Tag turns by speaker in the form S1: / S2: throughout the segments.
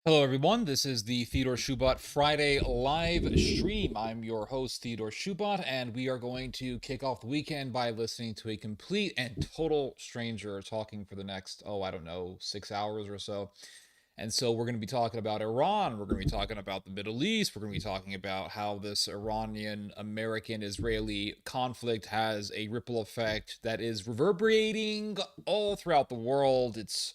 S1: Hello, everyone. This is the Theodore Schubot Friday live stream. I'm your host, Theodore Schubot, and we are going to kick off the weekend by listening to a complete and total stranger talking for the next, I don't know, 6 hours or so. And so we're going to be talking about Iran. We're going to be talking about the Middle East. We're going to be talking about how this Iranian American Israeli conflict has a ripple effect that is reverberating all throughout the world. It's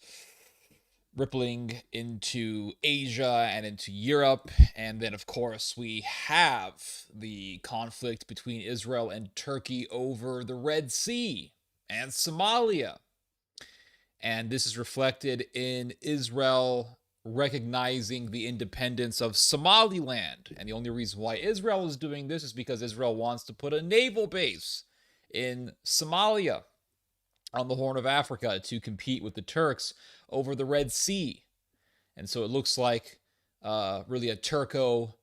S1: rippling into Asia and into Europe. And then, of course, we have the conflict between Israel and Turkey over the Red Sea and Somalia. And this is reflected in Israel recognizing the independence of Somaliland. And the only reason why Israel is doing this is because Israel wants to put a naval base in Somalia on the Horn of Africa to compete with the Turks over the Red Sea. And so it looks like really a Turco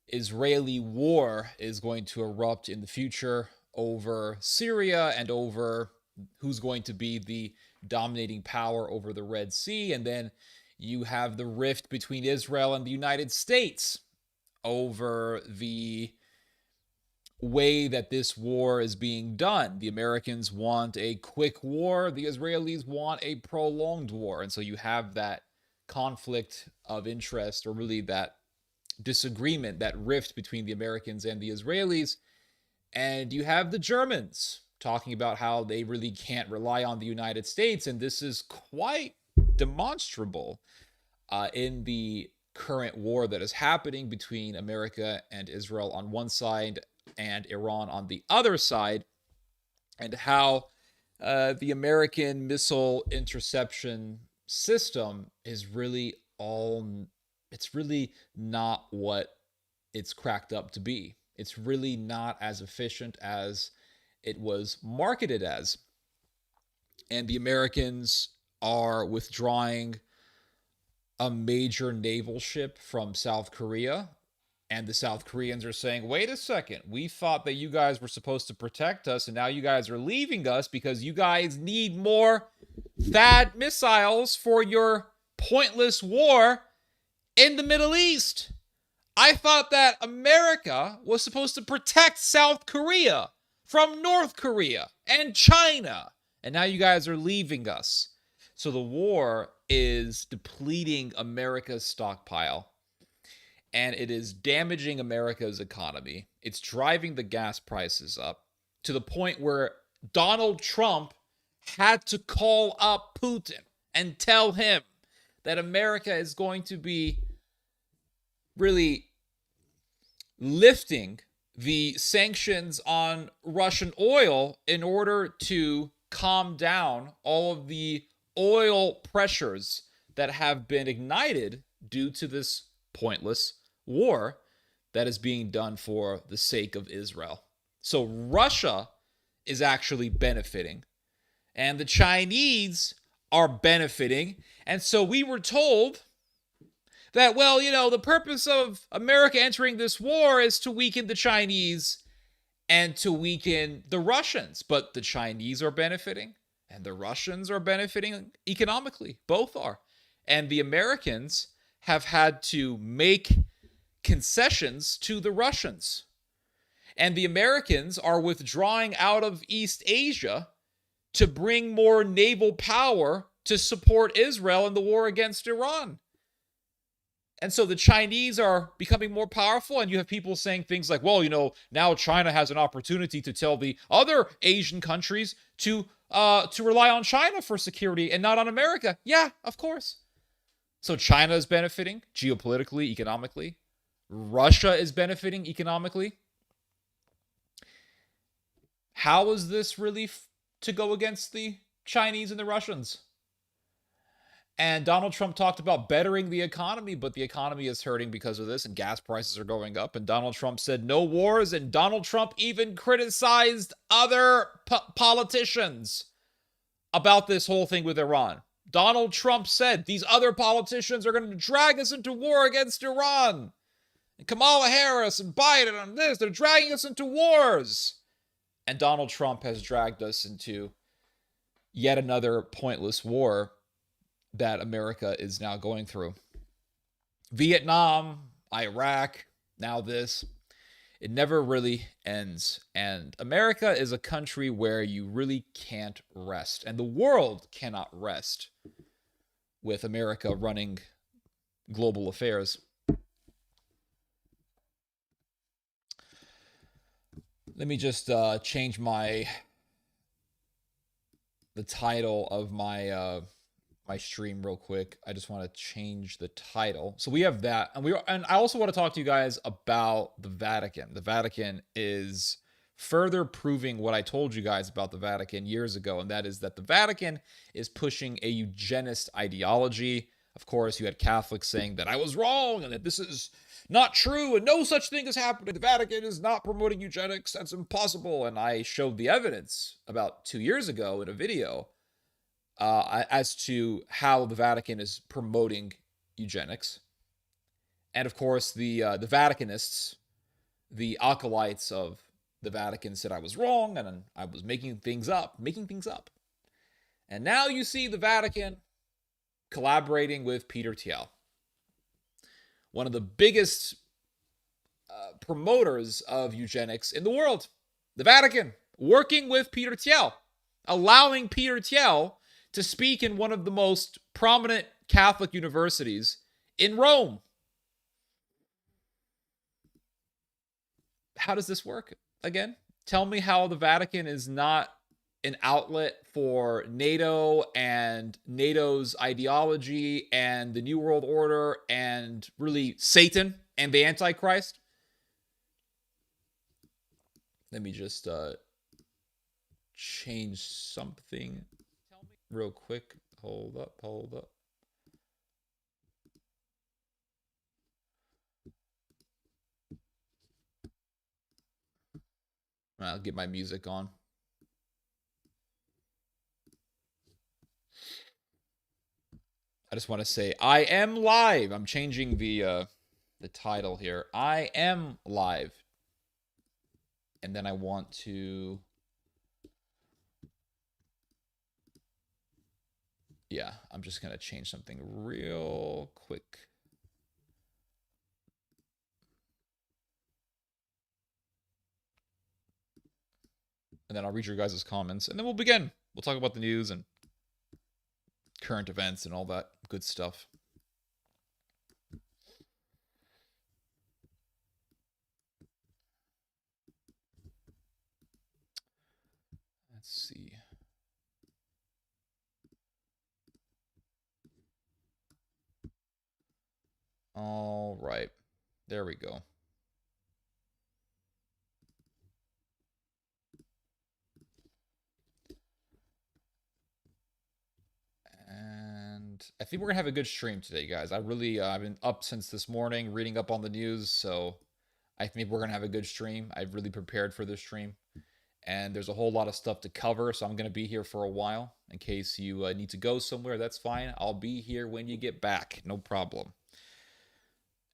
S1: Israeli war is going to erupt in the future over Syria and over who's going to be the dominating power over the Red Sea. And then you have the rift between Israel and the United States over the way that this war is being done. The Americans want a quick war, the Israelis want a prolonged war. And so you have that conflict of interest, or really that disagreement, that rift between the Americans and the Israelis. And you have the Germans talking about how they really can't rely on the United States. And this is quite demonstrable in the current war that is happening between America and Israel on one side and Iran on the other side, and how the American missile interception system is really it's really not what it's cracked up to be. It's really not as efficient as it was marketed as. And the Americans are withdrawing a major naval ship from South Korea. And the South Koreans are saying, wait a second, we thought that you guys were supposed to protect us, and now you guys are leaving us because you guys need more THAAD missiles for your pointless war in the Middle East. I thought that America was supposed to protect South Korea from North Korea and China, and now you guys are leaving us. So the war is depleting America's stockpile, and it is damaging America's economy. It's driving the gas prices up to the point where Donald Trump had to call up Putin and tell him that America is going to be really lifting the sanctions on Russian oil in order to calm down all of the oil pressures that have been ignited due to this pointless war that is being done for the sake of Israel. So Russia is actually benefiting, and the Chinese are benefiting. And so we were told that, well, the purpose of America entering this war is to weaken the Chinese and to weaken the Russians. But the Chinese are benefiting and the Russians are benefiting economically. Both are. And the Americans have had to make concessions to the Russians. And the Americans are withdrawing out of East Asia to bring more naval power to support Israel in the war against Iran. And so the Chinese are becoming more powerful, and you have people saying things like, well, now China has an opportunity to tell the other Asian countries to rely on China for security and not on America. Yeah, of course. So China is benefiting geopolitically, economically. Russia is benefiting economically. How is this really to go against the Chinese and the Russians? And Donald Trump talked about bettering the economy, but the economy is hurting because of this, and gas prices are going up. And Donald Trump said no wars, and Donald Trump even criticized other politicians about this whole thing with Iran. Donald Trump said these other politicians are going to drag us into war against Iran. And Kamala Harris and Biden and this, they're dragging us into wars. And Donald Trump has dragged us into yet another pointless war that America is now going through. Vietnam, Iraq, now this. It never really ends. And America is a country where you really can't rest. And the world cannot rest with America running global affairs. Let me just change the title of my my stream real quick. I just want to change the title. So we have that, and I also want to talk to you guys about the Vatican. The Vatican is further proving what I told you guys about the Vatican years ago, and that is that the Vatican is pushing a eugenist ideology. Of course, you had Catholics saying that I was wrong and that this is not true and no such thing is happening. The Vatican is not promoting eugenics. That's impossible. And I showed the evidence about 2 years ago in a video as to how the Vatican is promoting eugenics. And of course, the Vaticanists, the acolytes of the Vatican, said I was wrong and I was making things up. And now you see the Vatican collaborating with Peter Thiel, one of the biggest promoters of eugenics in the world. The Vatican working with Peter Thiel, allowing Peter Thiel to speak in one of the most prominent Catholic universities in Rome. How does this work? Again, tell me how the Vatican is not an outlet for NATO and NATO's ideology and the New World Order and really Satan and the Antichrist. Let me just change something real quick. Hold up. I'll get my music on. I just want to say I am live. I'm changing the title here. I am live. And then I want to, yeah, I'm just going to change something real quick. And then I'll read your guys' comments, and then we'll begin. We'll talk about the news and current events and all that good stuff. Let's see. All right. There we go. And I think we're gonna have a good stream today, guys. I've been up since this morning, reading up on the news, so I think we're gonna have a good stream. I've really prepared for this stream, and there's a whole lot of stuff to cover, so I'm gonna be here for a while. In case you need to go somewhere, that's fine. I'll be here when you get back, no problem.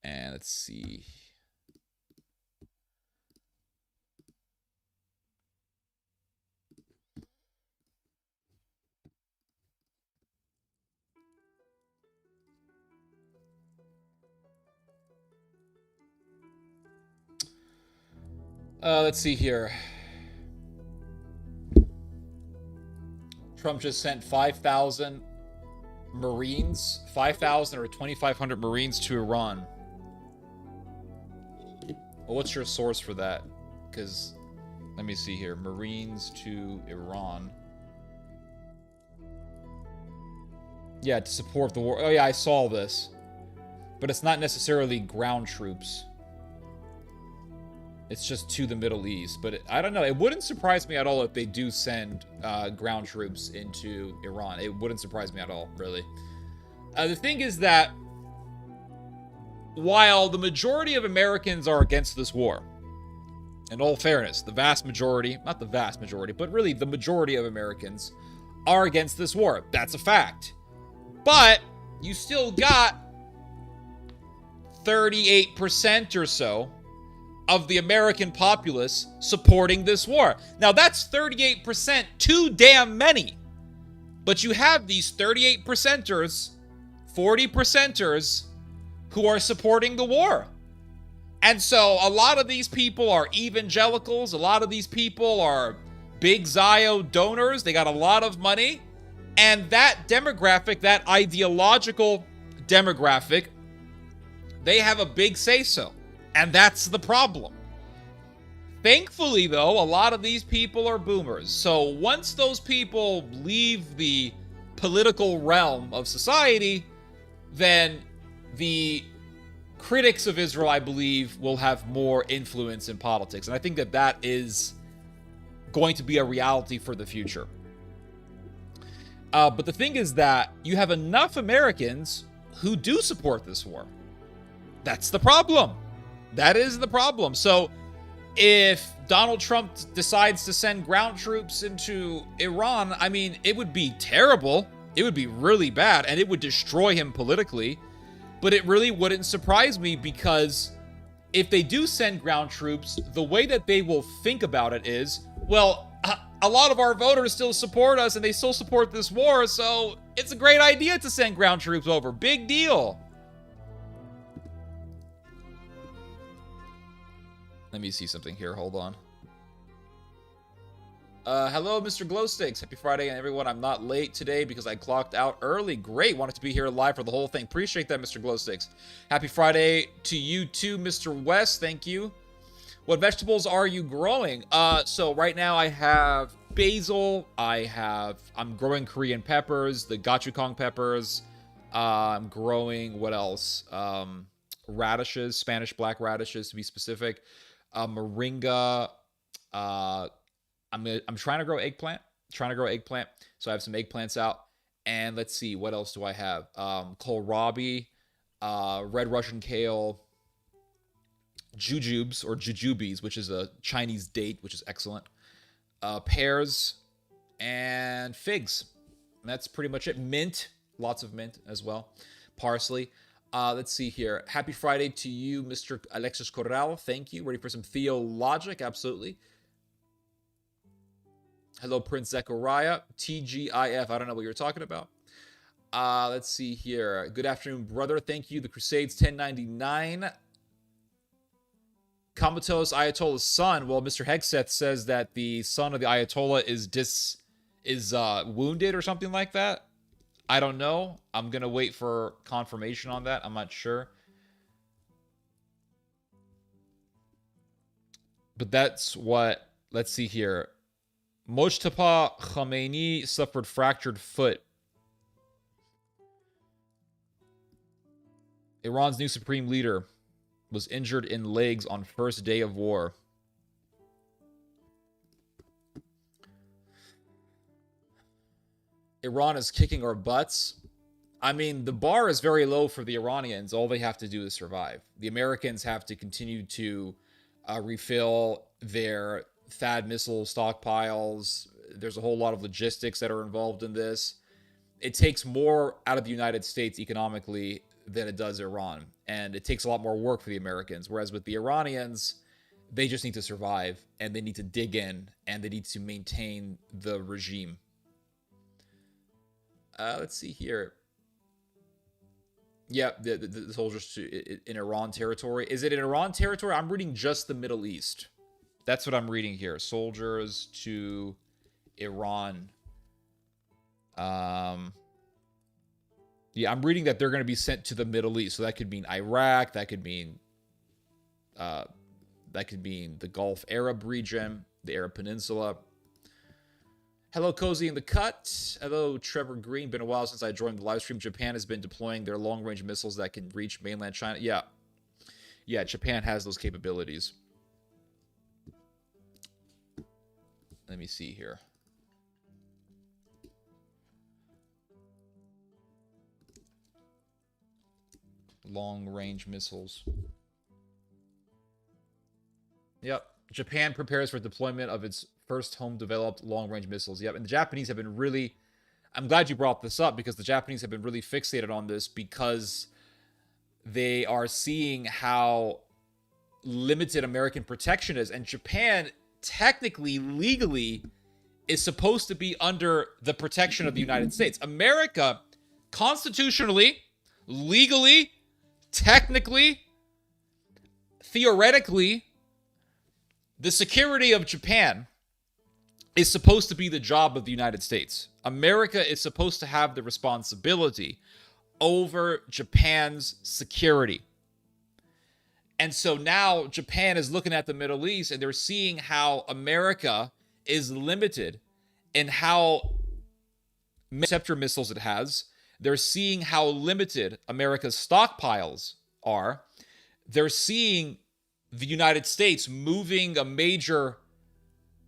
S1: And let's see. Let's see here. Trump just sent 5,000 Marines, 5,000 or 2,500 Marines to Iran. Well, what's your source for that? Because, let me see here. Marines to Iran. Yeah, to support the war. Oh yeah, I saw this. But it's not necessarily ground troops. It's just to the Middle East. But I don't know. It wouldn't surprise me at all if they do send ground troops into Iran. It wouldn't surprise me at all, really. The thing is that while the majority of Americans are against this war, in all fairness, the vast majority, not the vast majority, but really the majority of Americans are against this war. That's a fact. But you still got 38% or so of the American populace supporting this war. Now, that's 38% too damn many. But you have these 38%ers, 40%ers, who are supporting the war. And so a lot of these people are evangelicals. A lot of these people are big Zio donors. They got a lot of money. And that demographic, that ideological demographic, they have a big say-so. And that's the problem. Thankfully, though, a lot of these people are boomers. So once those people leave the political realm of society, then the critics of Israel, I believe, will have more influence in politics. And I think that that is going to be a reality for the future. But the thing is that you have enough Americans who do support this war. That's the problem. That is the problem. So if Donald Trump decides to send ground troops into Iran, I mean, it would be terrible. It would be really bad, and it would destroy him politically. But it really wouldn't surprise me, because if they do send ground troops, the way that they will think about it is, well, a lot of our voters still support us and they still support this war, so it's a great idea to send ground troops over. Big deal. Let me see something here. Hold on. Hello, Mr. Glowsticks. Happy Friday, and everyone. I'm not late today because I clocked out early. Great. Wanted to be here live for the whole thing. Appreciate that, Mr. Glowsticks. Happy Friday to you too, Mr. West. Thank you. What vegetables are you growing? So right now I have basil. I'm growing Korean peppers, the gochujang peppers. I'm growing, what else? Radishes, Spanish black radishes to be specific. Moringa. I'm trying to grow eggplant. So I have some eggplants out. And let's see, what else do I have? Kohlrabi, red Russian kale, jujubes or jujubes, which is a Chinese date, which is excellent. Pears and figs. And that's pretty much it. Mint, lots of mint as well. Parsley. Let's see here. Happy Friday to you, Mr. Alexis Corral. Thank you. Ready for some theologic? Absolutely. Hello, Prince Zechariah. TGIF. I don't know what you're talking about. Let's see here. Good afternoon, brother. Thank you. The Crusades 1099. Comatose Ayatollah's son. Well, Mr. Hegseth says that the son of the Ayatollah is wounded or something like that. I don't know. I'm going to wait for confirmation on that. I'm not sure. But that's what, let's see here. Mojtaba Khamenei suffered fractured foot. Iran's new supreme leader was injured in legs on first day of war. Iran is kicking our butts. I mean, the bar is very low for the Iranians. All they have to do is survive. The Americans have to continue to refill their THAAD missile stockpiles. There's a whole lot of logistics that are involved in this. It takes more out of the United States economically than it does Iran. And it takes a lot more work for the Americans. Whereas with the Iranians, they just need to survive, and they need to dig in, and they need to maintain the regime. Let's see here. Yeah, the soldiers in Iran territory. Is it in Iran territory? I'm reading just the Middle East. That's what I'm reading here. Soldiers to Iran. Yeah, I'm reading that they're going to be sent to the Middle East. So that could mean Iraq. That could mean the Gulf Arab region, the Arab Peninsula. Hello, Cozy in the Cut. Hello, Trevor Green. Been a while since I joined the live stream. Japan has been deploying their long-range missiles that can reach mainland China. Yeah, Japan has those capabilities. Let me see here. Long-range missiles. Yep. Japan prepares for deployment of its first home-developed long-range missiles. Yep. And the Japanese have been really... I'm glad you brought this up, because the Japanese have been really fixated on this, because they are seeing how limited American protection is. And Japan, technically, legally, is supposed to be under the protection of the United States. America, constitutionally, legally, technically, theoretically, the security of Japan is supposed to be the job of the United States. America is supposed to have the responsibility over Japan's security. And so now Japan is looking at the Middle East and they're seeing how America is limited in how interceptor missiles it has. They're seeing how limited America's stockpiles are. They're seeing the United States moving a major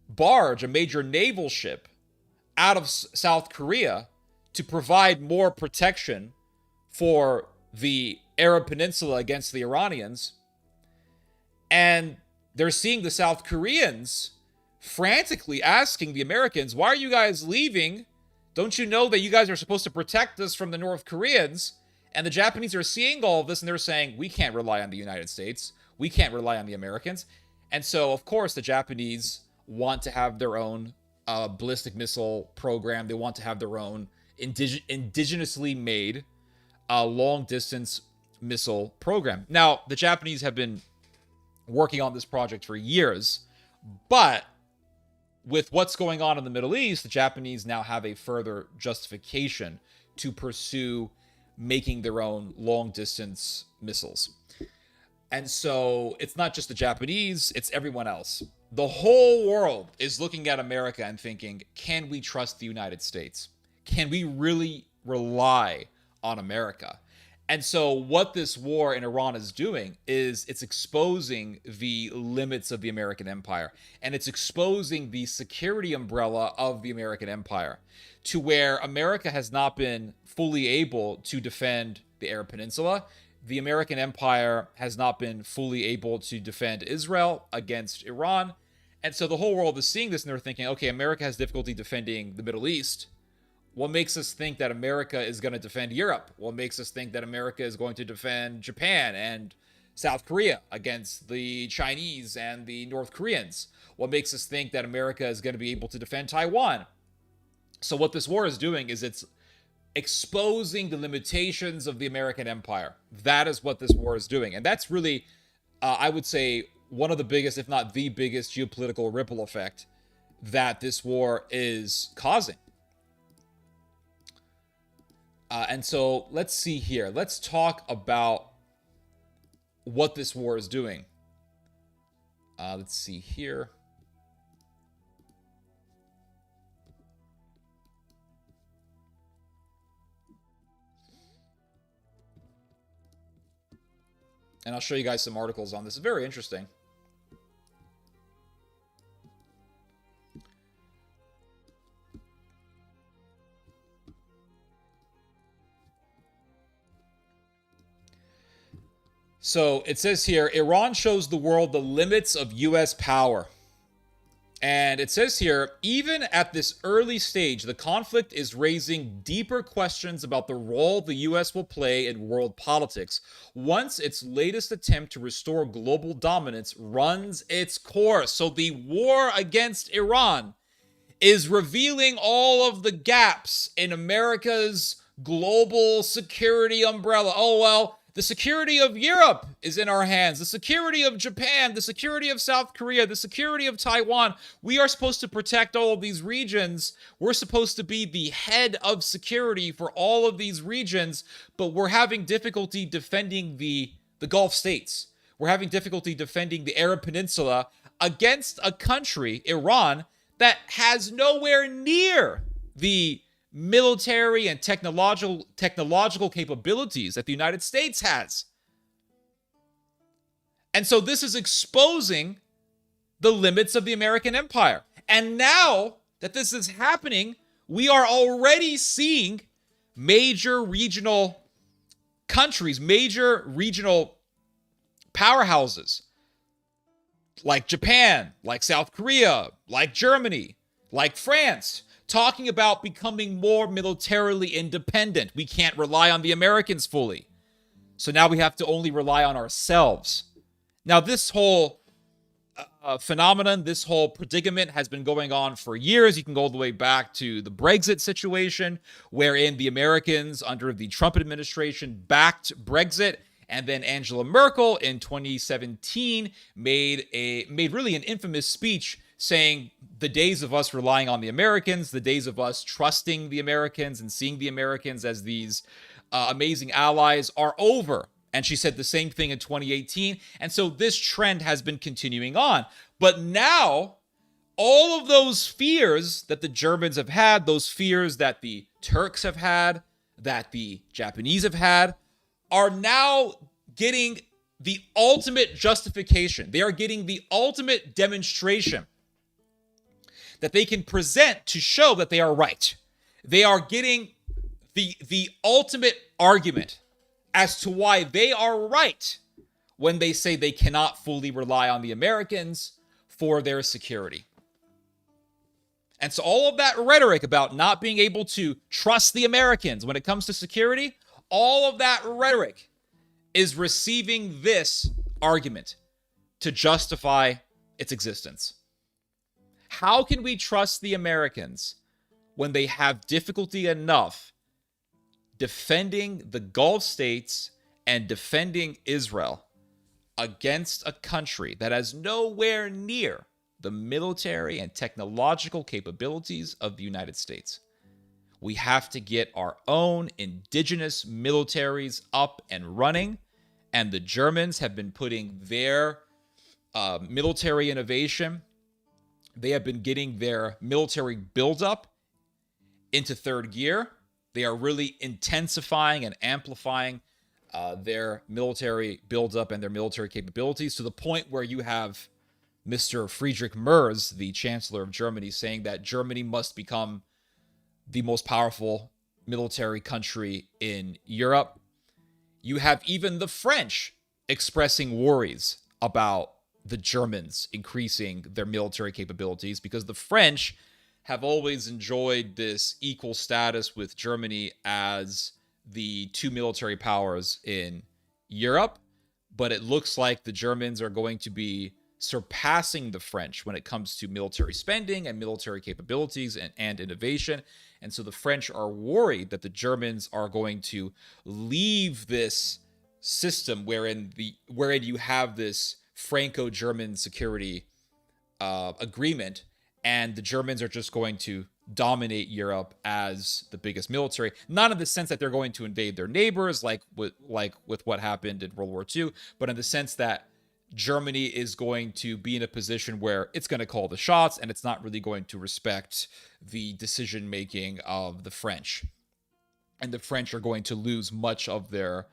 S1: barge, a major naval ship out of South Korea to provide more protection for the Arab Peninsula against the Iranians. And they're seeing the South Koreans frantically asking the Americans, why are you guys leaving? Don't you know that you guys are supposed to protect us from the North Koreans? And the Japanese are seeing all of this and they're saying, we can't rely on the United States. We can't rely on the Americans. And so, of course, the Japanese want to have their own ballistic missile program. They want to have their own indigenously made long-distance missile program. Now, the Japanese have been working on this project for years, but with what's going on in the Middle East, the Japanese now have a further justification to pursue making their own long-distance missiles. And so it's not just the Japanese, it's everyone else. The whole world is looking at America and thinking, can we trust the United States? Can we really rely on America? And so what this war in Iran is doing is it's exposing the limits of the American empire. And it's exposing the security umbrella of the American empire to where America has not been fully able to defend the Arab Peninsula. The American empire has not been fully able to defend Israel against Iran. And so the whole world is seeing this and they're thinking, okay, America has difficulty defending the Middle East. What makes us think that America is going to defend Europe? What makes us think that America is going to defend Japan and South Korea against the Chinese and the North Koreans? What makes us think that America is going to be able to defend Taiwan? So what this war is doing is it's exposing the limitations of the American empire. That is what this war is doing. And that's really, I would say, one of the biggest, if not the biggest, geopolitical ripple effect that this war is causing. And so let's see here. Let's talk about what this war is doing. Let's see here. And I'll show you guys some articles on this. It's very interesting. So it says here, Iran shows the world the limits of U.S. power. And it says here, even at this early stage, the conflict is raising deeper questions about the role the U.S. will play in world politics once its latest attempt to restore global dominance runs its course. So the war against Iran is revealing all of the gaps in America's global security umbrella. Oh, well, the security of Europe is in our hands. The security of Japan, the security of South Korea, the security of Taiwan. We are supposed to protect all of these regions. We're supposed to be the head of security for all of these regions, but we're having difficulty defending the Gulf states. We're having difficulty defending the Arab Peninsula against a country, Iran, that has nowhere near the military and technological capabilities that the United States has. And so this is exposing the limits of the American empire. And now that this is happening, we are already seeing major regional countries, major regional powerhouses like Japan, like South Korea, like Germany, like France, talking about becoming more militarily independent. We can't rely on the Americans fully. So now we have to only rely on ourselves. Now, this whole phenomenon, this whole predicament has been going on for years. You can go all the way back to the Brexit situation, wherein the Americans under the Trump administration backed Brexit. And then Angela Merkel in 2017 made really an infamous speech saying the days of us relying on the Americans, the days of us trusting the Americans and seeing the Americans as these amazing allies are over. And she said the same thing in 2018. And so this trend has been continuing on. But now, all of those fears that the Germans have had, those fears that the Turks have had, that the Japanese have had, are now getting the ultimate justification. They are getting the ultimate demonstration that they can present to show that they are right. They are getting the ultimate argument as to why they are right when they say they cannot fully rely on the Americans for their security. And so all of that rhetoric about not being able to trust the Americans when it comes to security, all of that rhetoric is receiving this argument to justify its existence. How can we trust the Americans when they have difficulty enough defending the Gulf states and defending Israel against a country that has nowhere near the military and technological capabilities of the United States? We have to get our own indigenous militaries up and running, and the Germans have been putting their military innovation, they have been getting their military buildup into third gear. They are really intensifying and amplifying their military buildup and their military capabilities to the point where you have Mr. Friedrich Merz, the Chancellor of Germany, saying that Germany must become the most powerful military country in Europe. You have even the French expressing worries about the Germans increasing their military capabilities, because the French have always enjoyed this equal status with Germany as the two military powers in Europe. But it looks like the Germans are going to be surpassing the French when it comes to military spending and military capabilities and innovation. And so the French are worried that the Germans are going to leave this system wherein you have this Franco-German security agreement, and the Germans are just going to dominate Europe as the biggest military. Not in the sense that they're going to invade their neighbors like with what happened in World War II, but in the sense that Germany is going to be in a position where it's going to call the shots, and it's not really going to respect the decision-making of the French. And the French are going to lose much of their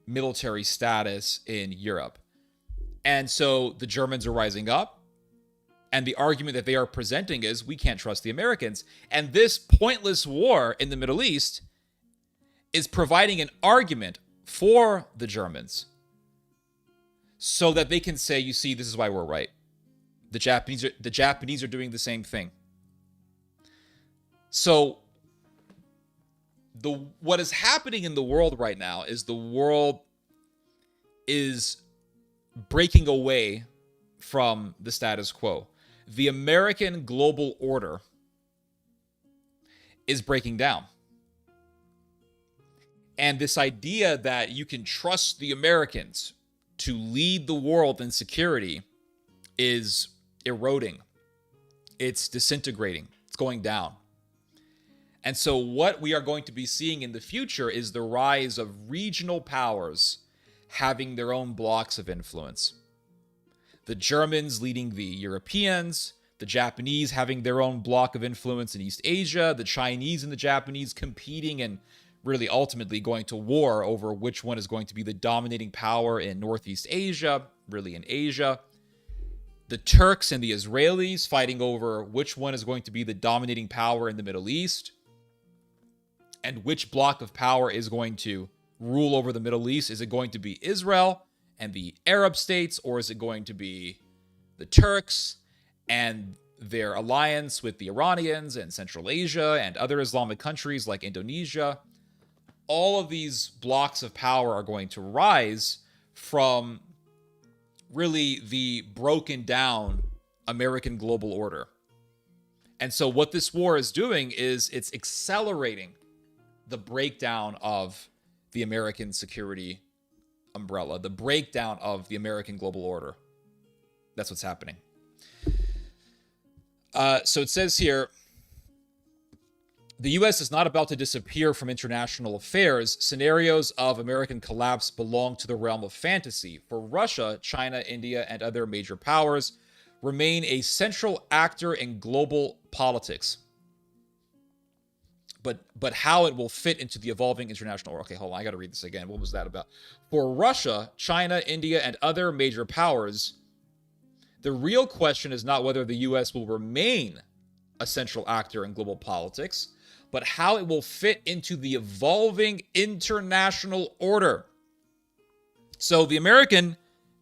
S1: military status in Europe. And so the Germans are rising up, and the argument that they are presenting is we can't trust the Americans. And this pointless war in the Middle East is providing an argument for the Germans so that they can say, you see, this is why we're right. The Japanese are doing the same thing. So what is happening in the world right now is the world is breaking away from the status quo. The American global order is breaking down. And this idea that you can trust the Americans to lead the world in security is eroding. It's disintegrating. It's going down. And so what we are going to be seeing in the future is the rise of regional powers having their own blocks of influence. The Germans leading the Europeans, the Japanese having their own block of influence in East Asia, the Chinese and the Japanese competing and really ultimately going to war over which one is going to be the dominating power in Northeast Asia, really in Asia. The Turks and the Israelis fighting over which one is going to be the dominating power in the Middle East, and which block of power is going to rule over the Middle East. Is it going to be Israel and the Arab states, or is it going to be the Turks and their alliance with the Iranians and Central Asia and other Islamic countries like Indonesia? All of these blocks of power are going to rise from really the broken down American global order. And so what this war is doing is it's accelerating the breakdown of the American security umbrella, the breakdown of the American global order. That's what's happening. So it says here, the U.S. is not about to disappear from international affairs. Scenarios of American collapse belong to the realm of fantasy. For Russia, China, India, and other major powers remain a central actor in global politics. But how it will fit into the evolving international order. Okay, hold on, I got to read this again. What was that about? For Russia, China, India, and other major powers, the real question is not whether the U.S. will remain a central actor in global politics, but how it will fit into the evolving international order. So the American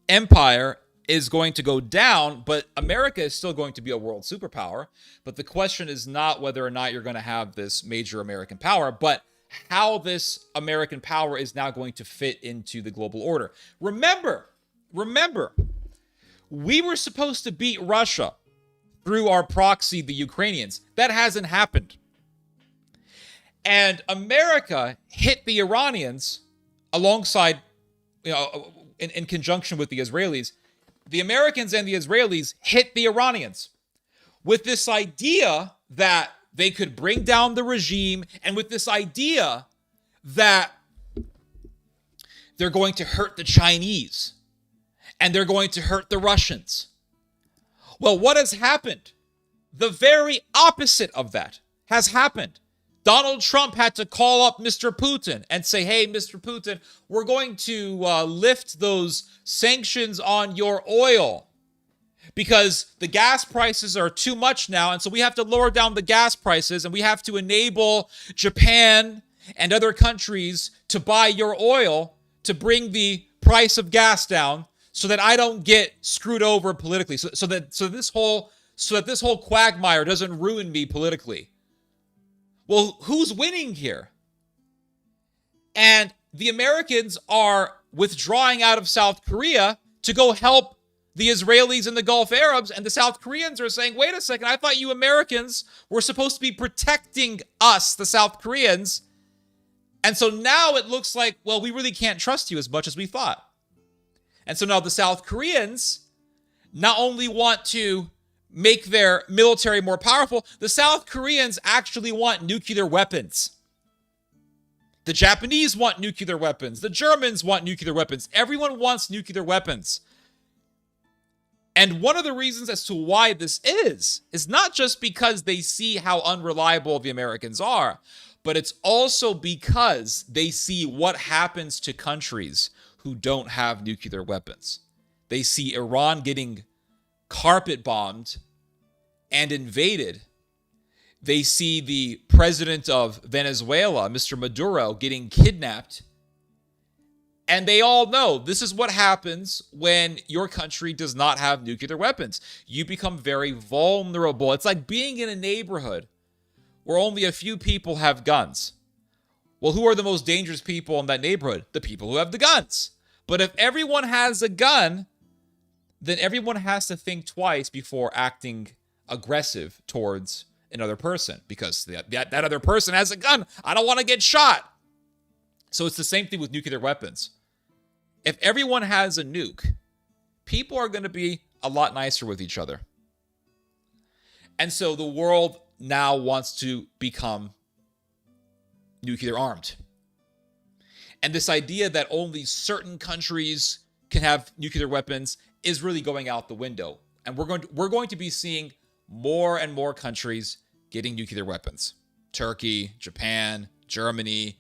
S1: empire is going to go down, but America is still going to be a world superpower. But the question is not whether or not you're going to have this major American power, but how this American power is now going to fit into the global order. Remember, we were supposed to beat Russia through our proxy, the Ukrainians. That hasn't happened. And America hit the Iranians alongside, in conjunction with the Israelis. The Americans and the Israelis hit the Iranians with this idea that they could bring down the regime, and with this idea that they're going to hurt the Chinese and they're going to hurt the Russians. Well, what has happened? The very opposite of that has happened. Donald Trump had to call up Mr. Putin and say, hey, Mr. Putin, we're going to lift those sanctions on your oil because the gas prices are too much now. And so we have to lower down the gas prices, and we have to enable Japan and other countries to buy your oil to bring the price of gas down so that I don't get screwed over politically, so that this whole quagmire doesn't ruin me politically. Well, who's winning here? And the Americans are withdrawing out of South Korea to go help the Israelis and the Gulf Arabs, and the South Koreans are saying, wait a second, I thought you Americans were supposed to be protecting us, the South Koreans. And so now it looks like, well, we really can't trust you as much as we thought. And so now the South Koreans not only want to make their military more powerful, the South Koreans actually want nuclear weapons. The Japanese want nuclear weapons. The Germans want nuclear weapons. Everyone wants nuclear weapons. And one of the reasons as to why this is not just because they see how unreliable the Americans are, but it's also because they see what happens to countries who don't have nuclear weapons. They see Iran getting carpet bombed and invaded. They see the president of Venezuela, Mr. Maduro, getting kidnapped. And they all know this is what happens when your country does not have nuclear weapons. You become very vulnerable. It's like being in a neighborhood where only a few people have guns. Well, who are the most dangerous people in that neighborhood? The people who have the guns. But if everyone has a gun, then everyone has to think twice before acting aggressive towards another person, because that other person has a gun. I don't want to get shot. So it's the same thing with nuclear weapons. If everyone has a nuke, people are going to be a lot nicer with each other. And so the world now wants to become nuclear armed. And this idea that only certain countries can have nuclear weapons is really going out the window. And we're going to be seeing more and more countries getting nuclear weapons. Turkey, Japan, Germany.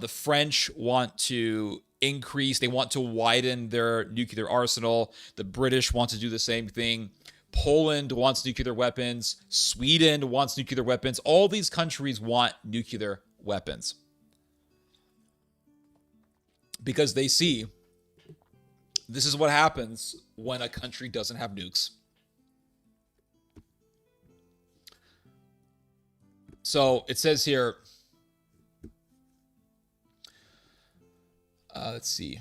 S1: The French want to increase, they want to widen their nuclear arsenal. The British want to do the same thing. Poland wants nuclear weapons. Sweden wants nuclear weapons. All these countries want nuclear weapons because they see this is what happens when a country doesn't have nukes. So it says here, let's see.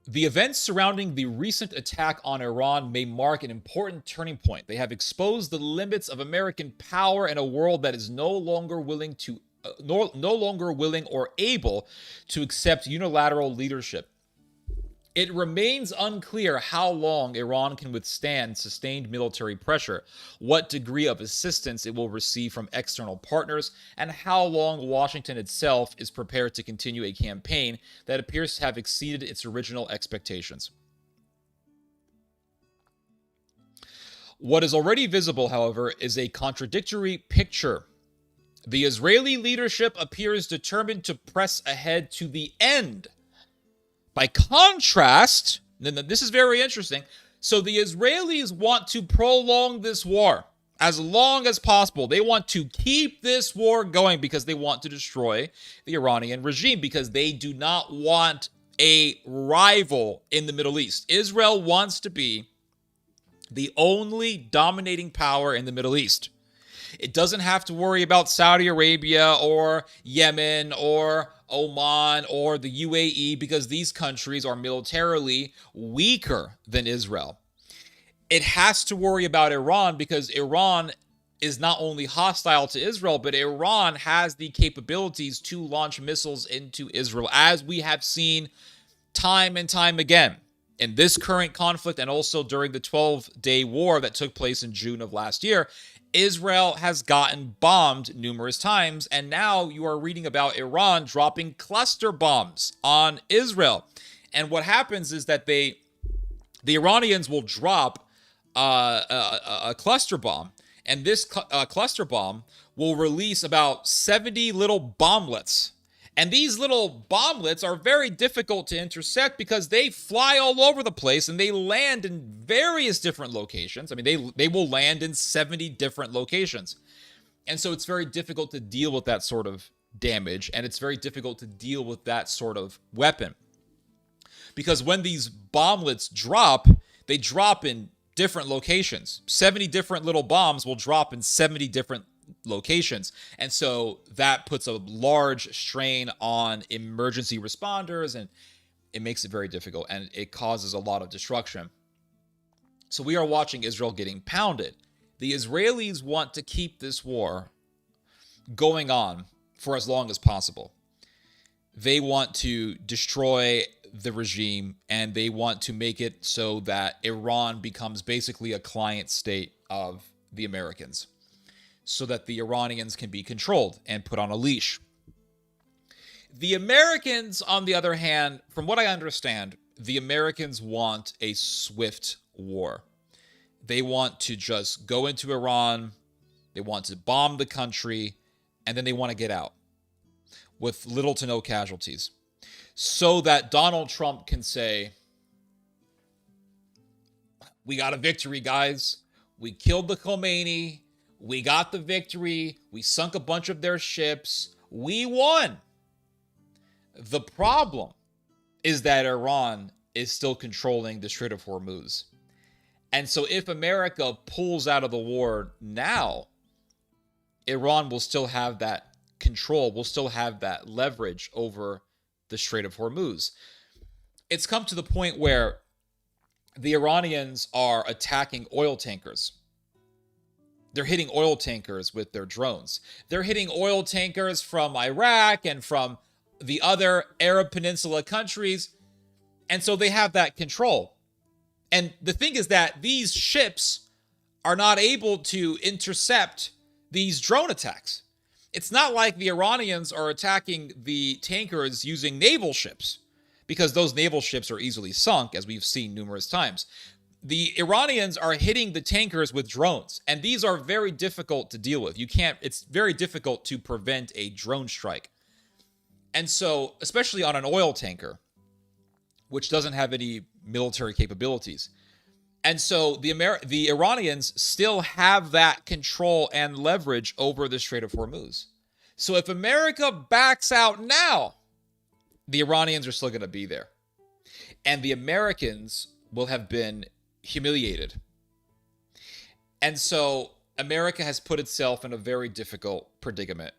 S1: The events surrounding the recent attack on Iran may mark an important turning point. They have exposed the limits of American power in a world that is no longer willing to no longer willing or able to accept unilateral leadership. It remains unclear how long Iran can withstand sustained military pressure, what degree of assistance it will receive from external partners, and how long Washington itself is prepared to continue a campaign that appears to have exceeded its original expectations. What is already visible, however, is a contradictory picture. The Israeli leadership appears determined to press ahead to the end. By contrast, this is very interesting. So the Israelis want to prolong this war as long as possible. They want to keep this war going because they want to destroy the Iranian regime, because they do not want a rival in the Middle East. Israel wants to be the only dominating power in the Middle East. It doesn't have to worry about Saudi Arabia or Yemen or Oman or the UAE, because these countries are militarily weaker than Israel. It has to worry about Iran because Iran is not only hostile to Israel, but Iran has the capabilities to launch missiles into Israel, as we have seen time and time again in this current conflict and also during the 12-day war that took place in June of last year. Israel has gotten bombed numerous times, and now you are reading about Iran dropping cluster bombs on Israel. And what happens is that the Iranians will drop a cluster bomb, and this cluster bomb will release about 70 little bomblets. And these little bomblets are very difficult to intercept because they fly all over the place and they land in various different locations. I mean, they will land in 70 different locations. And so it's very difficult to deal with that sort of damage, and it's very difficult to deal with that sort of weapon. Because when these bomblets drop, they drop in different locations. 70 different little bombs will drop in 70 different locations. And so that puts a large strain on emergency responders, and it makes it very difficult, and it causes a lot of destruction. So we are watching Israel getting pounded. The Israelis want to keep this war going on for as long as possible. They want to destroy the regime, and they want to make it so that Iran becomes basically a client state of the Americans, so that the Iranians can be controlled and put on a leash. The Americans, on the other hand, from what I understand, the Americans want a swift war. They want to just go into Iran, they want to bomb the country, and then they want to get out with little to no casualties, so that Donald Trump can say, we got a victory, guys. We killed the Khomeini. We got the victory. We sunk a bunch of their ships. We won. The problem is that Iran is still controlling the Strait of Hormuz. And so if America pulls out of the war now, Iran will still have that control, will still have that leverage over the Strait of Hormuz. It's come to the point where the Iranians are attacking oil tankers. They're hitting oil tankers with their drones. They're hitting oil tankers from Iraq and from the other Arab Peninsula countries. And so they have that control. And the thing is that these ships are not able to intercept these drone attacks. It's not like the Iranians are attacking the tankers using naval ships, because those naval ships are easily sunk, as we've seen numerous times. The Iranians are hitting the tankers with drones, and these are very difficult to deal with. It's very difficult to prevent a drone strike. And so, especially on an oil tanker, which doesn't have any military capabilities. And so the Iranians still have that control and leverage over the Strait of Hormuz. So if America backs out now, the Iranians are still going to be there. And the Americans will have been humiliated. And so America has put itself in a very difficult predicament,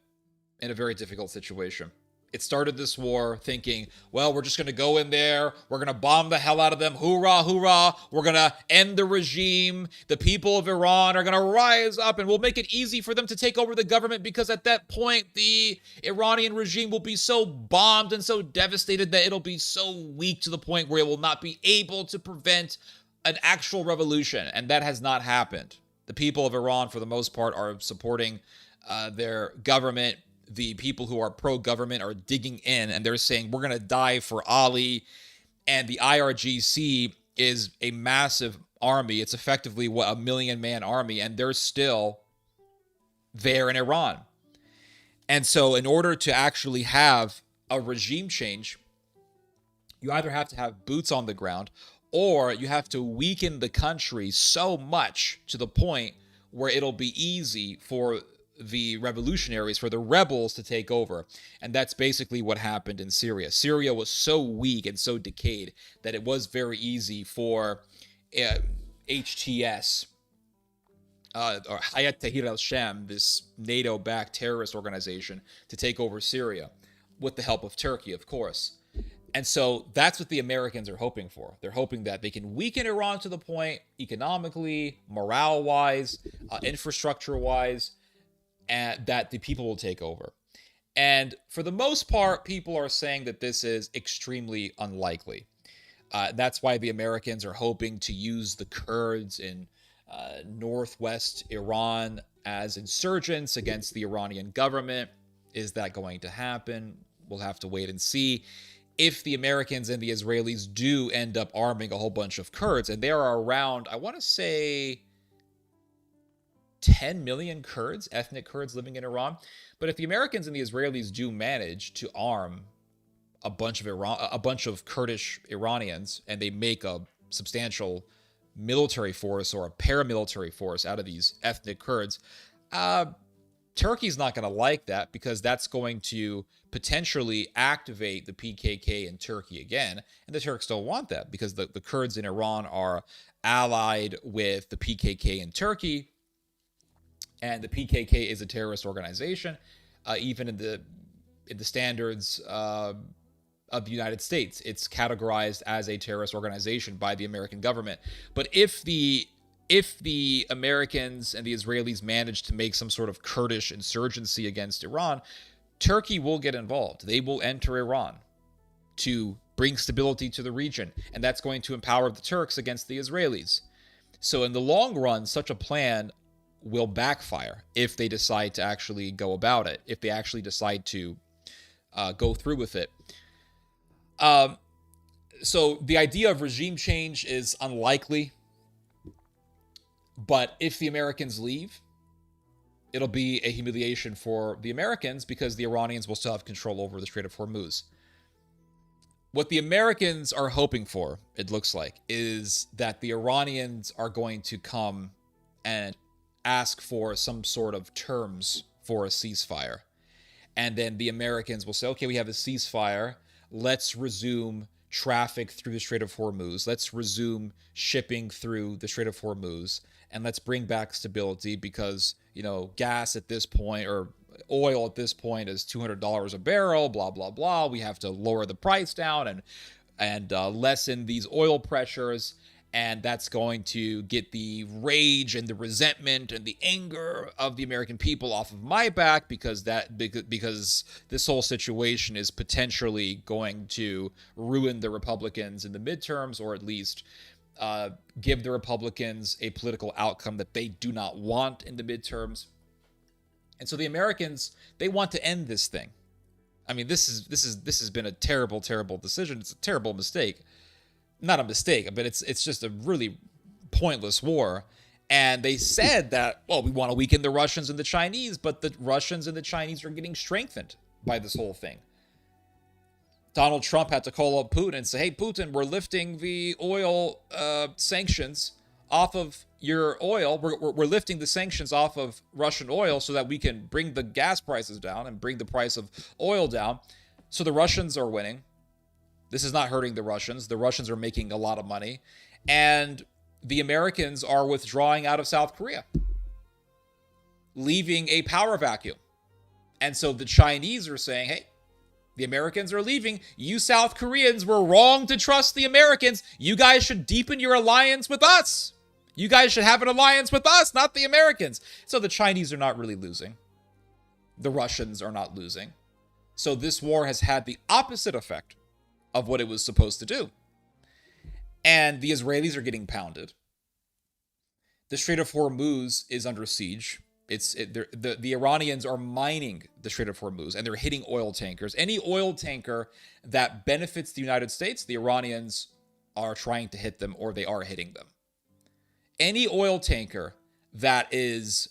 S1: in a very difficult situation. It started this war thinking, well, we're just going to go in there. We're going to bomb the hell out of them. Hoorah, hoorah. We're going to end the regime. The people of Iran are going to rise up and we'll make it easy for them to take over the government because at that point, the Iranian regime will be so bombed and so devastated that it'll be so weak to the point where it will not be able to prevent an actual revolution. And that has not happened. The people of Iran, for the most part, are supporting their government. The people who are pro-government are digging in and they're saying, we're going to die for Ali. And the IRGC is a massive army. It's effectively, what, a 1 million-man army, and they're still there in Iran. And so in order to actually have a regime change, you either have to have boots on the ground or you have to weaken the country so much to the point where it'll be easy for the revolutionaries, for the rebels to take over. And that's basically what happened in Syria. Syria was so weak and so decayed that it was very easy for HTS, or Hayat Tahrir al-Sham, this NATO-backed terrorist organization, to take over Syria, with the help of Turkey, of course. And so that's what the Americans are hoping for. They're hoping that they can weaken Iran to the point, economically, morale-wise, infrastructure-wise, and that the people will take over. And for the most part, people are saying that this is extremely unlikely. That's why the Americans are hoping to use the Kurds in northwest Iran as insurgents against the Iranian government. Is that going to happen? We'll have to wait and see. If the Americans and the Israelis do end up arming a whole bunch of Kurds, and there are around, I want to say, 10 million Kurds, ethnic Kurds living in Iran. But if the Americans and the Israelis do manage to arm a bunch of Kurdish Iranians, and they make a substantial military force or a paramilitary force out of these ethnic Kurds, Turkey's not going to like that, because that's going to potentially activate the PKK in Turkey again. And the Turks don't want that, because the Kurds in Iran are allied with the PKK in Turkey. And the PKK is a terrorist organization, even in the standards of the United States. It's categorized as a terrorist organization by the American government. But if the Americans and the Israelis manage to make some sort of Kurdish insurgency against Iran, Turkey will get involved. They will enter Iran to bring stability to the region, and that's going to empower the Turks against the Israelis. So in the long run, such a plan will backfire if they decide to actually go about it, if they actually decide to go through with it. So the idea of regime change is unlikely, but if the Americans leave, it'll be a humiliation for the Americans, because the Iranians will still have control over the Strait of Hormuz. What the Americans are hoping for, it looks like, is that the Iranians are going to come and ask for some sort of terms for a ceasefire. And then the Americans will say, okay, we have a ceasefire. Let's resume traffic through the Strait of Hormuz. Let's resume shipping through the Strait of Hormuz. And let's bring back stability, because, gas at this point, or oil at this point, is $200 a barrel, blah, blah, blah. We have to lower the price down and lessen these oil pressures. And that's going to get the rage and the resentment and the anger of the American people off of my back, because this whole situation is potentially going to ruin the Republicans in the midterms, or at least give the Republicans a political outcome that they do not want in the midterms. And so the Americans, they want to end this thing. I mean, this has been a terrible, terrible decision. It's a terrible mistake. Not a mistake, but it's just a really pointless war. And they said that, well, we want to weaken the Russians and the Chinese, but the Russians and the Chinese are getting strengthened by this whole thing. Donald Trump had to call up Putin and say, hey, Putin, we're lifting the oil sanctions off of your oil. We're lifting the sanctions off of Russian oil so that we can bring the gas prices down and bring the price of oil down. So the Russians are winning. This is not hurting the Russians. The Russians are making a lot of money. And the Americans are withdrawing out of South Korea, leaving a power vacuum. And so the Chinese are saying, hey, The Americans are leaving. You South Koreans were wrong to trust the Americans. You guys should deepen your alliance with us. You guys should have an alliance with us, not the Americans. So the Chinese are not really losing. The Russians are not losing. So this war has had the opposite effect of what it was supposed to do. And the Israelis are getting pounded. The Strait of Hormuz is under siege. The Iranians are mining the Strait of Hormuz, and they're hitting oil tankers. Any oil tanker that benefits the United States, the Iranians are trying to hit them, or they are hitting them. Any oil tanker that is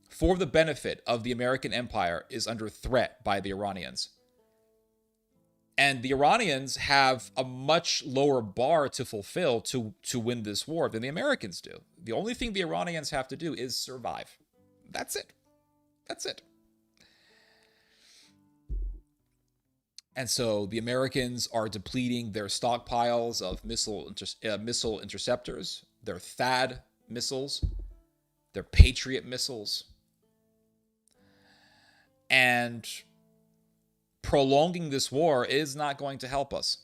S1: for the benefit of the American empire is under threat by the Iranians. And the Iranians have a much lower bar to fulfill to win this war than the Americans do. The only thing the Iranians have to do is survive. That's it. That's it. And so the Americans are depleting their stockpiles of missile interceptors, their THAAD missiles, their Patriot missiles. And prolonging this war is not going to help us.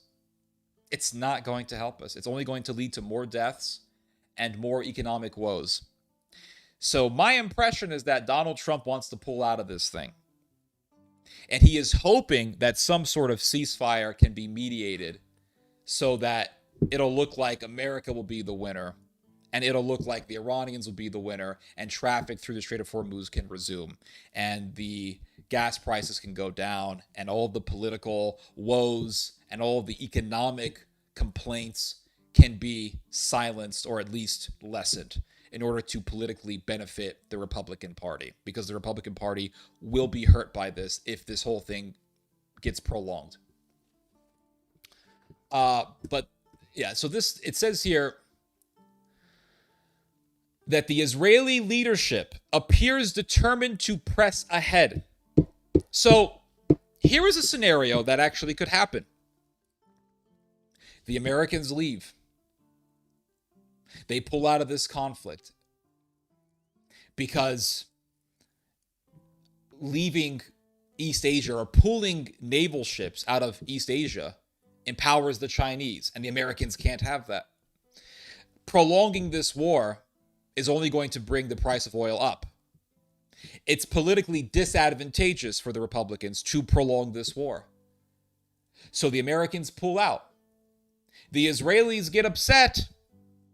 S1: It's not going to help us. It's only going to lead to more deaths and more economic woes. So my impression is that Donald Trump wants to pull out of this thing. And he is hoping that some sort of ceasefire can be mediated so that it'll look like America will be the winner, and it'll look like the Iranians will be the winner, and traffic through the Strait of Hormuz can resume, and the gas prices can go down, and all the political woes and all the economic complaints can be silenced or at least lessened in order to politically benefit the Republican Party, because the Republican Party will be hurt by this if this whole thing gets prolonged. But yeah, so it says here that the Israeli leadership appears determined to press ahead. So here is a scenario that actually could happen. The Americans leave. They pull out of this conflict because leaving East Asia or pulling naval ships out of East Asia empowers the Chinese, and the Americans can't have that. Prolonging this war is only going to bring the price of oil up. It's politically disadvantageous for the Republicans to prolong this war. So the Americans pull out. The Israelis get upset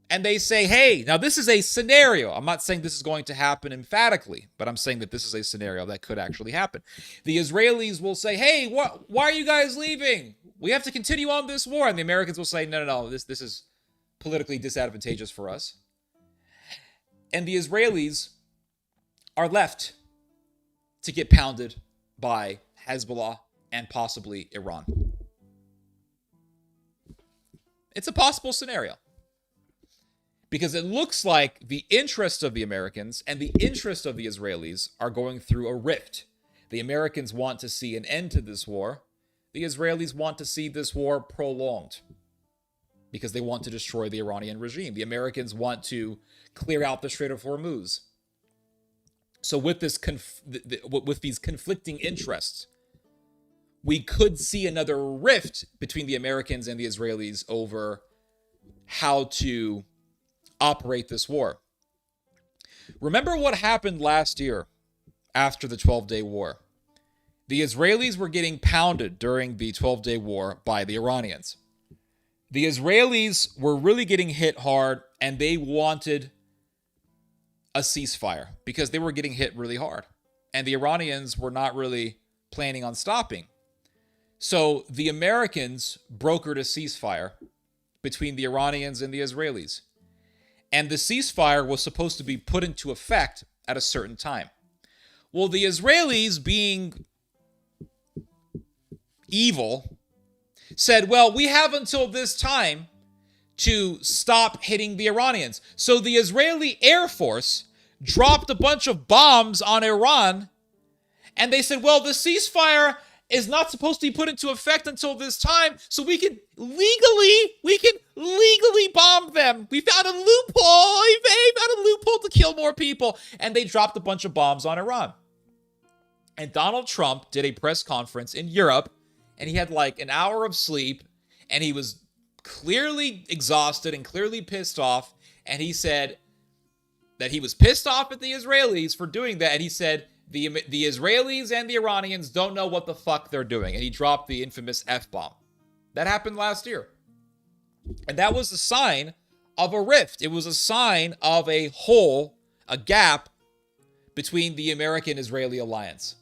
S1: and they say, hey, now this is a scenario. I'm not saying this is going to happen emphatically, but I'm saying that this is a scenario that could actually happen. The Israelis will say, hey, why are you guys leaving? We have to continue on this war. And the Americans will say, no, this is politically disadvantageous for us. And the Israelis are left to get pounded by Hezbollah and possibly Iran. It's a possible scenario, because it looks like the interest of the Americans and the interest of the Israelis are going through a rift. The Americans want to see an end to this war. The Israelis want to see this war prolonged because they want to destroy the Iranian regime. The Americans want to clear out the Strait of Hormuz. So with these conflicting interests, we could see another rift between the Americans and the Israelis over how to operate this war. Remember what happened last year after the 12-day war? The Israelis were getting pounded during the 12-day war by the Iranians. The Israelis were really getting hit hard, and they wanted a ceasefire because they were getting hit really hard. And the Iranians were not really planning on stopping. So the Americans brokered a ceasefire between the Iranians and the Israelis. And the ceasefire was supposed to be put into effect at a certain time. Well, the Israelis, being evil, said, well, we have until this time to stop hitting the Iranians. So the Israeli Air Force dropped a bunch of bombs on Iran, and they said, well, the ceasefire is not supposed to be put into effect until this time, so we can legally bomb them. We found a loophole. We found a loophole to kill more people. And they dropped a bunch of bombs on Iran. And Donald Trump did a press conference in Europe and he had like an hour of sleep, and he was clearly exhausted and clearly pissed off, and he said that he was pissed off at the Israelis for doing that, and he said the Israelis and the Iranians don't know what the fuck they're doing, and he dropped the infamous F-bomb. That happened last year. And that was a sign of a rift. It was a sign of a hole, a gap between the American-Israeli alliance.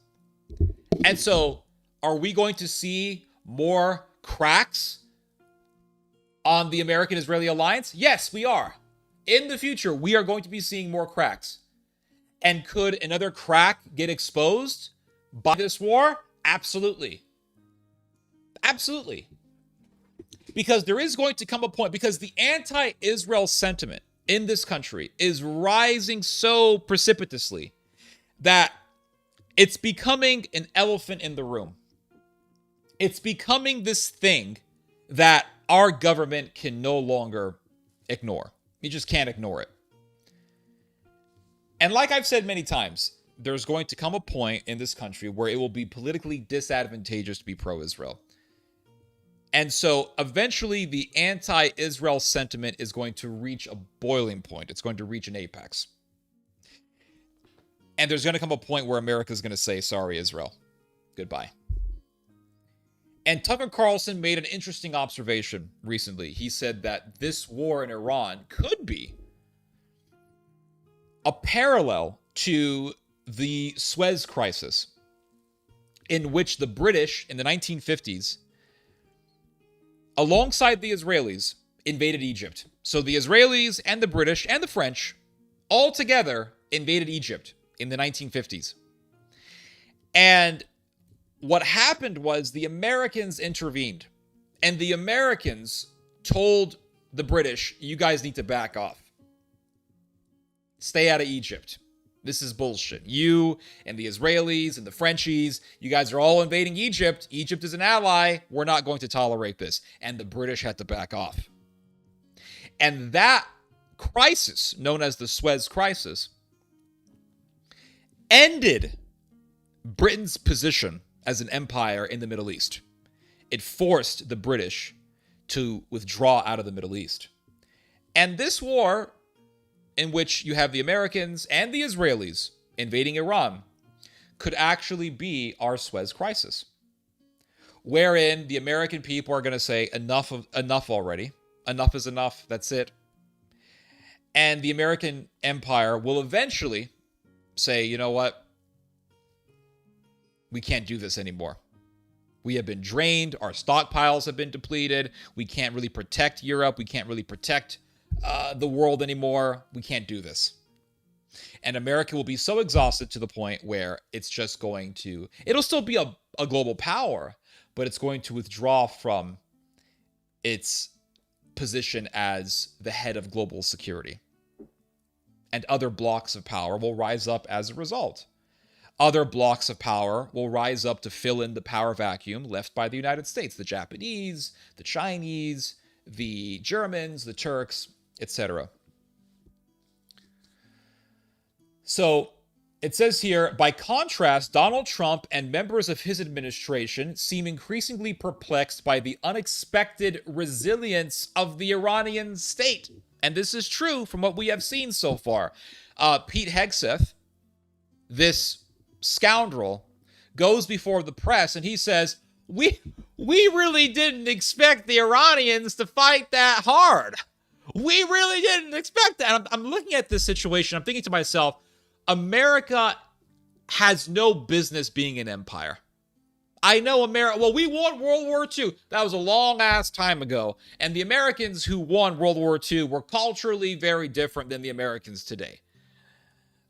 S1: And so, are we going to see more cracks on the American-Israeli alliance? Yes, we are. In the future, we are going to be seeing more cracks. And could another crack get exposed by this war? Absolutely. Absolutely. Because there is going to come a point, because the anti-Israel sentiment in this country is rising so precipitously that it's becoming an elephant in the room. It's becoming this thing that our government can no longer ignore. You just can't ignore it. And like I've said many times, there's going to come a point in this country where it will be politically disadvantageous to be pro-Israel. And so eventually the anti-Israel sentiment is going to reach a boiling point. It's going to reach an apex. And there's going to come a point where America is going to say, sorry, Israel. Goodbye. And Tucker Carlson made an interesting observation recently. He said that this war in Iran could be a parallel to the Suez Crisis, in which the British in the 1950s, alongside the Israelis, invaded Egypt. So the Israelis and the British and the French all together invaded Egypt in the 1950s. And what happened was the Americans intervened. And the Americans told the British, you guys need to back off. Stay out of Egypt. This is bullshit. You and the Israelis and the Frenchies, you guys are all invading Egypt. Egypt is an ally. We're not going to tolerate this. And the British had to back off. And that crisis, known as the Suez Crisis, ended Britain's position as an empire in the Middle East. It forced the British to withdraw out of the Middle East. And this war, in which you have the Americans and the Israelis invading Iran, could actually be our Suez Crisis, wherein the American people are going to say, enough already. Enough is enough. That's it. And the American empire will eventually say, you know what? We can't do this anymore. We have been drained. Our stockpiles have been depleted. We can't really protect Europe. We can't really protect the world anymore. We can't do this. And America will be so exhausted to the point where it's just going to, it'll still be a global power, but it's going to withdraw from its position as the head of global security. And other blocks of power will rise up as a result. Other blocks of power will rise up to fill in the power vacuum left by the United States, the Japanese, the Chinese, the Germans, the Turks, etc. So it says here, by contrast, Donald Trump and members of his administration seem increasingly perplexed by the unexpected resilience of the Iranian state. And this is true from what we have seen so far. Pete Hegseth, this scoundrel, goes before the press and he says, we really didn't expect the Iranians to fight that hard. We really didn't expect that. I'm looking at this situation. I'm thinking to myself, America has no business being an empire. I know America. Well, we won World War II. That was a long ass time ago. And the Americans who won World War II were culturally very different than the Americans today.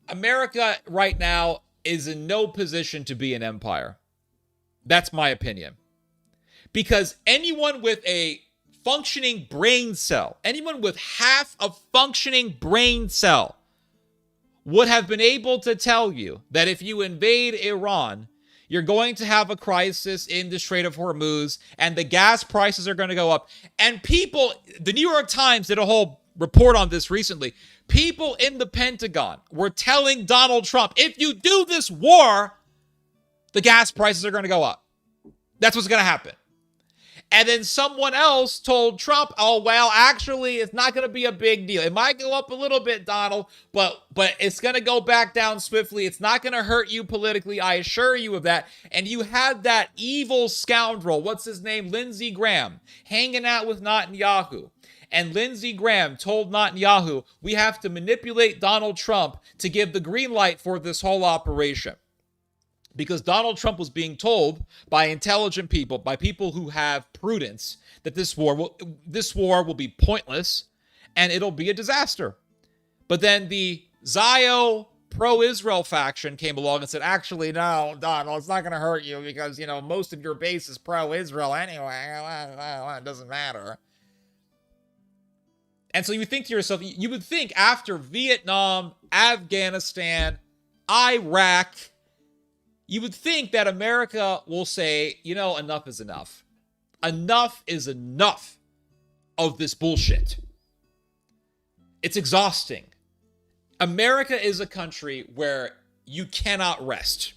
S1: America right now is in no position to be an empire. That's my opinion. Because anyone with a functioning brain cell, anyone with half a functioning brain cell, would have been able to tell you that if you invade Iran, you're going to have a crisis in the Strait of Hormuz, and the gas prices are going to go up. And people, the New York Times did a whole report on this recently. People in the Pentagon were telling Donald Trump, if you do this war, the gas prices are going to go up. That's what's going to happen. And then someone else told Trump, oh, well, actually, it's not going to be a big deal. It might go up a little bit, Donald, but it's going to go back down swiftly. It's not going to hurt you politically. I assure you of that. And you had that evil scoundrel, what's his name, Lindsey Graham, hanging out with Netanyahu. And Lindsey Graham told Netanyahu, we have to manipulate Donald Trump to give the green light for this whole operation. Because Donald Trump was being told by intelligent people, by people who have prudence, that this war will be pointless and it'll be a disaster. But then the Zio pro-Israel faction came along and said, actually, no, Donald, it's not going to hurt you because, you know, most of your base is pro-Israel anyway. It doesn't matter. And so you think to yourself, you would think after Vietnam, Afghanistan, Iraq, you would think that America will say, you know, enough is enough. Enough is enough of this bullshit. It's exhausting. America is a country where you cannot rest.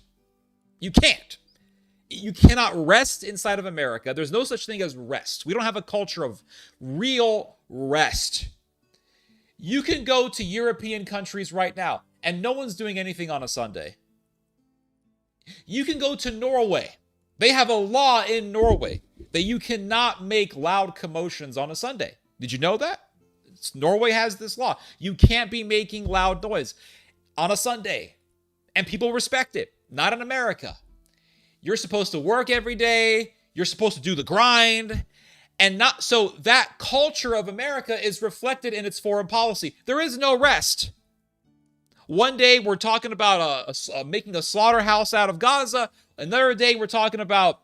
S1: You can't. You cannot rest inside of America. There's no such thing as rest. We don't have a culture of real rest. You can go to European countries right now, and no one's doing anything on a Sunday. You can go to Norway. They have a law in Norway that you cannot make loud commotions on a Sunday. Did you know that? Norway has this law. You can't be making loud noise on a Sunday. And people respect it. Not in America. You're supposed to work every day. You're supposed to do the grind. And not so that culture of America is reflected in its foreign policy. There is no rest. One day we're talking about making a slaughterhouse out of Gaza. Another day we're talking about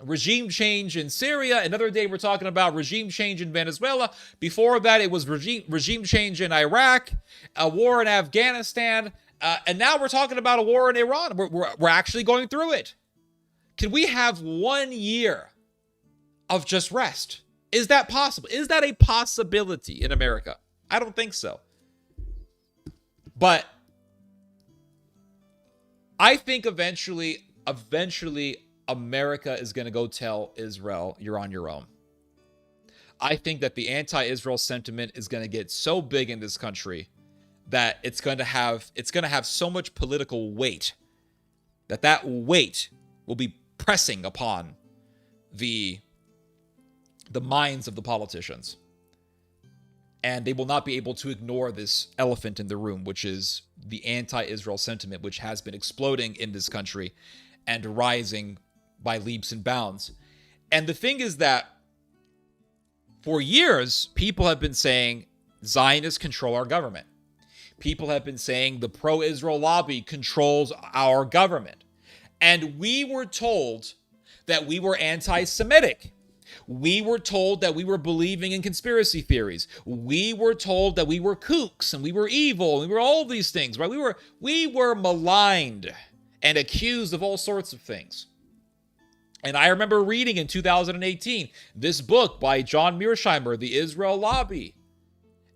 S1: regime change in Syria. Another day we're talking about regime change in Venezuela. Before that it was regime change in Iraq, a war in Afghanistan, and now we're talking about a war in Iran. We're actually going through it. Can we have 1 year of just rest? Is that possible? Is that a possibility in America? I don't think so. But I think eventually America is going to go tell Israel, you're on your own. I think that the anti-Israel sentiment is going to get so big in this country that it's going to have so much political weight that weight will be pressing upon the minds of the politicians. And they will not be able to ignore this elephant in the room, which is the anti-Israel sentiment, which has been exploding in this country and rising by leaps and bounds. And the thing is that for years, people have been saying Zionists control our government. People have been saying the pro-Israel lobby controls our government. And we were told that we were anti-Semitic. We were told that we were believing in conspiracy theories. We were told that we were kooks and we were evil and we were all these things, right? We were maligned and accused of all sorts of things. And I remember reading in 2018 this book by John Mearsheimer, The Israel Lobby.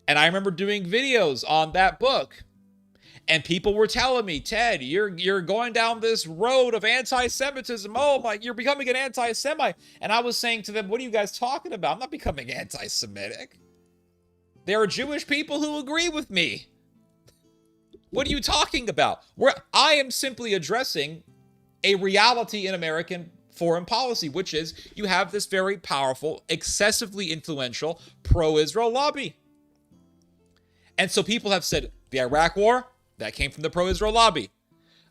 S1: And I remember doing videos on that book. And people were telling me, Ted, you're going down this road of anti-Semitism. Oh my, you're becoming an anti-Semite. And I was saying to them, what are you guys talking about? I'm not becoming anti-Semitic. There are Jewish people who agree with me. What are you talking about? I am simply addressing a reality in American foreign policy, which is you have this very powerful, excessively influential pro-Israel lobby. And so people have said the Iraq war, that came from the pro-Israel lobby.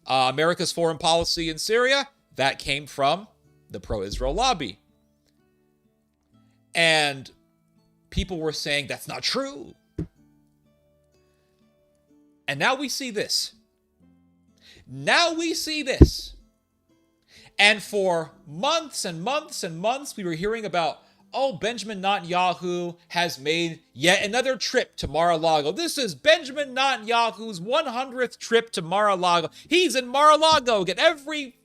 S1: America's foreign policy in Syria, that came from the pro-Israel lobby. And people were saying that's not true. And now we see this. Now we see this. And for months and months and months, we were hearing about, oh, Benjamin Netanyahu has made yet another trip to Mar-a-Lago. This is Benjamin Netanyahu's 100th trip to Mar-a-Lago. He's in Mar-a-Lago again every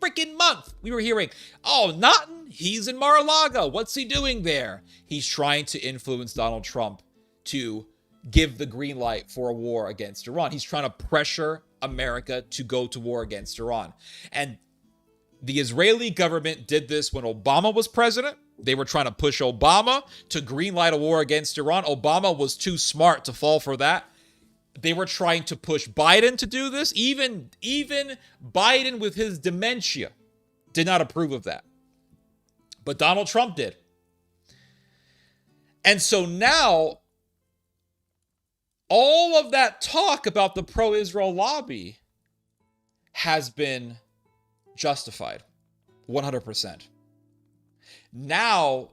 S1: freaking month. We were hearing, oh, Naughton, he's in Mar-a-Lago. What's he doing there? He's trying to influence Donald Trump to give the green light for a war against Iran. He's trying to pressure America to go to war against Iran. And The Israeli government did this when Obama was president. They were trying to push Obama to greenlight a war against Iran. Obama was too smart to fall for that. They were trying to push Biden to do this. Even Biden with his dementia did not approve of that. But Donald Trump did. And so now, all of that talk about the pro-Israel lobby has been justified 100%. Now,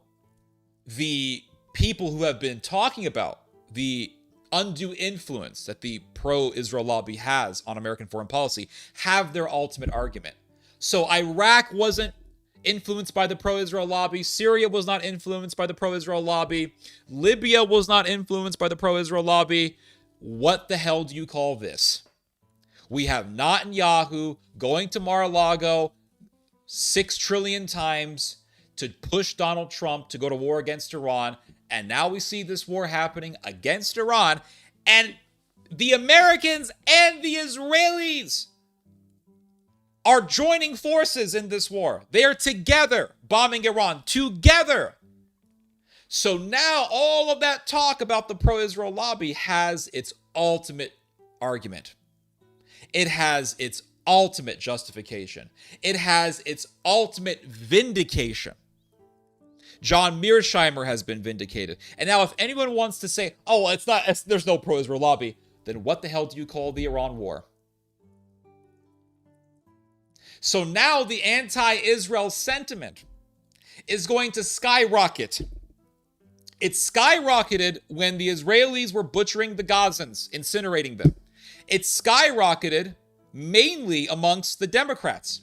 S1: the people who have been talking about the undue influence that the pro-Israel lobby has on American foreign policy have their ultimate argument. So Iraq wasn't influenced by the pro-Israel lobby. Syria was not influenced by the pro-Israel lobby. Libya was not influenced by the pro-Israel lobby. What the hell do you call this? We have Netanyahu going to Mar-a-Lago 6 trillion times to push Donald Trump to go to war against Iran. And now we see this war happening against Iran. And the Americans and the Israelis are joining forces in this war. They are together bombing Iran, together. So now all of that talk about the pro-Israel lobby has its ultimate argument. It has its ultimate justification. It has its ultimate vindication. John Mearsheimer has been vindicated. And now if anyone wants to say, oh, there's no pro-Israel lobby, then what the hell do you call the Iran war? So now the anti-Israel sentiment is going to skyrocket. It skyrocketed when the Israelis were butchering the Gazans, incinerating them. It skyrocketed mainly amongst the Democrats.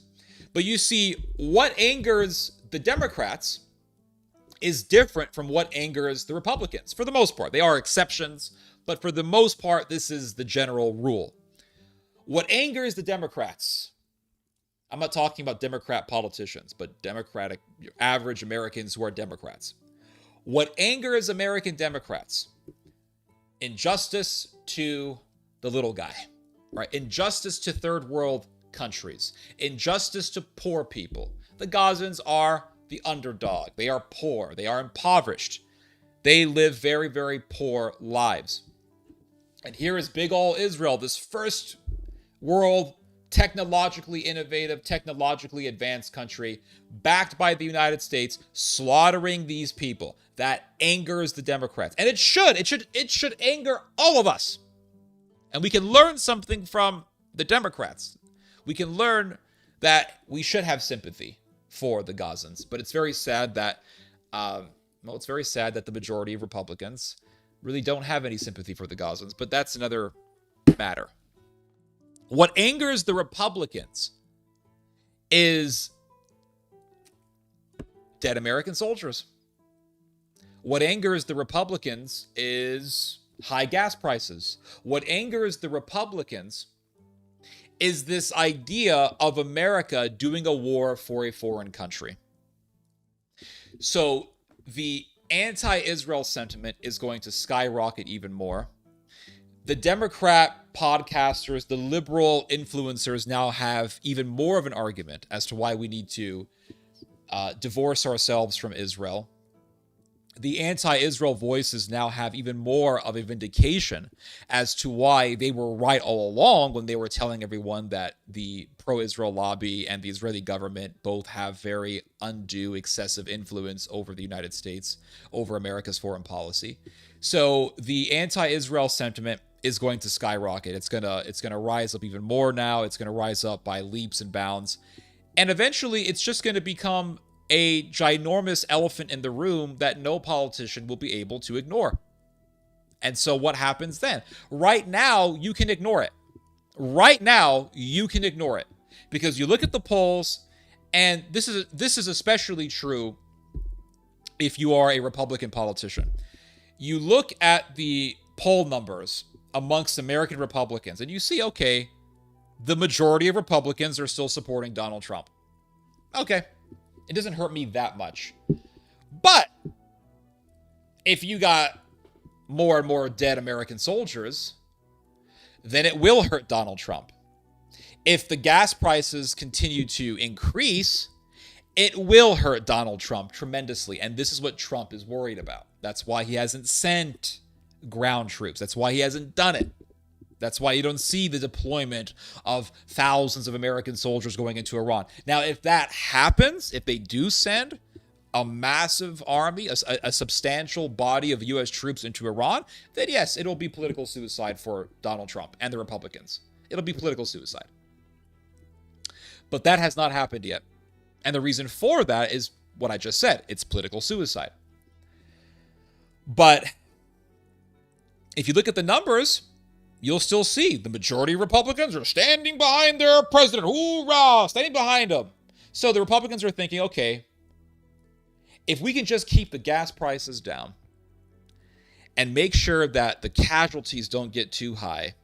S1: But you see, what angers the Democrats is different from what angers the Republicans. For the most part, they are exceptions, but for the most part, this is the general rule. What angers the Democrats, I'm not talking about Democrat politicians, but Democratic, average Americans who are Democrats. What angers American Democrats? Injustice to the little guy, right? Injustice to third world countries. Injustice to poor people. The Gazans are the underdog. They are poor. They are impoverished. They live very, very poor lives. And here is big ol' Israel, this first world technologically innovative, technologically advanced country, backed by the United States, slaughtering these people. That angers the Democrats. And it should anger all of us. And we can learn something from the Democrats. We can learn that we should have sympathy for the Gazans. But it's very sad that, the majority of Republicans really don't have any sympathy for the Gazans. But that's another matter. What angers the Republicans is dead American soldiers. What angers the Republicans is high gas prices. What angers the Republicans is this idea of America doing a war for a foreign country. So the anti-Israel sentiment is going to skyrocket even more. The Democrat podcasters, the liberal influencers now have even more of an argument as to why we need to divorce ourselves from Israel. The anti-Israel voices now have even more of a vindication as to why they were right all along when they were telling everyone that the pro-Israel lobby and the Israeli government both have very undue, excessive influence over the United States, over America's foreign policy. So the anti-Israel sentiment is going to skyrocket. It's gonna rise up even more now. It's gonna rise up by leaps and bounds. And eventually it's just gonna become a ginormous elephant in the room that no politician will be able to ignore. And so what happens then? Right now, you can ignore it. Right now, you can ignore it. Because you look at the polls, and this is especially true if you are a Republican politician. You look at the poll numbers amongst American Republicans, and you see, okay, the majority of Republicans are still supporting Donald Trump. Okay. It doesn't hurt me that much. But if you got more and more dead American soldiers, then it will hurt Donald Trump. If the gas prices continue to increase, it will hurt Donald Trump tremendously. And this is what Trump is worried about. That's why he hasn't sent ground troops. That's why he hasn't done it. That's why you don't see the deployment of thousands of American soldiers going into Iran. Now, if that happens, if they do send a massive army, a substantial body of U.S. troops into Iran, then yes, it'll be political suicide for Donald Trump and the Republicans. It'll be political suicide. But that has not happened yet. And the reason for that is what I just said. It's political suicide. But if you look at the numbers, you'll still see the majority of Republicans are standing behind their president. Hoorah! Standing behind him. So the Republicans are thinking, okay, if we can just keep the gas prices down and make sure that the casualties don't get too high,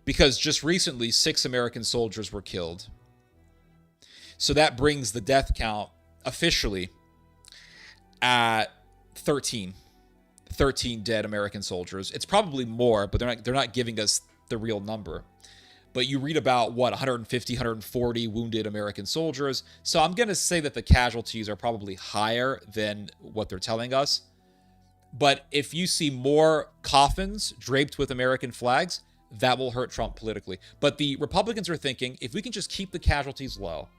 S1: because just recently 6 American soldiers were killed. So that brings the death count officially at 13. 13 dead American soldiers. It's probably more, but they're not giving us the real number. But you read about 150, 140 wounded American soldiers. So I'm going to say that the casualties are probably higher than what they're telling us. But if you see more coffins draped with American flags, that will hurt Trump politically. But the Republicans are thinking, if we can just keep the casualties low,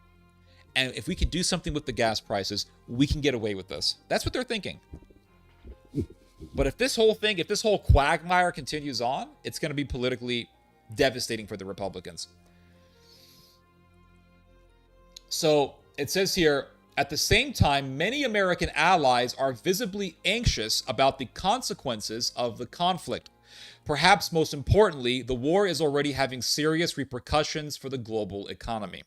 S1: and if we can do something with the gas prices, we can get away with this. That's what they're thinking. But if this whole quagmire continues on, it's going to be politically devastating for the Republicans. So it says here, at the same time, many American allies are visibly anxious about the consequences of the conflict. Perhaps most importantly, the war is already having serious repercussions for the global economy.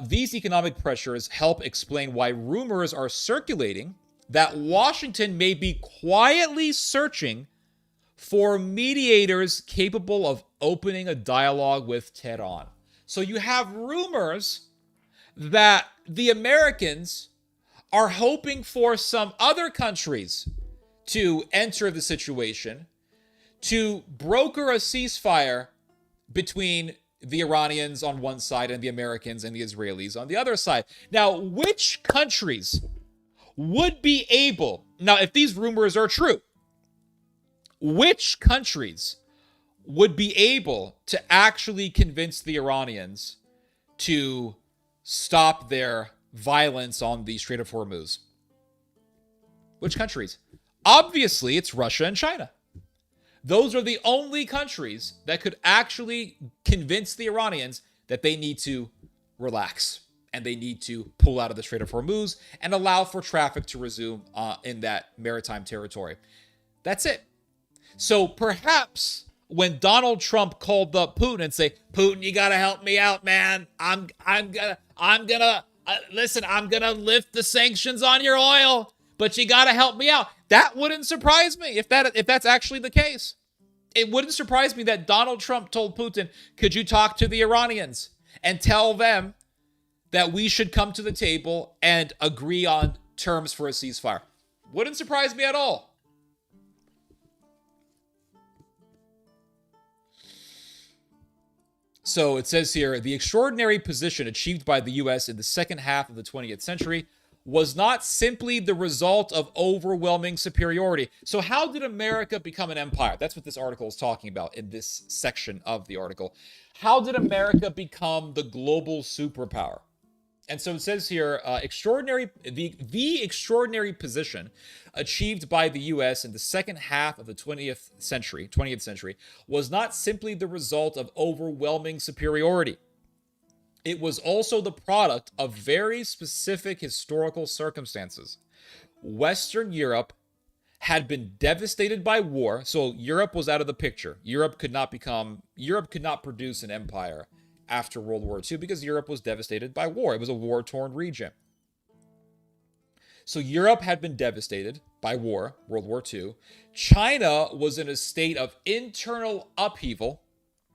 S1: These economic pressures help explain why rumors are circulating that Washington may be quietly searching for mediators capable of opening a dialogue with Tehran. So you have rumors that the Americans are hoping for some other countries to enter the situation to broker a ceasefire between the Iranians on one side and the Americans and the Israelis on the other side. Now, which countries would be able, now if these rumors are true, which countries would be able to actually convince the Iranians to stop their violence on the Strait of Hormuz? Which countries? Obviously, it's Russia and China. Those are the only countries that could actually convince the Iranians that they need to relax and they need to pull out of the Strait of Hormuz and allow for traffic to resume in that maritime territory. That's it. So perhaps when Donald Trump called up Putin and say, Putin, you gotta help me out, man. I'm gonna lift the sanctions on your oil, but you gotta help me out. That wouldn't surprise me if that's actually the case. It wouldn't surprise me that Donald Trump told Putin, could you talk to the Iranians and tell them that we should come to the table and agree on terms for a ceasefire? Wouldn't surprise me at all. So it says here, the extraordinary position achieved by the U.S. in the second half of the 20th century was not simply the result of overwhelming superiority. So how did America become an empire? That's what this article is talking about in this section of the article. How did America become the global superpower? And so it says here, the extraordinary position achieved by the U.S. in the second half of the 20th century was not simply the result of overwhelming superiority. It was also the product of very specific historical circumstances. Western Europe had been devastated by war, so Europe was out of the picture. Europe could not produce an empire after World War II because Europe was devastated by war. It was a war-torn region. So Europe had been devastated by war, World War II. China was in a state of internal upheaval,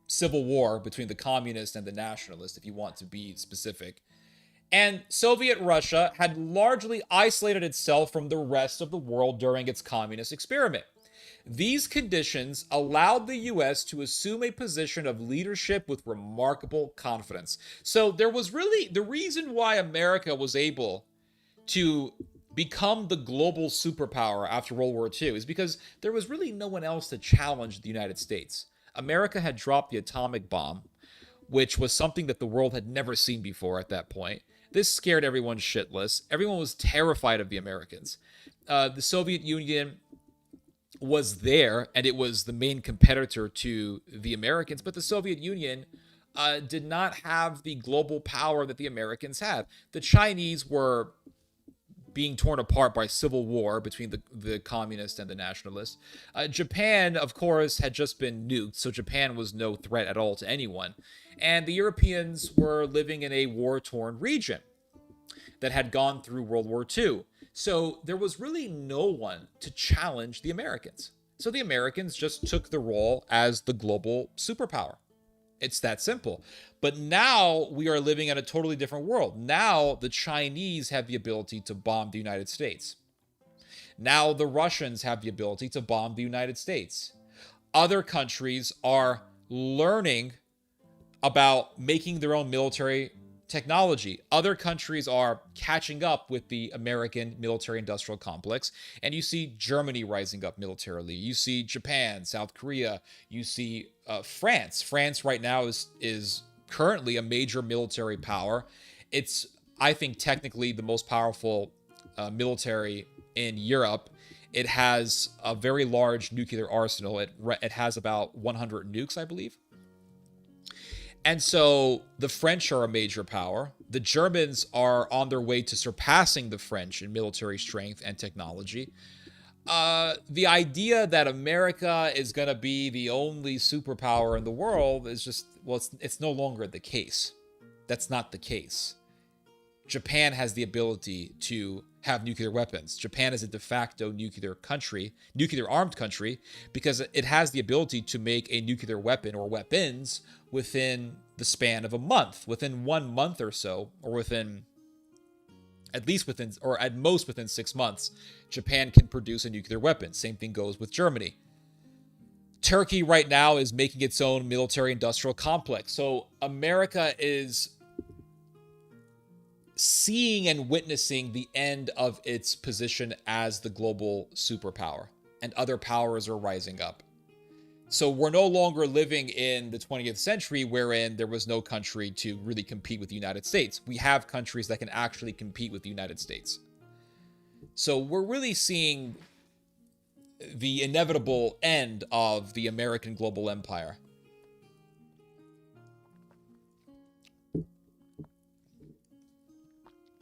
S1: civil war between the communists and the nationalists, if you want to be specific. And Soviet Russia had largely isolated itself from the rest of the world during its communist experiment. These conditions allowed the US to assume a position of leadership with remarkable confidence. So there was really the reason why America was able to become the global superpower after World War II is because there was really no one else to challenge the United States. America had dropped the atomic bomb, which was something that the world had never seen before at that point. This scared everyone shitless. Everyone was terrified of the Americans. The Soviet Union was there, and it was the main competitor to the Americans, but the Soviet Union did not have the global power that the Americans had. The Chinese were being torn apart by civil war between the communists and the nationalists. Japan, of course, had just been nuked, so Japan was no threat at all to anyone. And the Europeans were living in a war-torn region that had gone through World War II. So there was really no one to challenge the Americans. So the Americans just took the role as the global superpower. It's that simple. But now we are living in a totally different world. Now the Chinese have the ability to bomb the United States. Now the Russians have the ability to bomb the United States. Other countries are learning about making their own military technology. Other countries are catching up with the American military-industrial complex, and you see Germany rising up militarily. You see Japan, South Korea. You see France. France right now is currently a major military power. It's, I think, technically the most powerful military in Europe. It has a very large nuclear arsenal. It has about 100 nukes, I believe. And so the French are a major power. The Germans are on their way to surpassing the French in military strength and technology. The idea that America is going to be the only superpower in the world is just, well, it's no longer the case. That's not the case. Japan has the ability to have nuclear weapons. Japan is a de facto nuclear-armed country, because it has the ability to make a nuclear weapon or weapons within the span of a month, within 1 month or so, or at most within 6 months, Japan can produce a nuclear weapon. Same thing goes with Germany. Turkey right now is making its own military-industrial complex. So America is seeing and witnessing the end of its position as the global superpower, and other powers are rising up. So we're no longer living in the 20th century wherein there was no country to really compete with the United States. We have countries that can actually compete with the United States. So we're really seeing the inevitable end of the American global empire.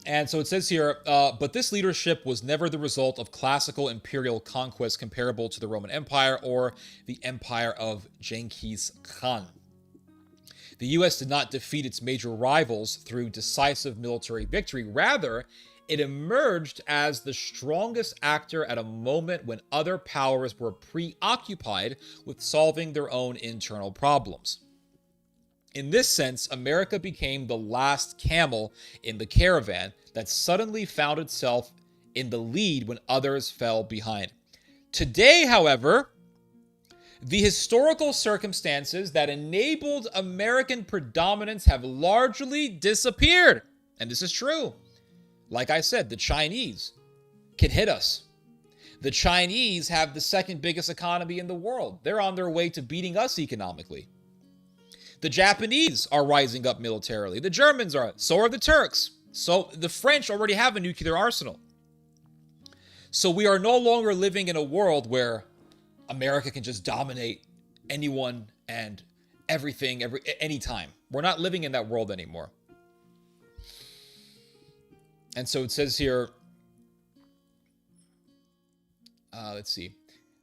S1: And so it says here, but this leadership was never the result of classical imperial conquest comparable to the Roman Empire or the empire of Genghis Khan. The U.S. did not defeat its major rivals through decisive military victory. Rather, it emerged as the strongest actor at a moment when other powers were preoccupied with solving their own internal problems. In this sense, America became the last camel in the caravan that suddenly found itself in the lead when others fell behind. Today, however, the historical circumstances that enabled American predominance have largely disappeared. And this is true. Like I said, the Chinese can hit us. The Chinese have the second biggest economy in the world. They're on their way to beating us economically. The Japanese are rising up militarily. The Germans are. So are the Turks. So the French already have a nuclear arsenal. So we are no longer living in a world where America can just dominate anyone and everything anytime. We're not living in that world anymore. And so it says here, let's see.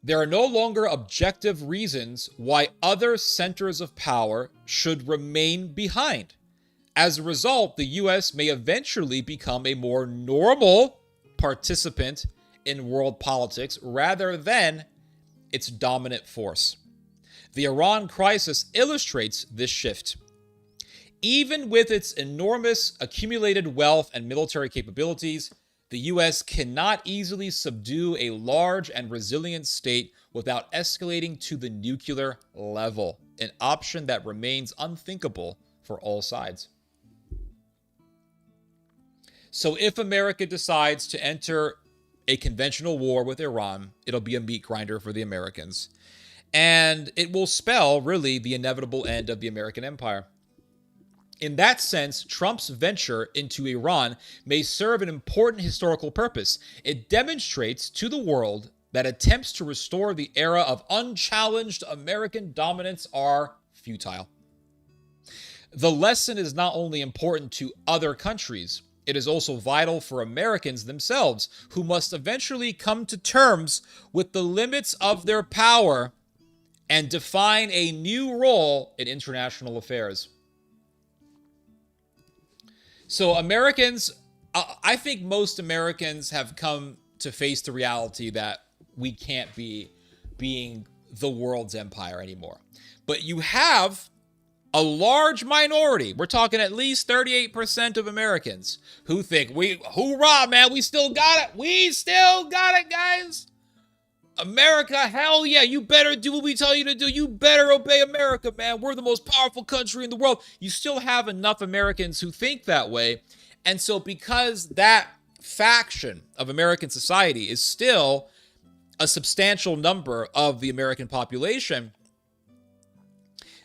S1: There are no longer objective reasons why other centers of power should remain behind. As a result, the U.S. may eventually become a more normal participant in world politics rather than its dominant force. The Iran crisis illustrates this shift. Even with its enormous accumulated wealth and military capabilities, The US cannot easily subdue a large and resilient state without escalating to the nuclear level, an option that remains unthinkable for all sides. So if America decides to enter a conventional war with Iran, it'll be a meat grinder for the Americans. And it will spell, really, the inevitable end of the American empire. In that sense, Trump's venture into Iran may serve an important historical purpose. It demonstrates to the world that attempts to restore the era of unchallenged American dominance are futile. The lesson is not only important to other countries, it is also vital for Americans themselves, who must eventually come to terms with the limits of their power and define a new role in international affairs. So Americans, I think most Americans have come to face the reality that we can't be being the world's empire anymore. But you have a large minority, we're talking at least 38% of Americans, who think, hoorah, man, we still got it. We still got it, guys. America, hell yeah, you better do what we tell you to do. You better obey America, man. We're the most powerful country in the world. You still have enough Americans who think that way. And so because that faction of American society is still a substantial number of the American population,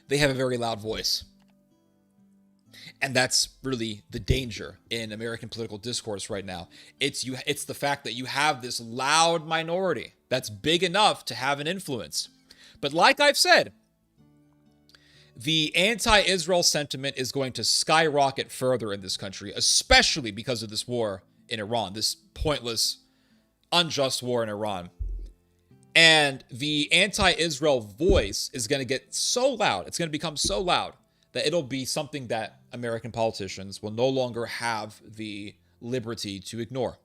S1: they have a very loud voice. And that's really the danger in American political discourse right now. It's the fact that you have this loud minority that's big enough to have an influence. But like I've said, the anti-Israel sentiment is going to skyrocket further in this country, especially because of this war in Iran, this pointless, unjust war in Iran. And the anti-Israel voice is going to get so loud, it's going to become so loud, that it'll be something that American politicians will no longer have the liberty to ignore.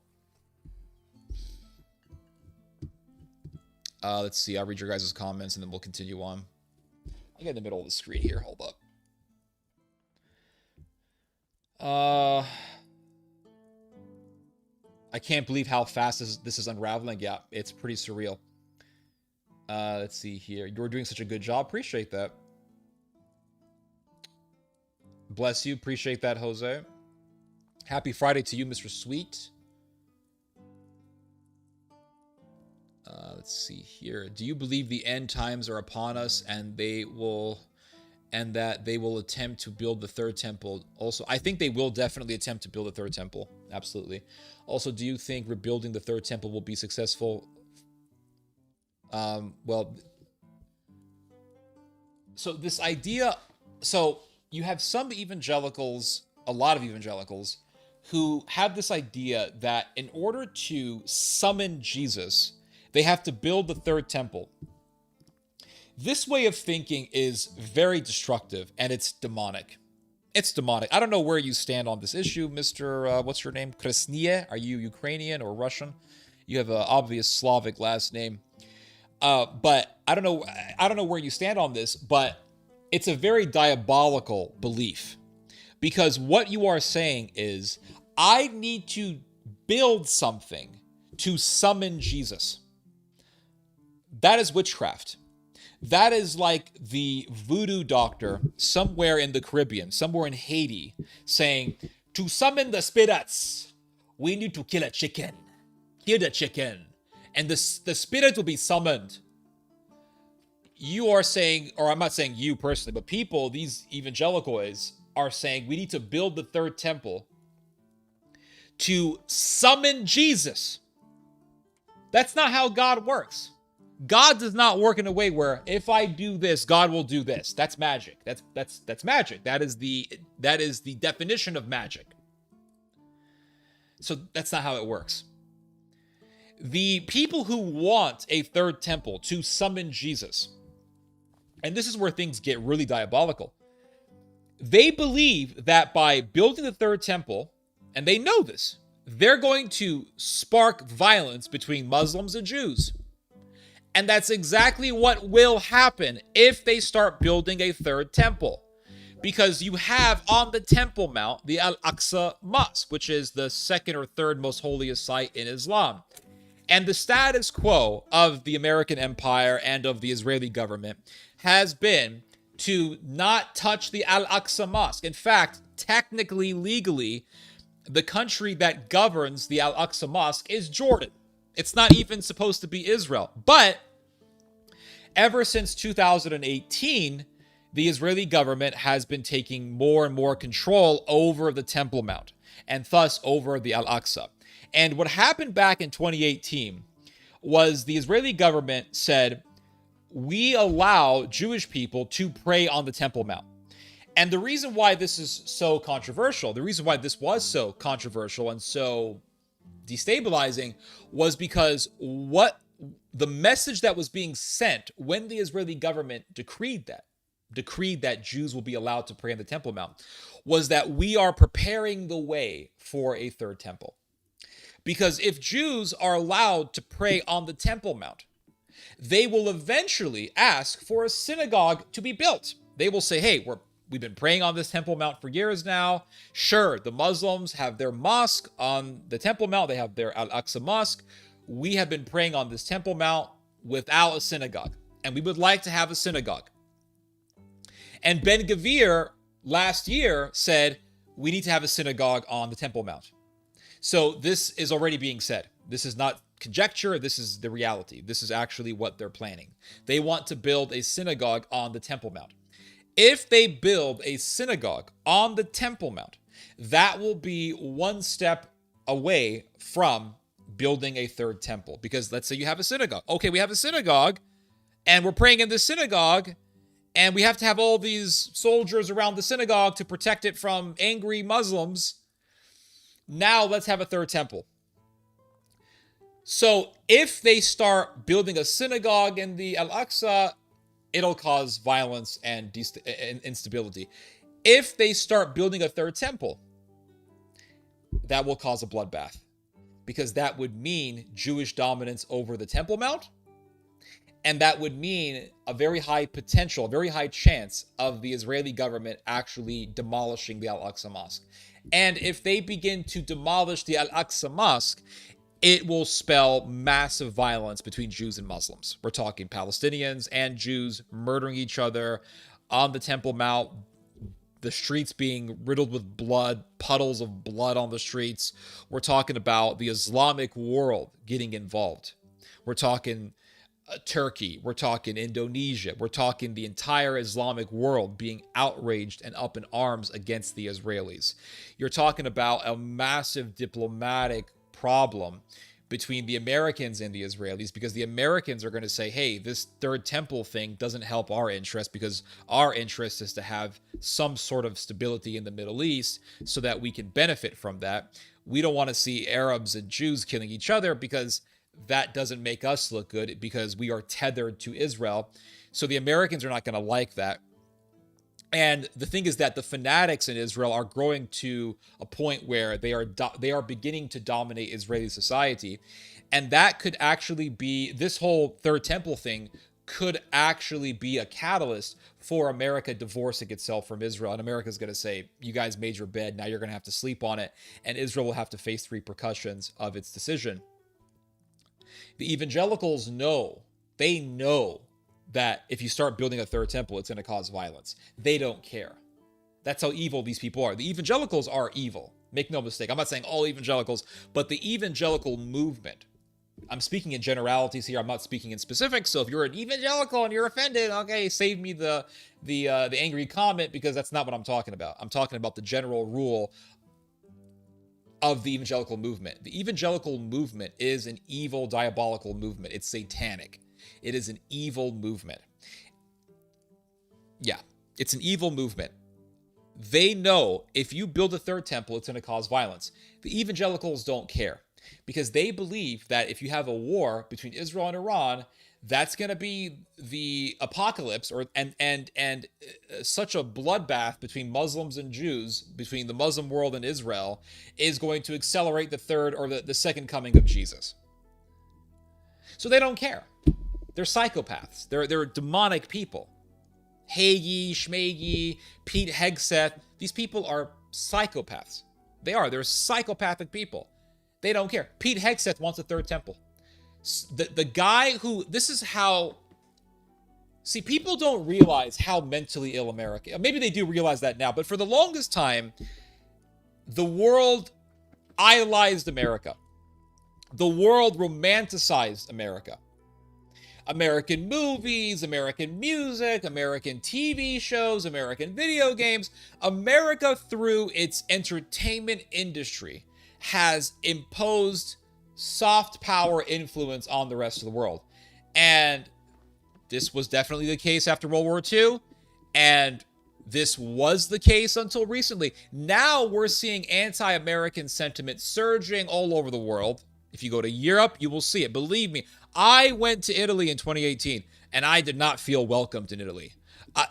S1: Let's see, I'll read your guys' comments and then we'll continue on. I'll get in the middle of the screen here, hold up. I can't believe how fast this is unraveling. Yeah, it's pretty surreal. Let's see here. You're doing such a good job. Appreciate that. Bless you. Appreciate that, Jose. Happy Friday to you, Mr. Sweet. Let's see here. Do you believe the end times are upon us and that they will attempt to build the third temple? Also, I think they will definitely attempt to build a third temple. Absolutely. Also, do you think rebuilding the third temple will be successful? Well, so this idea, so you have some evangelicals, a lot of evangelicals, who have this idea that in order to summon Jesus, they have to build the third temple. This way of thinking is very destructive, and it's demonic. It's demonic. I don't know where you stand on this issue, Mr. What's your name? Kresnie? Are you Ukrainian or Russian? You have an obvious Slavic last name. But I don't know where you stand on this, but it's a very diabolical belief. Because what you are saying is, I need to build something to summon Jesus. That is witchcraft. That is like the voodoo doctor somewhere in the Caribbean, somewhere in Haiti, saying, to summon the spirits, we need to kill a chicken. Kill the chicken. And the spirit will be summoned. You are saying, or I'm not saying you personally, but people, these evangelicals, are saying we need to build the third temple to summon Jesus. That's not how God works. God does not work in a way where if I do this, God will do this. That's magic. That's magic. That is the definition of magic. So that's not how it works. The people who want a third temple to summon Jesus, and this is where things get really diabolical, they believe that by building the third temple, and they know this, they're going to spark violence between Muslims and Jews. And that's exactly what will happen if they start building a third temple. because you have on the Temple Mount the Al-Aqsa Mosque, which is the second or third most holiest site in Islam. And the status quo of the American empire and of the Israeli government has been to not touch the Al-Aqsa Mosque. In fact, technically, legally, the country that governs the Al-Aqsa Mosque is Jordan. It's not even supposed to be Israel. But ever since 2018, the Israeli government has been taking more and more control over the Temple Mount and thus over the Al-Aqsa. And what happened back in 2018 was the Israeli government said, we allow Jewish people to pray on the Temple Mount. And the reason why this is so controversial, the reason why this was so controversial and so destabilizing was because what the message that was being sent when the Israeli government decreed that Jews will be allowed to pray on the Temple Mount was that we are preparing the way for a third temple. Because if Jews are allowed to pray on the Temple Mount, they will eventually ask for a synagogue to be built. They will say, hey, we've been praying on this Temple Mount for years now. Sure, the Muslims have their mosque on the Temple Mount. They have their Al-Aqsa Mosque. We have been praying on this Temple Mount without a synagogue, and we would like to have a synagogue. And Ben-Gvir last year said, we need to have a synagogue on the Temple Mount. So this is already being said. This is not conjecture. This is the reality. This is actually what they're planning. They want to build a synagogue on the Temple Mount. If they build a synagogue on the Temple Mount, that will be one step away from building a third temple. Because let's say you have a synagogue. Okay, we have a synagogue, and we're praying in this synagogue, and we have to have all these soldiers around the synagogue to protect it from angry Muslims. Now let's have a third temple. So if they start building a synagogue in the Al-Aqsa, it'll cause violence and instability. If they start building a third temple, that will cause a bloodbath, because that would mean Jewish dominance over the Temple Mount, and that would mean a very high potential, a very high chance of the Israeli government actually demolishing the Al-Aqsa Mosque. And if they begin to demolish the Al-Aqsa Mosque, it will spell massive violence between Jews and Muslims. We're talking Palestinians and Jews murdering each other on the Temple Mount, the streets being riddled with blood, puddles of blood on the streets. We're talking about the Islamic world getting involved. We're talking Turkey. We're talking Indonesia. We're talking the entire Islamic world being outraged and up in arms against the Israelis. You're talking about a massive diplomatic problem between the Americans and the Israelis, because the Americans are going to say, hey, this third temple thing doesn't help our interest, because our interest is to have some sort of stability in the Middle East so that we can benefit from that. We don't want to see Arabs and Jews killing each other, because that doesn't make us look good, because we are tethered to Israel. So the Americans are not going to like that. And the thing is that the fanatics in Israel are growing to a point where they are beginning to dominate Israeli society. And that could actually be, this whole third temple thing could actually be a catalyst for America divorcing itself from Israel. And America's going to say, you guys made your bed, now you're going to have to sleep on it. And Israel will have to face the repercussions of its decision. The evangelicals know, they know that if you start building a third temple, it's going to cause violence. They don't care. That's how evil these people are. The evangelicals are evil. Make no mistake. I'm not saying all evangelicals, but the evangelical movement. I'm speaking in generalities here. I'm not speaking in specifics. So if you're an evangelical and you're offended, okay, save me the angry comment, because that's not what I'm talking about. I'm talking about the general rule of the evangelical movement. The evangelical movement is an evil, diabolical movement. It's satanic. It is an evil movement. Yeah, it's an evil movement. They know if you build a third temple, it's going to cause violence. The evangelicals don't care, because they believe that if you have a war between Israel and Iran, that's going to be the apocalypse, and such a bloodbath between Muslims and Jews, between the Muslim world and Israel, is going to accelerate the third or the second coming of Jesus. So they don't care. They're psychopaths. They're demonic people. Hagee, Schmagee, Pete Hegseth. These people are psychopaths. They are. They're psychopathic people. They don't care. Pete Hegseth wants a third temple. The guy who, this is how, see, people don't realize how mentally ill America, maybe they do realize that now, but for the longest time, the world idolized America. The world romanticized America. American movies, American music, American TV shows, American video games. America, through its entertainment industry, has imposed soft power influence on the rest of the world. And this was definitely the case after World War II. And this was the case until recently. Now we're seeing anti-American sentiment surging all over the world. If you go to Europe, you will see it. Believe me, I went to Italy in 2018, and I did not feel welcomed in Italy.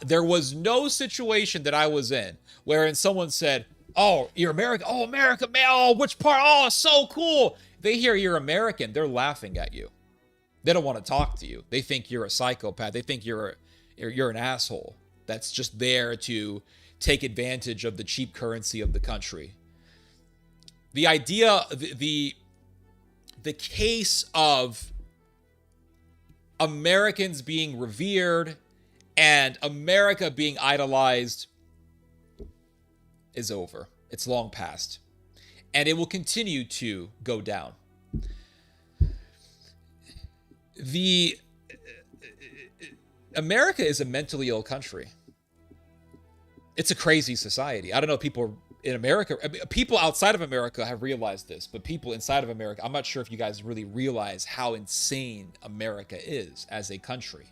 S1: There was no situation that I was in wherein someone said, oh, you're American. Oh, America, man. Oh, which part? Oh, so cool. They hear you're American. They're laughing at you. They don't want to talk to you. They think you're a psychopath. They think you're an asshole that's just there to take advantage of the cheap currency of the country. The idea, the case of Americans being revered and America being idolized is over. It's long past. And it will continue to go down. America is a mentally ill country. It's a crazy society. I don't know if people in America, people outside of America have realized this, but people inside of America, I'm not sure if you guys really realize how insane America is as a country.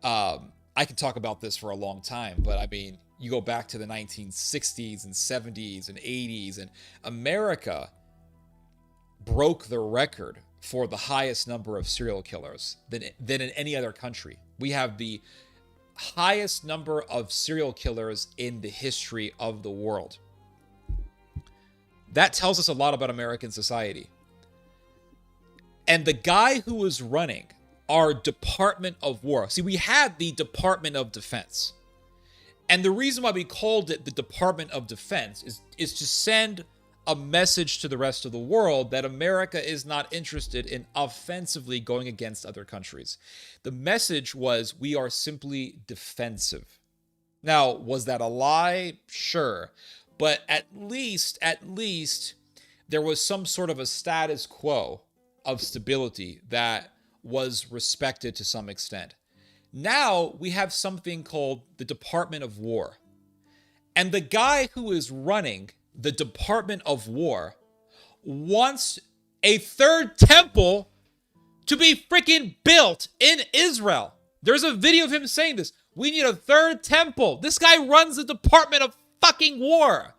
S1: I could talk about this for a long time, but I mean, you go back to the 1960s and 70s and 80s, and America broke the record for the highest number of serial killers than in any other country. We have the highest number of serial killers in the history of the world. That tells us a lot about American society. And the guy who was running our Department of War, see, we had the Department of Defense. And the reason why we called it the Department of Defense is to send a message to the rest of the world that America is not interested in offensively going against other countries. The message was, we are simply defensive. Now, was that a lie? Sure. But at least there was some sort of a status quo of stability that was respected to some extent. Now we have something called the Department of War. And the guy who is running the Department of War wants a third temple to be freaking built in Israel. There's a video of him saying this. We need a third temple. This guy runs the Department of fucking War.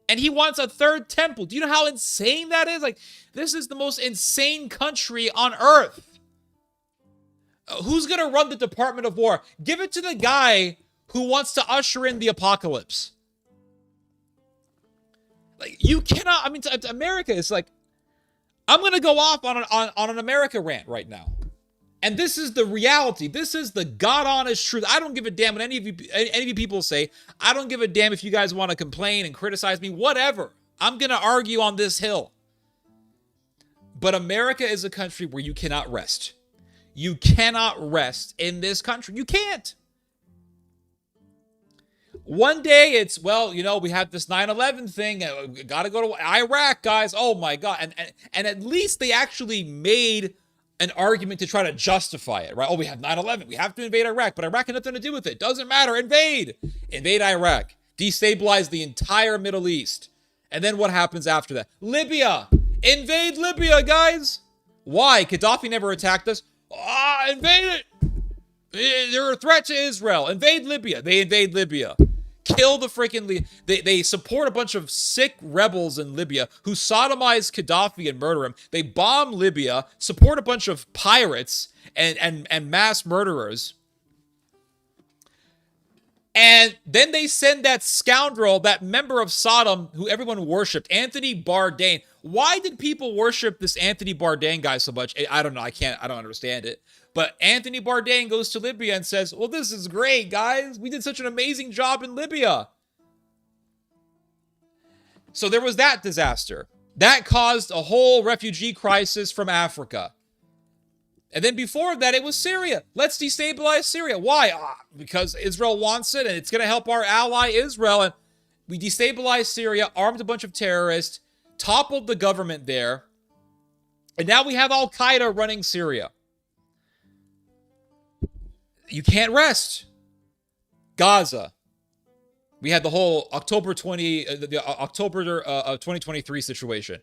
S1: And he wants a third temple. Do you know how insane that is? Like, this is the most insane country on earth. Who's going to run the Department of War? Give it to the guy who wants to usher in the apocalypse. Like, you cannot, I mean, America is like, I'm going to go off on an America rant right now. And this is the reality. This is the God-honest truth. I don't give a damn what any of you people say. I don't give a damn if you guys want to complain and criticize me, whatever. I'm going to argue on this hill. But America is a country where you cannot rest. You cannot rest in this country. You can't. One day it's, well, you know, we have this 9/11 thing. Got to go to Iraq, guys. Oh, my God. And at least they actually made an argument to try to justify it, right? Oh, we have 9/11. We have to invade Iraq, but Iraq had nothing to do with it. Doesn't matter. Invade. Invade Iraq. Destabilize the entire Middle East. And then what happens after that? Libya. Invade Libya, guys. Why? Gaddafi never attacked us. Invade it. They're a threat to Israel. Invade Libya. They invade Libya. Kill the freaking... They support a bunch of sick rebels in Libya who sodomize Gaddafi and murder him. They bomb Libya, support a bunch of pirates and mass murderers. And then they send that scoundrel, that member of Sodom who everyone worshipped, Anthony Bourdain. Why did people worship this Anthony Bourdain guy so much? I don't know. I don't understand it. But Anthony Bourdain goes to Libya and says, well, this is great, guys. We did such an amazing job in Libya. So there was that disaster. That caused a whole refugee crisis from Africa. And then before that, it was Syria. Let's destabilize Syria. Why? Because Israel wants it, and it's going to help our ally Israel. And we destabilized Syria, armed a bunch of terrorists, toppled the government there, and now we have Al-Qaeda running Syria. You can't rest. Gaza. We had the whole October 2023 situation.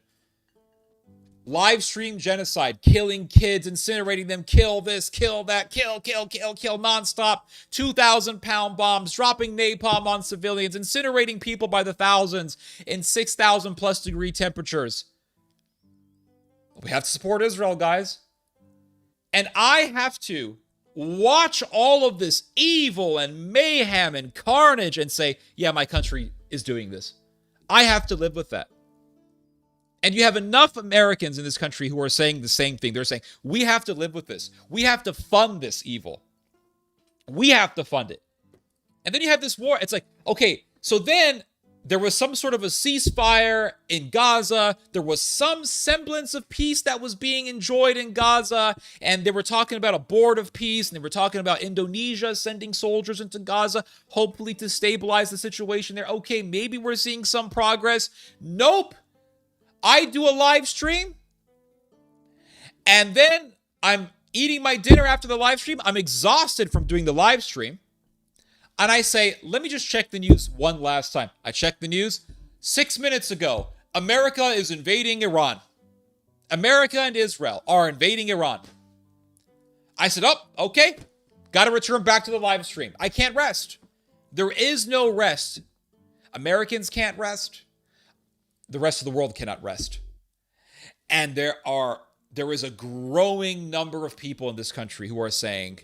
S1: Live stream genocide, killing kids, incinerating them, kill this, kill that, kill, nonstop. 2,000-pound bombs, dropping napalm on civilians, incinerating people by the thousands in 6,000 plus degree temperatures. We have to support Israel, guys. And I have to watch all of this evil and mayhem and carnage and say, yeah, my country is doing this. I have to live with that. And you have enough Americans in this country who are saying the same thing. They're saying, we have to live with this. We have to fund this evil. We have to fund it. And then you have this war. It's like, okay, so then there was some sort of a ceasefire in Gaza. There was some semblance of peace that was being enjoyed in Gaza. And they were talking about a board of peace. And they were talking about Indonesia sending soldiers into Gaza, hopefully to stabilize the situation there. Okay, maybe we're seeing some progress. Nope. I do a live stream, and then I'm eating my dinner after the live stream. I'm exhausted from doing the live stream. And I say, let me just check the news one last time. I check the news. 6 minutes ago, America is invading Iran. America and Israel are invading Iran. I said, oh, okay. Got to return back to the live stream. I can't rest. There is no rest. Americans can't rest. The rest of the world cannot rest. And there is a growing number of people in this country who are saying,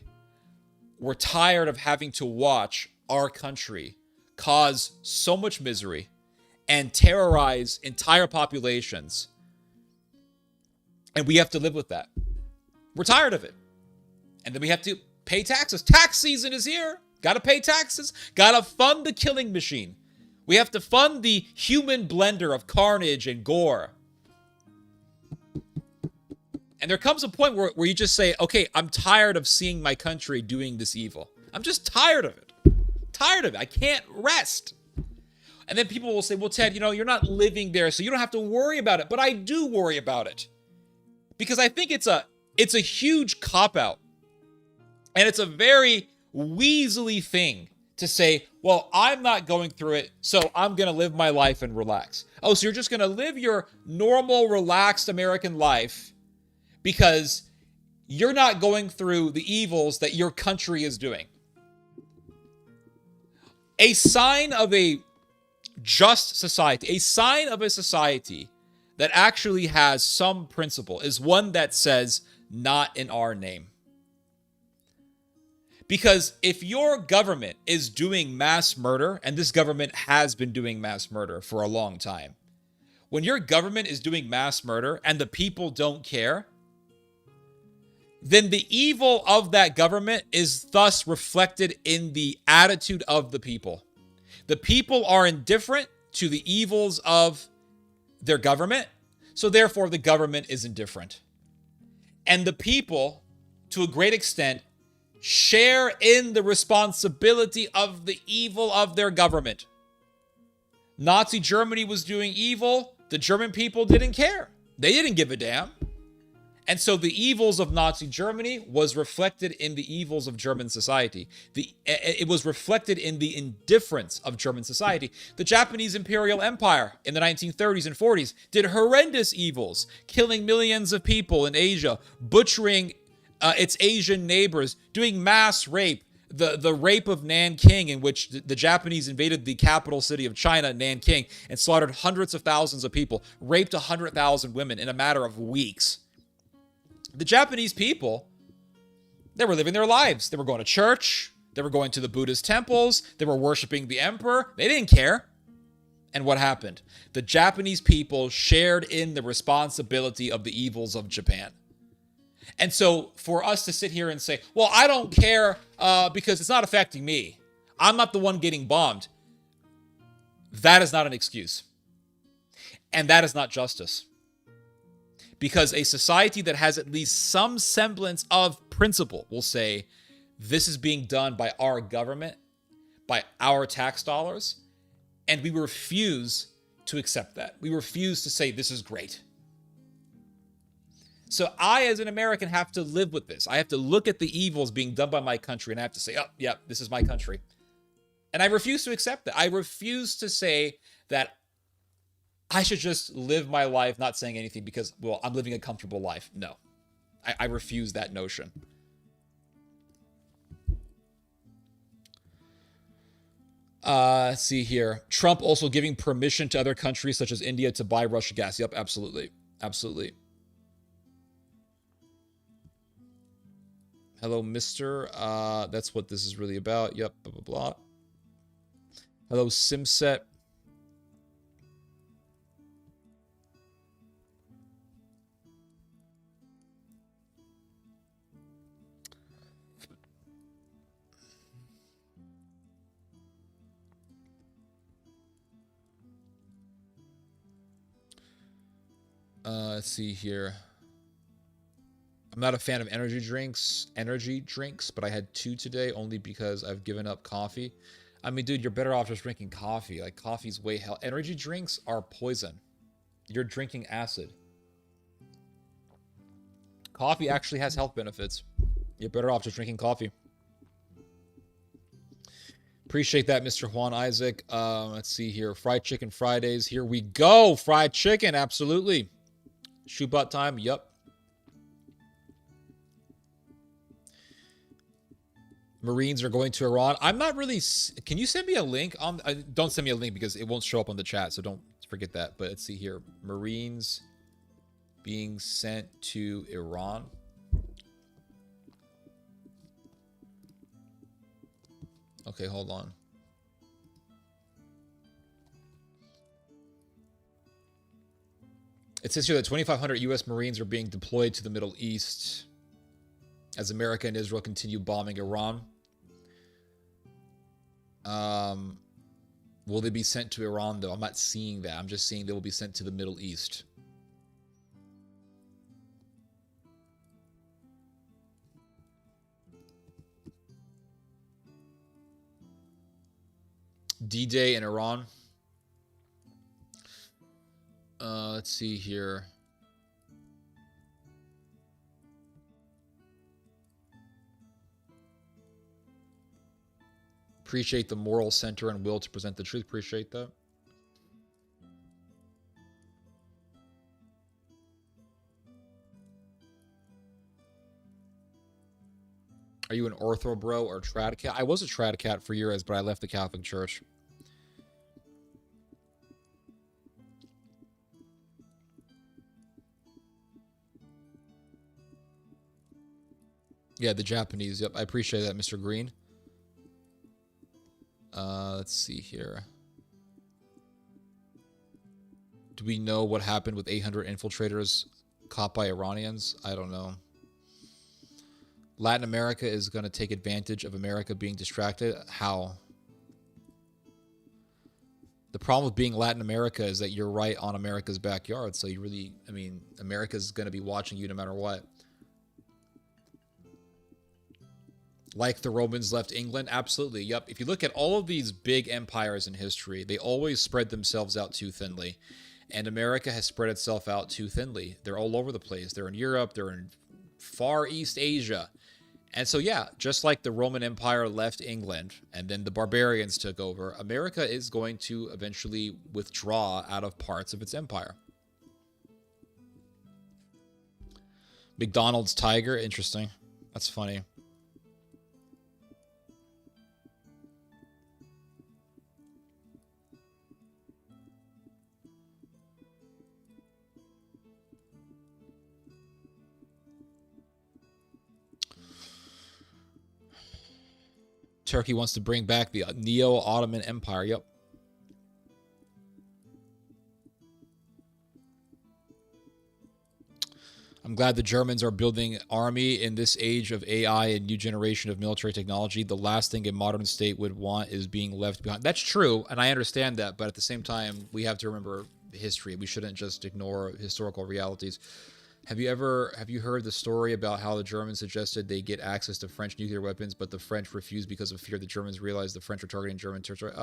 S1: we're tired of having to watch our country cause so much misery and terrorize entire populations. And we have to live with that. We're tired of it. And then we have to pay taxes. Tax season is here. Got to pay taxes. Got to fund the killing machine. We have to fund the human blender of carnage and gore. And there comes a point where you just say, okay, I'm tired of seeing my country doing this evil. I'm just tired of it. Tired of it. I can't rest. And then people will say, well, Ted, you're not living there, so you don't have to worry about it. But I do worry about it. Because I think it's a huge cop-out. And it's a very weaselly thing to say, well, I'm not going through it, so I'm going to live my life and relax. Oh, so you're just going to live your normal, relaxed American life because you're not going through the evils that your country is doing. A sign of a just society, a sign of a society that actually has some principle is one that says, not in our name. Because if your government is doing mass murder, and this government has been doing mass murder for a long time, when your government is doing mass murder and the people don't care, then the evil of that government is thus reflected in the attitude of the people. The people are indifferent to the evils of their government, so therefore the government is indifferent. And the people, to a great extent, share in the responsibility of the evil of their government. Nazi Germany was doing evil. The German people didn't care. They didn't give a damn. And so the evils of Nazi Germany was reflected in the evils of German society. It was reflected in the indifference of German society. The Japanese Imperial Empire in the 1930s and 40s did horrendous evils, killing millions of people in Asia, butchering its Asian neighbors, doing mass rape, the rape of Nanking, in which the Japanese invaded the capital city of China, Nanking, and slaughtered hundreds of thousands of people, raped 100,000 women in a matter of weeks. The Japanese people, they were living their lives. They were going to church. They were going to the Buddhist temples. They were worshiping the emperor. They didn't care. And what happened? The Japanese people shared in the responsibility of the evils of Japan. And so for us to sit here and say, well, I don't care because it's not affecting me. I'm not the one getting bombed. That is not an excuse. And that is not justice. Because a society that has at least some semblance of principle will say, this is being done by our government, by our tax dollars, and we refuse to accept that. We refuse to say this is great. So I, as an American, have to live with this. I have to look at the evils being done by my country, and I have to say, oh, yeah, this is my country. And I refuse to accept that. I refuse to say that I should just live my life not saying anything because, well, I'm living a comfortable life. No, I refuse that notion. Let's see here. Trump also giving permission to other countries such as India to buy Russian gas. Yep, absolutely. Absolutely. Hello, mister. That's what this is really about. Yep, blah, blah, blah. Hello, Simset. Let's see here. I'm not a fan of energy drinks, but I had 2 today only because I've given up coffee. I mean, dude, you're better off just drinking coffee. Like, coffee's way hell. Energy drinks are poison. You're drinking acid. Coffee actually has health benefits. You're better off just drinking coffee. Appreciate that, Mr. Juan Isaac. Let's see here. Fried chicken Fridays. Here we go. Fried chicken. Absolutely. Shoebot time. Yep. Marines are going to Iran. I'm not really... Can you send me a link? Don't send me a link because it won't show up on the chat, so don't forget that. But let's see here. Marines being sent to Iran. Okay, hold on. It says here that 2,500 U.S. Marines are being deployed to the Middle East as America and Israel continue bombing Iran. Will they be sent to Iran, though? I'm not seeing that. I'm just seeing they will be sent to the Middle East. D-Day in Iran. Let's see here. Appreciate the moral center and will to present the truth. Appreciate that. Are you an ortho bro or trad cat? I was a trad cat for years, but I left the Catholic Church. Yeah, the Japanese. Yep, I appreciate that, Mr. Green. Let's see here. Do we know what happened with 800 infiltrators caught by Iranians? I don't know. Latin America is going to take advantage of America being distracted. How? The problem with being Latin America is that you're right on America's backyard. So you really, I mean, America's going to be watching you no matter what. Like the Romans left England? Absolutely. Yep. If you look at all of these big empires in history, they always spread themselves out too thinly. And America has spread itself out too thinly. They're all over the place. They're in Europe. They're in Far East Asia. And so, yeah, just like the Roman Empire left England and then the barbarians took over, America is going to eventually withdraw out of parts of its empire. McDonald's tiger? Interesting. That's funny. Turkey wants to bring back the Neo-Ottoman Empire. Yep. I'm glad the Germans are building army in this age of AI and new generation of military technology. The last thing a modern state would want is being left behind. That's true, and I understand that, but at the same time, we have to remember history. We shouldn't just ignore historical realities. Have you heard the story about how the Germans suggested they get access to French nuclear weapons, but the French refused because of fear the Germans realized the French were targeting German territory?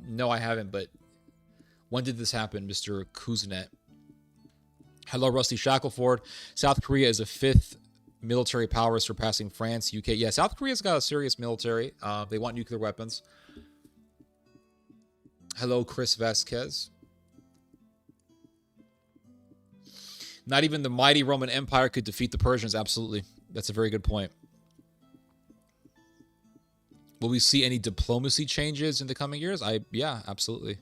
S1: No, I haven't, but when did this happen, Mr. Kuznet? Hello, Rusty Shackleford. South Korea is a fifth military power surpassing France, UK. Yeah, South Korea's got a serious military. They want nuclear weapons. Hello, Chris Vasquez. Not even the mighty Roman Empire could defeat the Persians. Absolutely. That's a very good point. Will we see any diplomacy changes in the coming years? Yeah, absolutely.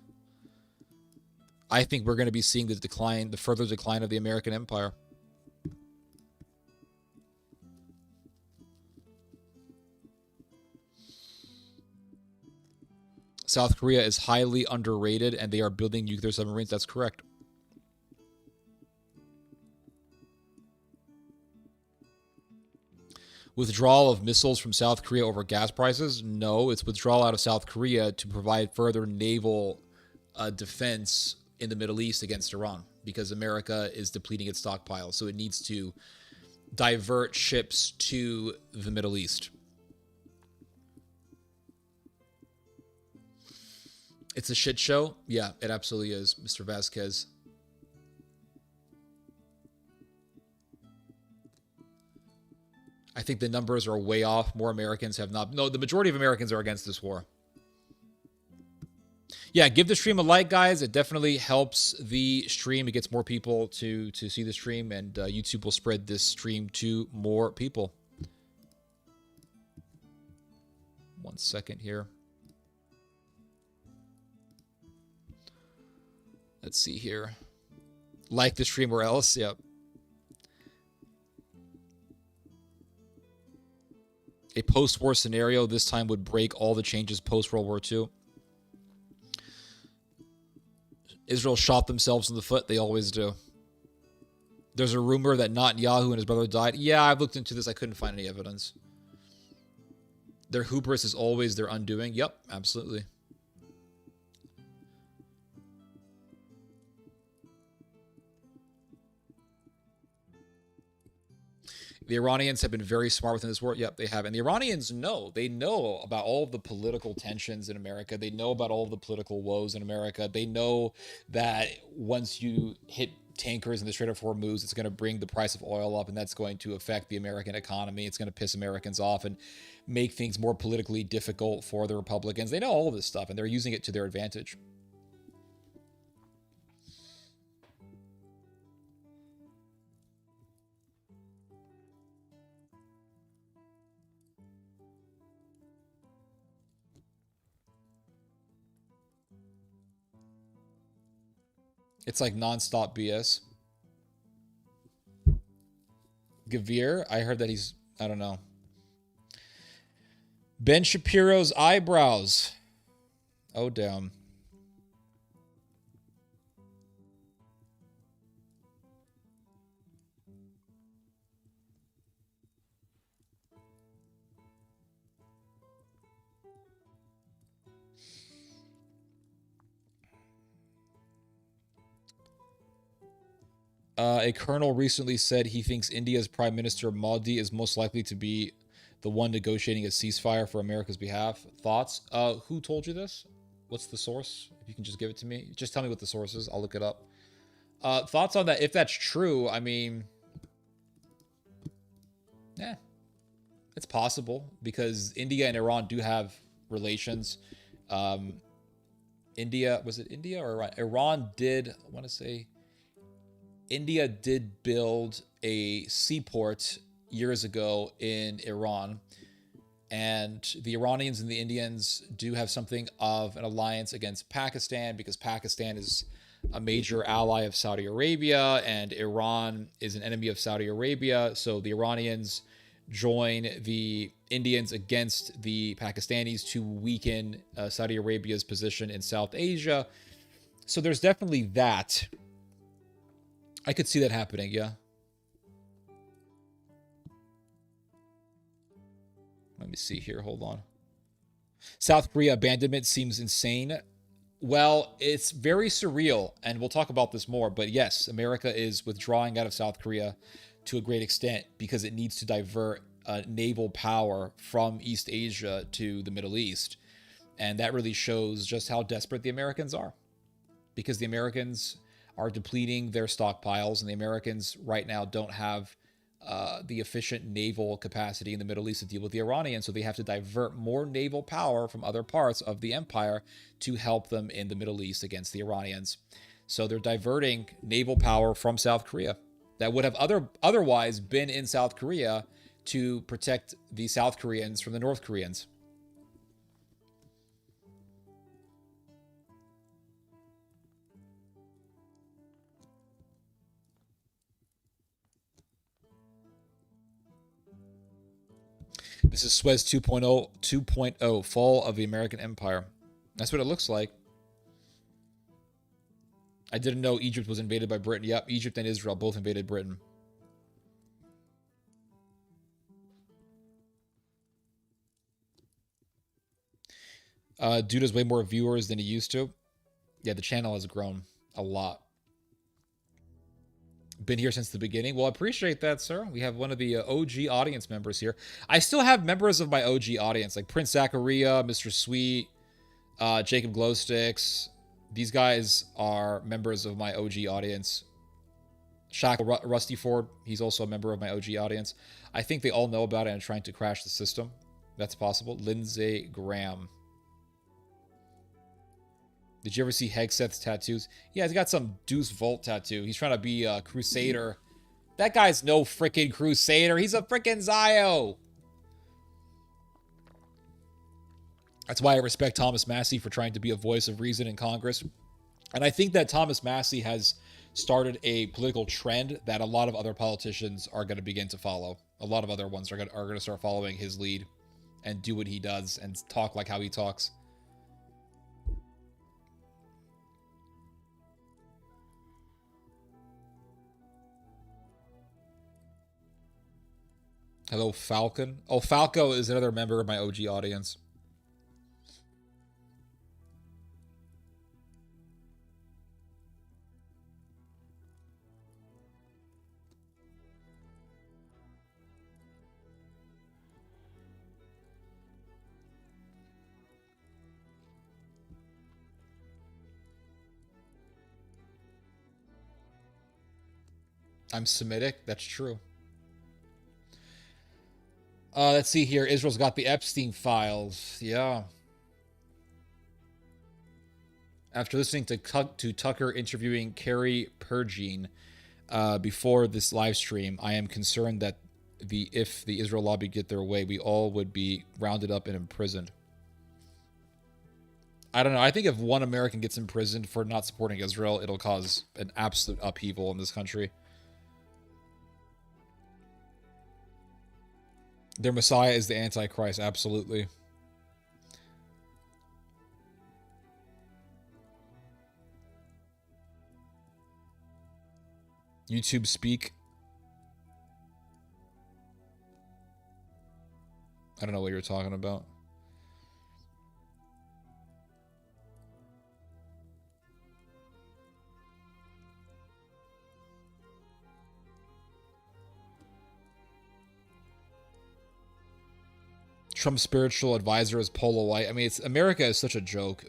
S1: I think we're going to be seeing the further decline of the American empire. South Korea is highly underrated, and they are building nuclear submarines. That's correct. Withdrawal of missiles from South Korea over gas prices? No, it's withdrawal out of South Korea to provide further naval defense in the Middle East against Iran, because America is depleting its stockpile. So it needs to divert ships to the Middle East. It's a shit show? Yeah, it absolutely is, Mr. Vasquez. I think the numbers are way off. More Americans have not. No, the majority of Americans are against this war. Yeah, give the stream a like, guys. It definitely helps the stream. It gets more people to see the stream, and YouTube will spread this stream to more people. 1 second here. Let's see here. Like the stream or else. Yep. A post-war scenario this time would break all the changes post-World War II. Israel shot themselves in the foot. They always do. There's a rumor that Netanyahu and his brother died. Yeah, I've looked into this. I couldn't find any evidence. Their hubris is always their undoing. Yep, absolutely. The Iranians have been very smart within this war. Yep, they have. And the Iranians know. They know about all of the political tensions in America. They know about all of the political woes in America. They know that once you hit tankers in the Strait of Hormuz, it's going to bring the price of oil up, and that's going to affect the American economy. It's going to piss Americans off and make things more politically difficult for the Republicans. They know all of this stuff, and they're using it to their advantage. It's like nonstop BS. Gavir, I heard that he's, I don't know. Ben Shapiro's eyebrows. Oh, damn. A colonel recently said he thinks India's Prime Minister Modi is most likely to be the one negotiating a ceasefire for America's behalf. Thoughts? Who told you this? What's the source? If you can just give it to me. Just tell me what the source is. I'll look it up. Thoughts on that? If that's true, I mean... yeah. It's possible, because India and Iran do have relations. India... was it India or Iran? Iran did... I want to say... India did build a seaport years ago in Iran, and the Iranians and the Indians do have something of an alliance against Pakistan, because Pakistan is a major ally of Saudi Arabia, and Iran is an enemy of Saudi Arabia. So the Iranians join the Indians against the Pakistanis to weaken Saudi Arabia's position in South Asia. So there's definitely that. I could see that happening, yeah. Let me see here. Hold on. South Korea abandonment seems insane. Well, it's very surreal, and we'll talk about this more. But yes, America is withdrawing out of South Korea to a great extent because it needs to divert naval power from East Asia to the Middle East. And that really shows just how desperate the Americans are. Because the Americans are depleting their stockpiles, and the Americans right now don't have the efficient naval capacity in the Middle East to deal with the Iranians, so they have to divert more naval power from other parts of the empire to help them in the Middle East against the Iranians. So they're diverting naval power from South Korea that would have otherwise been in South Korea to protect the South Koreans from the North Koreans. This is Suez 2.0, Fall of the American Empire. That's what it looks like. I didn't know Egypt was invaded by Britain. Yep, Egypt and Israel both invaded Britain. Dude has way more viewers than he used to. Yeah, the channel has grown a lot. Been here since the beginning. Well, I appreciate that, sir. We have one of the OG audience members here. I still have members of my OG audience, like Prince Zacharia, Mr. Sweet, Jacob Glowsticks. These guys are members of my OG audience. Shackle Rusty Ford, he's also a member of my OG audience. I think they all know about it and are trying to crash the system. That's possible. Lindsey Graham. Did you ever see Hegseth's tattoos? Yeah, he's got some Deuce Volt tattoo. He's trying to be a Crusader. That guy's no freaking Crusader. He's a freaking Zio. That's why I respect Thomas Massey for trying to be a voice of reason in Congress. And I think that Thomas Massey has started a political trend that a lot of other politicians are going to begin to follow. A lot of other ones are going to start following his lead and do what he does and talk like how he talks. Hello, Falcon. Oh, Falco is another member of my OG audience. I'm Semitic. That's true. Let's see here. Israel's got the Epstein files. Yeah. After listening to Tucker interviewing Carrie Pergine before this live stream, I am concerned that if the Israel lobby get their way, we all would be rounded up and imprisoned. I don't know. I think if one American gets imprisoned for not supporting Israel, it'll cause an absolute upheaval in this country. Their Messiah is the Antichrist, absolutely. YouTube speak. I don't know what you're talking about. Trump's spiritual advisor is Paula White. I mean, America is such a joke.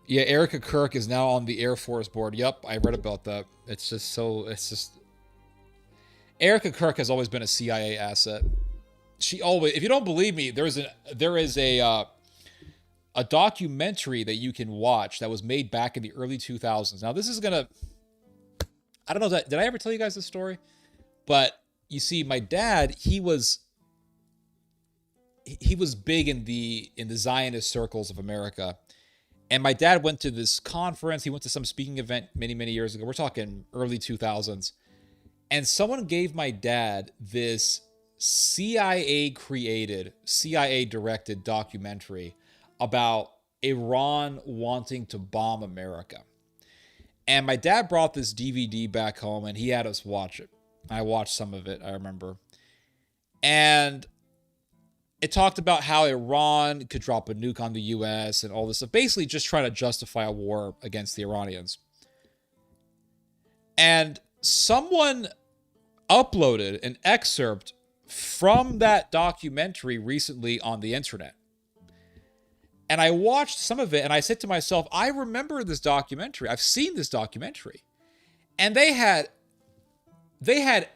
S1: Yeah, Erica Kirk is now on the Air Force board. Yep, I read about that. It's just Erica Kirk has always been a CIA asset. She always, if you don't believe me, there is a documentary that you can watch that was made back in the early 2000s. Now, this is gonna, I don't know, did I ever tell you guys this story? But you see, my dad, he was big in the Zionist circles of America. And my dad went to this conference. He went to some speaking event many, many years ago. We're talking early 2000s. And someone gave my dad this CIA created, CIA directed documentary about Iran wanting to bomb America. And my dad brought this DVD back home and he had us watch it. I watched some of it, I remember. And it talked about how Iran could drop a nuke on the US and all this stuff, basically just trying to justify a war against the Iranians. And someone uploaded an excerpt from that documentary recently on the internet. And I watched some of it and I said to myself, I remember this documentary. I've seen this documentary. And they had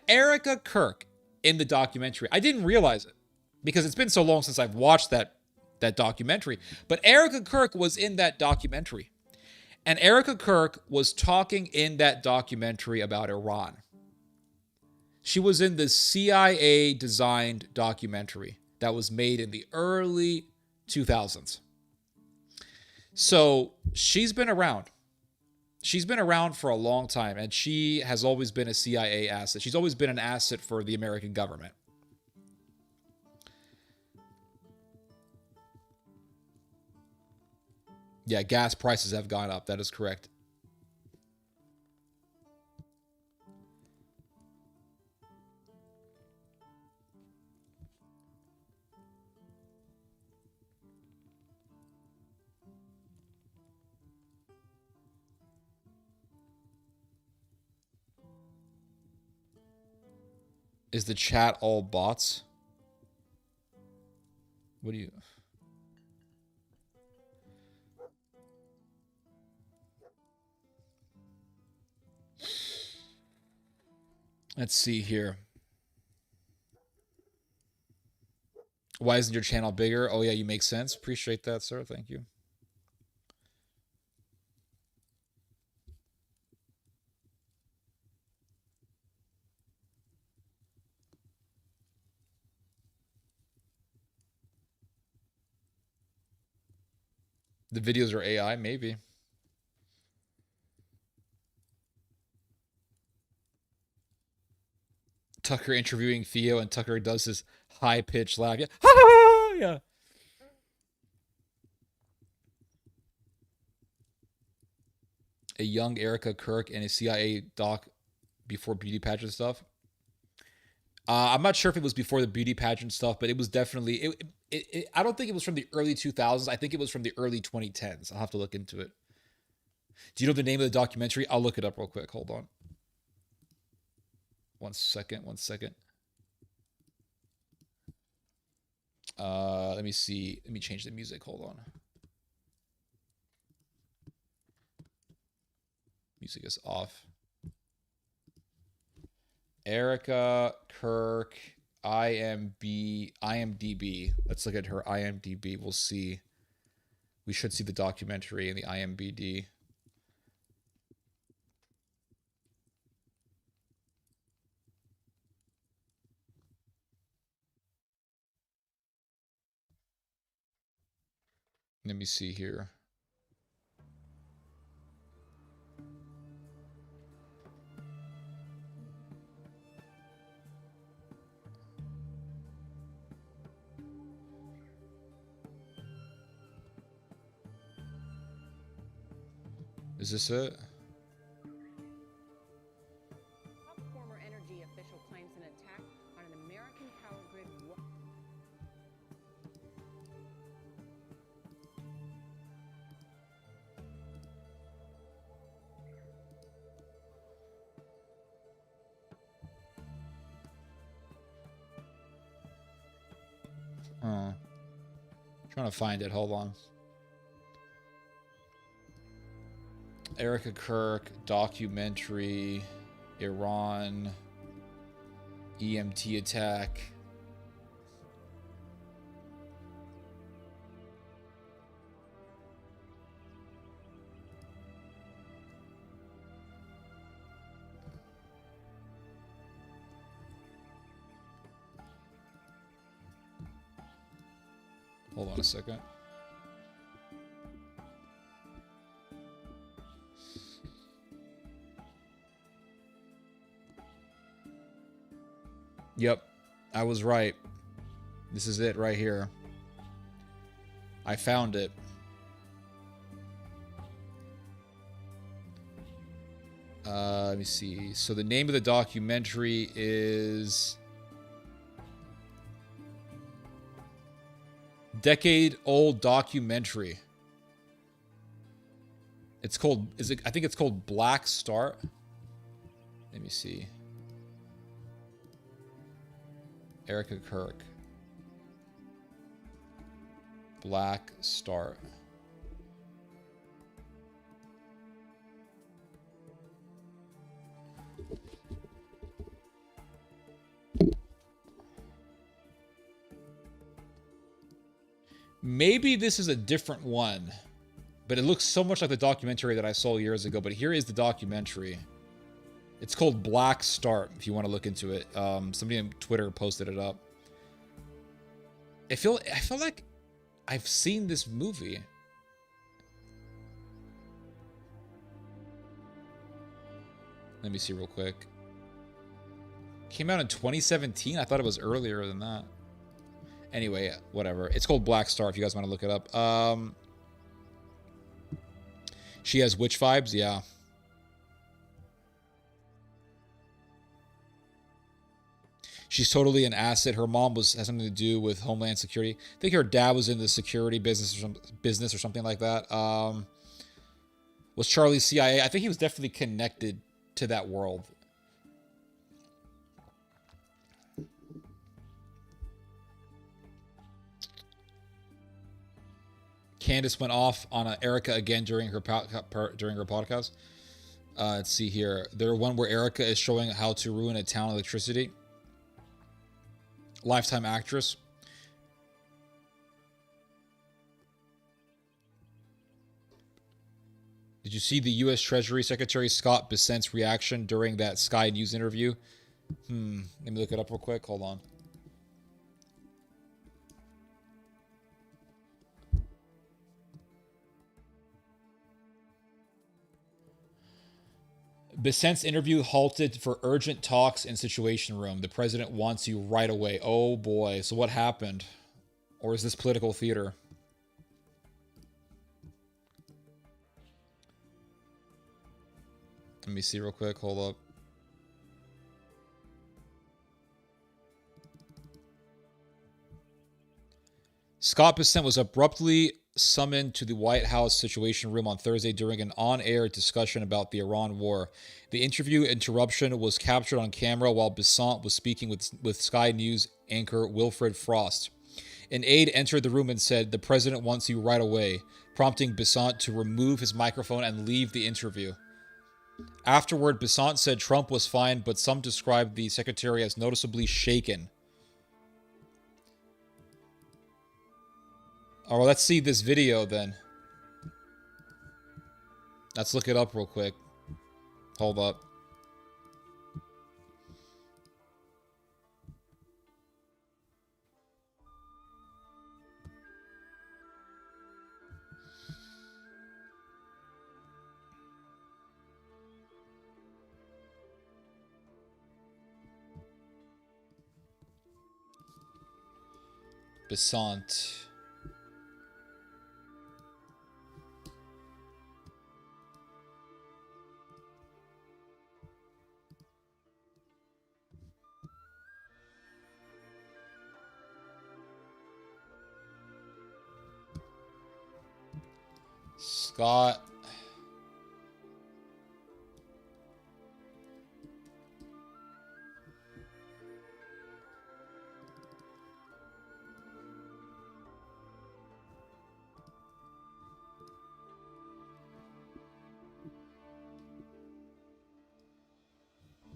S1: Erica Kirk in the documentary. I didn't realize it because it's been so long since I've watched that documentary. But Erica Kirk was in that documentary. And Erica Kirk was talking in that documentary about Iran. She was in the CIA-designed documentary that was made in the early 2000s. So she's been around. She's been around for a long time, and she has always been a CIA asset. She's always been an asset for the American government. Yeah, gas prices have gone up. That is correct. Is the chat all bots? What do you... Let's see here. Why isn't your channel bigger? Oh yeah, you make sense. Appreciate that, sir. Thank you. The videos are AI, maybe. Tucker interviewing Theo, and Tucker does this high-pitched laugh. Yeah. Yeah. A young Erica Kirk and a CIA doc before beauty pageant stuff. I'm not sure if it was before the beauty pageant stuff, but it was definitely... I don't think it was from the early 2000s. I think it was from the early 2010s. I'll have to look into it. Do you know the name of the documentary? I'll look it up real quick. Hold on. One second. Let me see. Let me change the music. Hold on. Music is off. Erica Kirk, IMDb. Let's look at her IMDb. We'll see. We should see the documentary in the IMDb. Let me see here. Is this it?
S2: Former energy official claims an attack on an American power grid.
S1: Oh. Trying to find it. Hold on. Erica Kirk, documentary, Iran, EMT attack. Hold on a second. Yep, I was right. This is it right here. I found it. Let me see. So the name of the documentary is Decade-Old Documentary. It's called, I think it's called Black Start. Let me see. Erica Kirk. Black Start. Maybe this is a different one, but it looks so much like the documentary that I saw years ago. But here is the documentary. It's called Black Start, if you want to look into it. Somebody on Twitter posted it up. I feel like I've seen this movie. Let me see real quick. Came out in 2017? I thought it was earlier than that. Anyway, whatever. It's called Black Star if you guys want to look it up. She has witch vibes, yeah. She's totally an asset. Her mom has something to do with Homeland Security. I think her dad was in the security business or something like that. Was Charlie CIA? I think he was definitely connected to that world. Candace went off on Erica again during her podcast. Let's see here. There's one where Erica is showing how to ruin a town electricity. Lifetime actress. Did you see the U.S. Treasury Secretary Scott Bessent's reaction during that Sky News interview? Let me look it up real quick. Hold on. Bessent's interview halted for urgent talks in Situation Room. The president wants you right away. Oh boy. So what happened? Or is this political theater? Let me see real quick. Hold up. Scott Bessent was abruptly summoned to the White House Situation Room on Thursday during an on-air discussion about the Iran war. The interview interruption was captured on camera while Bessent was speaking with Sky News anchor Wilfred Frost. An aide entered the room and said, "The president wants you right away," prompting Bessent to remove his microphone and leave the interview. Afterward, Bessent said Trump was fine, but some described the secretary as noticeably shaken. Oh, well, let's see this video then. Let's look it up real quick. Hold up. Bessent. Scott.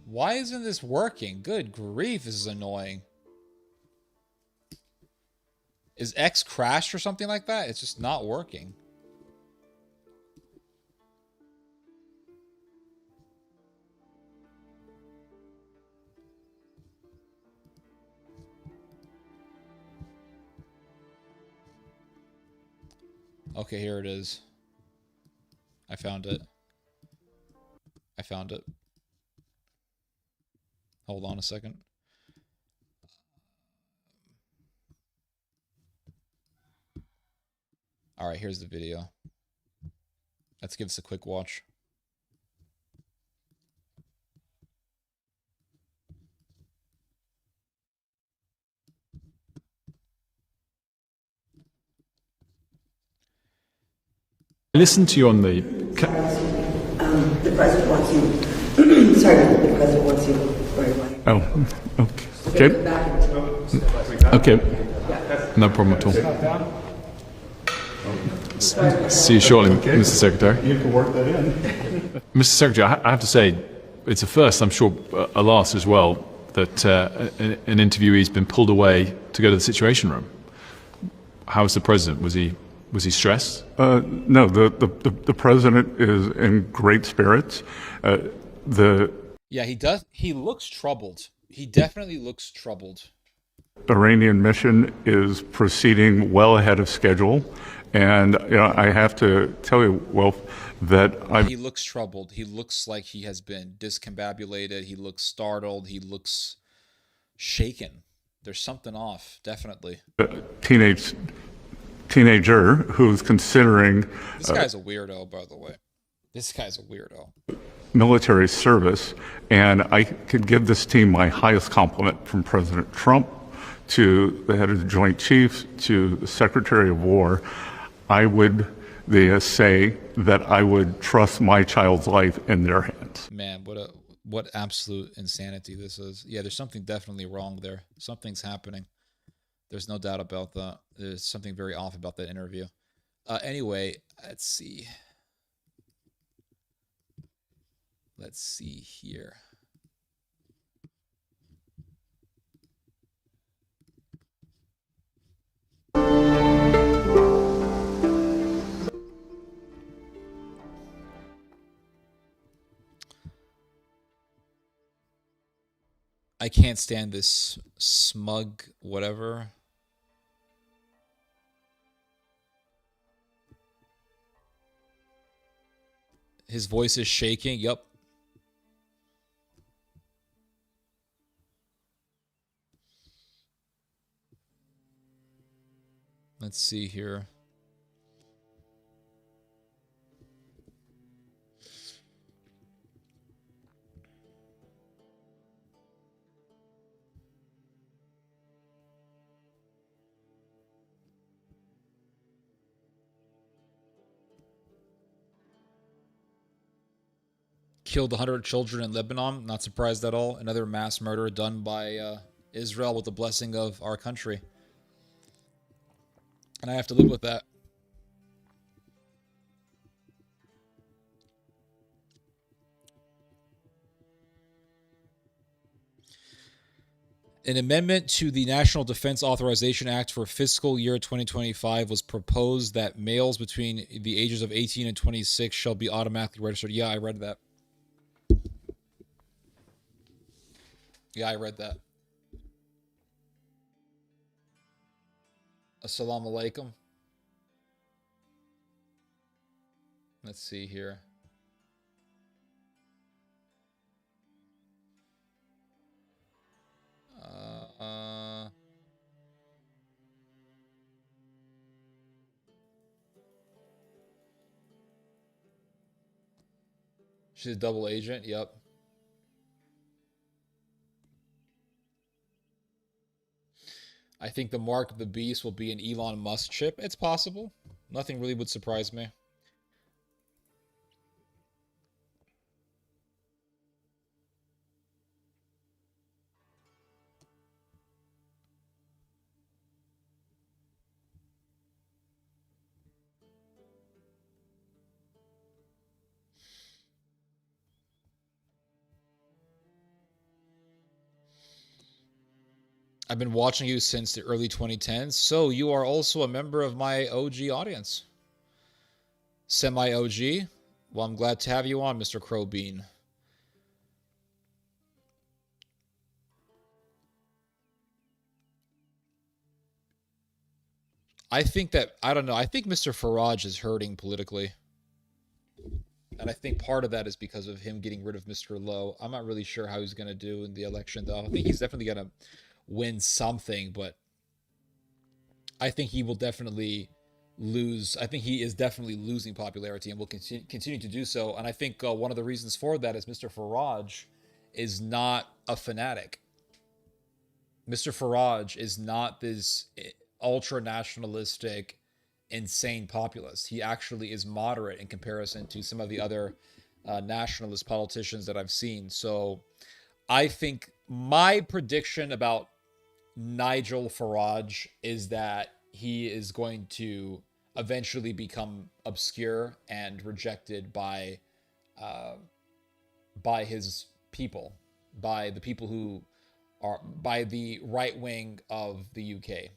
S1: Why isn't this working? Good grief, this is annoying. Is X crashed or something like that? It's just not working. Okay, here it is. I found it. I found it. Hold on a second. All right, here's the video. Let's give this a quick watch.
S3: I listened to you on the.
S4: The president wants you. Sorry, the president wants you right away.
S3: Oh, okay. Okay. No problem at all. See you shortly, Mr. Secretary.
S5: You can work that in.
S3: Mr. Secretary, I have to say, it's a first, I'm sure a last as well, that an interviewee's been pulled away to go to the Situation Room. How was the president? Was he stressed?
S5: No, the president is in great spirits.
S1: Yeah, he does. He looks troubled. He definitely looks troubled.
S5: Iranian mission is proceeding well ahead of schedule. And I have to tell you, Wolf, that
S1: he looks troubled. He looks like he has been discombobulated. He looks startled. He looks shaken. There's something off, definitely.
S5: Teenager who's considering...
S1: This guy's a weirdo, by the way. This guy's a weirdo.
S5: Military service, and I could give this team my highest compliment, from President Trump to the head of the Joint Chiefs to the Secretary of War. I would say that I would trust my child's life in their hands.
S1: Man, what absolute insanity this is. Yeah, there's something definitely wrong there. Something's happening. There's no doubt about that. There's something very off about that interview. Anyway, let's see. Let's see here. I can't stand this smug whatever. His voice is shaking. Yup. Let's see here. Killed 100 children in Lebanon. Not surprised at all. Another mass murder done by Israel with the blessing of our country. And I have to live with that. An amendment to the National Defense Authorization Act for fiscal year 2025 was proposed that males between the ages of 18 and 26 shall be automatically registered. Yeah, I read that. Yeah, I read that. Assalamu alaikum. Let's see here. She's a double agent. Yep. I think the mark of the beast will be an Elon Musk chip. It's possible. Nothing really would surprise me. I've been watching you since the early 2010s, so you are also a member of my OG audience. Semi-OG? Well, I'm glad to have you on, Mr. Crowbean. I think that, I don't know, I think Mr. Farage is hurting politically. And I think part of that is because of him getting rid of Mr. Lowe. I'm not really sure how he's going to do in the election, though. I think he's definitely going to win something, but I think he will definitely lose. I think he is definitely losing popularity and will continue to do so. And I think one of the reasons for that is Mr. Farage is not a fanatic. Mr. Farage is not this ultra nationalistic, insane populist. He actually is moderate in comparison to some of the other nationalist politicians that I've seen. So I think my prediction about Nigel Farage is that he is going to eventually become obscure and rejected by his people, by the people who are by the right wing of the UK.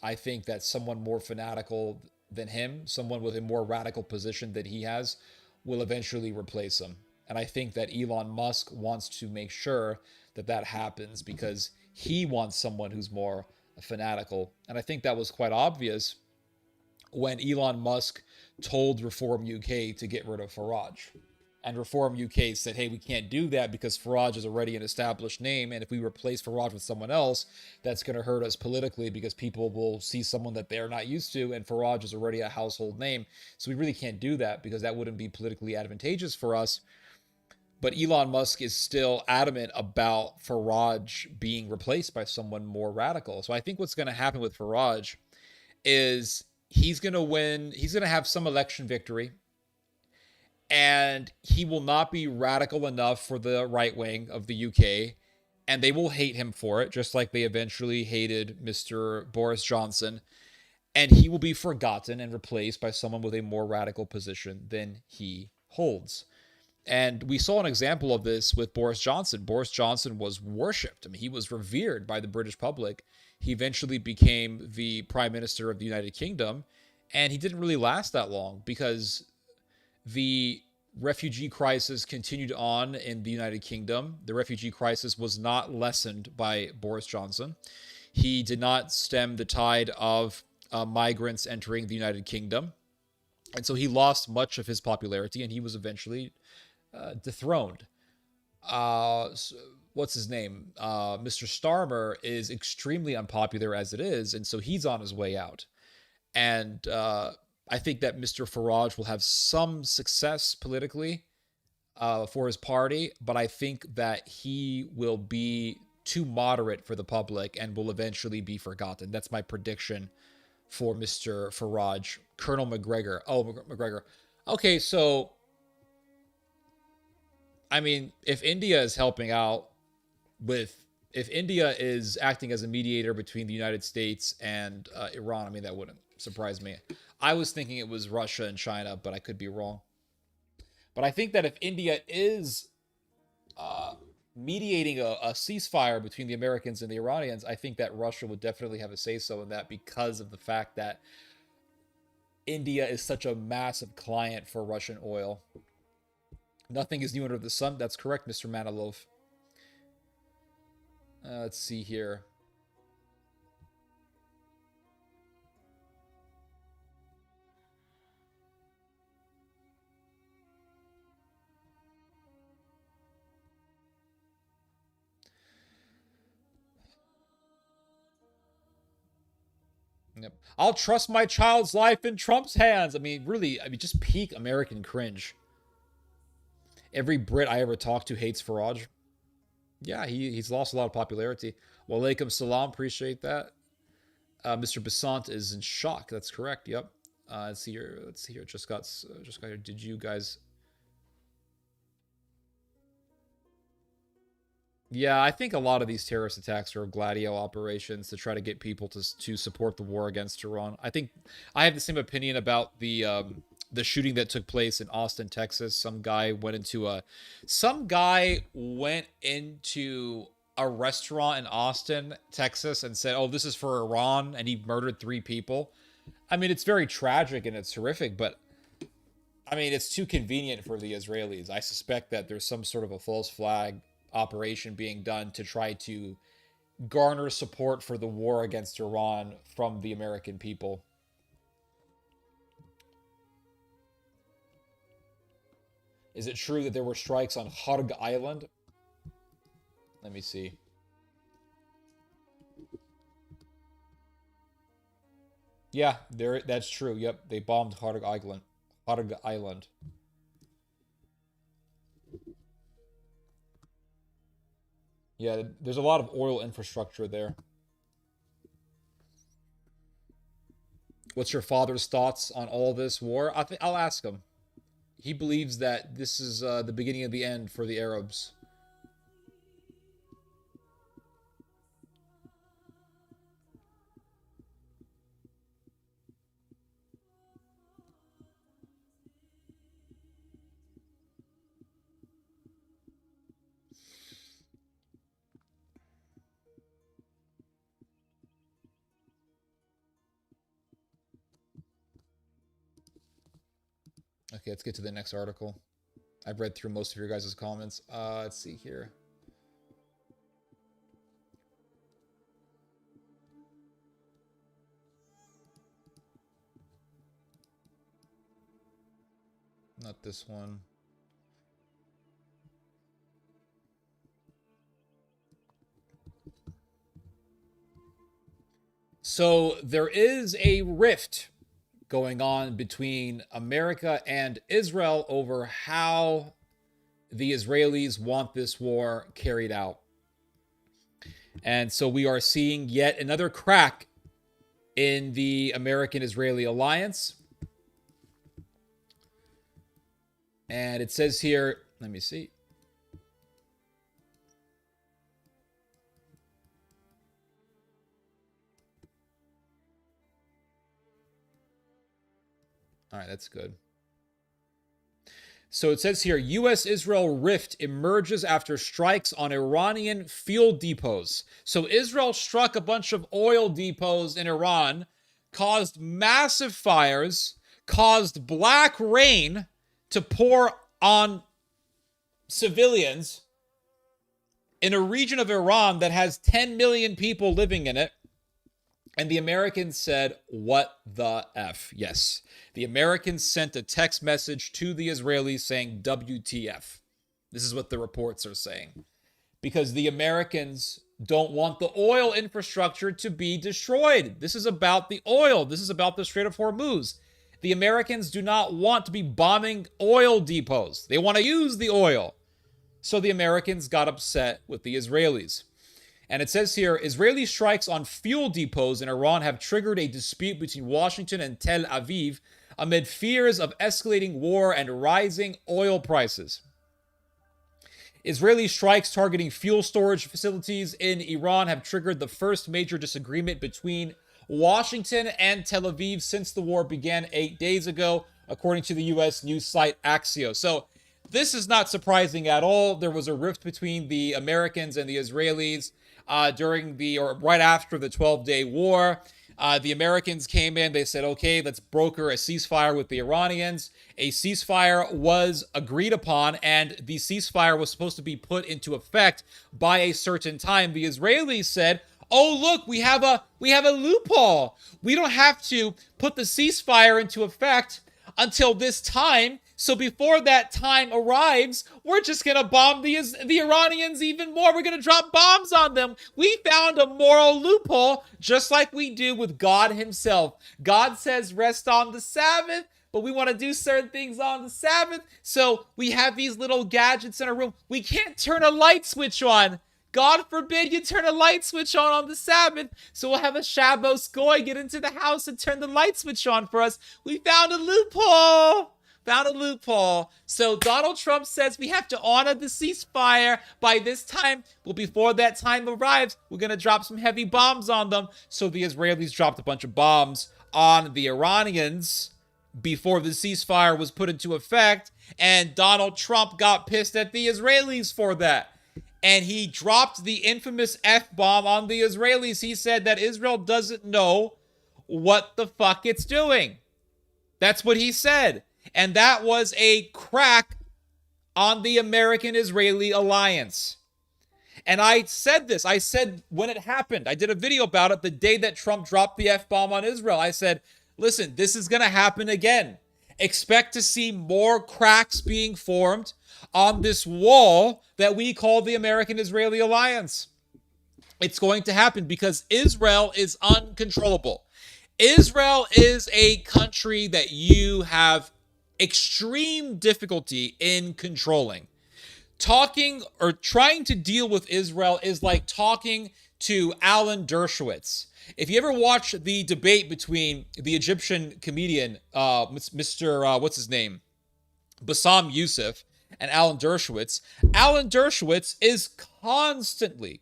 S1: I think that someone more fanatical than him, someone with a more radical position that he has, will eventually replace him. And I think that Elon Musk wants to make sure that that happens because he wants someone who's more fanatical. And I think that was quite obvious when Elon Musk told Reform UK to get rid of Farage. And Reform UK said, hey, we can't do that because Farage is already an established name. And if we replace Farage with someone else, that's going to hurt us politically because people will see someone that they're not used to. And Farage is already a household name. So we really can't do that because that wouldn't be politically advantageous for us. But Elon Musk is still adamant about Farage being replaced by someone more radical. So I think what's going to happen with Farage is he's going to win. He's going to have some election victory. And he will not be radical enough for the right wing of the UK. And they will hate him for it, just like they eventually hated Mr. Boris Johnson. And he will be forgotten and replaced by someone with a more radical position than he holds. And we saw an example of this with Boris Johnson. Boris Johnson was worshipped. I mean, he was revered by the British public. He eventually became the Prime Minister of the United Kingdom. And he didn't really last that long because the refugee crisis continued on in the United Kingdom. The refugee crisis was not lessened by Boris Johnson. He did not stem the tide of migrants entering the United Kingdom. And so he lost much of his popularity and he was eventually dethroned. What's his name? Mr. Starmer is extremely unpopular as it is. And so he's on his way out. And I think that Mr. Farage will have some success politically for his party, but I think that he will be too moderate for the public and will eventually be forgotten. That's my prediction for Mr. Farage. Colonel McGregor. Oh, McGregor. Okay, so, I mean, if India is helping out if India is acting as a mediator between the United States and Iran, I mean, that wouldn't surprise me. I was thinking it was Russia and China, but I could be wrong. But I think that if India is mediating a ceasefire between the Americans and the Iranians, I think that Russia would definitely have a say-so in that because of the fact that India is such a massive client for Russian oil. Nothing is new under the sun. That's correct, Mr. Manilov. Let's see here. Yep. I'll trust my child's life in Trump's hands. I mean, really, just peak American cringe. Every Brit I ever talked to hates Farage. Yeah, he's lost a lot of popularity. Walaikum salam, appreciate that. Mr. Besant is in shock. That's correct. Yep. Let's see here. Just got here. Did you guys? Yeah, I think a lot of these terrorist attacks are Gladio operations to try to get people to support the war against Iran. I think I have the same opinion about the shooting that took place in Austin, Texas. Some guy went into a restaurant in Austin, Texas, and said, "Oh, this is for Iran," and he murdered 3 people. I mean, it's very tragic and it's horrific, but I mean, it's too convenient for the Israelis. I suspect that there's some sort of a false flag operation being done to try to garner support for the war against Iran from the American people. Is it true that there were strikes on Harg Island? Let me see. Yeah, that's true. Yep, they bombed Hardag Island. Hardag Island. Yeah, there's a lot of oil infrastructure there. What's your father's thoughts on all this war? I'll ask him. He believes that this is the beginning of the end for the Arabs. Okay, let's get to the next article. I've read through most of your guys' comments. Let's see here. Not this one. So there is a rift going on between America and Israel over how the Israelis want this war carried out. And so we are seeing yet another crack in the American-Israeli alliance. And it says here, let me see. All right, that's good. So it says here, U.S.-Israel rift emerges after strikes on Iranian fuel depots. So Israel struck a bunch of oil depots in Iran, caused massive fires, caused black rain to pour on civilians in a region of Iran that has 10 million people living in it. And the Americans said, what the F? Yes. The Americans sent a text message to the Israelis saying, WTF. This is what the reports are saying. Because the Americans don't want the oil infrastructure to be destroyed. This is about the oil. This is about the Strait of Hormuz. The Americans do not want to be bombing oil depots. They want to use the oil. So the Americans got upset with the Israelis. And it says here, Israeli strikes on fuel depots in Iran have triggered a dispute between Washington and Tel Aviv amid fears of escalating war and rising oil prices. Israeli strikes targeting fuel storage facilities in Iran have triggered the first major disagreement between Washington and Tel Aviv since the war began 8 days ago, according to the U.S. news site Axios. So this is not surprising at all. There was a rift between the Americans and the Israelis right after the 12-day war. The Americans came in, they said, okay, let's broker a ceasefire with the Iranians. A ceasefire was agreed upon, and the ceasefire was supposed to be put into effect by a certain time. The Israelis said, oh, look, we have a loophole. We don't have to put the ceasefire into effect until this time. So before that time arrives, we're just going to bomb the Iranians even more. We're going to drop bombs on them. We found a moral loophole, just like we do with God himself. God says rest on the Sabbath, but we want to do certain things on the Sabbath. So we have these little gadgets in our room. We can't turn a light switch on. God forbid you turn a light switch on the Sabbath. So we'll have a Shabbos goy get into the house and turn the light switch on for us. We found a loophole. So Donald Trump says we have to honor the ceasefire by this time. Well, before that time arrives, we're going to drop some heavy bombs on them. So the Israelis dropped a bunch of bombs on the Iranians before the ceasefire was put into effect. And Donald Trump got pissed at the Israelis for that. And he dropped the infamous F-bomb on the Israelis. He said that Israel doesn't know what the fuck it's doing. That's what he said. And that was a crack on the American-Israeli alliance. And I said this. I said when it happened, I did a video about it the day that Trump dropped the F-bomb on Israel. I said, listen, this is going to happen again. Expect to see more cracks being formed on this wall that we call the American-Israeli alliance. It's going to happen because Israel is uncontrollable. Israel is a country that you have extreme difficulty in controlling. Talking or trying to deal with Israel is like talking to Alan Dershowitz. If you ever watch the debate between the Egyptian comedian, Mr. What's his name? Bassam Youssef and Alan Dershowitz is constantly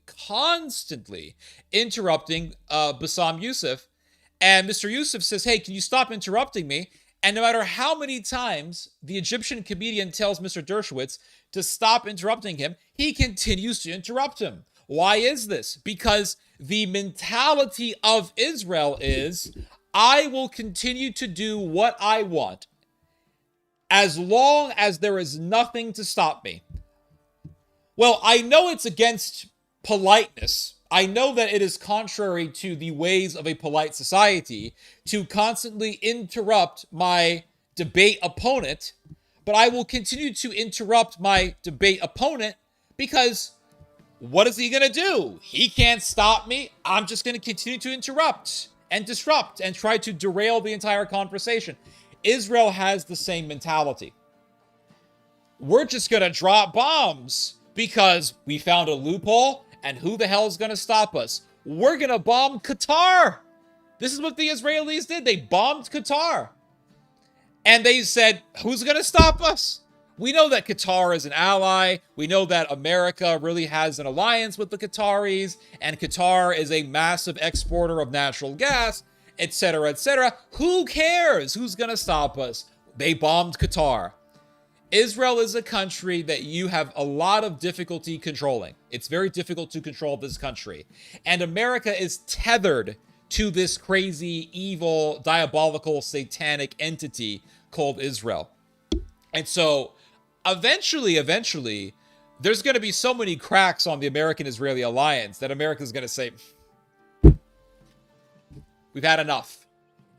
S1: interrupting Bassam Youssef. And Mr. Youssef says, hey, can you stop interrupting me? And no matter how many times the Egyptian comedian tells Mr. Dershowitz to stop interrupting him, he continues to interrupt him. Why is this? Because the mentality of Israel is, I will continue to do what I want as long as there is nothing to stop me. Well, I know it's against politeness. I know that it is contrary to the ways of a polite society to constantly interrupt my debate opponent, but I will continue to interrupt my debate opponent because what is he going to do? He can't stop me. I'm just going to continue to interrupt and disrupt and try to derail the entire conversation. Israel has the same mentality. We're just going to drop bombs because we found a loophole, and who the hell is going to stop us? We're going to bomb Qatar. This is what the Israelis did. They bombed Qatar. And they said, who's going to stop us? We know that Qatar is an ally. We know that America really has an alliance with the Qataris, and Qatar is a massive exporter of natural gas, etc., etc. Who cares? Who's going to stop us? They bombed Qatar. Israel is a country that you have a lot of difficulty controlling. It's very difficult to control this country. And America is tethered to this crazy, evil, diabolical, satanic entity called Israel. And so eventually, there's going to be so many cracks on the American-Israeli alliance that America's going to say, we've had enough.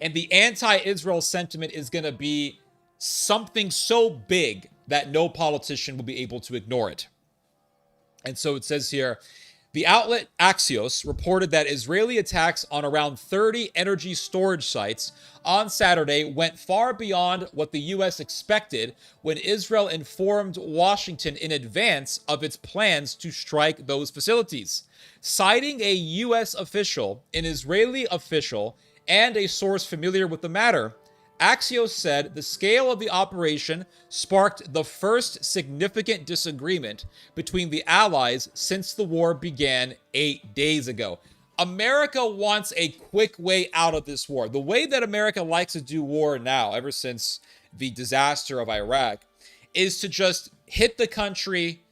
S1: And the anti-Israel sentiment is going to be something so big that no politician will be able to ignore it. And so it says here, the outlet Axios reported that Israeli attacks on around 30 energy storage sites on Saturday went far beyond what the U.S. expected when Israel informed Washington in advance of its plans to strike those facilities. Citing a U.S. official, an Israeli official, and a source familiar with the matter, Axios said the scale of the operation sparked the first significant disagreement between the allies since the war began 8 days ago. America wants a quick way out of this war. The way that America likes to do war now, ever since the disaster of Iraq, is to just hit the country,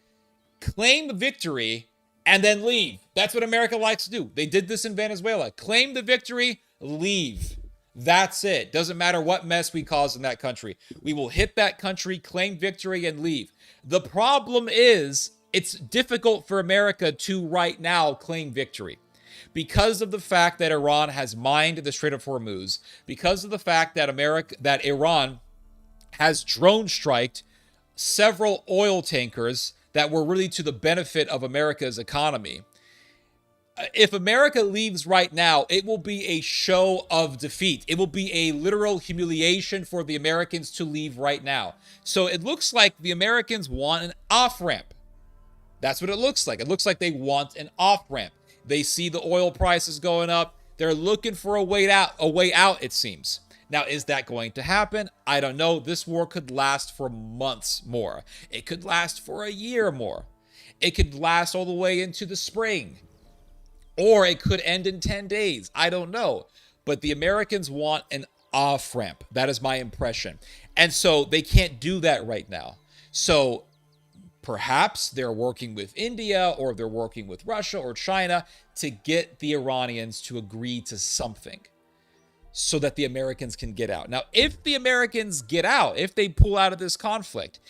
S1: claim the victory, and then leave. That's what America likes to do. They did this in Venezuela. Claim the victory, leave. That's it. Doesn't matter what mess we cause in that country. We will hit that country, claim victory, and leave. The problem is, it's difficult for America to right now claim victory because of the fact that Iran has mined the Strait of Hormuz, because of the fact that Iran has drone striked several oil tankers that were really to the benefit of America's economy. If America leaves right now, it will be a show of defeat. It will be a literal humiliation for the Americans to leave right now. So it looks like the Americans want an off-ramp. That's what it looks like. It looks like they want an off-ramp. They see the oil prices going up. They're looking for a way out, it seems. Now, is that going to happen? I don't know. This war could last for months more. It could last for a year more. It could last all the way into the spring. Or it could end in 10 days. I don't know. But the Americans want an off-ramp. That is my impression. And so they can't do that right now. So perhaps they're working with India or they're working with Russia or China to get the Iranians to agree to something so that the Americans can get out. Now, if the Americans get out, if they pull out of this conflict,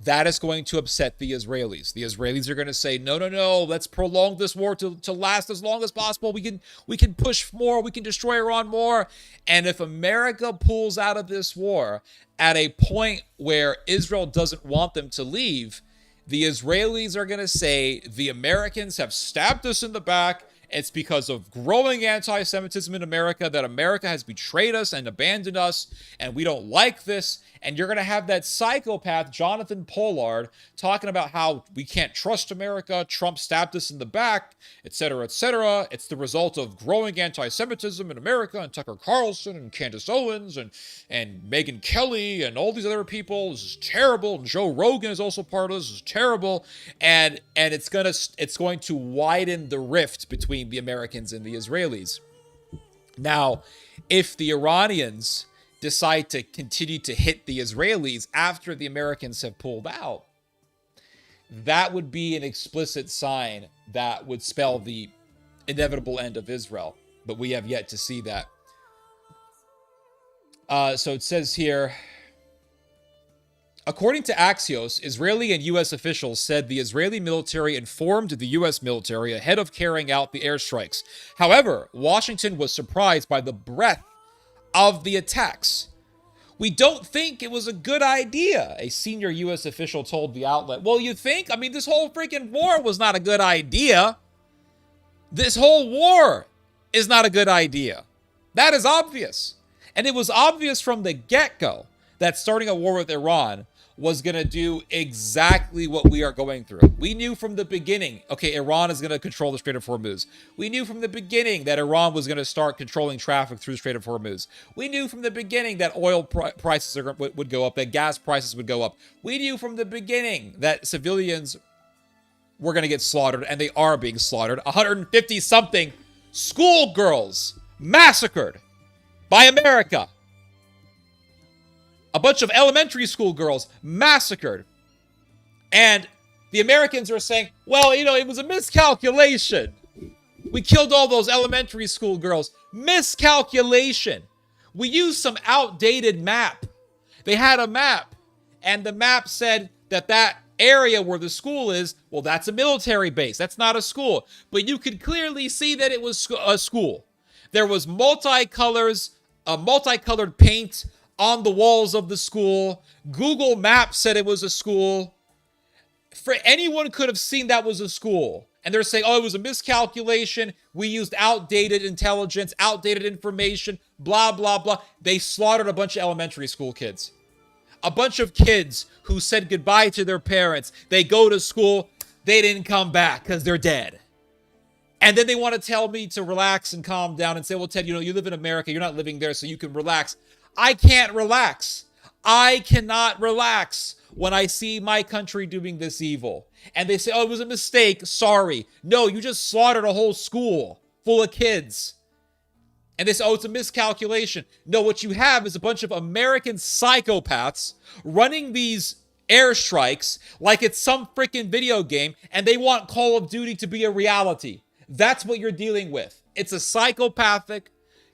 S1: that is going to upset the Israelis. The Israelis are going to say, no, let's prolong this war to last as long as possible. We can push more. We can destroy Iran more. And if America pulls out of this war at a point where Israel doesn't want them to leave, the Israelis are going to say, the Americans have stabbed us in the back It's because of growing anti-Semitism in America that America has betrayed us and abandoned us, and we don't like this. And you're going to have that psychopath, Jonathan Pollard, talking about how we can't trust America, Trump stabbed us in the back, etc., etc. It's the result of growing anti-Semitism in America, and Tucker Carlson and Candace Owens and Megyn Kelly and all these other people. This is terrible. And Joe Rogan is also part of this. This is terrible. And it's going to widen the rift between the Americans and the Israelis. Now, if the Iranians decide to continue to hit the Israelis after the Americans have pulled out, that would be an explicit sign that would spell the inevitable end of Israel. But we have yet to see that. So it says here, according to Axios, Israeli and U.S. officials said the Israeli military informed the U.S. military ahead of carrying out the airstrikes. However, Washington was surprised by the breadth of the attacks. We don't think it was a good idea, a senior U.S. official told the outlet. Well, you think? I mean, this whole freaking war was not a good idea. This whole war is not a good idea. That is obvious. And it was obvious from the get-go that starting a war with Iran was going to do exactly what we are going through. We knew from the beginning, okay, Iran is going to control the Strait of Hormuz. We knew from the beginning that Iran was going to start controlling traffic through the Strait of Hormuz. We knew from the beginning that oil prices would go up, that gas prices would go up. We knew from the beginning that civilians were going to get slaughtered, and they are being slaughtered. 150-something schoolgirls massacred by America. A bunch of elementary school girls massacred. And the Americans are saying, well, it was a miscalculation. We killed all those elementary school girls. Miscalculation. We used some outdated map. They had a map, and the map said that area where the school is, well, that's a military base. That's not a school. But you could clearly see that it was a school. There was multicolored paint on the walls of the school. Google Maps said it was a school. Anyone could have seen that was a school. And they're saying, oh, it was a miscalculation. We used outdated intelligence, outdated information, blah, blah, blah. They slaughtered a bunch of elementary school kids. A bunch of kids who said goodbye to their parents. They go to school. They didn't come back because they're dead. And then they want to tell me to relax and calm down and say, well, Ted, you live in America. You're not living there, so you can relax. I can't relax. I cannot relax when I see my country doing this evil. And they say, oh, it was a mistake. Sorry. No, you just slaughtered a whole school full of kids. And they say, oh, it's a miscalculation. No, what you have is a bunch of American psychopaths running these airstrikes like it's some freaking video game, and they want Call of Duty to be a reality. That's what you're dealing with. It's a psychopathic,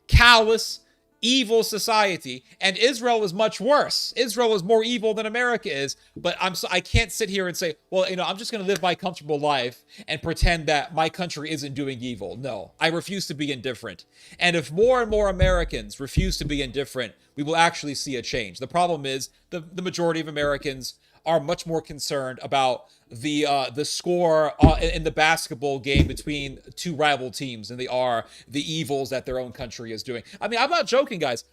S1: callous, evil society, and Israel is much worse. Israel is more evil than America is, but I can't sit here and say, well, I'm just going to live my comfortable life and pretend that my country isn't doing evil. No, I refuse to be indifferent. And if more and more Americans refuse to be indifferent, we will actually see a change. The problem is the majority of Americans are much more concerned about the score in the basketball game between two rival teams than they are the evils that their own country is doing. I mean, I'm not joking, guys.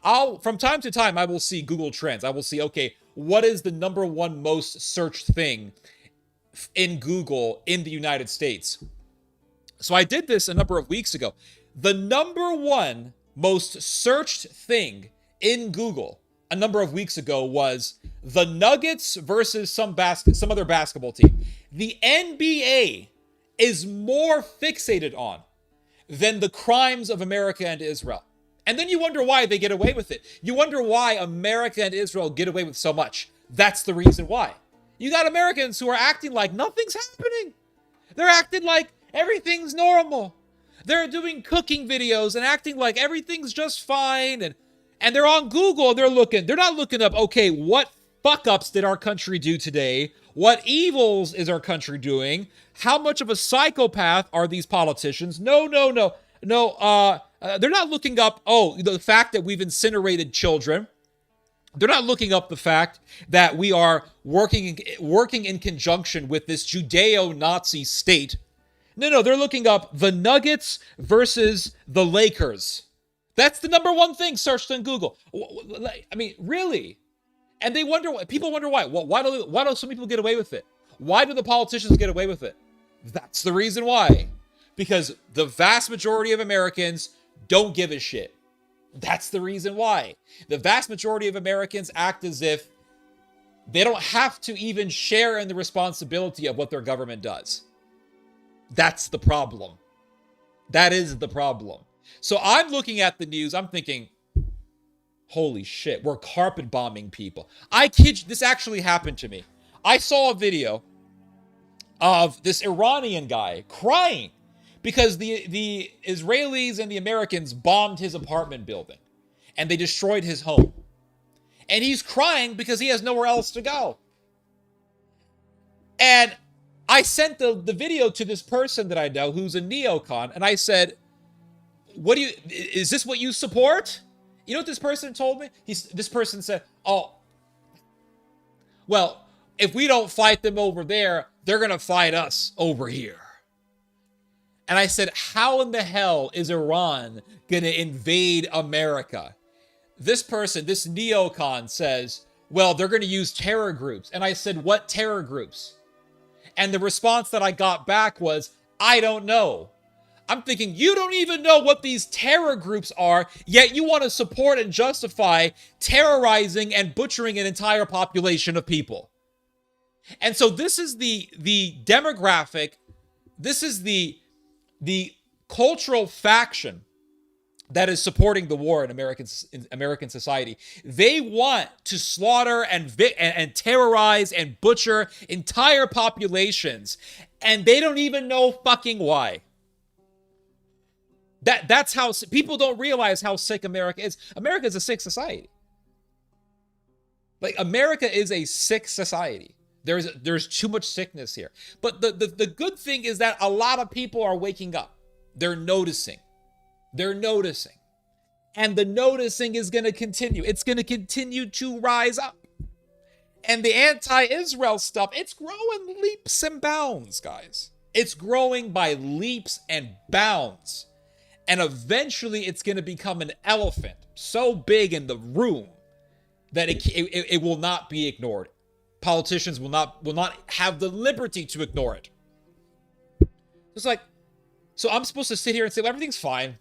S1: I'll from time to time, I will see Google Trends. I will see, okay, what is the number one most searched thing in Google in the United States? So I did this a number of weeks ago. The number one most searched thing in Google a number of weeks ago was the Nuggets versus some other basketball team. The NBA is more fixated on than the crimes of America and Israel. And then you wonder why they get away with it. You wonder why America and Israel get away with so much. That's the reason why. You got Americans who are acting like nothing's happening. They're acting like everything's normal. They're doing cooking videos and acting like everything's just fine. And they're on Google. They're not looking up, okay, what fuck-ups did our country do today? What evils is our country doing? How much of a psychopath are these politicians? No. They're not looking up, the fact that we've incinerated children. They're not looking up the fact that we are working in conjunction with this Judeo-Nazi state No, they're looking up the Nuggets versus the Lakers. That's the number one thing searched on Google. I mean, really? And they wonder why. People wonder why. Well, why do some people get away with it? Why do the politicians get away with it? That's the reason why. Because the vast majority of Americans don't give a shit. That's the reason why. The vast majority of Americans act as if they don't have to even share in the responsibility of what their government does. That's the problem. That is the problem. So I'm looking at the news, I'm thinking, holy shit, we're carpet bombing people. I kid you, this actually happened to me. I saw a video of this Iranian guy crying because the Israelis and the Americans bombed his apartment building and they destroyed his home. And he's crying because he has nowhere else to go. And I sent the video to this person that I know who's a neocon, and I said, is this what you support? You know what this person told me? This person said, oh, well, if we don't fight them over there, they're going to fight us over here. And I said, how in the hell is Iran going to invade America? This person, this neocon says, well, they're going to use terror groups. And I said, what terror groups? And the response that I got back was, I don't know. I'm thinking, you don't even know what these terror groups are, yet you want to support and justify terrorizing and butchering an entire population of people. And so this is the demographic, this is the cultural faction that is supporting the war in American society. They want to slaughter and terrorize and butcher entire populations, and they don't even know fucking why. That's how people don't realize how sick America is. America is a sick society. Like, America is a sick society. There's too much sickness here. But the good thing is that a lot of people are waking up. They're noticing. They're noticing. And the noticing is going to continue. It's going to continue to rise up. And the anti-Israel stuff, it's growing leaps and bounds, guys. It's growing by leaps and bounds. And eventually it's going to become an elephant so big in the room that it will not be ignored. Politicians will not have the liberty to ignore it. It's like, so I'm supposed to sit here and say, well, everything's fine.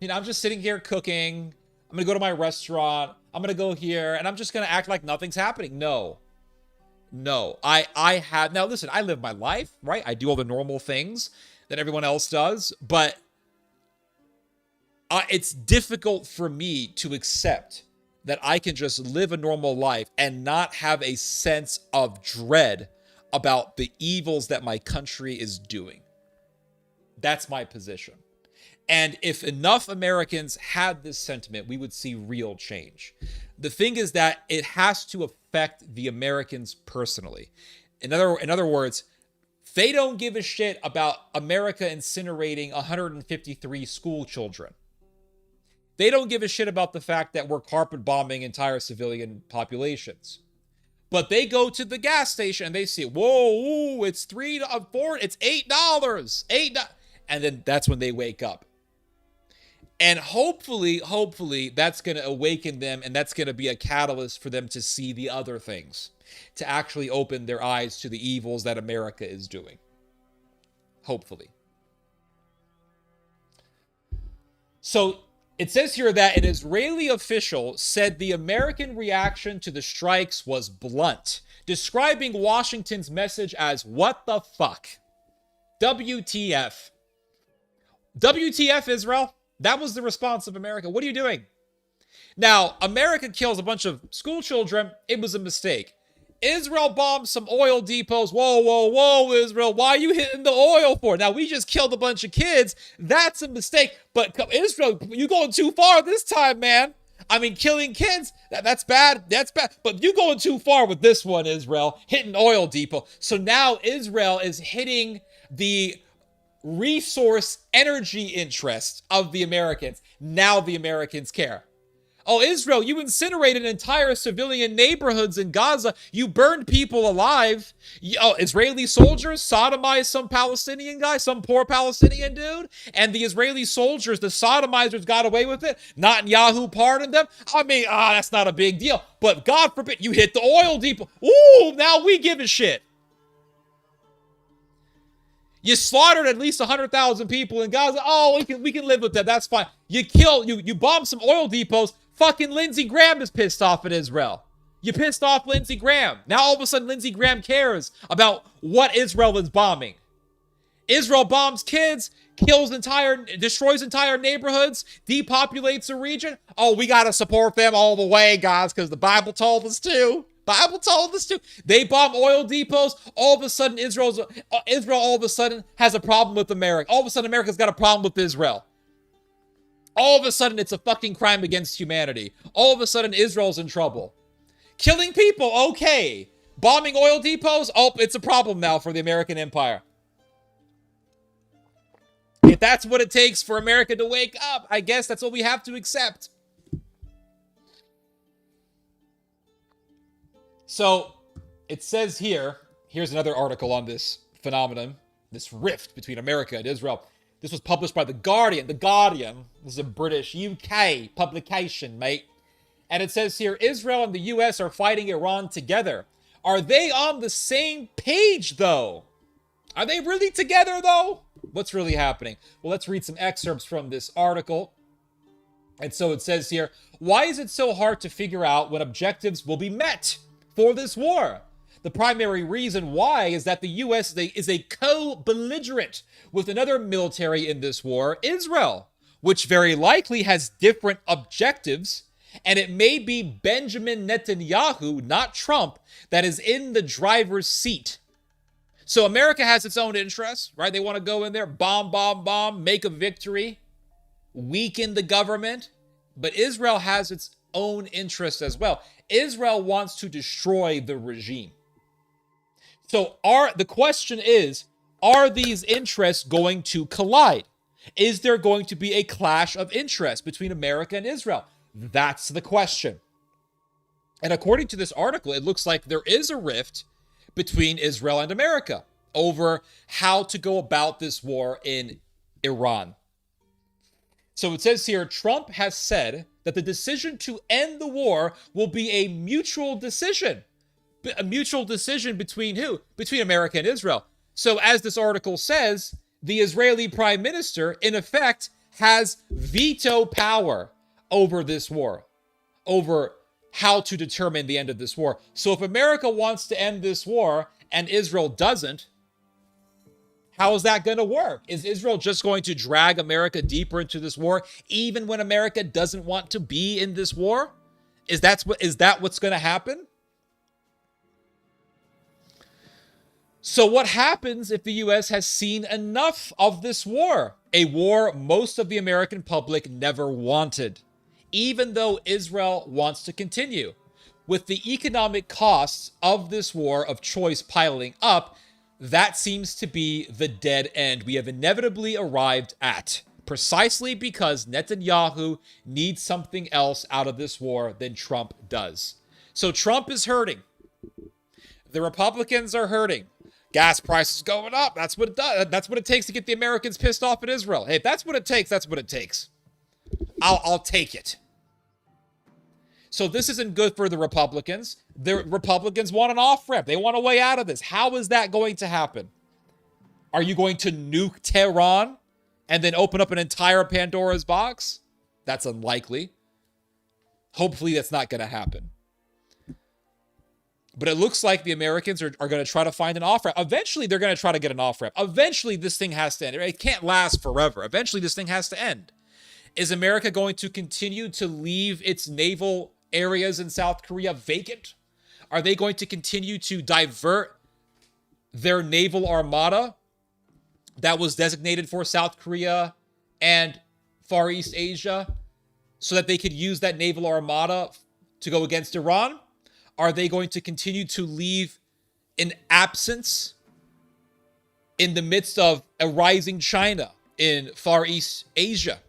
S1: You know, I'm just sitting here cooking. I'm going to go to my restaurant. I'm going to go here and I'm just going to act like nothing's happening. No, I have, now listen, I live my life, right? I do all the normal things that everyone else does, but it's difficult for me to accept that I can just live a normal life and not have a sense of dread about the evils that my country is doing. That's my position. And if enough Americans had this sentiment, we would see real change. The thing is that it has to affect the Americans personally. In other words, they don't give a shit about America incinerating 153 school children. They don't give a shit about the fact that we're carpet bombing entire civilian populations. But they go to the gas station and they see, whoa, ooh, it's $3, $4, it's $8, $8. And then that's when they wake up. And hopefully, that's going to awaken them, and that's going to be a catalyst for them to see the other things, to actually open their eyes to the evils that America is doing. Hopefully. So it says here that an Israeli official said the American reaction to the strikes was blunt, describing Washington's message as, what the fuck? WTF. WTF, Israel? That was the response of America. What are you doing? Now, America kills a bunch of school children. It was a mistake. Israel bombed some oil depots. Whoa, Israel. Why are you hitting the oil for? Now, we just killed a bunch of kids. That's a mistake. But Israel, you're going too far this time, man. I mean, killing kids, that's bad. That's bad. But you're going too far with this one, Israel. Hitting oil depot. So now Israel is hitting the resource energy interests of the Americans. Now the Americans care. Oh, Israel, you incinerated entire civilian neighborhoods in Gaza. You burned people alive. Israeli soldiers sodomized some Palestinian guy, some poor Palestinian dude. And the Israeli soldiers, the sodomizers, got away with it. Netanyahu pardoned them. I mean, that's not a big deal. But God forbid, you hit the oil depot. Ooh, now we give a shit. You slaughtered at least 100,000 people in Gaza. Oh, we can live with that. That's fine. You bombed some oil depots. Fucking Lindsey Graham is pissed off at Israel. You pissed off Lindsey Graham. Now all of a sudden Lindsey Graham cares about what Israel is bombing. Israel bombs kids, destroys entire neighborhoods, depopulates a region. Oh, we got to support them all the way, guys, because the Bible told us to. Bible told us to. They bomb oil depots. All of a sudden, Israel all of a sudden has a problem with America. All of a sudden, America's got a problem with Israel. All of a sudden, it's a fucking crime against humanity. All of a sudden, Israel's in trouble. Killing people, okay. Bombing oil depots, oh, it's a problem now for the American empire. If that's what it takes for America to wake up, I guess that's what we have to accept. So, it says here's another article on this phenomenon, this rift between America and Israel. This was published by The Guardian. The Guardian, this is a British UK publication, mate. And it says here, Israel and the US are fighting Iran together. Are they on the same page, though? Are they really together, though? What's really happening? Well, let's read some excerpts from this article. And so it says here, why is it so hard to figure out when objectives will be met for this war? The primary reason why is that the U.S. is a co-belligerent with another military in this war, Israel, which very likely has different objectives, and it may be Benjamin Netanyahu, not Trump, that is in the driver's seat. So America has its own interests, right? They want to go in there, bomb, make a victory, weaken the government, but Israel has its own interests as well. Israel wants to destroy the regime. So the question is, are these interests going to collide? Is there going to be a clash of interests between America and Israel? That's the question. And according to this article, it looks like there is a rift between Israel and America over how to go about this war in Iran. So it says here, Trump has said that the decision to end the war will be a mutual decision. A mutual decision between who? Between America and Israel. So as this article says, the Israeli prime minister, in effect, has veto power over this war, over how to determine the end of this war. So if America wants to end this war and Israel doesn't, how is that going to work? Is Israel just going to drag America deeper into this war, even when America doesn't want to be in this war? Is that what's going to happen? So what happens if the U.S. has seen enough of this war? A war most of the American public never wanted, even though Israel wants to continue. With the economic costs of this war of choice piling up, that seems to be the dead end we have inevitably arrived at, precisely because Netanyahu needs something else out of this war than Trump does. So Trump is hurting. The Republicans are hurting. Gas prices going up. That's what it does. That's what it takes to get the Americans pissed off at Israel. Hey, if that's what it takes, that's what it takes. I'll take it. So this isn't good for the Republicans. The Republicans want an off-ramp. They want a way out of this. How is that going to happen? Are you going to nuke Tehran and then open up an entire Pandora's box? That's unlikely. Hopefully that's not going to happen. But it looks like the Americans are going to try to find an off-ramp. Eventually, they're going to try to get an off-ramp. Eventually, this thing has to end. It can't last forever. Eventually, this thing has to end. Is America going to continue to leave its naval areas in South Korea vacant? Are they going to continue to divert their naval armada that was designated for South Korea and Far East Asia so that they could use that naval armada to go against Iran? Are they going to continue to leave an absence in the midst of a rising China in Far East Asia?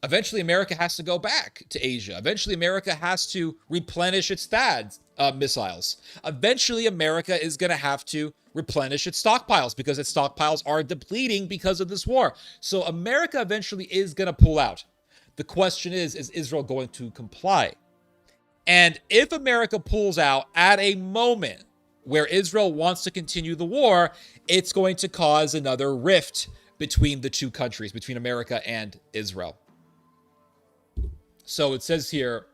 S1: Eventually, America has to go back to Asia. Eventually, America has to replenish its THAAD missiles. Eventually, America is going to have to replenish its stockpiles because its stockpiles are depleting because of this war. So America eventually is going to pull out. The question is Israel going to comply? And if America pulls out at a moment where Israel wants to continue the war, it's going to cause another rift between the two countries, between America and Israel. So it says here,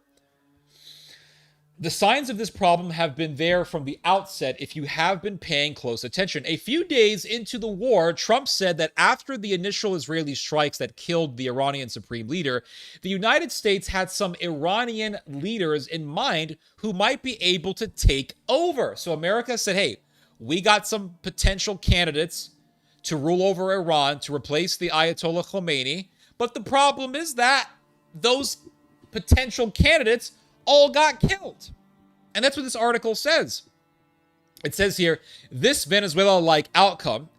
S1: the signs of this problem have been there from the outset if you have been paying close attention. A few days into the war, Trump said that after the initial Israeli strikes that killed the Iranian supreme leader, the United States had some Iranian leaders in mind who might be able to take over. So America said, hey, we got some potential candidates to rule over Iran, to replace the Ayatollah Khomeini. But the problem is that those potential candidates all got killed. And that's what this article says. It says here, this Venezuela-like outcome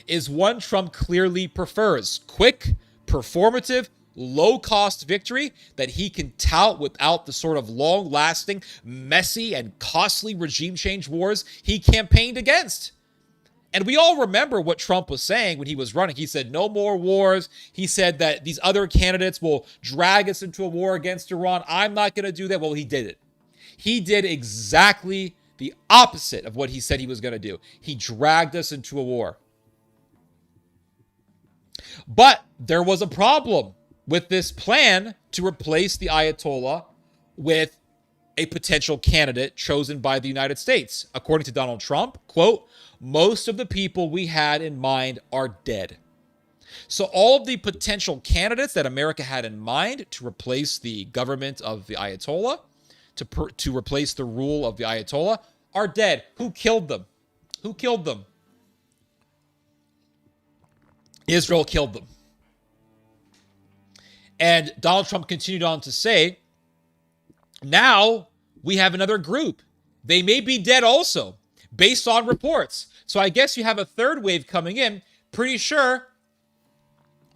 S1: is one Trump clearly prefers. Quick, performative, low-cost victory that he can tout without the sort of long-lasting, messy, and costly regime change wars he campaigned against. And we all remember what Trump was saying when he was running. He said, no more wars. He said that these other candidates will drag us into a war against Iran. I'm not going to do that. Well, he did it. He did exactly the opposite of what he said he was going to do. He dragged us into a war. But there was a problem with this plan to replace the Ayatollah with a potential candidate chosen by the United States. According to Donald Trump, quote, most of the people we had in mind are dead. So all of the potential candidates that America had in mind to replace the government of the Ayatollah, to replace the rule of the Ayatollah, are dead. Who killed them? Who killed them? Israel killed them. And Donald Trump continued on to say, now we have another group. They may be dead also, based on reports. So I guess you have a third wave coming in. Pretty sure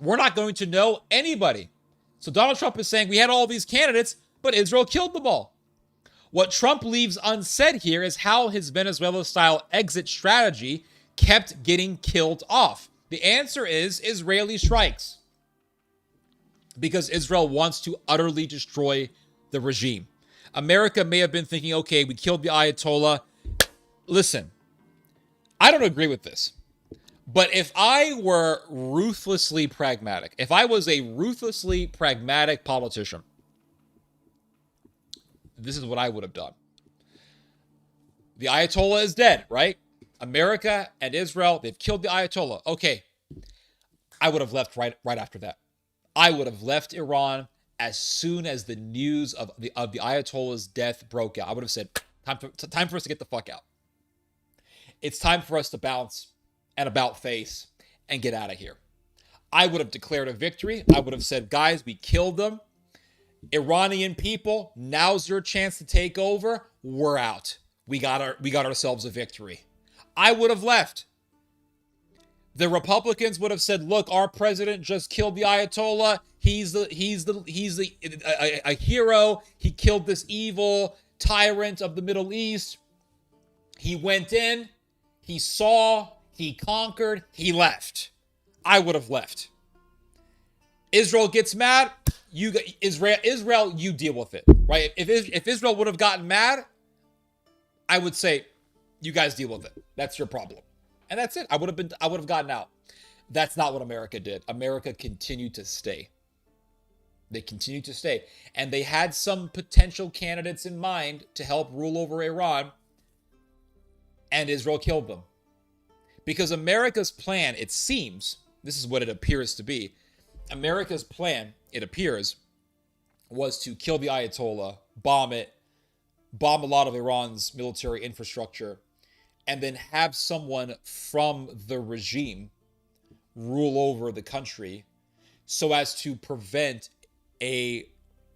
S1: we're not going to know anybody. So Donald Trump is saying we had all these candidates, but Israel killed them all. What Trump leaves unsaid here is how his Venezuela-style exit strategy kept getting killed off. The answer is Israeli strikes. Because Israel wants to utterly destroy the regime. America may have been thinking, okay, we killed the Ayatollah. Listen, I don't agree with this. But if I were ruthlessly pragmatic, if I was a ruthlessly pragmatic politician, this is what I would have done. The Ayatollah is dead, right? America and Israel, they've killed the Ayatollah. Okay, I would have left right after that. I would have left Iran as soon as the news of the Ayatollah's death broke out. I would have said, time for us to get the fuck out. It's time for us to bounce and about face and get out of here. I would have declared a victory. I would have said, guys, we killed them. Iranian people, now's your chance to take over. We're out. We got ourselves a victory. I would have left. The Republicans would have said, look, our president just killed the Ayatollah. He's a hero. He killed this evil tyrant of the Middle East. He went in, he saw, he conquered, he left. I would have left. Israel gets mad, Israel, you deal with it, right? If Israel would have gotten mad, I would say, you guys deal with it. That's your problem. And that's it. I would have gotten out. That's not what America did. America continued to stay. They continued to stay. And they had some potential candidates in mind to help rule over Iran. And Israel killed them. Because America's plan, it seems, this is what it appears to be, America's plan, it appears, was to kill the Ayatollah, bomb it, bomb a lot of Iran's military infrastructure, and then have someone from the regime rule over the country so as to prevent a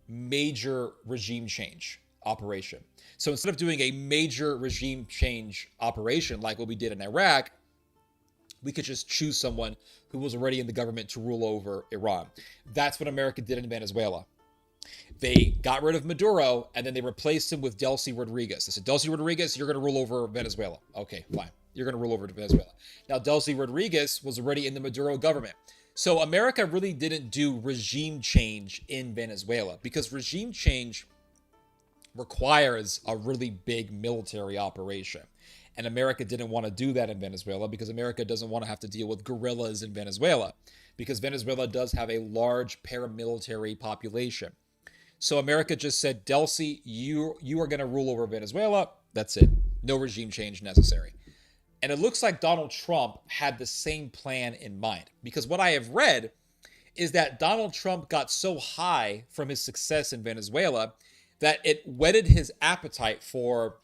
S1: major regime change operation. So instead of doing a major regime change operation like what we did in Iraq, we could just choose someone who was already in the government to rule over Iran. That's what America did in Venezuela. They got rid of Maduro, and then they replaced him with Delcy Rodriguez. They said, Delcy Rodriguez, you're going to rule over Venezuela. Okay, fine. You're going to rule over Venezuela. Now, Delcy Rodriguez was already in the Maduro government. So America really didn't do regime change in Venezuela, because regime change requires a really big military operation. And America didn't want to do that in Venezuela, because America doesn't want to have to deal with guerrillas in Venezuela, because Venezuela does have a large paramilitary population. So America just said, Delcy, you are going to rule over Venezuela. That's it. No regime change necessary. And it looks like Donald Trump had the same plan in mind, because what I have read is that Donald Trump got so high from his success in Venezuela that it whetted his appetite for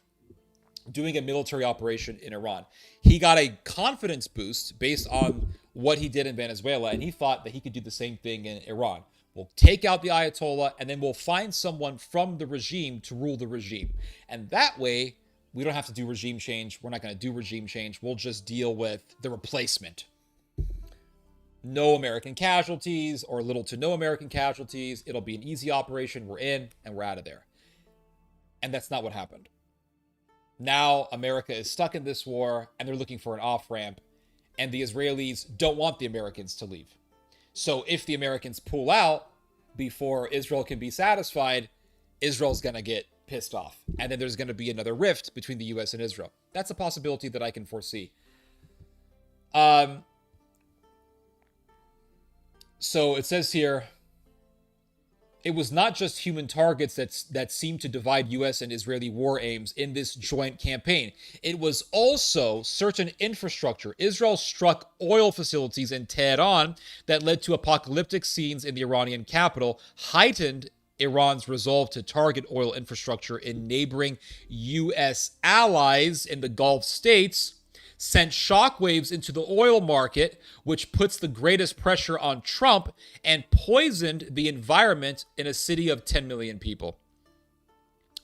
S1: doing a military operation in Iran. He got a confidence boost based on what he did in Venezuela, and he thought that he could do the same thing in Iran. We'll take out the Ayatollah, and then we'll find someone from the regime to rule the regime. And that way, we don't have to do regime change. We're not going to do regime change. We'll just deal with the replacement. No American casualties, or little to no American casualties. It'll be an easy operation. We're in, and we're out of there. And that's not what happened. Now, America is stuck in this war, and they're looking for an off-ramp. And the Israelis don't want the Americans to leave. So if the Americans pull out before Israel can be satisfied, Israel's going to get pissed off. And then there's going to be another rift between the U.S. and Israel. That's a possibility that I can foresee. So it says here, it was not just human targets that seemed to divide U.S. and Israeli war aims in this joint campaign. It was also certain infrastructure. Israel struck oil facilities in Tehran that led to apocalyptic scenes in the Iranian capital, heightened Iran's resolve to target oil infrastructure in neighboring U.S. allies in the Gulf states, sent shockwaves into the oil market, which puts the greatest pressure on Trump, and poisoned the environment in a city of 10 million people.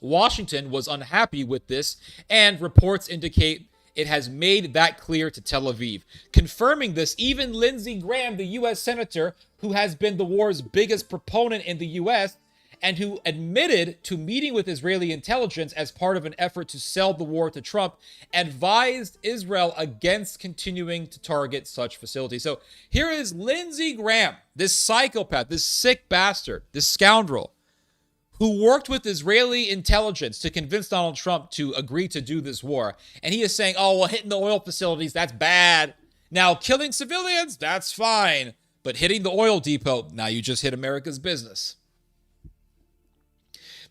S1: Washington was unhappy with this, and reports indicate it has made that clear to Tel Aviv. Confirming this, even Lindsey Graham, the U.S. senator, who has been the war's biggest proponent in the U.S., and who admitted to meeting with Israeli intelligence as part of an effort to sell the war to Trump, advised Israel against continuing to target such facilities. So here is Lindsey Graham, this psychopath, this sick bastard, this scoundrel, who worked with Israeli intelligence to convince Donald Trump to agree to do this war. And he is saying, oh, well, hitting the oil facilities, that's bad. Now, killing civilians, that's fine. But hitting the oil depot, now you just hit America's business.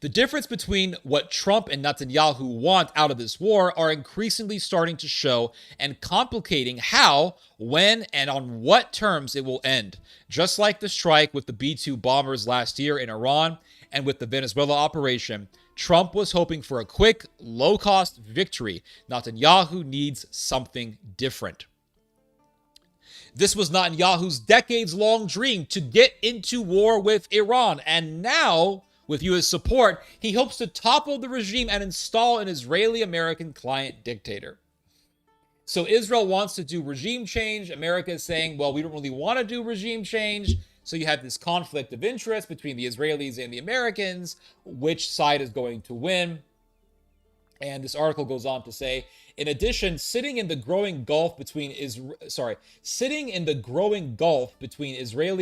S1: The difference between what Trump and Netanyahu want out of this war are increasingly starting to show and complicating how, when, and on what terms it will end. Just like the strike with the B-2 bombers last year in Iran and with the Venezuela operation, Trump was hoping for a quick, low-cost victory. Netanyahu needs something different. This was Netanyahu's decades-long dream to get into war with Iran, and now, with U.S. support, he hopes to topple the regime and install an Israeli-American client dictator. So Israel wants to do regime change. America is saying, well, we don't really want to do regime change. So you have this conflict of interest between the Israelis and the Americans. Which side is going to win? And this article goes on to say, in addition, sitting in the growing gulf between Israeli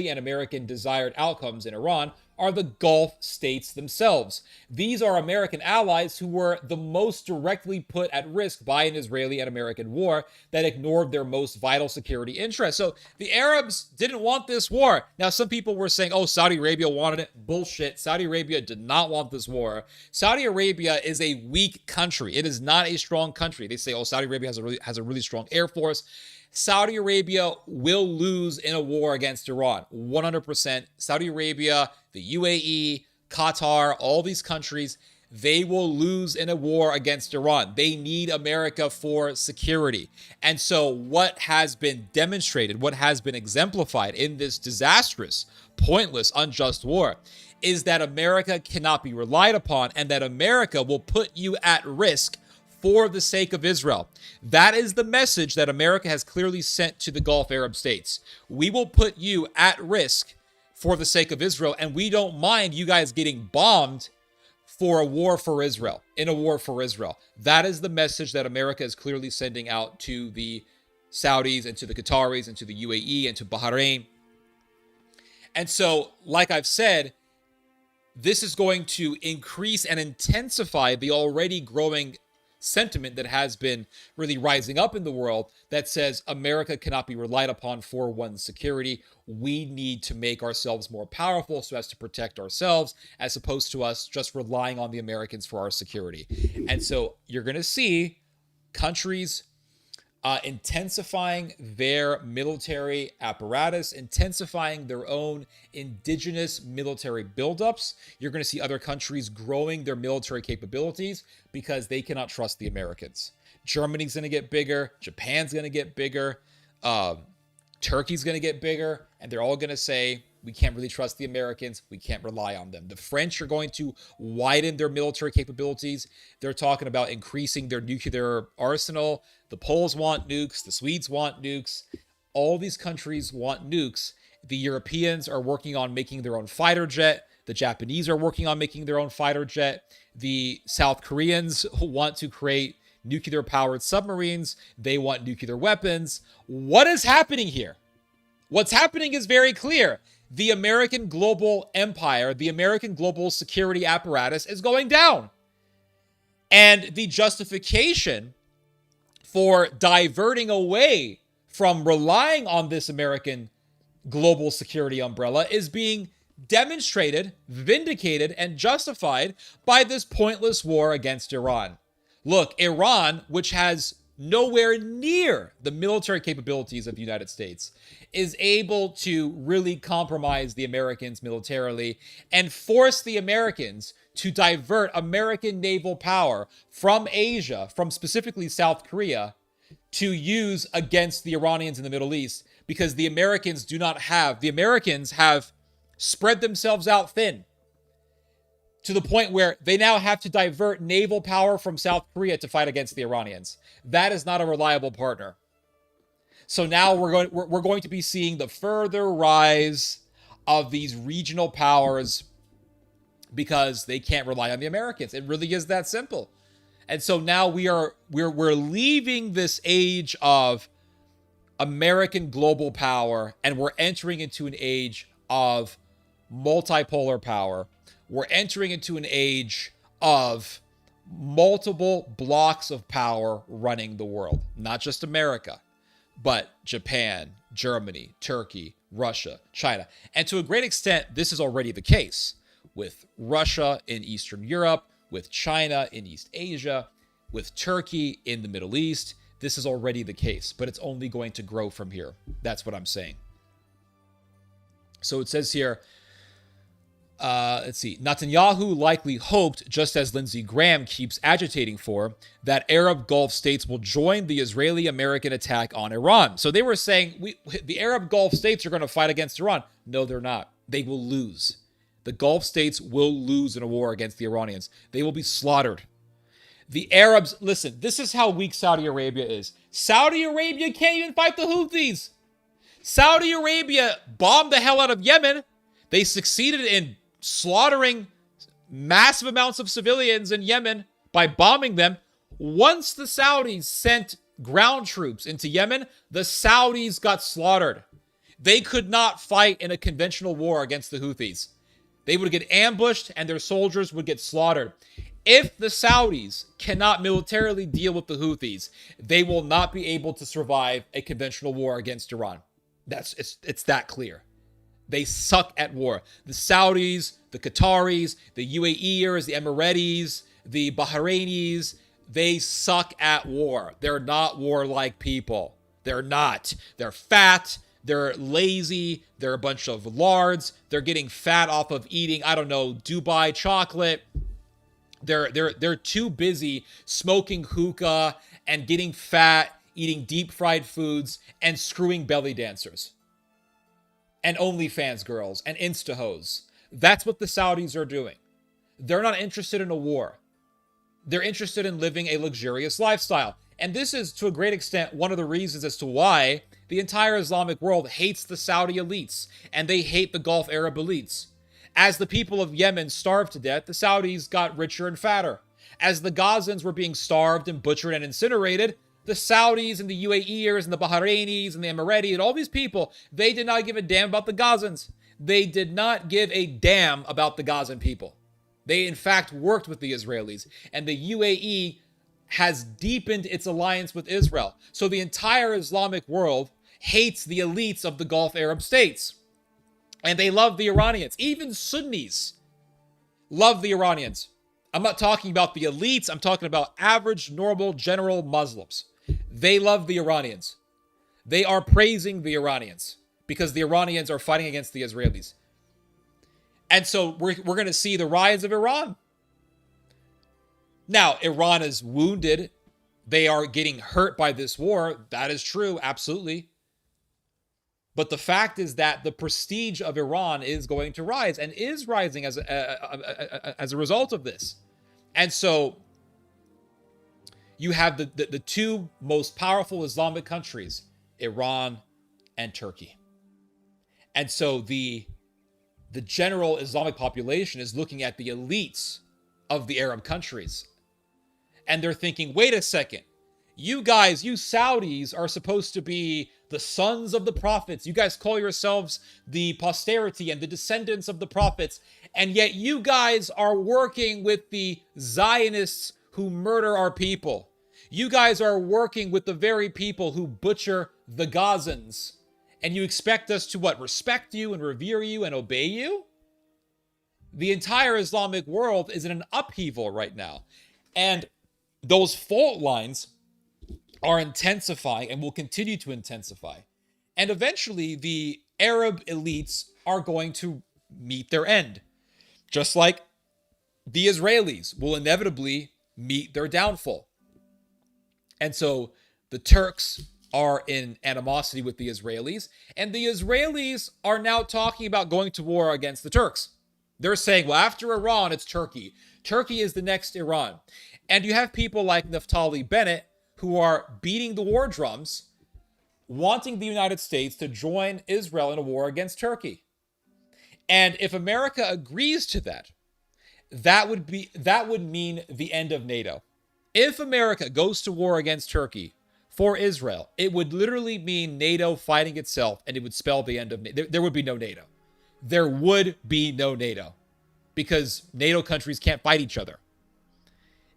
S1: and American desired outcomes in Iran are the Gulf states themselves. These are American allies who were the most directly put at risk by an Israeli and American war that ignored their most vital security interests. So the Arabs didn't want this war. Now, some people were saying, oh, Saudi Arabia wanted it. Bullshit. Saudi Arabia did not want this war. Saudi Arabia is a weak country. It is not a strong country. They say, oh, Saudi Arabia has a really strong air force. Saudi Arabia will lose in a war against Iran, 100%. Saudi Arabia, the UAE, Qatar, all these countries, they will lose in a war against Iran. They need America for security. And so what has been demonstrated, what has been exemplified in this disastrous, pointless, unjust war is that America cannot be relied upon, and that America will put you at risk for the sake of Israel. That is the message that America has clearly sent to the Gulf Arab states. We will put you at risk for the sake of Israel, and we don't mind you guys getting bombed for a war for Israel, in a war for Israel. That is the message that America is clearly sending out to the Saudis and to the Qataris and to the UAE and to Bahrain. And so, like I've said, this is going to increase and intensify the already growing sentiment that has been really rising up in the world that says America cannot be relied upon for one's security. We need to make ourselves more powerful so as to protect ourselves, as opposed to us just relying on the Americans for our security. And so you're going to see countries intensifying their military apparatus, intensifying their own indigenous military buildups. You're going to see other countries growing their military capabilities because they cannot trust the Americans. Germany's going to get bigger. Japan's going to get bigger. Turkey's going to get bigger. And they're all going to say, we can't really trust the Americans. We can't rely on them. The French are going to widen their military capabilities. They're talking about increasing their nuclear arsenal. The Poles want nukes. The Swedes want nukes. All these countries want nukes. The Europeans are working on making their own fighter jet. The Japanese are working on making their own fighter jet. The South Koreans want to create nuclear-powered submarines. They want nuclear weapons. What is happening here? What's happening is very clear. The American global empire, the American global security apparatus is going down. And the justification for diverting away from relying on this American global security umbrella is being demonstrated, vindicated, and justified by this pointless war against Iran. Look, Iran, which has nowhere near the military capabilities of the United States, is able to really compromise the Americans militarily and force the Americans to divert American naval power from Asia, from specifically South Korea, to use against the Iranians in the Middle East, because the Americans have spread themselves out thin to the point where they now have to divert naval power from South Korea to fight against the Iranians. That is not a reliable partner. So now we're going to be seeing the further rise of these regional powers because they can't rely on the Americans. It really is that simple. And so now we're leaving this age of American global power and we're entering into an age of multipolar power. We're entering into an age of multiple blocks of power running the world, not just America, but Japan, Germany, Turkey, Russia, China. And to a great extent, this is already the case with Russia in Eastern Europe, with China in East Asia, with Turkey in the Middle East. This is already the case, but it's only going to grow from here. That's what I'm saying. So it says here, let's see. Netanyahu likely hoped, just as Lindsey Graham keeps agitating for, that Arab Gulf states will join the Israeli-American attack on Iran. So they were saying the Arab Gulf states are going to fight against Iran. No, they're not. They will lose. The Gulf states will lose in a war against the Iranians. They will be slaughtered. The Arabs, listen, this is how weak Saudi Arabia is. Saudi Arabia can't even fight the Houthis. Saudi Arabia bombed the hell out of Yemen. They succeeded in slaughtering massive amounts of civilians in Yemen by bombing them. Once the Saudis sent ground troops into Yemen, the Saudis got slaughtered. They could not fight in a conventional war against the Houthis. They would get ambushed and their soldiers would get slaughtered. If the Saudis cannot militarily deal with the Houthis, they will not be able to survive a conventional war against Iran. It's that clear. They suck at war. The Saudis, the Qataris, the UAEers, the Emiratis, the Bahrainis, they suck at war. They're not warlike people. They're not. They're fat. They're lazy. They're a bunch of lards. They're getting fat off of eating, I don't know, Dubai chocolate. They're too busy smoking hookah and getting fat, eating deep fried foods, and screwing belly dancers. And OnlyFans girls and Insta-hoes. That's what the Saudis are doing. They're not interested in a war. They're interested in living a luxurious lifestyle. And this is, to a great extent, one of the reasons as to why the entire Islamic world hates the Saudi elites and they hate the Gulf Arab elites. As the people of Yemen starved to death, the Saudis got richer and fatter. As the Gazans were being starved and butchered and incinerated, the Saudis and the UAEers and the Bahrainis and the Emiratis and all these people, they did not give a damn about the Gazans. They did not give a damn about the Gazan people. They, in fact, worked with the Israelis. And the UAE has deepened its alliance with Israel. So the entire Islamic world hates the elites of the Gulf Arab states. And they love the Iranians. Even Sunnis love the Iranians. I'm not talking about the elites. I'm talking about average, normal, general Muslims. They love the Iranians. They are praising the Iranians because the Iranians are fighting against the Israelis. And so we're going to see the rise of Iran. Now, Iran is wounded. They are getting hurt by this war. That is true, absolutely. But the fact is that the prestige of Iran is going to rise and is rising as a result of this. And so you have the two most powerful Islamic countries, Iran and Turkey. And so the general Islamic population is looking at the elites of the Arab countries. And they're thinking, wait a second. You guys, you Saudis are supposed to be the sons of the prophets. You guys call yourselves the posterity and the descendants of the prophets. And yet you guys are working with the Zionists who murder our people. You guys are working with the very people who butcher the Gazans. And you expect us to what? Respect you and revere you and obey you? The entire Islamic world is in an upheaval right now. And those fault lines are intensifying and will continue to intensify. And eventually, the Arab elites are going to meet their end. Just like the Israelis will inevitably meet their downfall. And so the Turks are in animosity with the Israelis, and the Israelis are now talking about going to war against the Turks. They're saying, well, after Iran, it's Turkey. Turkey is the next Iran. And you have people like Naftali Bennett who are beating the war drums, wanting the United States to join Israel in a war against Turkey. And if America agrees to that, that would mean the end of NATO. If America goes to war against Turkey for Israel, it would literally mean NATO fighting itself, and it would spell the end of NATO. There would be no NATO. There would be no NATO because NATO countries can't fight each other.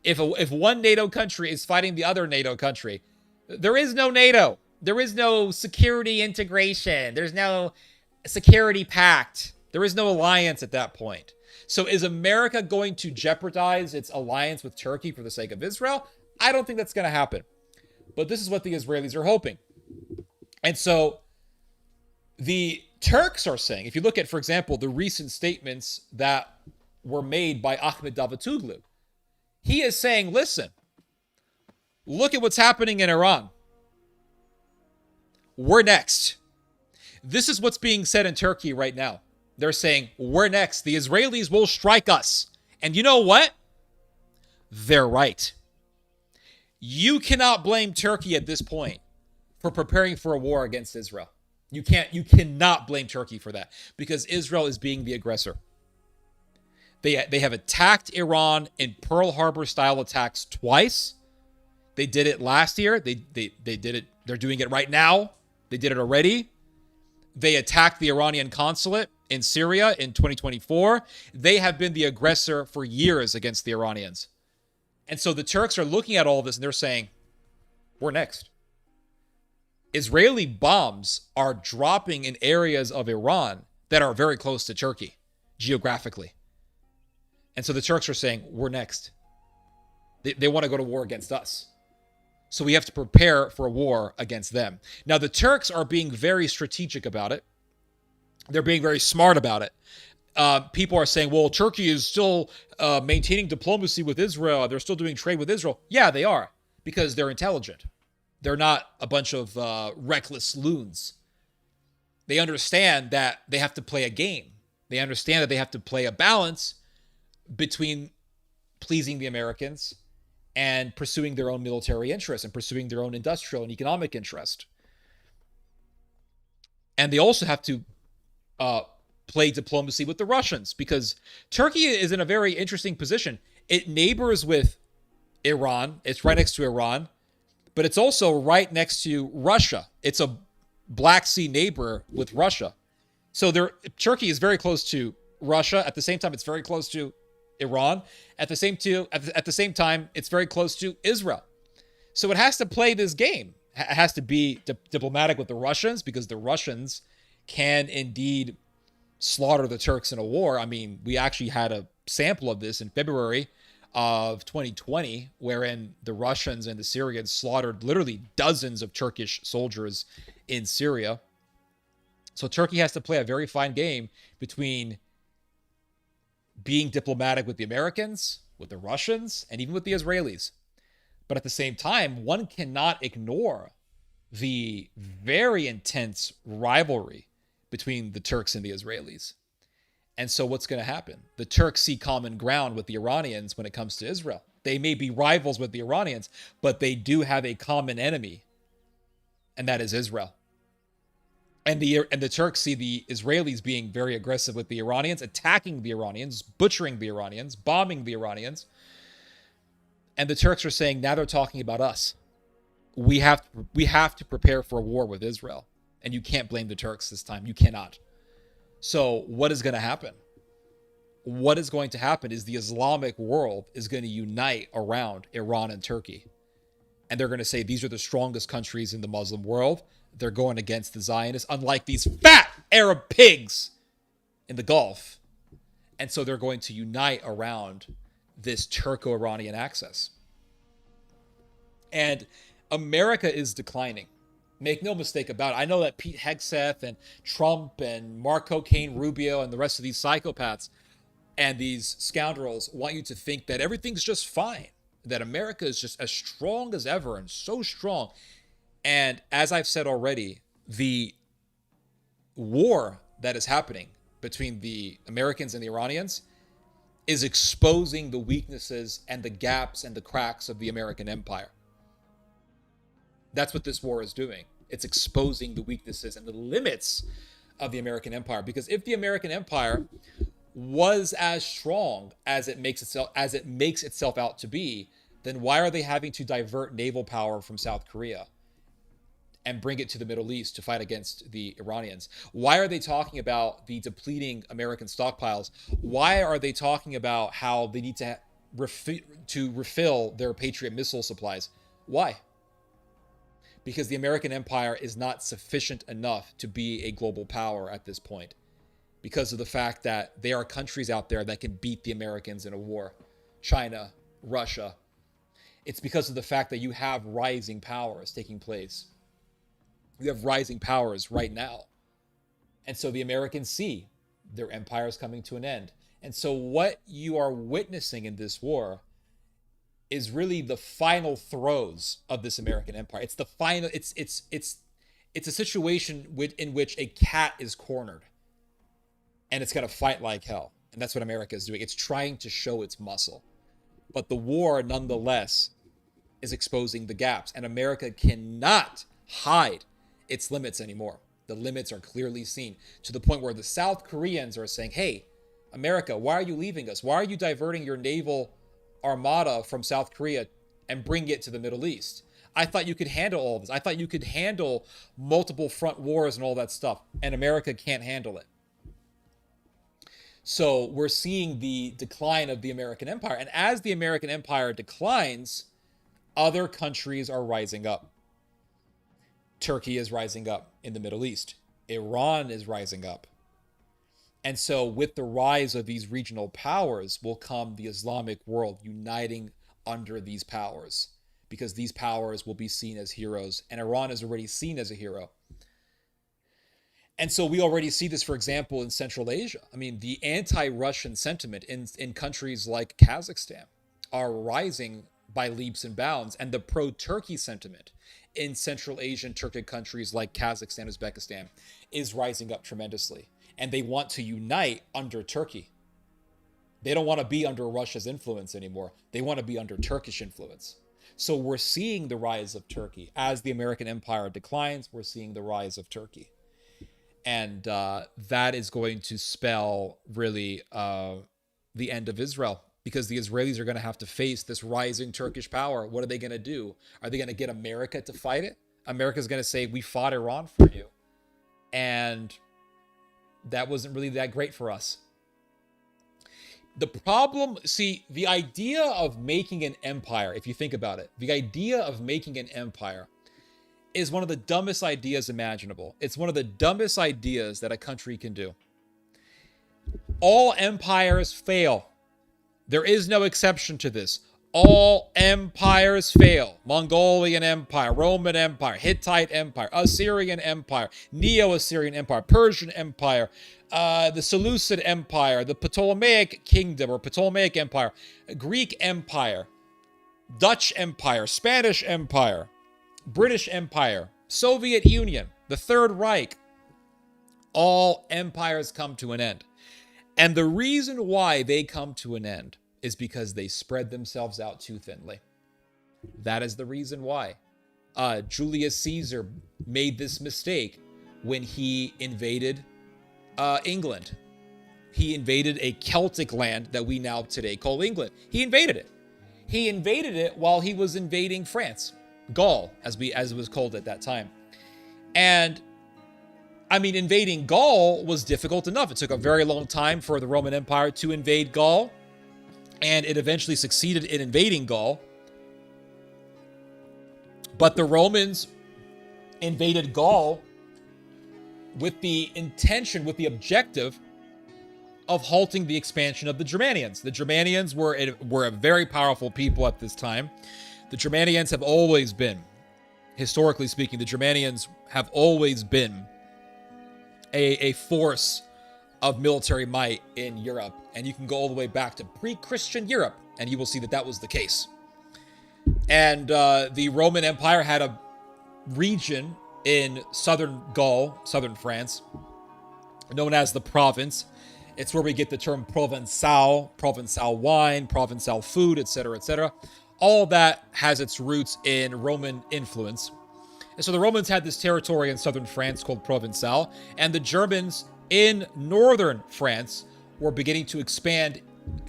S1: If one NATO country is fighting the other NATO country, there is no NATO. There is no security integration. There's no security pact. There is no alliance at that point. So is America going to jeopardize its alliance with Turkey for the sake of Israel? I don't think that's going to happen. But this is what the Israelis are hoping. And so the Turks are saying, if you look at, for example, the recent statements that were made by Ahmed Davutoglu, he is saying, listen, look at what's happening in Iran. We're next. This is what's being said in Turkey right now. They're saying, we're next. The Israelis will strike us. And you know what? They're right. You cannot blame Turkey at this point for preparing for a war against Israel. You cannot blame Turkey for that because Israel is being the aggressor. They have attacked Iran in Pearl Harbor style attacks twice. They did it last year. They did it. They're doing it right now. They did it already. They attacked the Iranian consulate in Syria in 2024. They have been the aggressor for years against the Iranians. And so the Turks are looking at all this and they're saying, we're next. Israeli bombs are dropping in areas of Iran that are very close to Turkey geographically. And so the Turks are saying, we're next. They want to go to war against us. So we have to prepare for a war against them. Now, the Turks are being very strategic about it. They're being very smart about it. People are saying, well, Turkey is still maintaining diplomacy with Israel. They're still doing trade with Israel. Yeah, they are, because they're intelligent. They're not a bunch of reckless loons. They understand that they have to play a game. They understand that they have to play a balance between pleasing the Americans and pursuing their own military interest and pursuing their own industrial and economic interest. And they also have to play diplomacy with the Russians, because Turkey is in a very interesting position. It neighbors with Iran. It's right next to Iran, but it's also right next to Russia. It's a Black Sea neighbor with Russia. So Turkey is very close to Russia. At the same time, it's very close to Iran. At the same time, it's very close to Israel. So it has to play this game. It has to be diplomatic with the Russians, because the Russians can indeed slaughter the Turks in a war. I mean, we actually had a sample of this in February of 2020, wherein the Russians and the Syrians slaughtered literally dozens of Turkish soldiers in Syria. So Turkey has to play a very fine game between being diplomatic with the Americans, with the Russians, and even with the Israelis. But at the same time, one cannot ignore the very intense rivalry between the Turks and the Israelis. And so what's going to happen? The Turks see common ground with the Iranians when it comes to Israel. They may be rivals with the Iranians, but they do have a common enemy, and that is Israel. And the Turks see the Israelis being very aggressive with the Iranians, attacking the Iranians, butchering the Iranians, bombing the Iranians. And the Turks are saying, now they're talking about us. We have to prepare for a war with Israel. And you can't blame the Turks this time. You cannot. So what is going to happen? What is going to happen is the Islamic world is going to unite around Iran and Turkey. And they're going to say, these are the strongest countries in the Muslim world. They're going against the Zionists, unlike these fat Arab pigs in the Gulf. And so they're going to unite around this Turco-Iranian axis. And America is declining. Make no mistake about it. I know that Pete Hegseth and Trump and Marco Cain Rubio and the rest of these psychopaths and these scoundrels want you to think that everything's just fine, that America is just as strong as ever and so strong. And as I've said already, the war that is happening between the Americans and the Iranians is exposing the weaknesses and the gaps and the cracks of the American empire. That's what this war is doing. It's exposing the weaknesses and the limits of the American empire. Because if the American empire was as strong as it makes itself out to be, then why are they having to divert naval power from South Korea and bring it to the Middle East to fight against the Iranians? Why are they talking about the depleting American stockpiles? Why are they talking about how they need to refill their Patriot missile supplies? Why? Because the American empire is not sufficient enough to be a global power at this point, because of the fact that there are countries out there that can beat the Americans in a war. China, Russia. It's because of the fact that you have rising powers taking place. You have rising powers right now. And so the Americans see their empires coming to an end. And so what you are witnessing in this war is really the final throes of this American empire. It's the final, it's a situation in which a cat is cornered and it's going to fight like hell. And that's what America is doing. It's trying to show its muscle. But the war, nonetheless, is exposing the gaps. And America cannot hide its limits anymore. The limits are clearly seen, to the point where the South Koreans are saying, hey, America, why are you leaving us? Why are you diverting your naval armada from South Korea and bring it to the Middle East? I thought you could handle all this. I thought you could handle multiple front wars and all that stuff. And America can't handle it. So we're seeing the decline of the American empire. And as the American empire declines, other countries are rising up. Turkey is rising up in the Middle East. Iran is rising up. And so with the rise of these regional powers will come the Islamic world uniting under these powers, because these powers will be seen as heroes. And Iran is already seen as a hero. And so we already see this, for example, in Central Asia. I mean, the anti-Russian sentiment in countries like Kazakhstan are rising by leaps and bounds. And the pro-Turkey sentiment in Central Asian Turkic countries like Kazakhstan, Uzbekistan is rising up tremendously. And they want to unite under Turkey. They don't want to be under Russia's influence anymore. They want to be under Turkish influence. So we're seeing the rise of Turkey. As the American empire declines, we're seeing the rise of Turkey. And that is going to spell really the end of Israel, because the Israelis are going to have to face this rising Turkish power. What are they going to do? Are they going to get America to fight it? America's going to say, we fought Iran for you. And that wasn't really that great for us. The problem, see, the idea of making an empire, if you think about it, the idea of making an empire is one of the dumbest ideas imaginable. It's one of the dumbest ideas that a country can do. All empires fail. There is no exception to this. All empires fail. Mongolian Empire, Roman Empire, Hittite Empire, Assyrian Empire, Neo-Assyrian Empire, Persian Empire, the Seleucid Empire, the Ptolemaic Kingdom or Ptolemaic Empire, Greek Empire, Dutch Empire, Spanish Empire, British Empire, Soviet Union, the Third Reich. All empires come to an end. And the reason why they come to an end is because they spread themselves out too thinly. That is the reason why. Julius Caesar made this mistake when he invaded England. He invaded a Celtic land that we now today call England. He invaded it. He invaded it while he was invading France, Gaul, as it was called at that time. And I mean, invading Gaul was difficult enough. It took a very long time for the Roman Empire to invade Gaul, and it eventually succeeded in invading Gaul. But the Romans invaded Gaul with the intention, with the objective of halting the expansion of the Germanians. The Germanians were a very powerful people at this time. The Germanians have always been, historically speaking, the Germanians have always been a force of military might in Europe. And you can go all the way back to pre-Christian Europe, and you will see that that was the case. And the Roman Empire had a region in southern Gaul, southern France, known as the province. It's where we get the term Provençal, Provençal wine, Provençal food, etc., etc. All that has its roots in Roman influence. And so the Romans had this territory in southern France called Provençal, and the Germans in northern France were beginning to expand,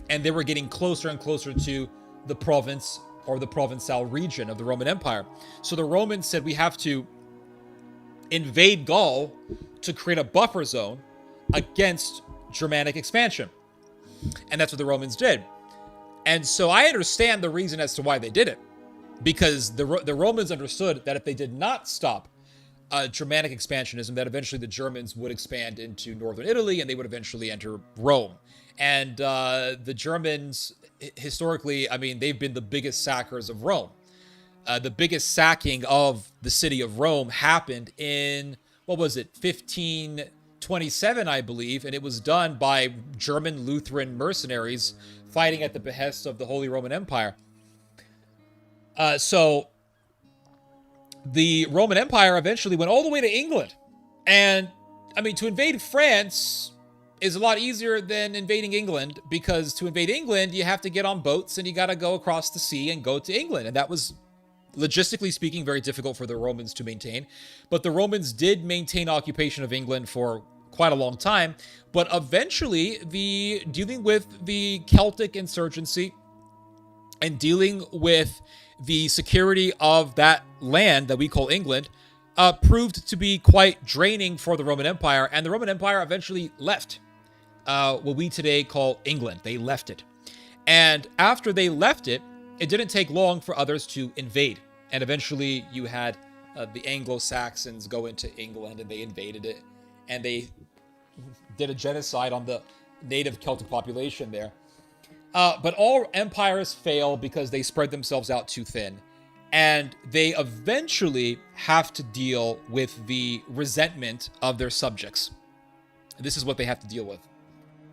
S1: and they were getting closer and closer to the province or the Provençal region of the Roman Empire. So the Romans said, we have to invade Gaul to create a buffer zone against Germanic expansion. And that's what the Romans did. And so I understand the reason as to why they did it. Because the Romans understood that if they did not stop Germanic expansionism, that eventually the Germans would expand into northern Italy and they would eventually enter Rome. And the Germans, historically, I mean, they've been the biggest sackers of Rome. The biggest sacking of the city of Rome happened in, 1527, I believe, and it was done by German Lutheran mercenaries fighting at the behest of the Holy Roman Empire. So the Roman Empire eventually went all the way to England. And, I mean, to invade France is a lot easier than invading England, because to invade England, you have to get on boats and you got to go across the sea and go to England. And that was, logistically speaking, very difficult for the Romans to maintain. But the Romans did maintain occupation of England for quite a long time. But eventually, dealing with the Celtic insurgency and dealing with the security of that land that we call England proved to be quite draining for the Roman Empire, and the Roman Empire eventually left what we today call England. They left it. And after they left it, it didn't take long for others to invade. And eventually you had the Anglo-Saxons go into England, and they invaded it, and they did a genocide on the native Celtic population there. But all empires fail because they spread themselves out too thin. And they eventually have to deal with the resentment of their subjects. This is what they have to deal with.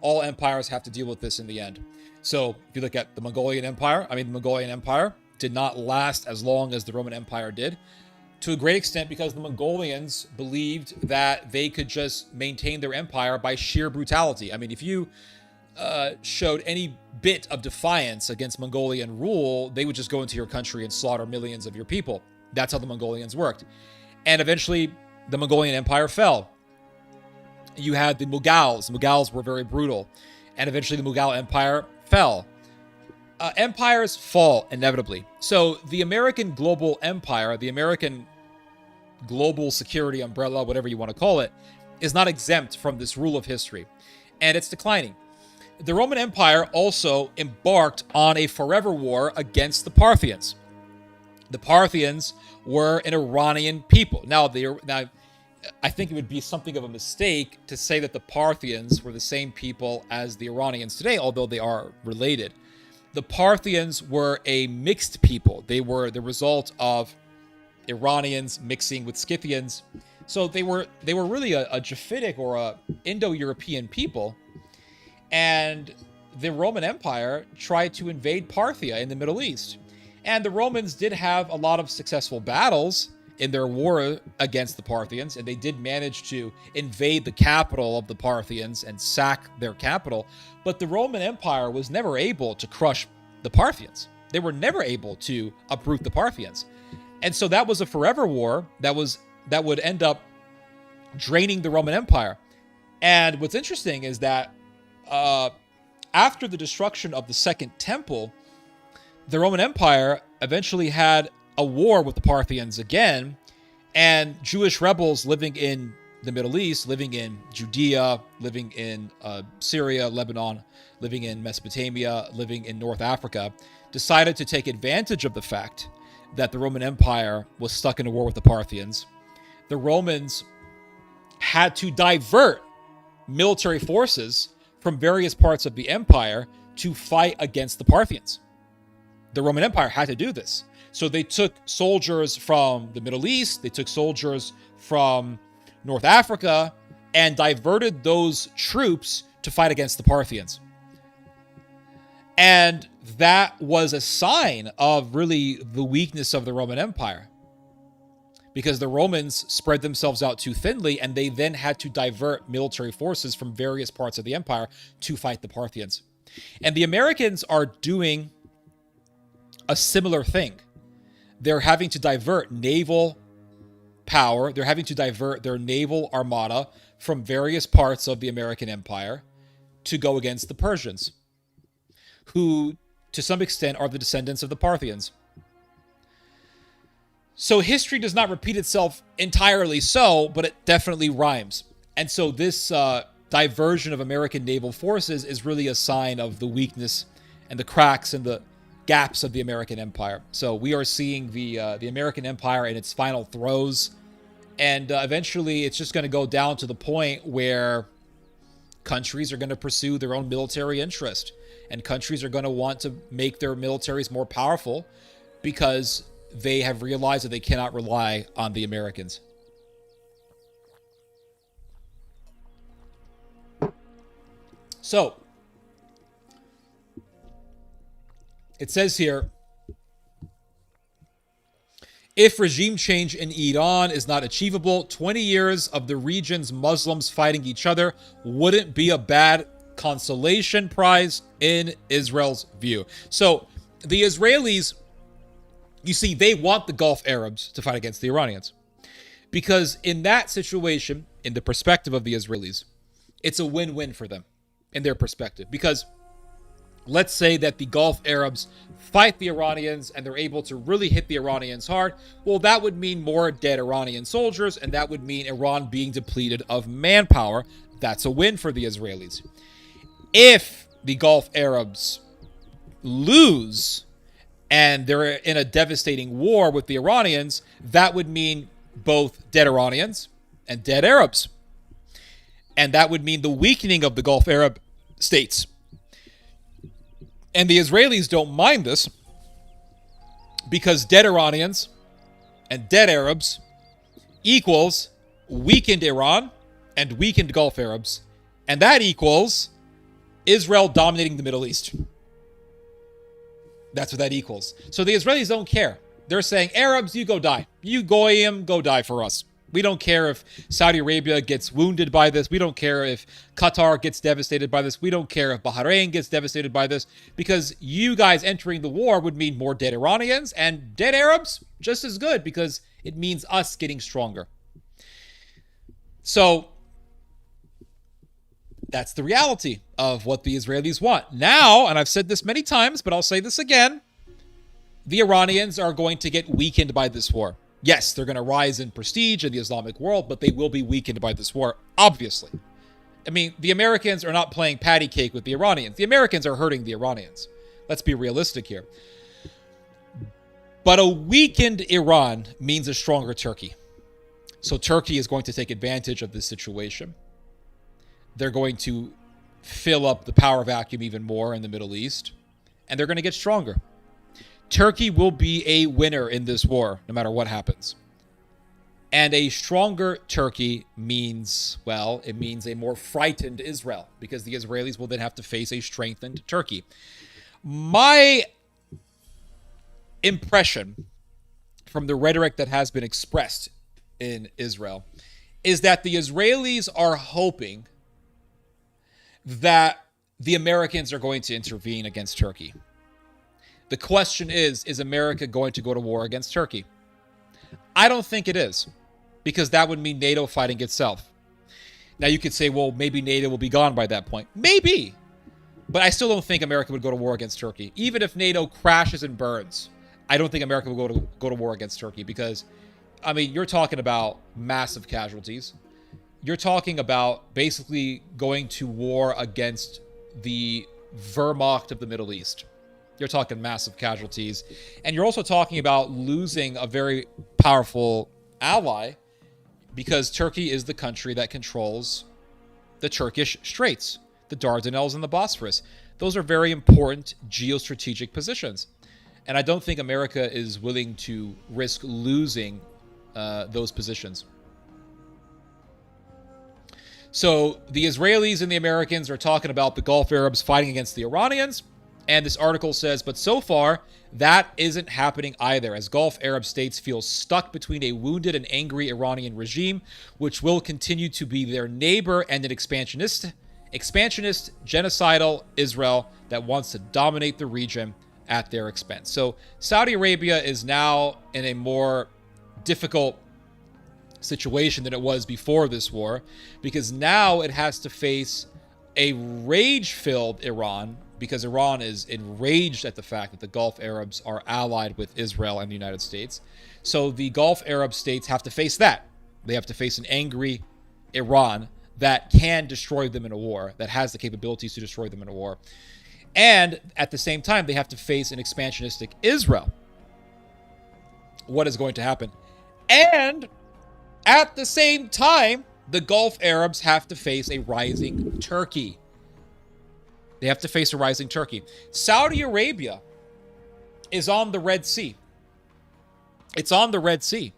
S1: All empires have to deal with this in the end. So if you look at the Mongolian Empire, the Mongolian Empire did not last as long as the Roman Empire did, to a great extent because the Mongolians believed that they could just maintain their empire by sheer brutality. I mean, if you showed any bit of defiance against Mongolian rule, they would just go into your country and slaughter millions of your people. That's how the Mongolians worked. And eventually, the Mongolian Empire fell. You had the Mughals. The Mughals were very brutal. And eventually, the Mughal Empire fell. Empires fall inevitably. So the American global empire, the American global security umbrella, whatever you want to call it, is not exempt from this rule of history. And it's declining. The Roman Empire also embarked on a forever war against the Parthians. The Parthians were an Iranian people. Now, I think it would be something of a mistake to say that the Parthians were the same people as the Iranians today, although they are related. The Parthians were a mixed people. They were the result of Iranians mixing with Scythians. So they were really a Japhetic or a Indo-European people. And the Roman Empire tried to invade Parthia in the Middle East. And the Romans did have a lot of successful battles in their war against the Parthians, and they did manage to invade the capital of the Parthians and sack their capital. But the Roman Empire was never able to crush the Parthians. They were never able to uproot the Parthians. And so that was a forever war that would end up draining the Roman Empire. And what's interesting is that after the destruction of the Second Temple, the Roman Empire eventually had a war with the Parthians again, and Jewish rebels living in the Middle East, living in Judea, living in Syria, Lebanon, living in Mesopotamia, living in North Africa, decided to take advantage of the fact that the Roman Empire was stuck in a war with the Parthians. The Romans had to divert military forces from various parts of the empire to fight against the Parthians. The Roman Empire had to do this. So they took soldiers from the Middle East, they took soldiers from North Africa, and diverted those troops to fight against the Parthians. And that was a sign of really the weakness of the Roman Empire, because the Romans spread themselves out too thinly, and they then had to divert military forces from various parts of the empire to fight the Parthians. And the Americans are doing a similar thing. They're having to divert naval power. They're having to divert their naval armada from various parts of the American empire to go against the Persians, who, to some extent, are the descendants of the Parthians. So history does not repeat itself entirely so, but it definitely rhymes. And so this diversion of American naval forces is really a sign of the weakness and the cracks and the gaps of the American empire. So we are seeing the American empire in its final throes, and eventually it's just going to go down to the point where countries are going to pursue their own military interest, and countries are going to want to make their militaries more powerful because they have realized that they cannot rely on the Americans. So, it says here, if regime change in Iran is not achievable, 20 years of the region's Muslims fighting each other wouldn't be a bad consolation prize in Israel's view. So, the Israelis, you see, they want the Gulf Arabs to fight against the Iranians. Because in that situation, in the perspective of the Israelis, it's a win-win for them, in their perspective. Because let's say that the Gulf Arabs fight the Iranians and they're able to really hit the Iranians hard. Well, that would mean more dead Iranian soldiers, and that would mean Iran being depleted of manpower. That's a win for the Israelis. If the Gulf Arabs lose and they're in a devastating war with the Iranians, that would mean both dead Iranians and dead Arabs. And that would mean the weakening of the Gulf Arab states. And the Israelis don't mind this, because dead Iranians and dead Arabs equals weakened Iran and weakened Gulf Arabs. And that equals Israel dominating the Middle East. That's what that equals. So the Israelis don't care. They're saying, Arabs, you go die. You goyim, go die for us. We don't care if Saudi Arabia gets wounded by this. We don't care if Qatar gets devastated by this. We don't care if Bahrain gets devastated by this, because you guys entering the war would mean more dead Iranians and dead Arabs, just as good, because it means us getting stronger. So that's the reality of what the Israelis want. Now, and I've said this many times, but I'll say this again, the Iranians are going to get weakened by this war. Yes, they're going to rise in prestige in the Islamic world, but they will be weakened by this war, obviously. I mean, the Americans are not playing patty cake with the Iranians. The Americans are hurting the Iranians. Let's be realistic here. But a weakened Iran means a stronger Turkey. So Turkey is going to take advantage of this situation. They're going to fill up the power vacuum even more in the Middle East, and they're going to get stronger. Turkey will be a winner in this war, no matter what happens. And a stronger Turkey means, well, it means a more frightened Israel, because the Israelis will then have to face a strengthened Turkey. My impression from the rhetoric that has been expressed in Israel is that the Israelis are hoping that the Americans are going to intervene against Turkey. The question is America going to go to war against Turkey? I don't think it is, because that would mean NATO fighting itself. Now you could say, well, maybe NATO will be gone by that point. Maybe. But I still don't think America would go to war against Turkey. Even if NATO crashes and burns, I don't think America will go to war against Turkey, because, I mean, you're talking about massive casualties. You're talking about basically going to war against the Wehrmacht of the Middle East. You're talking massive casualties. And you're also talking about losing a very powerful ally, because Turkey is the country that controls the Turkish Straits, the Dardanelles and the Bosphorus. Those are very important geostrategic positions. And I don't think America is willing to risk losing those positions. So the Israelis and the Americans are talking about the Gulf Arabs fighting against the Iranians. And this article says, but so far, that isn't happening either, as Gulf Arab states feel stuck between a wounded and angry Iranian regime, which will continue to be their neighbor, and an expansionist, genocidal Israel that wants to dominate the region at their expense. So Saudi Arabia is now in a more difficult situation than it was before this war, because now it has to face a rage-filled Iran, because Iran is enraged at the fact that the Gulf Arabs are allied with Israel and the United States. So the Gulf Arab states have to face that. They have to face an angry Iran that can destroy them in a war, that has the capabilities to destroy them in a war. And at the same time, they have to face an expansionistic Israel. What is going to happen? And at the same time, the Gulf Arabs have to face a rising Turkey. They have to face a rising Turkey. Saudi Arabia is on the Red Sea. It's on the Red Sea.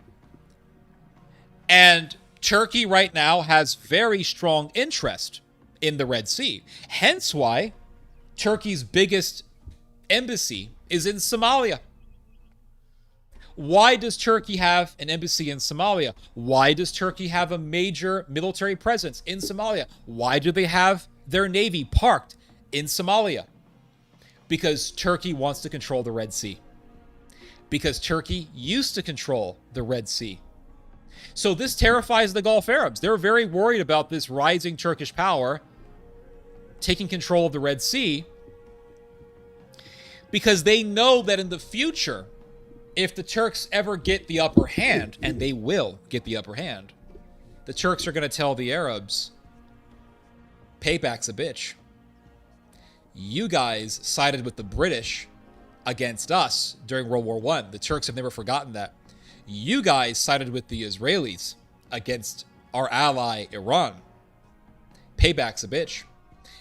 S1: And Turkey right now has very strong interest in the Red Sea. Hence why Turkey's biggest embassy is in Somalia. Why does Turkey have an embassy in Somalia? Why does Turkey have a major military presence in Somalia? Why do they have their navy parked in Somalia? Because Turkey wants to control the Red Sea. Because Turkey used to control the Red Sea. So this terrifies the Gulf Arabs. They're very worried about this rising Turkish power taking control of the Red Sea, because they know that in the future, if the Turks ever get the upper hand, and they will get the upper hand, the Turks are going to tell the Arabs, payback's a bitch. You guys sided with the British against us during World War I. The Turks have never forgotten that. You guys sided with the Israelis against our ally, Iran. Payback's a bitch.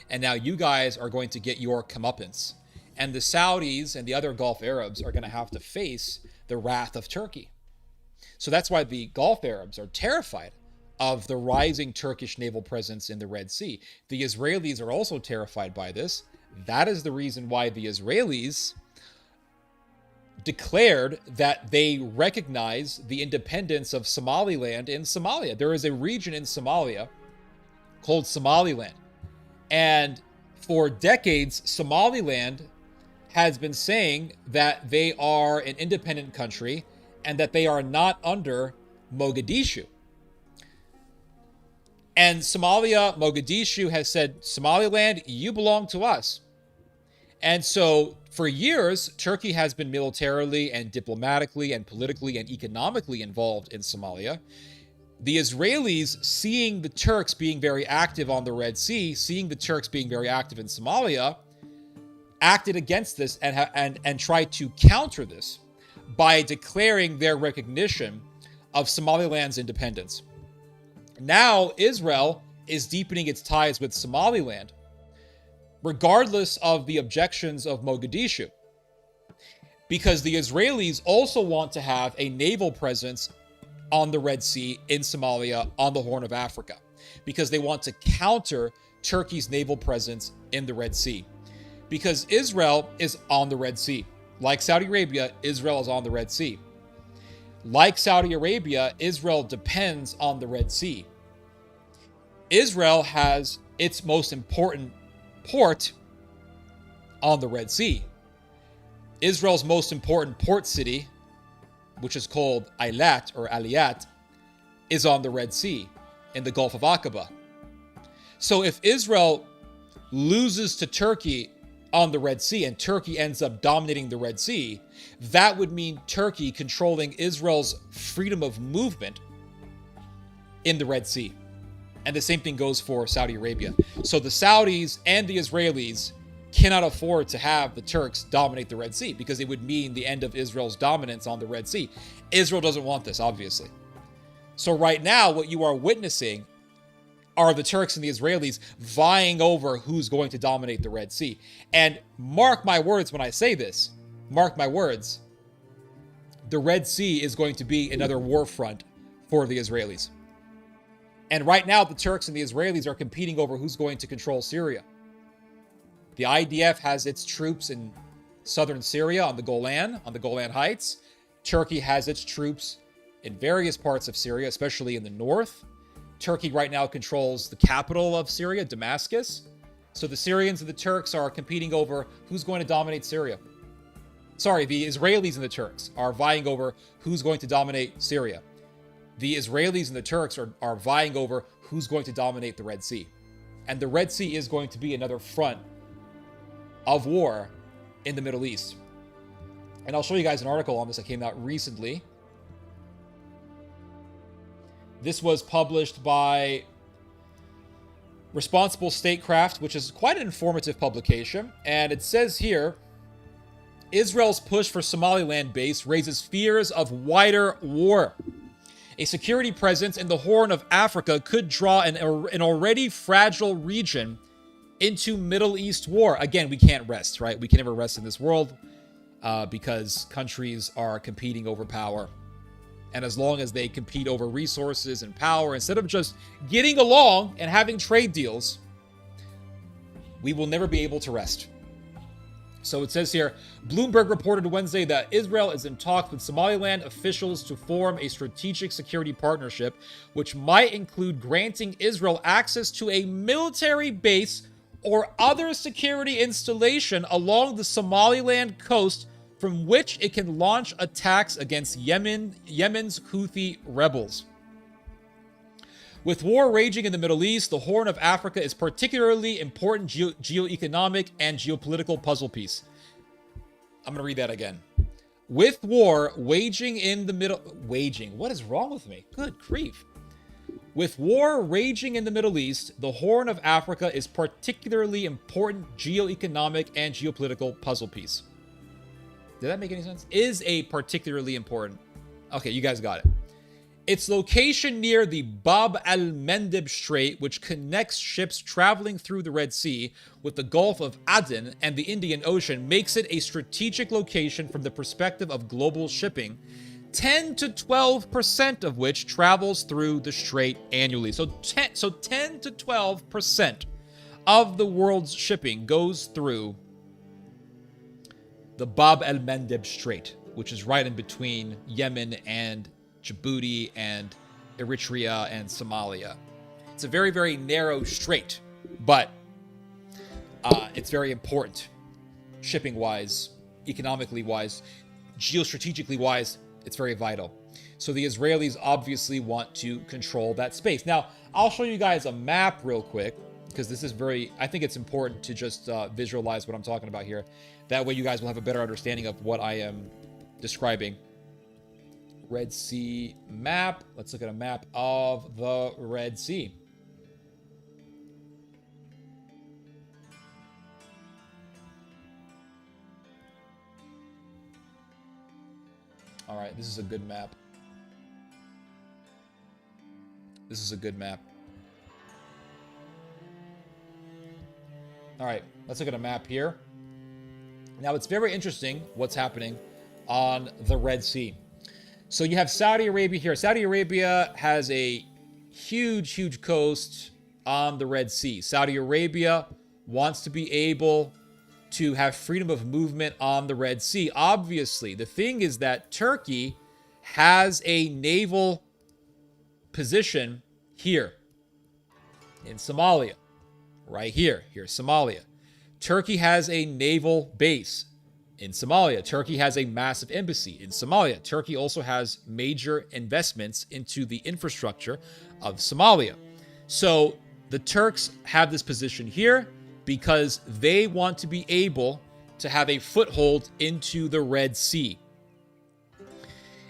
S1: And now you guys are going to get your comeuppance. And the Saudis and the other Gulf Arabs are going to have to face the wrath of Turkey. So that's why the Gulf Arabs are terrified of the rising Turkish naval presence in the Red Sea. The Israelis are also terrified by this. That is the reason why the Israelis declared that they recognize the independence of Somaliland in Somalia. There is a region in Somalia called Somaliland. And for decades, Somaliland has been saying that they are an independent country and that they are not under Mogadishu. And Mogadishu has said, Somaliland, you belong to us. And so for years, Turkey has been militarily and diplomatically and politically and economically involved in Somalia. The Israelis, seeing the Turks being very active on the Red Sea, seeing the Turks being very active in Somalia, acted against this and tried to counter this by declaring their recognition of Somaliland's independence. Now, Israel is deepening its ties with Somaliland, regardless of the objections of Mogadishu, because the Israelis also want to have a naval presence on the Red Sea, in Somalia, on the Horn of Africa, because they want to counter Turkey's naval presence in the Red Sea. Because Israel is on the Red Sea. Like Saudi Arabia, Israel is on the Red Sea. Like Saudi Arabia, Israel depends on the Red Sea. Israel has its most important port on the Red Sea. Israel's most important port city, which is called Eilat or Aliyat, is on the Red Sea in the Gulf of Aqaba. So if Israel loses to Turkey on the Red Sea and Turkey ends up dominating the Red Sea, that would mean Turkey controlling Israel's freedom of movement in the Red Sea. And the same thing goes for Saudi Arabia. So the Saudis and the Israelis cannot afford to have the Turks dominate the Red Sea, because it would mean the end of Israel's dominance on the Red Sea. Israel doesn't want this, obviously. So right now, what you are witnessing are the Turks and the Israelis vying over who's going to dominate the Red Sea. And mark my words when I say this, mark my words, the Red Sea is going to be another war front for the Israelis. And right now, the Turks and the Israelis are competing over who's going to control Syria. The IDF has its troops in southern Syria on the Golan Heights. Turkey has its troops in various parts of Syria, especially in the north. Turkey right now controls the capital of Syria, Damascus. So the Syrians and the Turks are competing over who's going to dominate Syria. Sorry, the Israelis and the Turks are vying over who's going to dominate Syria. The Israelis and the Turks are vying over who's going to dominate the Red Sea. And the Red Sea is going to be another front of war in the Middle East. And I'll show you guys an article on this that came out recently. This was published by Responsible Statecraft, which is quite an informative publication. And it says here, Israel's push for Somaliland base raises fears of wider war. A security presence in the Horn of Africa could draw an already fragile region into Middle East war. Again, we can't rest, right? We can never rest in this world because countries are competing over power. And as long as they compete over resources and power, instead of just getting along and having trade deals, we will never be able to rest. So it says here, Bloomberg reported Wednesday that Israel is in talks with Somaliland officials to form a strategic security partnership, which might include granting Israel access to a military base or other security installation along the Somaliland coast from which it can launch attacks against Yemen's Houthi rebels. With war raging in the Middle East, the Horn of Africa is particularly important geoeconomic and geopolitical puzzle piece. I'm going to read that again. With war waging in the Middle... Waging? What is wrong with me? Good grief. With war raging in the Middle East, the Horn of Africa is particularly important geoeconomic and geopolitical puzzle piece. Did that make any sense? Is a particularly important... Okay, you guys got it. Its location near the Bab al-Mandeb Strait, which connects ships traveling through the Red Sea with the Gulf of Aden and the Indian Ocean, makes it a strategic location from the perspective of global shipping, 10 to 12% of which travels through the strait annually. So 10 to 12% of the world's shipping goes through the Bab al-Mandeb Strait. which is right in between Yemen and Djibouti and Eritrea and Somalia. It's a very, very narrow strait, but it's very important shipping-wise, economically wise, geostrategically wise. It's very vital. So the Israelis obviously want to control that space. Now, I'll show you guys a map real quick, because this is I think it's important to just visualize what I'm talking about here. That way you guys will have a better understanding of what I am describing. Red Sea map. Let's look at a map of the Red Sea. All right, this is a good map. This is a good map. All right, let's look at a map here. Now, it's very interesting what's happening on the Red Sea. So you have Saudi Arabia here. Saudi Arabia has a huge, huge coast on the Red Sea. Saudi Arabia wants to be able to have freedom of movement on the Red Sea. Obviously, the thing is that Turkey has a naval position here in Somalia. Right here. Here's Somalia. Turkey has a naval base in Somalia. Turkey has a massive embassy in Somalia. Turkey also has major investments into the infrastructure of Somalia. So the Turks have this position here because they want to be able to have a foothold into the Red Sea.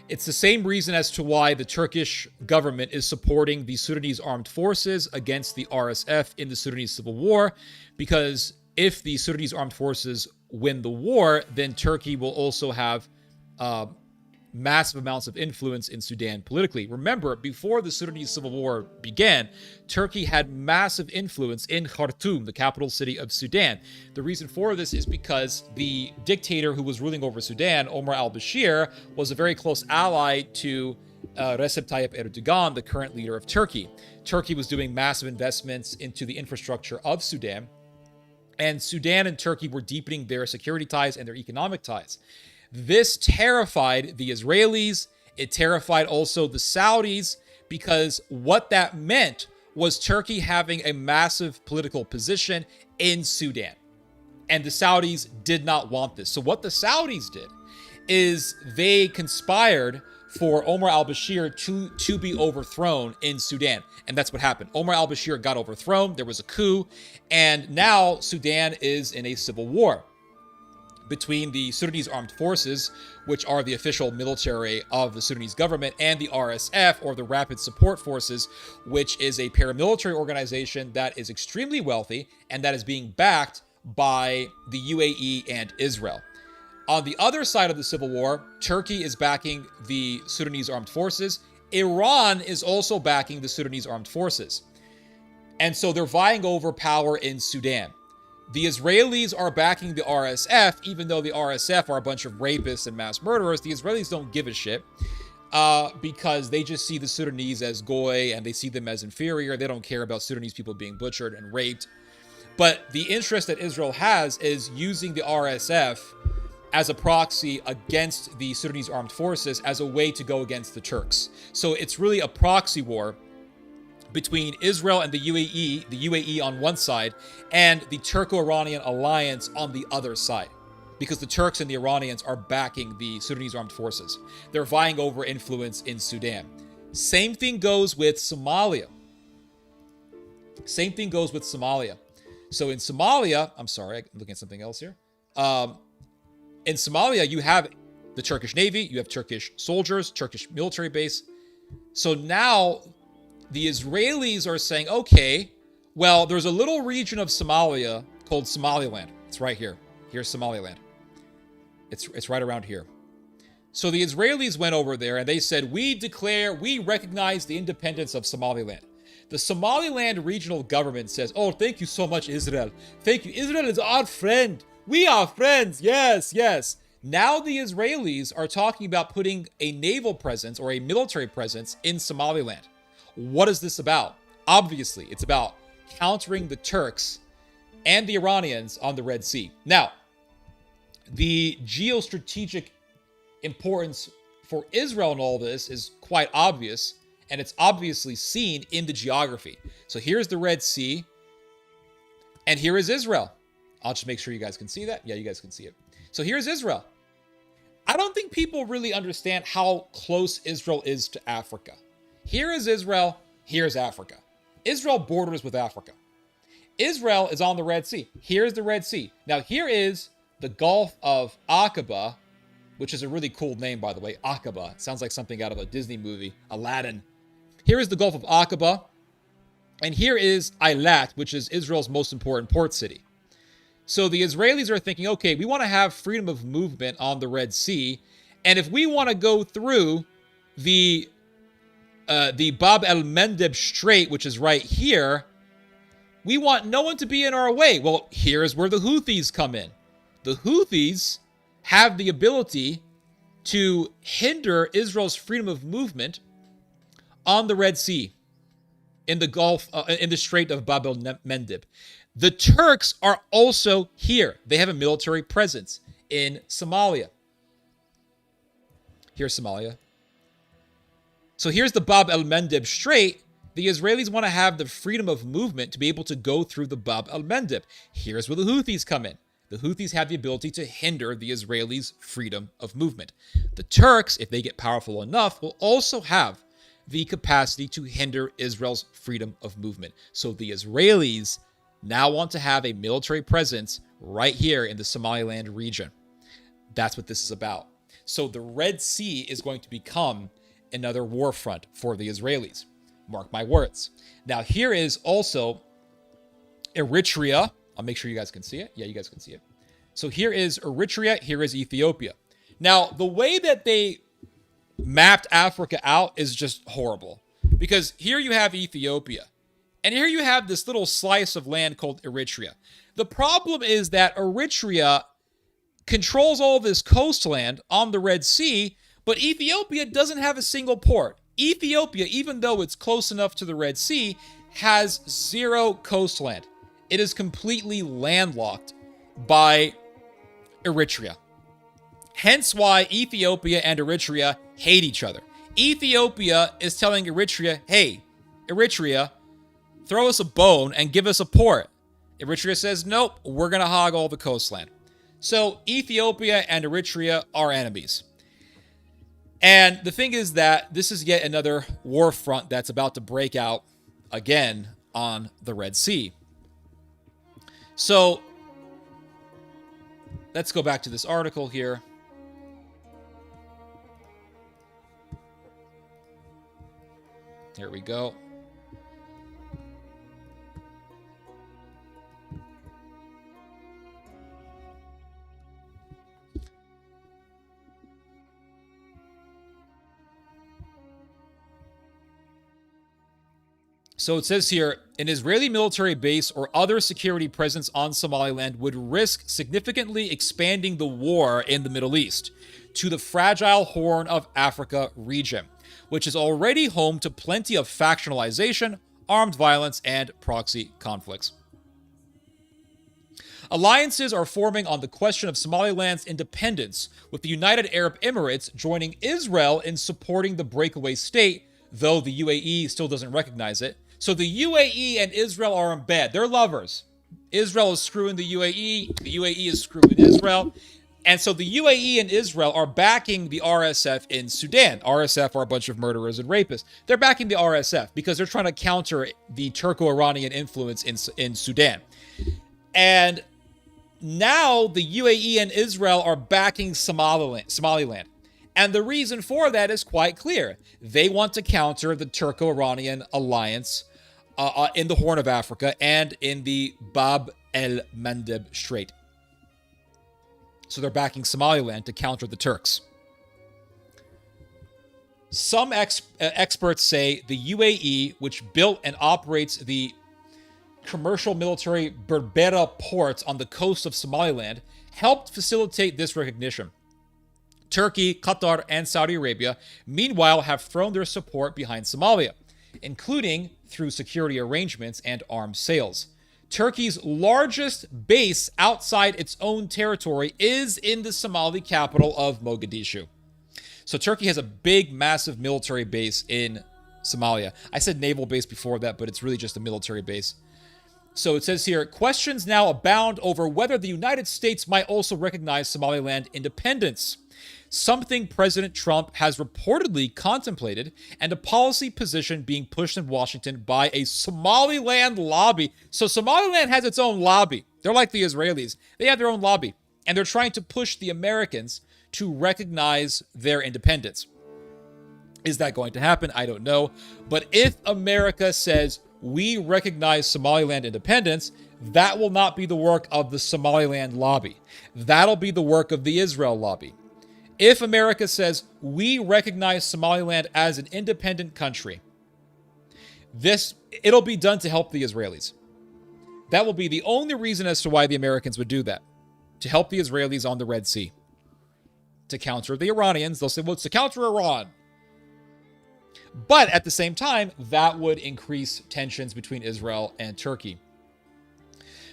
S1: It's the same reason as to why the Turkish government is supporting the Sudanese armed forces against the RSF in the Sudanese civil war, because if the Sudanese armed forces win the war, then Turkey will also have massive amounts of influence in Sudan politically. Remember, before the Sudanese civil war began, Turkey had massive influence in Khartoum, the capital city of Sudan. The reason for this is because the dictator who was ruling over Sudan, Omar al-Bashir, was a very close ally to Recep Tayyip Erdogan, the current leader of Turkey. Turkey was doing massive investments into the infrastructure of Sudan, and Sudan and Turkey were deepening their security ties and their economic ties. This terrified the Israelis. It terrified also the Saudis, because what that meant was Turkey having a massive political position in Sudan. And the Saudis did not want this. So what the Saudis did is they conspired for Omar al-Bashir to be overthrown in Sudan. And that's what happened. Omar al-Bashir got overthrown. There was a coup. And now Sudan is in a civil war between the Sudanese armed forces, which are the official military of the Sudanese government, and the RSF, or the Rapid Support Forces, which is a paramilitary organization that is extremely wealthy and that is being backed by the UAE and Israel. On the other side of the civil war, Turkey is backing the Sudanese armed forces. Iran is also backing the Sudanese armed forces. And so they're vying over power in Sudan. The Israelis are backing the RSF, even though the RSF are a bunch of rapists and mass murderers. The Israelis don't give a shit because they just see the Sudanese as goy and they see them as inferior. They don't care about Sudanese people being butchered and raped. But the interest that Israel has is using the RSF as a proxy against the Sudanese armed forces as a way to go against the Turks. So it's really a proxy war between Israel and the UAE on one side, and the Turco-Iranian alliance on the other side, because the Turks and the Iranians are backing the Sudanese armed forces. They're vying over influence in Sudan. Same thing goes with Somalia. Same thing goes with Somalia. So in Somalia, I'm sorry, I'm looking at something else here. In Somalia, you have the Turkish Navy, you have Turkish soldiers, Turkish military base. So now the Israelis are saying, okay, well, there's a little region of Somalia called Somaliland. It's right here. Here's Somaliland. It's right around here. So the Israelis went over there and they said, we recognize the independence of Somaliland. The Somaliland regional government says, oh, thank you so much, Israel. Thank you. Israel is our friend. We are friends. Yes, yes. Now the Israelis are talking about putting a naval presence or a military presence in Somaliland. What is this about? Obviously, it's about countering the Turks and the Iranians on the Red Sea. Now, the geostrategic importance for Israel in all this is quite obvious, and it's obviously seen in the geography. So here's the Red Sea, and here is Israel. I'll just make sure you guys can see that. Yeah, you guys can see it. So here's Israel. I don't think people really understand how close Israel is to Africa. Here is Israel, here's Africa. Israel borders with Africa. Israel is on the Red Sea. Here's the Red Sea. Now here is the Gulf of Aqaba, which is a really cool name, by the way. Aqaba. It sounds like something out of a Disney movie, Aladdin. Here is the Gulf of Aqaba. And here is Eilat, which is Israel's most important port city. So the Israelis are thinking, okay, we want to have freedom of movement on the Red Sea. And if we want to go through the Bab el-Mandeb Strait, which is right here, we want no one to be in our way. Well, here's where the Houthis come in. The Houthis have the ability to hinder Israel's freedom of movement on the Red Sea, in the Gulf, in the Strait of Bab el-Mandeb. The Turks are also here. They have a military presence in Somalia. Here's Somalia. So here's the Bab el-Mandeb Strait. The Israelis want to have the freedom of movement to be able to go through the Bab el-Mandeb. Here's where the Houthis come in. The Houthis have the ability to hinder the Israelis' freedom of movement. The Turks, if they get powerful enough, will also have the capacity to hinder Israel's freedom of movement. So the Israelis now want to have a military presence right here in the Somaliland region. That's what this is about. So the Red Sea is going to become another war front for the Israelis. Mark my words. Now here is also Eritrea. I'll make sure you guys can see it. Yeah, you guys can see it. So here is Eritrea. Here is Ethiopia. Now, the way that they mapped Africa out is just horrible. Because here you have Ethiopia. And here you have this little slice of land called Eritrea. The problem is that Eritrea controls all this coastland on the Red Sea, but Ethiopia doesn't have a single port. Ethiopia, even though it's close enough to the Red Sea, has zero coastland. It is completely landlocked by Eritrea. Hence why Ethiopia and Eritrea hate each other. Ethiopia is telling Eritrea, hey, Eritrea, throw us a bone and give us a port. Eritrea says, nope, we're going to hog all the coastland. So Ethiopia and Eritrea are enemies. And the thing is that this is yet another war front that's about to break out again on the Red Sea. So let's go back to this article here. Here we go. So it says here, an Israeli military base or other security presence on Somaliland would risk significantly expanding the war in the Middle East to the fragile Horn of Africa region, which is already home to plenty of factionalization, armed violence, and proxy conflicts. Alliances are forming on the question of Somaliland's independence, with the United Arab Emirates joining Israel in supporting the breakaway state, though the UAE still doesn't recognize it. So the UAE and Israel are in bed. They're lovers. Israel is screwing the UAE is screwing Israel. And so the UAE and Israel are backing the RSF in Sudan. RSF are a bunch of murderers and rapists. They're backing the RSF because they're trying to counter the Turco-Iranian influence in Sudan. And now the UAE and Israel are backing Somaliland. And the reason for that is quite clear. They want to counter the Turco-Iranian alliance in the Horn of Africa and in the Bab el-Mandeb Strait. So they're backing Somaliland to counter the Turks. Some experts say the UAE, which built and operates the commercial military Berbera ports on the coast of Somaliland, helped facilitate this recognition. Turkey, Qatar, and Saudi Arabia, meanwhile, have thrown their support behind Somalia, including through security arrangements and arms sales. Turkey's largest base outside its own territory is in the Somali capital of Mogadishu. So Turkey has a big, massive military base in Somalia. I said naval base before that, but it's really just a military base. So it says here, questions now abound over whether the United States might also recognize Somaliland independence, something President Trump has reportedly contemplated, and a policy position being pushed in Washington by a Somaliland lobby. So Somaliland has its own lobby. They're like the Israelis. They have their own lobby, and they're trying to push the Americans to recognize their independence. Is that going to happen? I don't know. But if America says, we recognize Somaliland independence, that will not be the work of the Somaliland lobby. That'll be the work of the Israel lobby. If America says, we recognize Somaliland as an independent country, it'll be done to help the Israelis. That will be the only reason as to why the Americans would do that. To help the Israelis on the Red Sea. To counter the Iranians. They'll say, well, it's to counter Iran. But at the same time, that would increase tensions between Israel and Turkey.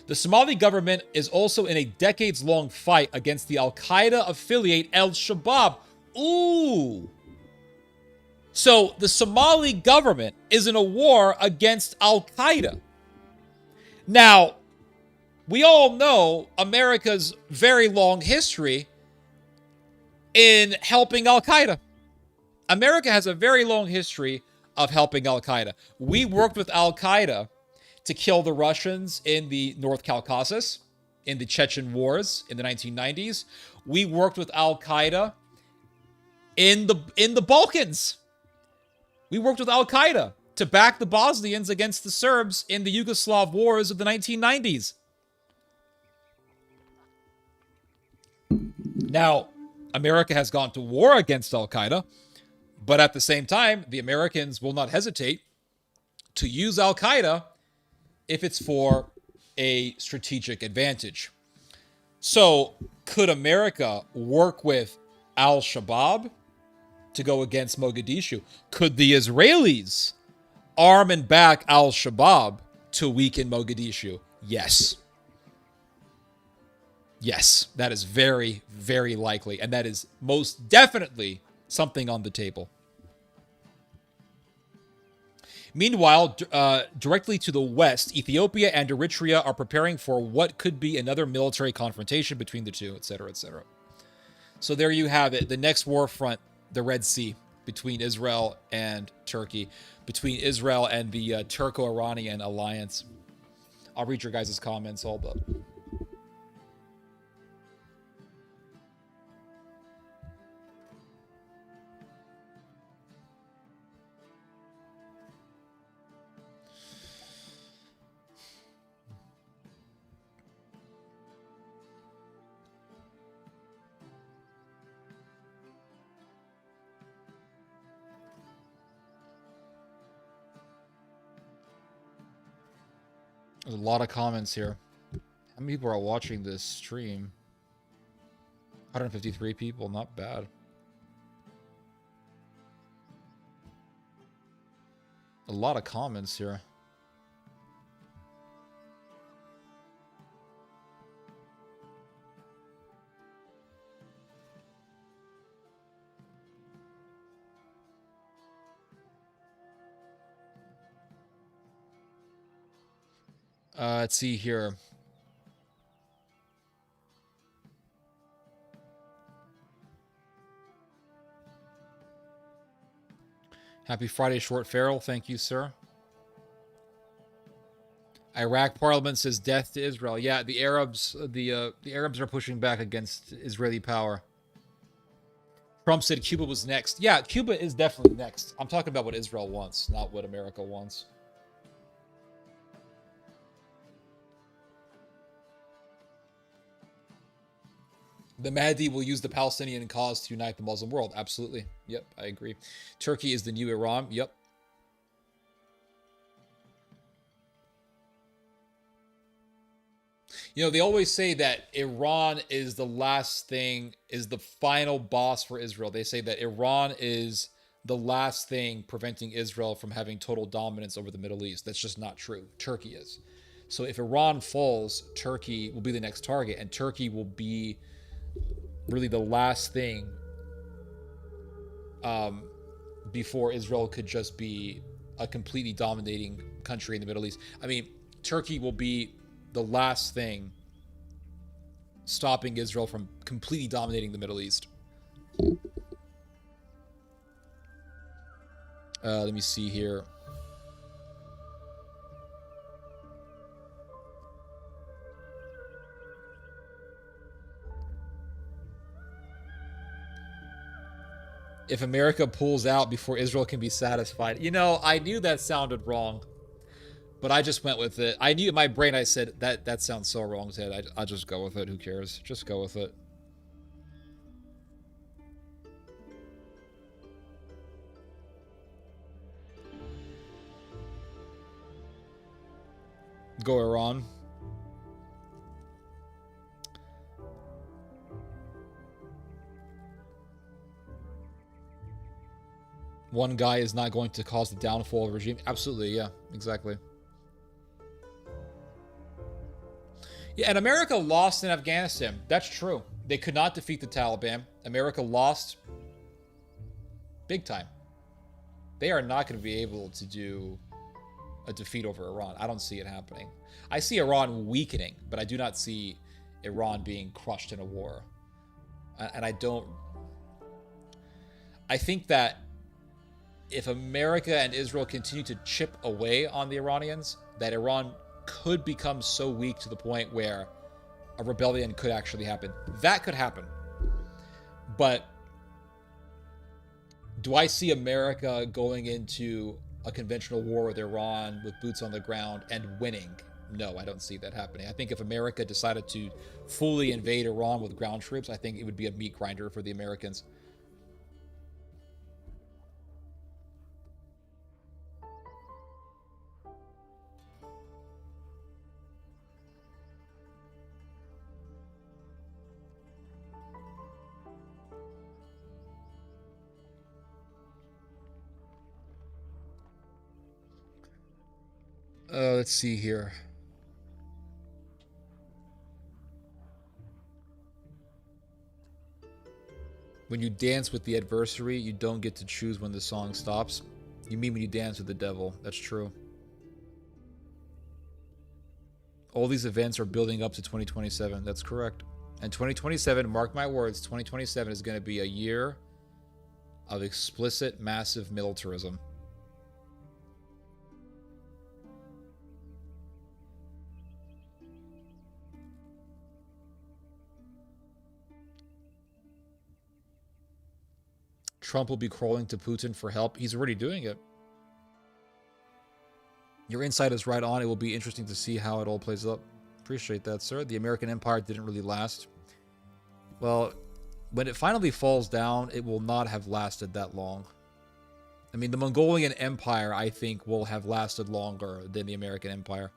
S1: The Somali government is also in a decades-long fight against the Al-Qaeda affiliate Al-Shabaab. Ooh. So the Somali government is in a war against Al-Qaeda. Now, we all know America's very long history in helping Al-Qaeda. America has a very long history of helping Al-Qaeda. We worked with Al-Qaeda to kill the Russians in the North Caucasus, in the Chechen Wars in the 1990s. We worked with Al-Qaeda in the Balkans. We worked with Al-Qaeda to back the Bosnians against the Serbs in the Yugoslav Wars of the 1990s. Now, America has gone to war against Al-Qaeda, but at the same time, the Americans will not hesitate to use Al-Qaeda if it's for a strategic advantage. So, could America work with Al-Shabaab to go against Mogadishu? Could the Israelis arm and back Al-Shabaab to weaken Mogadishu? Yes. Yes, that is very, very likely. And that is most definitely something on the table. Meanwhile, directly to the west, Ethiopia and Eritrea are preparing for what could be another military confrontation between the two, etc., etc. So there you have it. The next war front, the Red Sea, between Israel and Turkey, between Israel and the Turco-Iranian alliance. I'll read your guys' comments. Hold up. There's a lot of comments here. How many people are watching this stream? 153 people, not bad. A lot of comments here. Let's see here. Happy Friday, Short Farrell. Thank you, sir. Iraq Parliament says death to Israel. Yeah, the Arabs are pushing back against Israeli power. Trump said Cuba was next. Yeah, Cuba is definitely next. I'm talking about what Israel wants, not what America wants. The Mahdi will use the Palestinian cause to unite the Muslim world. Absolutely. Yep, I agree. Turkey is the new Iran. Yep. You know, they always say that Iran is the last thing, is the final boss for Israel. They say that Iran is the last thing preventing Israel from having total dominance over the Middle East. That's just not true. Turkey is. So if Iran falls, Turkey will be the next target, and Turkey will be really the last thing before Israel could just be a completely dominating country in the Middle East. I mean, Turkey will be the last thing stopping Israel from completely dominating the Middle East. Let me see here. If America pulls out before Israel can be satisfied. You know, I knew that sounded wrong, but I just went with it. I knew in my brain, I said, that sounds so wrong, Ted. I'll just go with it. Who cares? Just go with it. Go Iran. One guy is not going to cause the downfall of a regime. Absolutely, yeah, exactly. Yeah, and America lost in Afghanistan. That's true. They could not defeat the Taliban. America lost big time. They are not going to be able to do a defeat over Iran. I don't see it happening. I see Iran weakening, but I do not see Iran being crushed in a war. And I think that if America and Israel continue to chip away on the Iranians, that Iran could become so weak to the point where a rebellion could actually happen. That could happen. But do I see America going into a conventional war with Iran with boots on the ground and winning? No, I don't see that happening. I think if America decided to fully invade Iran with ground troops, I think it would be a meat grinder for the Americans. Let's see here. When you dance with the adversary, you don't get to choose when the song stops. You mean when you dance with the devil. That's true. All these events are building up to 2027. That's correct. And 2027, mark my words, 2027 is going to be a year of explicit, massive militarism. Trump will be crawling to Putin for help. He's already doing it. Your insight is right on. It will be interesting to see how it all plays up. Appreciate that, sir. The American Empire didn't really last. Well, when it finally falls down, it will not have lasted that long. I mean, the Mongolian Empire, I think, will have lasted longer than the American Empire.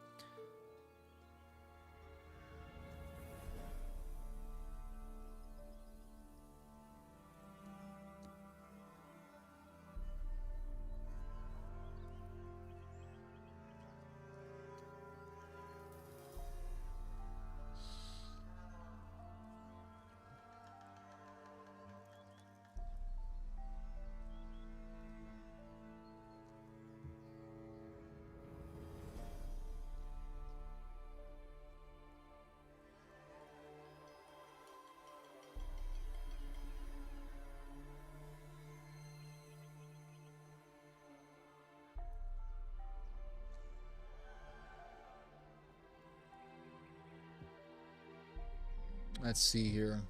S1: Let's see here.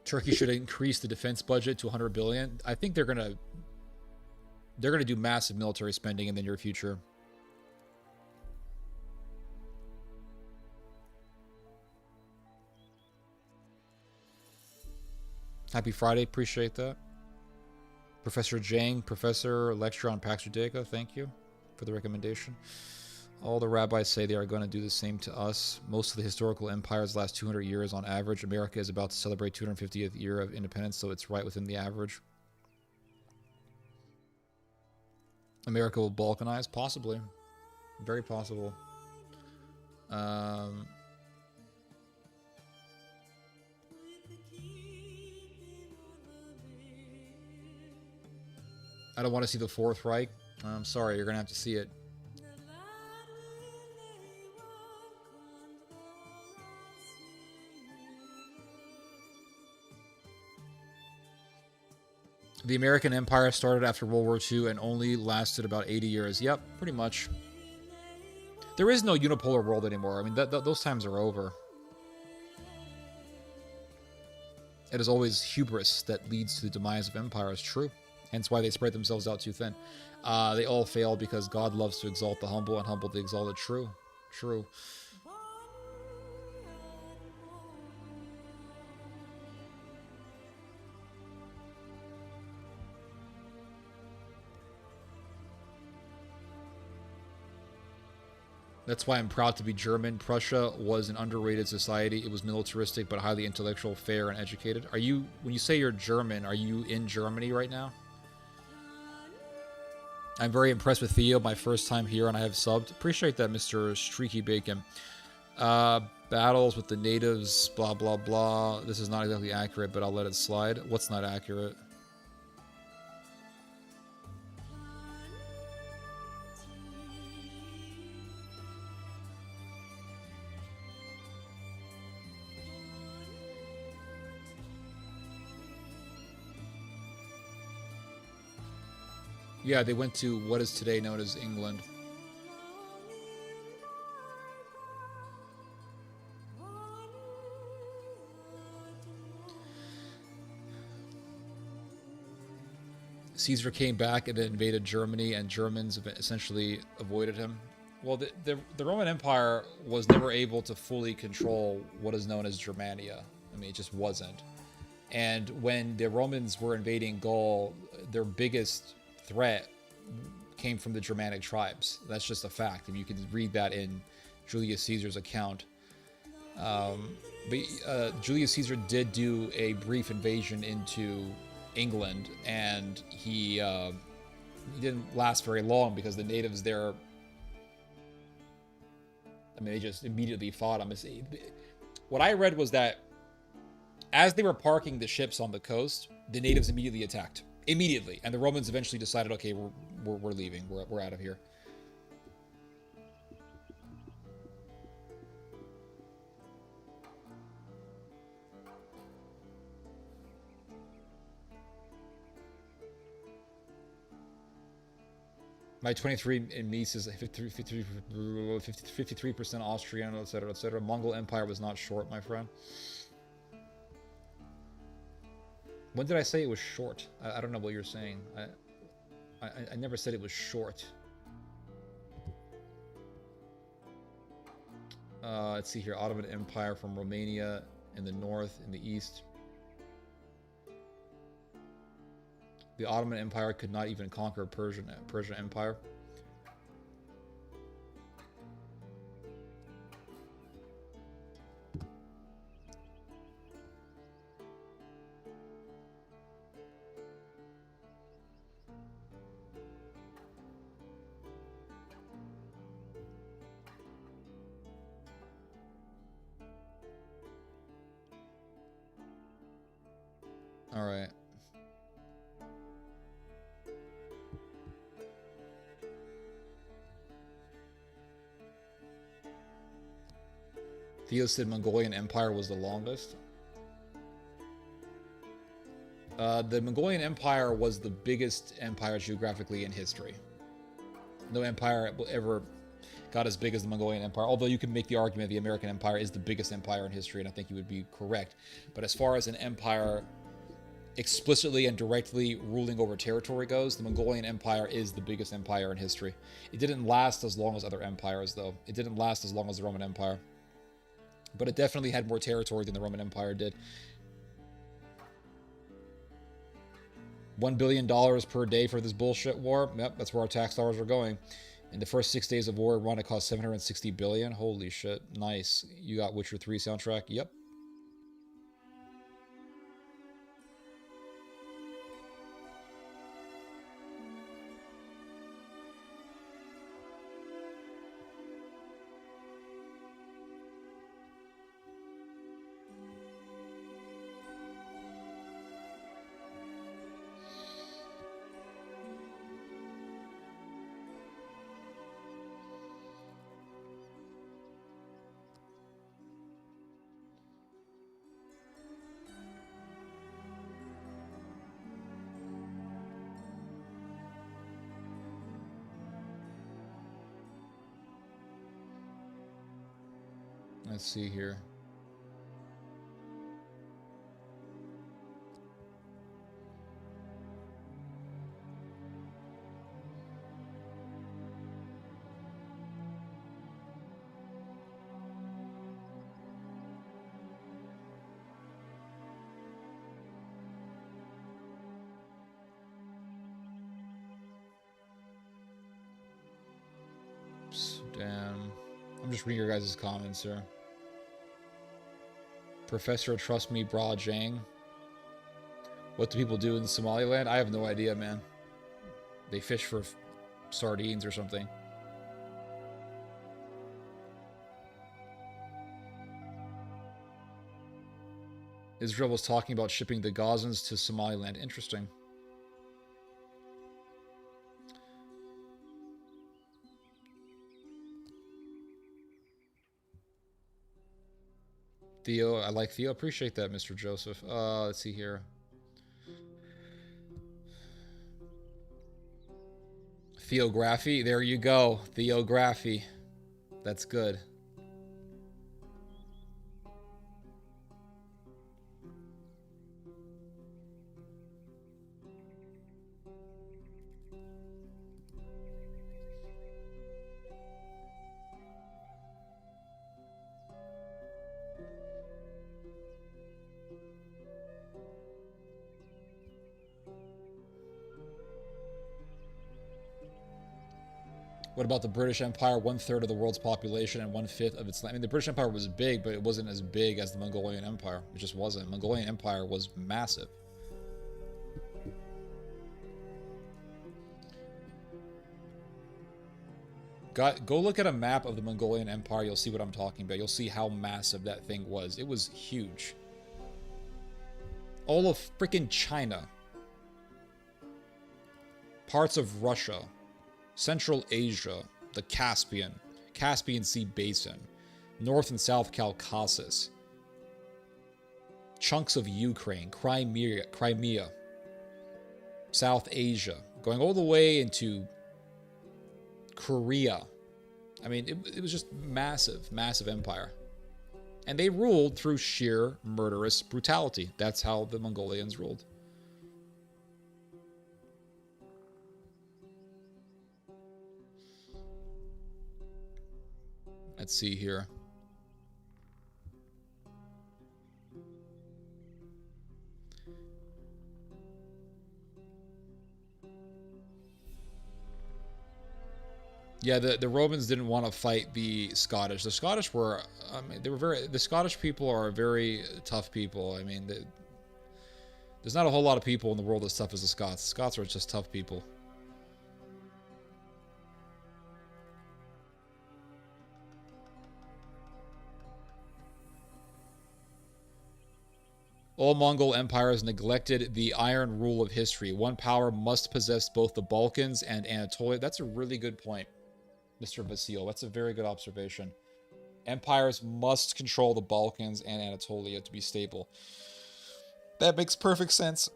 S1: Turkey should increase the defense budget to 100 billion. I think they're gonna do massive military spending in the near future. Happy Friday, appreciate that. Professor Jang, Professor Lecture on Pax Judaica, thank you for the recommendation. All the rabbis say they are going to do the same to us. Most of the historical empires last 200 years on average. America is about to celebrate 250th year of independence, so it's right within the average. America will balkanize? Possibly. Very possible. I don't want to see the Fourth Reich. I'm sorry, you're going to have to see it. The American Empire started after World War II and only lasted about 80 years. Yep, pretty much. There is no unipolar world anymore. I mean, those times are over. It is always hubris that leads to the demise of empires. True. Hence why they spread themselves out too thin. They all fail because God loves to exalt the humble and humble the exalted. True. True. That's why I'm proud to be German. Prussia was an underrated society. It was militaristic, but highly intellectual, fair, and educated. Are you, when you say you're German, are you in Germany right now? I'm very impressed with Theo, my first time here, and I have subbed. Appreciate that, Mr. Streaky Bacon. Battles with the natives, blah, blah, blah. This is not exactly accurate, but I'll let it slide. What's not accurate? Yeah, they went to what is today known as England. Caesar came back and invaded Germany, and Germans essentially avoided him. Well, the Roman Empire was never able to fully control what is known as Germania. I mean, it just wasn't. And when the Romans were invading Gaul, their biggest threat came from the Germanic tribes. That's just a fact. I mean, you can read that in Julius Caesar's account. Julius Caesar did do a brief invasion into England, and he didn't last very long because the natives there, I mean, they just immediately fought him. What I read was that as they were parking the ships on the coast, the natives immediately attacked. Immediately. And the Romans eventually decided, okay, we're leaving. We're out of here. My 23 in Nice is 53% Austrian, etc., etc. Mongol Empire was not short, my friend. When did I say it was short? I don't know what you're saying. I never said it was short. Let's see here. Ottoman Empire from Romania in the north, in the east. The Ottoman Empire could not even conquer Persian Empire. All right. Theo said Mongolian Empire was the longest. The Mongolian Empire was the biggest empire geographically in history. No empire ever got as big as the Mongolian Empire, although you can make the argument the American Empire is the biggest empire in history, and I think you would be correct. But as far as an empire explicitly and directly ruling over territory goes, the Mongolian Empire is the biggest empire in history. It didn't last as long as other empires, though. It didn't last as long as the Roman Empire. But it definitely had more territory than the Roman Empire did. $1 billion per day for this bullshit war. Yep, that's where our tax dollars are going. In the first 6 days of war, it cost $760 billion. Holy shit. Nice. You got Witcher 3 soundtrack? Yep. Let's see here. Damn. I'm just reading your guys' comments here. Professor Trust Me Bra Jang. What do people do in Somaliland? I have no idea, man. They fish for sardines or something. Israel was talking about shipping the Gazans to Somaliland. Interesting. Theo, I like Theo. Appreciate that, Mr. Joseph. Let's see here. Theography. There you go. Theography. That's good. What about the British Empire? 1/3 of the world's population and 1/5 of its land. I mean, the British Empire was big, but it wasn't as big as the Mongolian Empire. It just wasn't. Mongolian Empire was massive. Go look at a map of the Mongolian Empire. You'll see what I'm talking about. You'll see how massive that thing was. It was huge. All of freaking China. Parts of Russia. Central Asia, the Caspian Sea Basin, North and South Caucasus, chunks of Ukraine, Crimea, South Asia, going all the way into Korea. I mean, it was just massive, massive empire. And they ruled through sheer murderous brutality. That's how the Mongolians ruled. Let's see here. Yeah, the Romans didn't want to fight the Scottish. The Scottish were, I mean, the Scottish people are very tough people. I mean, there's not a whole lot of people in the world as tough as the Scots. The Scots are just tough people. All Mongol empires neglected the iron rule of history. One power must possess both the Balkans and Anatolia. That's a really good point, Mr. Vasil. That's a very good observation. Empires must control the Balkans and Anatolia to be stable. That makes perfect sense.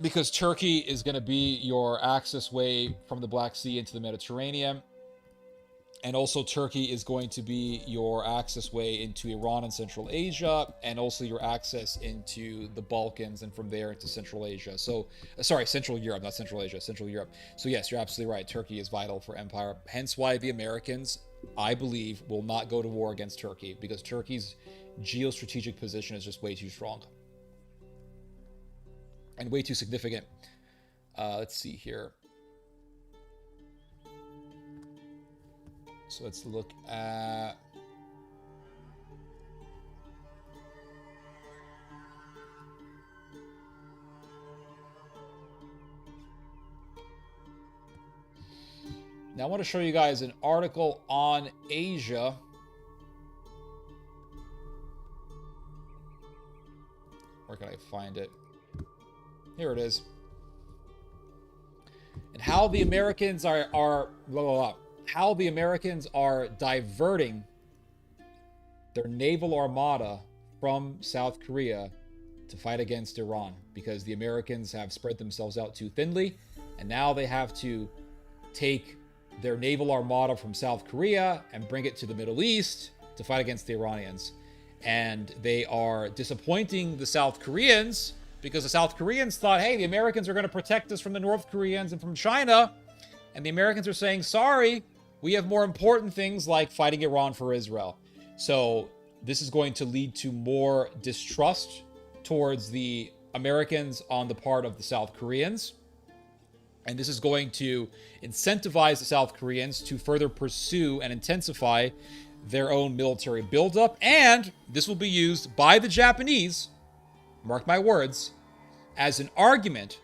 S1: Because Turkey is going to be your access way from the Black Sea into the Mediterranean. And also Turkey is going to be your access way into Iran and Central Asia, and also your access into the Balkans, and from there into Central Asia. So, sorry, Central Europe, not Central Asia, Central Europe. So yes, you're absolutely right. Turkey is vital for empire. Hence why the Americans, I believe, will not go to war against Turkey, because Turkey's geostrategic position is just way too strong. And way too significant. Let's see here. So let's look at... Now I want to show you guys an article on Asia. Where can I find it? Here it is. And how the Americans are blah, blah, blah. How the Americans are diverting their naval armada from South Korea to fight against Iran, because the Americans have spread themselves out too thinly, and now they have to take their naval armada from South Korea and bring it to the Middle East to fight against the Iranians. And they are disappointing the South Koreans because the South Koreans thought, hey, the Americans are going to protect us from the North Koreans and from China. And the Americans are saying, sorry, we have more important things like fighting Iran for Israel. So this is going to lead to more distrust towards the Americans on the part of the South Koreans. And this is going to incentivize the South Koreans to further pursue and intensify their own military buildup. And this will be used by the Japanese, mark my words, as an argument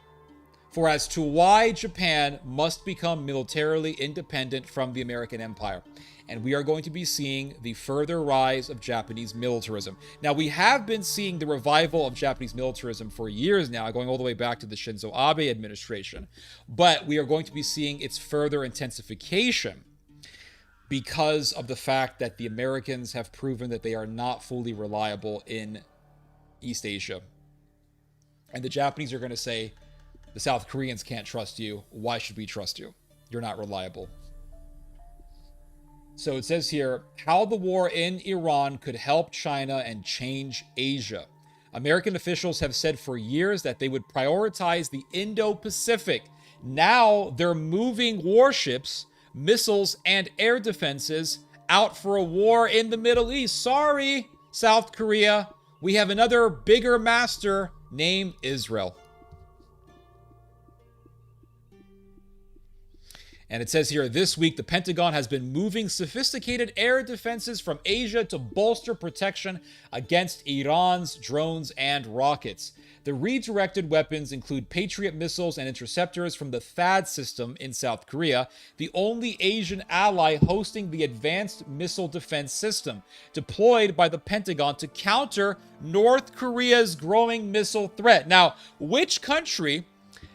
S1: for as to why Japan must become militarily independent from the American empire. And we are going to be seeing the further rise of Japanese militarism. Now, we have been seeing the revival of Japanese militarism for years now, going all the way back to the Shinzo Abe administration. But we are going to be seeing its further intensification because of the fact that the Americans have proven that they are not fully reliable in East Asia. And the Japanese are going to say, the South Koreans can't trust you. Why should we trust you? You're not reliable. So it says here, how the war in Iran could help China and change Asia. American officials have said for years that they would prioritize the Indo-Pacific. Now they're moving warships, missiles, and air defenses out for a war in the Middle East. Sorry, South Korea. We have another bigger master named Israel. And it says here, this week, the Pentagon has been moving sophisticated air defenses from Asia to bolster protection against Iran's drones and rockets. The redirected weapons include Patriot missiles and interceptors from the THAAD system in South Korea, the only Asian ally hosting the advanced missile defense system, deployed by the Pentagon to counter North Korea's growing missile threat. Now, which country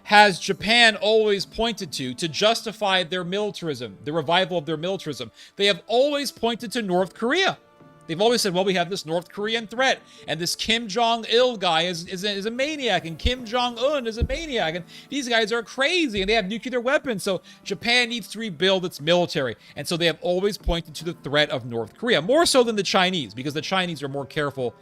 S1: has Japan always pointed to justify their militarism, the revival of their militarism? They have always pointed to North Korea. They've always said, well, we have this North Korean threat, and this Kim Jong-il guy is a maniac, and Kim Jong-un is a maniac, and these guys are crazy, and they have nuclear weapons, so Japan needs to rebuild its military. And so they have always pointed to the threat of North Korea, more so than the Chinese, because the Chinese are more careful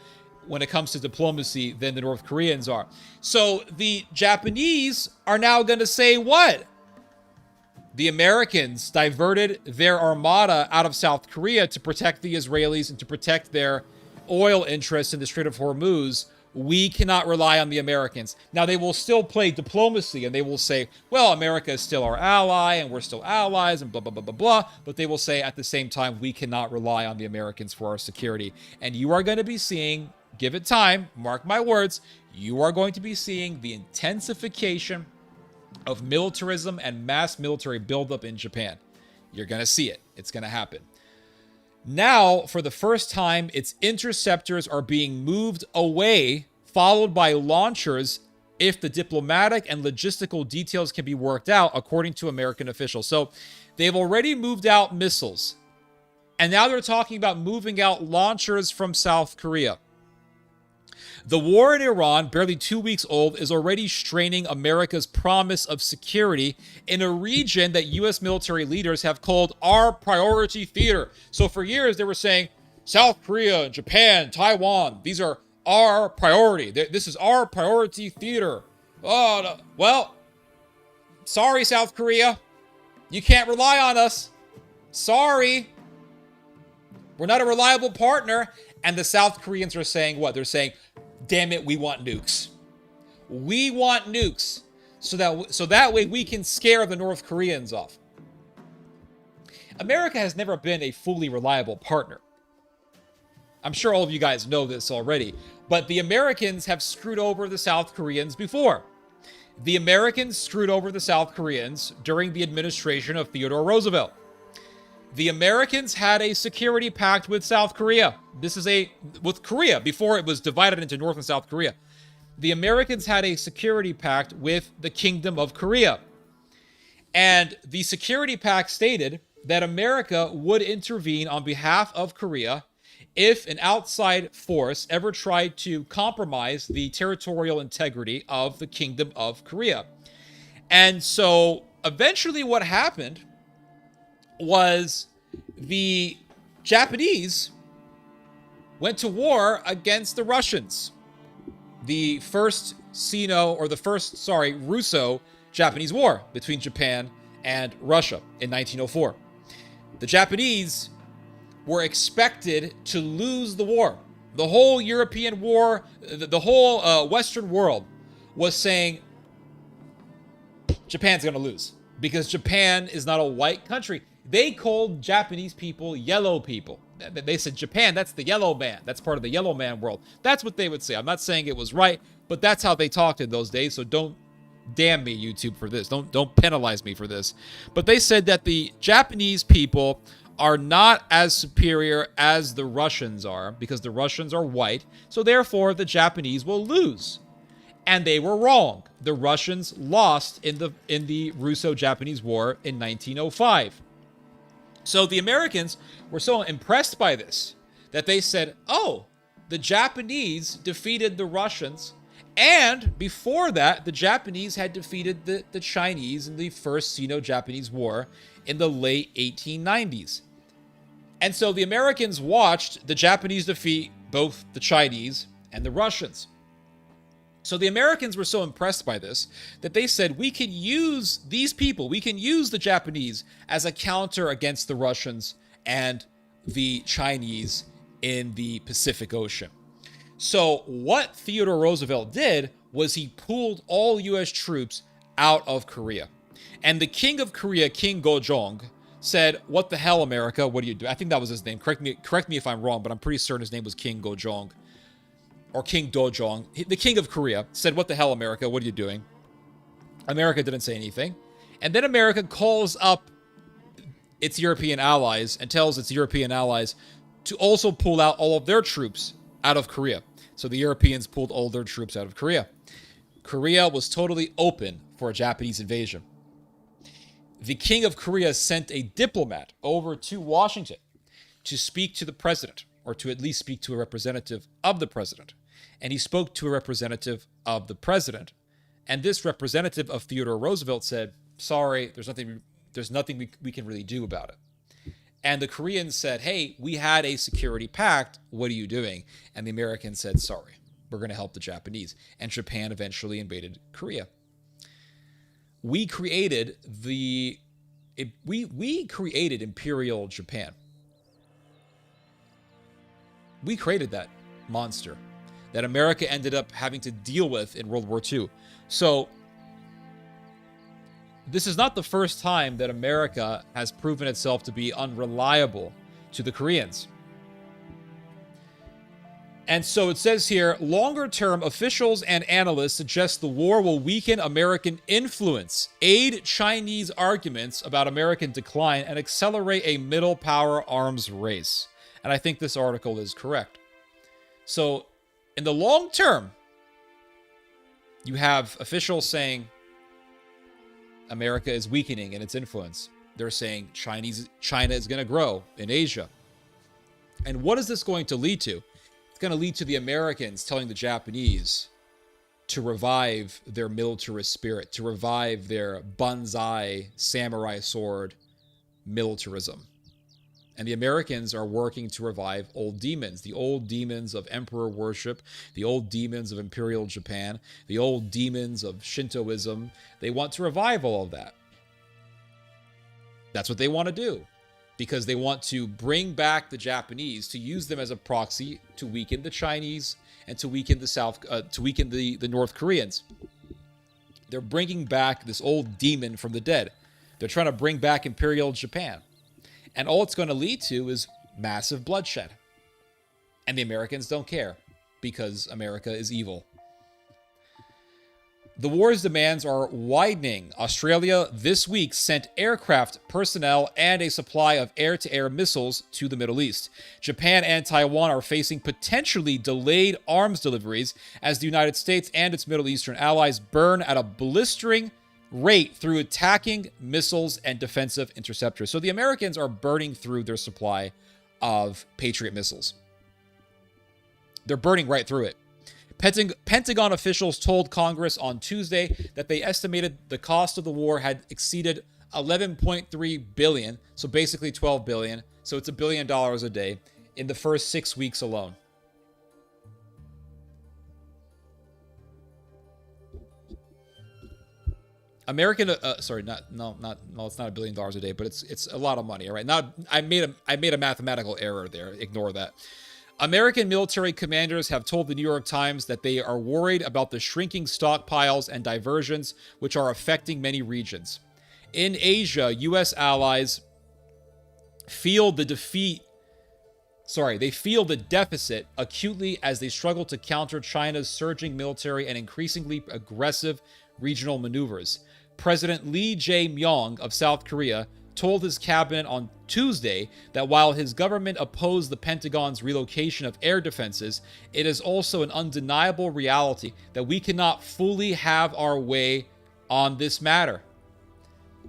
S1: when it comes to diplomacy than the North Koreans are. So the Japanese are now going to say what? The Americans diverted their armada out of South Korea to protect the Israelis and to protect their oil interests in the Strait of Hormuz. We cannot rely on the Americans. Now, they will still play diplomacy, and they will say, well, America is still our ally, and we're still allies, and blah, blah, blah, blah, blah. But they will say at the same time, we cannot rely on the Americans for our security. And you are going to be seeing, give it time, mark my words, you are going to be seeing the intensification of militarism and mass military buildup in Japan. You're going to see it. It's going to happen. Now, for the first time, its interceptors are being moved away, followed by launchers, if the diplomatic and logistical details can be worked out, according to American officials. So they've already moved out missiles, and now they're talking about moving out launchers from South Korea. The war in Iran, barely 2 weeks old, is already straining America's promise of security in a region that U.S. military leaders have called our priority theater. So for years, they were saying, South Korea, Japan, Taiwan, these are our priority. This is our priority theater. Oh, no. Well, sorry, South Korea. You can't rely on us. Sorry. We're not a reliable partner. And the South Koreans are saying what? They're saying, damn it, we want nukes. We want nukes so that way we can scare the North Koreans off. America has never been a fully reliable partner. I'm sure all of you guys know this already, but the Americans have screwed over the South Koreans before. The Americans screwed over the South Koreans during the administration of Theodore Roosevelt. The Americans had a security pact with South Korea. With Korea, before it was divided into North and South Korea. The Americans had a security pact with the Kingdom of Korea. And the security pact stated that America would intervene on behalf of Korea if an outside force ever tried to compromise the territorial integrity of the Kingdom of Korea. And so eventually what happened was the Japanese went to war against the Russians. The first Russo-Japanese War between Japan and Russia in 1904. The Japanese were expected to lose the war. The whole European war, the whole Western world was saying Japan's going to lose because Japan is not a white country. They called Japanese people yellow people. They said, Japan, that's the yellow man. That's part of the yellow man world. That's what they would say. I'm not saying it was right, but that's how they talked in those days. So don't damn me, YouTube, for this. Don't penalize me for this. But they said that the Japanese people are not as superior as the Russians are because the Russians are white. So therefore, the Japanese will lose. And they were wrong. The Russians lost in the Russo-Japanese War in 1905. So the Americans were so impressed by this that they said, oh, the Japanese defeated the Russians. And before that, the Japanese had defeated the Chinese in the first Sino-Japanese War in the late 1890s. And so the Americans watched the Japanese defeat both the Chinese and the Russians. So the Americans were so impressed by this that they said, we can use these people, we can use the Japanese as a counter against the Russians and the Chinese in the Pacific Ocean. So what Theodore Roosevelt did was he pulled all U.S. troops out of Korea. And the king of Korea, King Gojong, said, what the hell, America, what do you do? I think that was his name. Correct me if I'm wrong, but I'm pretty certain his name was King Gojong. Or King Dojong, the king of Korea, said, what the hell, America? What are you doing? America didn't say anything. And then America calls up its European allies and tells its European allies to also pull out all of their troops out of Korea. So the Europeans pulled all their troops out of Korea. Korea was totally open for a Japanese invasion. The king of Korea sent a diplomat over to Washington to speak to the president, or to at least speak to a representative of the president. And he spoke to a representative of the president. And this representative of Theodore Roosevelt said, sorry, there's nothing we can really do about it. And the Koreans said, hey, we had a security pact. What are you doing? And the Americans said, sorry, we're going to help the Japanese. And Japan eventually invaded Korea. We created Imperial Japan. We created that monster that America ended up having to deal with in World War II. So this is not the first time that America has proven itself to be unreliable to the Koreans. And so it says here, longer-term officials and analysts suggest the war will weaken American influence, aid Chinese arguments about American decline, and accelerate a middle power arms race. And I think this article is correct. So in the long term, you have officials saying America is weakening in its influence. They're saying China is going to grow in Asia. And what is this going to lead to? It's going to lead to the Americans telling the Japanese to revive their militarist spirit, to revive their bonsai samurai sword militarism. And the Americans are working to revive old demons, the old demons of emperor worship, the old demons of Imperial Japan, the old demons of Shintoism. They want to revive all of that. That's what they want to do, because they want to bring back the Japanese, to use them as a proxy to weaken the Chinese and to weaken the North Koreans. They're bringing back this old demon from the dead. They're trying to bring back Imperial Japan. And all it's going to lead to is massive bloodshed. And the Americans don't care, because America is evil. The war's demands are widening. Australia this week sent aircraft, personnel, and a supply of air-to-air missiles to the Middle East. Japan and Taiwan are facing potentially delayed arms deliveries as the United States and its Middle Eastern allies burn at a blistering rate through attacking missiles and defensive interceptors. So the Americans are burning through their supply of Patriot missiles. They're burning right through it. Pentagon officials told Congress on Tuesday that they estimated the cost of the war had exceeded $11.3 billion, so basically $12 billion, so it's $1 billion a day, in the first 6 weeks alone. American, sorry, no, it's not $1 billion a day, but it's a lot of money. All right, I made a mathematical error there. Ignore that. American military commanders have told the New York Times that they are worried about the shrinking stockpiles and diversions, which are affecting many regions. In Asia, U.S. allies feel the deficit acutely as they struggle to counter China's surging military and increasingly aggressive regional maneuvers. President Lee Jae-myung of South Korea told his cabinet on Tuesday that while his government opposed the Pentagon's relocation of air defenses, it is also an undeniable reality that we cannot fully have our way on this matter.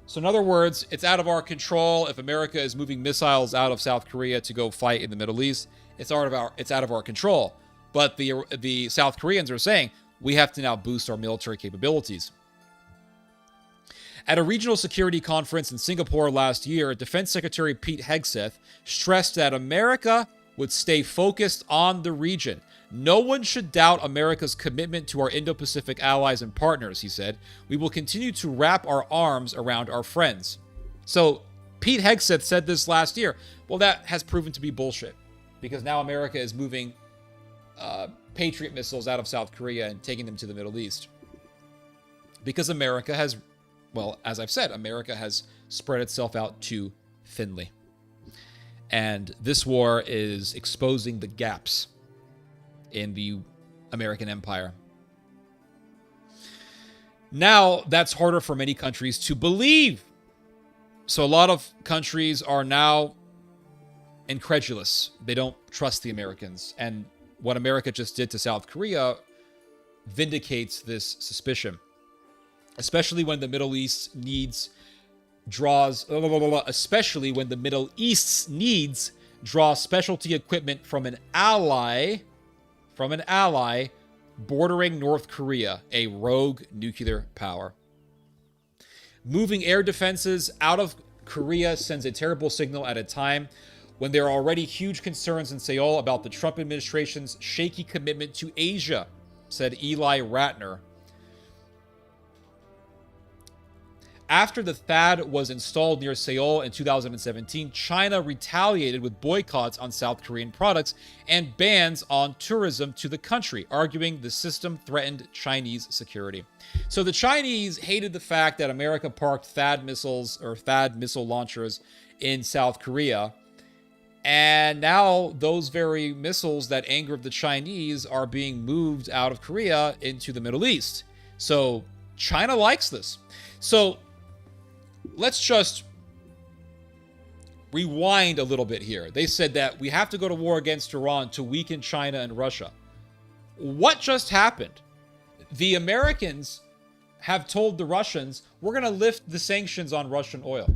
S1: So in other words, it's out of our control if America is moving missiles out of South Korea to go fight in the Middle East. It's out of our control. But the South Koreans are saying we have to now boost our military capabilities. At a regional security conference in Singapore last year, Defense Secretary Pete Hegseth stressed that America would stay focused on the region. No one should doubt America's commitment to our Indo-Pacific allies and partners, he said. We will continue to wrap our arms around our friends. So Pete Hegseth said this last year. Well, that has proven to be bullshit because now America is moving Patriot missiles out of South Korea and taking them to the Middle East. Because America has, well, as I've said, America has spread itself out too thinly. And this war is exposing the gaps in the American empire. Now, that's harder for many countries to believe. So a lot of countries are now incredulous. They don't trust the Americans. And what America just did to South Korea vindicates this suspicion. Especially when the Middle East draw specialty equipment from an ally bordering North Korea, a rogue nuclear power. Moving air defenses out of Korea sends a terrible signal at a time when there are already huge concerns in Seoul about the Trump administration's shaky commitment to Asia, said Eli Ratner. After the THAAD was installed near Seoul in 2017, China retaliated with boycotts on South Korean products and bans on tourism to the country, arguing the system threatened Chinese security. So the Chinese hated the fact that America parked THAAD missiles or THAAD missile launchers in South Korea. And now those very missiles that angered the Chinese are being moved out of Korea into the Middle East. So China likes this. So let's just rewind a little bit here. They said that we have to go to war against Iran to weaken China and Russia. What just happened? The Americans have told the Russians, we're going to lift the sanctions on Russian oil.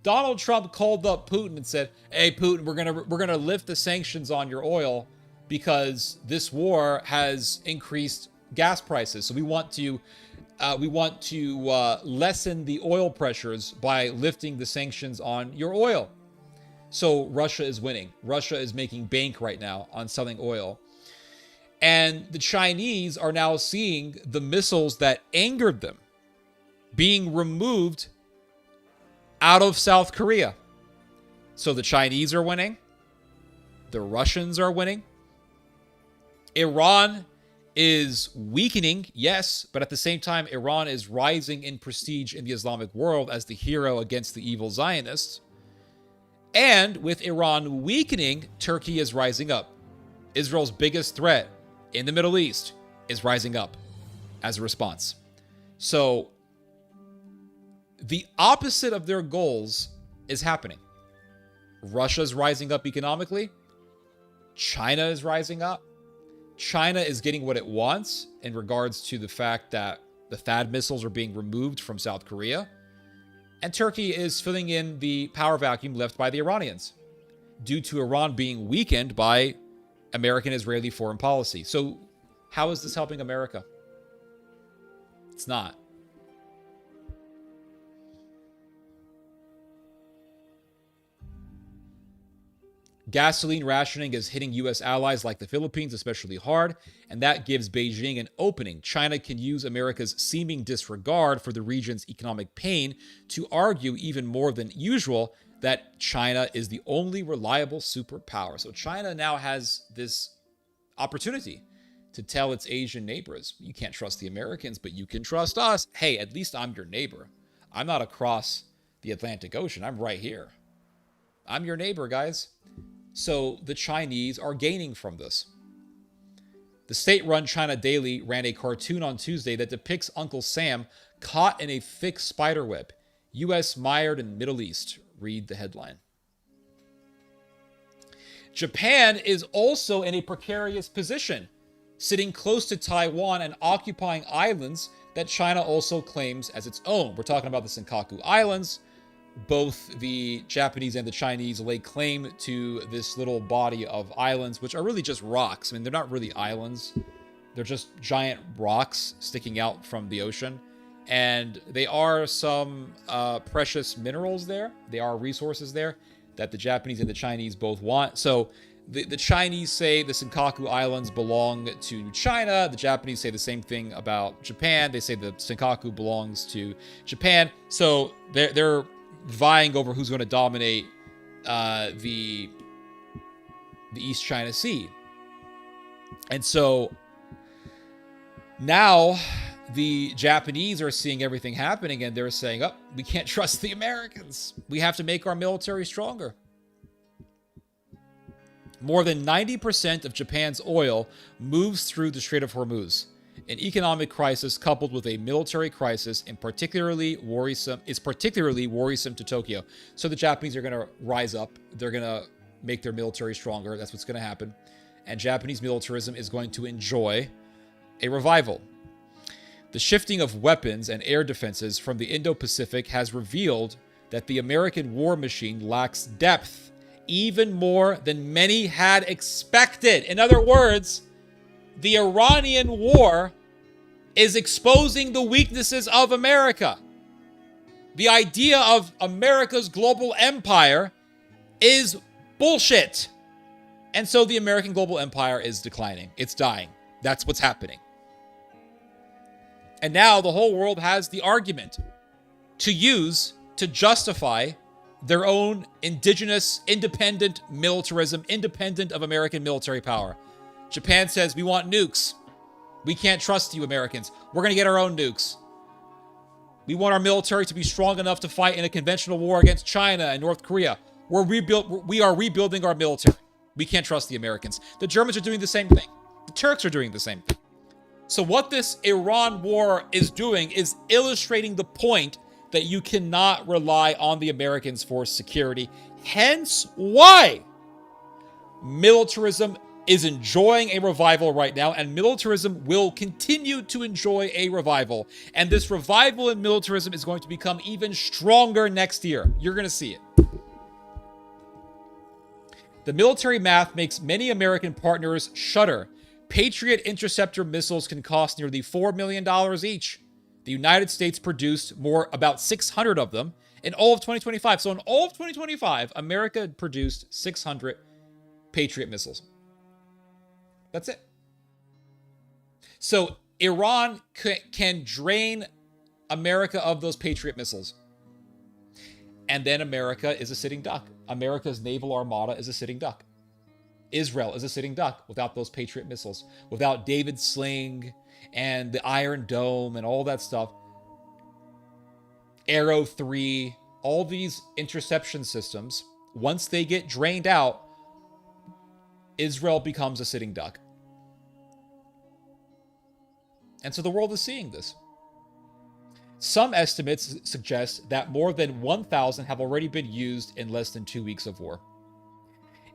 S1: Donald Trump called up Putin and said, hey, Putin, we're going to lift the sanctions on your oil because this war has increased gas prices. So we want to lessen the oil pressures by lifting the sanctions on your oil. So Russia is winning. Russia is making bank right now on selling oil. And the Chinese are now seeing the missiles that angered them being removed out of South Korea. So the Chinese are winning. The Russians are winning. Iran is weakening, yes, but at the same time, Iran is rising in prestige in the Islamic world as the hero against the evil Zionists. And with Iran weakening, Turkey is rising up. Israel's biggest threat in the Middle East is rising up as a response. So the opposite of their goals is happening. Russia's rising up economically. China is rising up. China is getting what it wants in regards to the fact that the THAAD missiles are being removed from South Korea. And Turkey is filling in the power vacuum left by the Iranians due to Iran being weakened by American-Israeli foreign policy. So how is this helping America? It's not. Gasoline rationing is hitting U.S. allies like the Philippines especially hard, and that gives Beijing an opening. China can use America's seeming disregard for the region's economic pain to argue even more than usual that China is the only reliable superpower. So China now has this opportunity to tell its Asian neighbors, you can't trust the Americans, but you can trust us. Hey, at least I'm your neighbor. I'm not across the Atlantic Ocean. I'm right here. I'm your neighbor, guys. So the Chinese are gaining from this. The state-run China Daily ran a cartoon on Tuesday that depicts Uncle Sam caught in a thick spiderweb. U.S. mired in Middle East. Read the headline. Japan is also in a precarious position, sitting close to Taiwan and occupying islands that China also claims as its own. We're talking about the Senkaku Islands. Both the Japanese and the Chinese lay claim to this little body of islands, which are really just rocks. I mean, they're not really islands. They're just giant rocks sticking out from the ocean. And they are some precious minerals there. They are resources there that the Japanese and the Chinese both want. So the Chinese say the Senkaku Islands belong to China. The Japanese say the same thing about Japan. They say the Senkaku belongs to Japan. So they're vying over who's going to dominate the East China Sea. And so now the Japanese are seeing everything happening and they're saying, oh, we can't trust the Americans. We have to make our military stronger. More than 90% of Japan's oil moves through the Strait of Hormuz. An economic crisis coupled with a military crisis is particularly worrisome to Tokyo. So the Japanese are going to rise up. They're going to make their military stronger. That's what's going to happen. And Japanese militarism is going to enjoy a revival. The shifting of weapons and air defenses from the Indo-Pacific has revealed that the American war machine lacks depth, even more than many had expected. In other words, the Iranian war is exposing the weaknesses of America. The idea of America's global empire is bullshit. And so the American global empire is declining. It's dying. That's what's happening. And now the whole world has the argument to use to justify their own indigenous, independent militarism, independent of American military power. Japan says, we want nukes. We can't trust you, Americans. We're going to get our own nukes. We want our military to be strong enough to fight in a conventional war against China and North Korea. We are rebuilding our military. We can't trust the Americans. The Germans are doing the same thing. The Turks are doing the same thing. So what this Iran war is doing is illustrating the point that you cannot rely on the Americans for security. Hence why militarism is enjoying a revival right now, and militarism will continue to enjoy a revival. And this revival in militarism is going to become even stronger next year. You're going to see it. The military math makes many American partners shudder. Patriot interceptor missiles can cost nearly $4 million each. The United States produced about 600 of them in all of 2025. So in all of 2025, America produced 600 Patriot missiles. That's it. So Iran can drain America of those Patriot missiles. And then America is a sitting duck. America's naval armada is a sitting duck. Israel is a sitting duck without those Patriot missiles, without David Sling and the Iron Dome and all that stuff. Arrow 3, all these interception systems, once they get drained out, Israel becomes a sitting duck. And so the world is seeing this. Some estimates suggest that more than 1,000 have already been used in less than 2 weeks of war.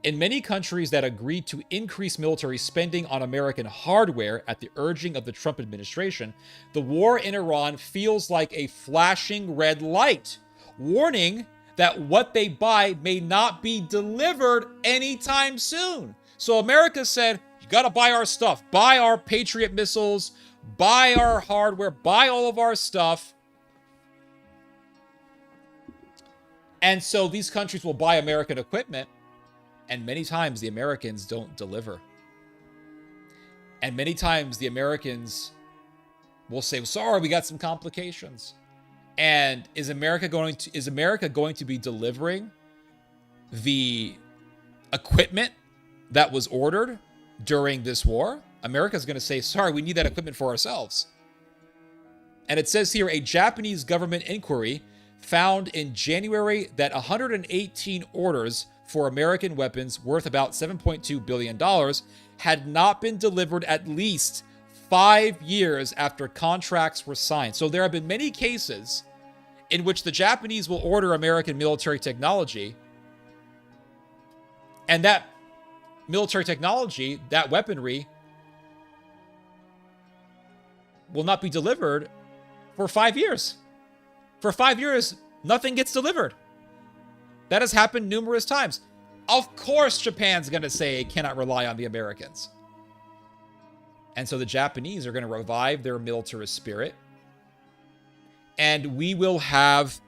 S1: In many countries that agreed to increase military spending on American hardware at the urging of the Trump administration, the war in Iran feels like a flashing red light, warning that what they buy may not be delivered anytime soon. So America said, you got to buy our stuff, buy our Patriot missiles, buy our hardware, buy all of our stuff. And so these countries will buy American equipment. And many times the Americans don't deliver. And many times the Americans will say, sorry, we got some complications. And is America going to be delivering the equipment that was ordered during this war? America's going to say, sorry, we need that equipment for ourselves. And it says here, a Japanese government inquiry found in January that 118 orders for American weapons worth about $7.2 billion had not been delivered at least 5 years after contracts were signed. So there have been many cases in which the Japanese will order American military technology, and that military technology, that weaponry, will not be delivered for 5 years. For 5 years, nothing gets delivered. That has happened numerous times. Of course, Japan's going to say it cannot rely on the Americans. And so the Japanese are going to revive their militarist spirit. And we will have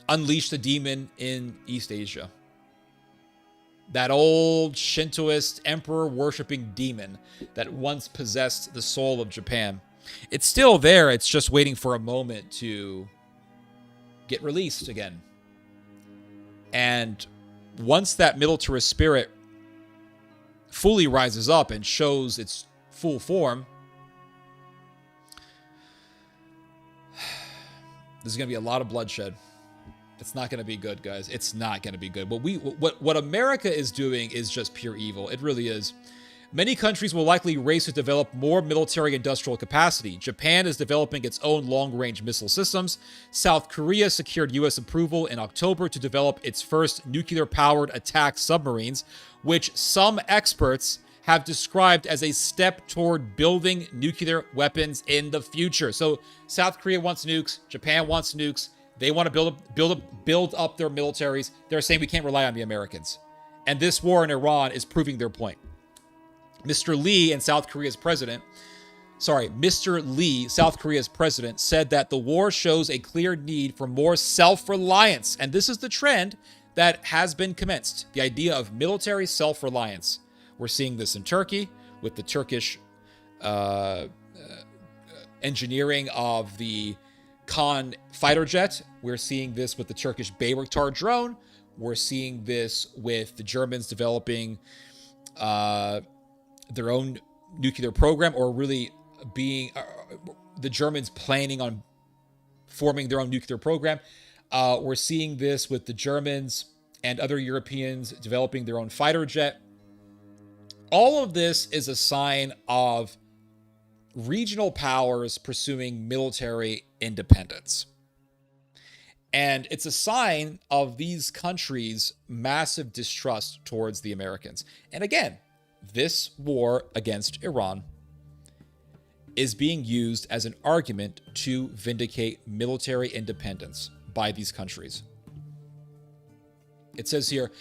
S1: unleashed the demon in East Asia. That old Shintoist emperor-worshipping demon that once possessed the soul of Japan. It's still there. It's just waiting for a moment to get released again. And once that militarist spirit fully rises up and shows its full form, there's going to be a lot of bloodshed. It's not going to be good, guys. It's not going to be good. What America is doing is just pure evil. It really is. Many countries will likely race to develop more military industrial capacity. Japan is developing its own long-range missile systems. South Korea secured U.S. approval in October to develop its first nuclear-powered attack submarines, which some experts have described as a step toward building nuclear weapons in the future. So South Korea wants nukes. Japan wants nukes. They want to build up their militaries. They're saying we can't rely on the Americans. And this war in Iran is proving their point. Mr. Lee, South Korea's president, said that the war shows a clear need for more self-reliance. And this is the trend that has been commenced. The idea of military self-reliance. We're seeing this in Turkey with the Turkish engineering of the Khan fighter jet. We're seeing this with the Turkish Bayraktar drone. We're seeing this with the Germans developing their own nuclear program, or really being the Germans planning on forming their own nuclear program. We're seeing this with the Germans and other Europeans developing their own fighter jet. All of this is a sign of regional powers pursuing military independence. And it's a sign of these countries' massive distrust towards the Americans. And again, this war against Iran is being used as an argument to vindicate military independence by these countries. It says here,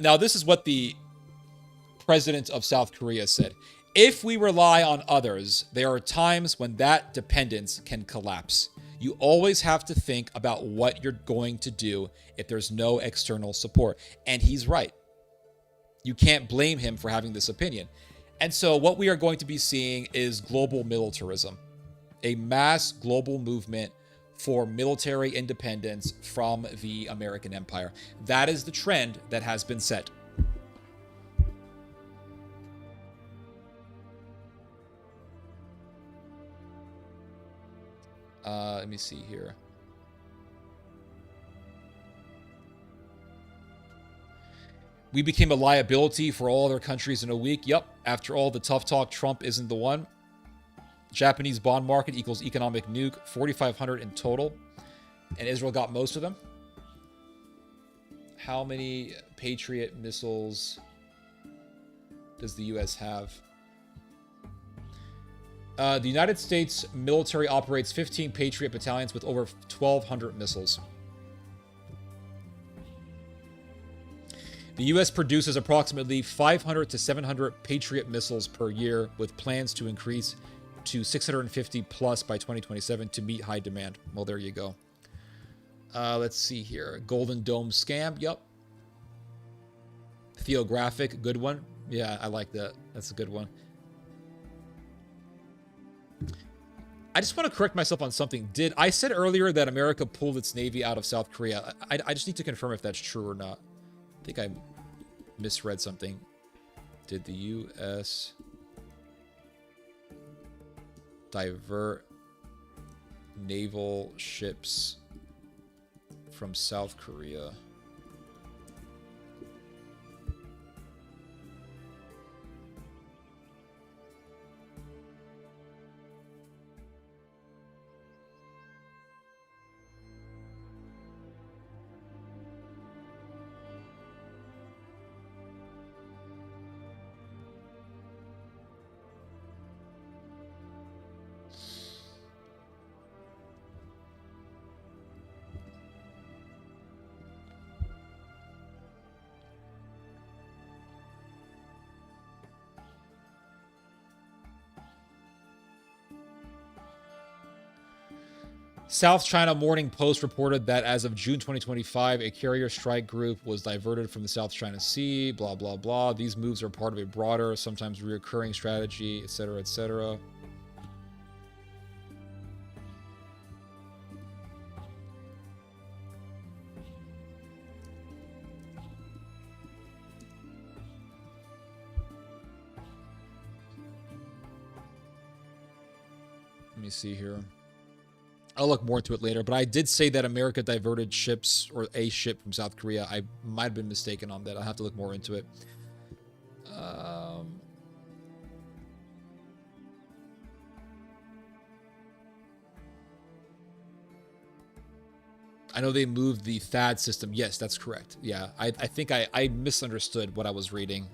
S1: now this is what the president of South Korea said. If we rely on others, there are times when that dependence can collapse. You always have to think about what you're going to do if there's no external support. And he's right. You can't blame him for having this opinion. And so what we are going to be seeing is global militarism, a mass global movement for military independence from the American empire. That is the trend that has been set. Let me see here. We became a liability for all other countries in a week. Yep. After all the tough talk, Trump isn't the one. Japanese bond market equals economic nuke. 4,500 in total. And Israel got most of them. How many Patriot missiles does the U.S. have? The United States military operates 15 Patriot battalions with over 1,200 missiles. The U.S. produces approximately 500 to 700 Patriot missiles per year, with plans to increase to 650 plus by 2027 to meet high demand. Well, there you go. Let's see here. Golden Dome scam. Yep. Theographic, good one. Yeah, I like that. That's a good one. I just want to correct myself on something. I said earlier that America pulled its navy out of South Korea? I just need to confirm if that's true or not. I think I misread something. Did the U.S. divert naval ships from South Korea? South China Morning Post reported that as of June 2025, a carrier strike group was diverted from the South China Sea, blah, blah, blah. These moves are part of a broader, sometimes reoccurring strategy, etc., etc. Let me see here. I'll look more into it later, but I did say that America diverted ships, or a ship, from South Korea. I might have been mistaken on that. I'll have to look more into it. I know they moved the THAAD system. Yes, that's correct. Yeah, I think I misunderstood what I was reading.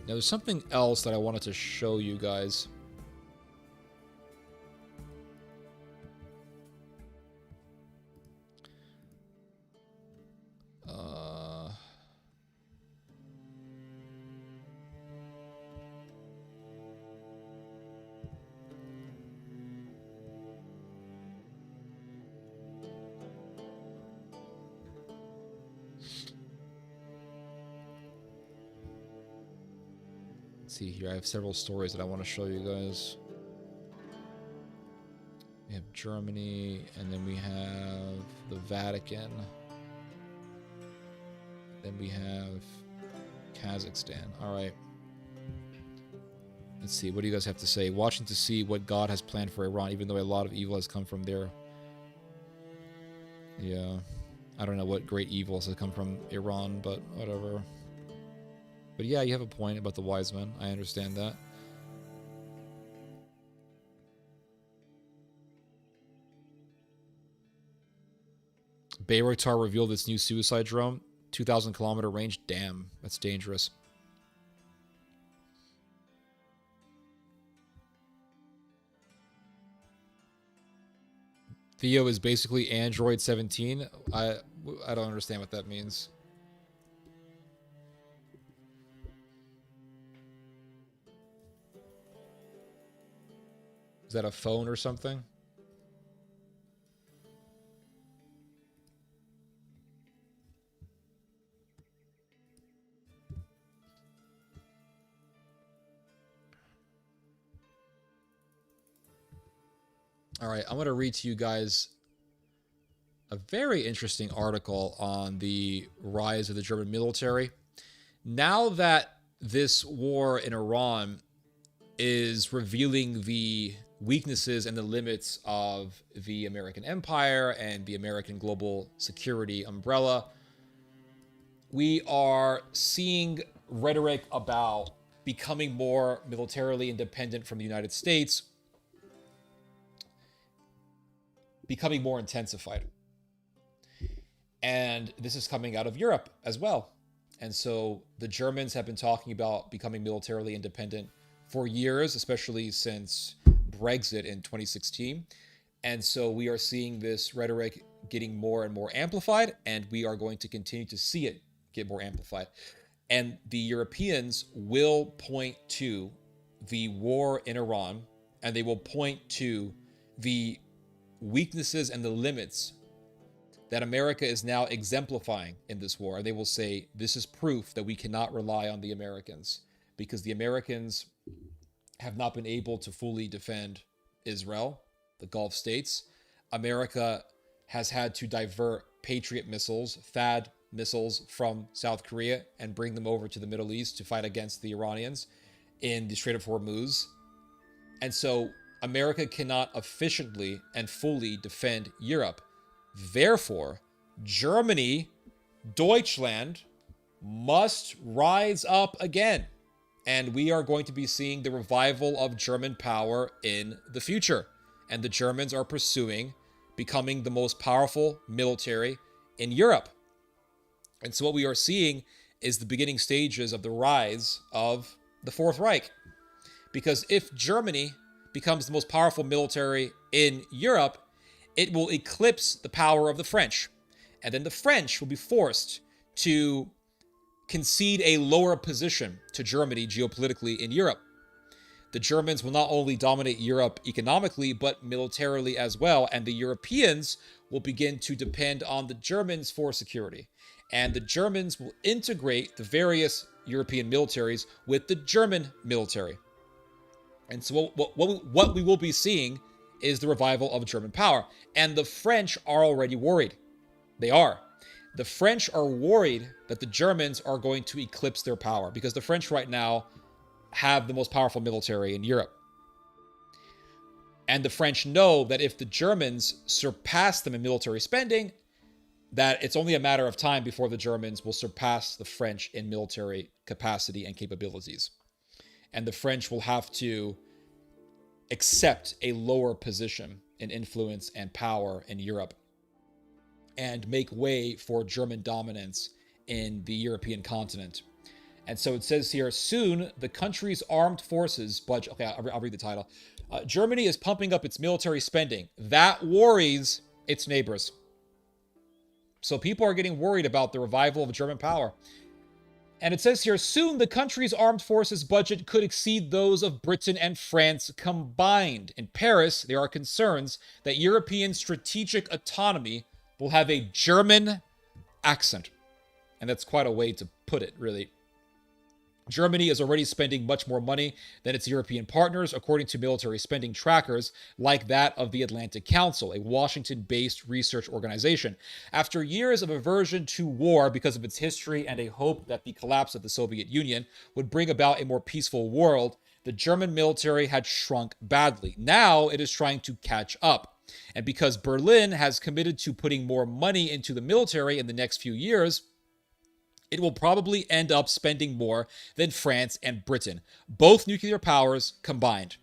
S1: Now, there's something else that I wanted to show you guys. See here, I have several stories that I want to show you guys. We have Germany, and then we have the Vatican. Then we have Kazakhstan. All right. Let's see, what do you guys have to say? Watching to see what God has planned for Iran, even though a lot of evil has come from there. Yeah. I don't know what great evils have come from Iran, but whatever. But yeah, you have a point about the wise men. I understand that. Bayraktar revealed its new suicide drone. 2,000 kilometer range. Damn, that's dangerous. Theo is basically Android 17. I don't understand what that means. Is that a phone or something? All right, I'm going to read to you guys a very interesting article on the rise of the German military. Now that this war in Iran is revealing the weaknesses and the limits of the American empire and the American global security umbrella, we are seeing rhetoric about becoming more militarily independent from the United States becoming more intensified. And this is coming out of Europe as well. And so the Germans have been talking about becoming militarily independent for years, especially since Brexit in 2016. And so we are seeing this rhetoric getting more and more amplified, and we are going to continue to see it get more amplified. And the Europeans will point to the war in Iran, and they will point to the weaknesses and the limits that America is now exemplifying in this war. They will say, this is proof that we cannot rely on the Americans, because the Americans have not been able to fully defend Israel, the Gulf states. America has had to divert Patriot missiles, THAAD missiles from South Korea and bring them over to the Middle East to fight against the Iranians in the Strait of Hormuz. And so America cannot efficiently and fully defend Europe. Therefore, Germany, Deutschland, must rise up again. And we are going to be seeing the revival of German power in the future. And the Germans are pursuing becoming the most powerful military in Europe. And so what we are seeing is the beginning stages of the rise of the Fourth Reich. Because if Germany becomes the most powerful military in Europe, it will eclipse the power of the French. And then the French will be forced to concede a lower position to Germany geopolitically in Europe. The Germans will not only dominate Europe economically, but militarily as well. And the Europeans will begin to depend on the Germans for security. And the Germans will integrate the various European militaries with the German military. And so what we will be seeing is the revival of German power. And the French are already worried. They are. The French are worried that the Germans are going to eclipse their power, because the French right now have the most powerful military in Europe. And the French know that if the Germans surpass them in military spending, that it's only a matter of time before the Germans will surpass the French in military capacity and capabilities. And the French will have to accept a lower position in influence and power in Europe and make way for German dominance in the European continent. And so it says here, soon the country's armed forces budget. Okay, I'll read the title. Germany is pumping up its military spending. That worries its neighbors. So people are getting worried about the revival of German power. And it says here, soon the country's armed forces budget could exceed those of Britain and France combined. In Paris, there are concerns that European strategic autonomy will have a German accent. And that's quite a way to put it, really. Germany is already spending much more money than its European partners, according to military spending trackers like that of the Atlantic Council, a Washington-based research organization. After years of aversion to war because of its history and a hope that the collapse of the Soviet Union would bring about a more peaceful world, the German military had shrunk badly. Now it is trying to catch up. And because Berlin has committed to putting more money into the military in the next few years, it will probably end up spending more than France and Britain, both nuclear powers combined.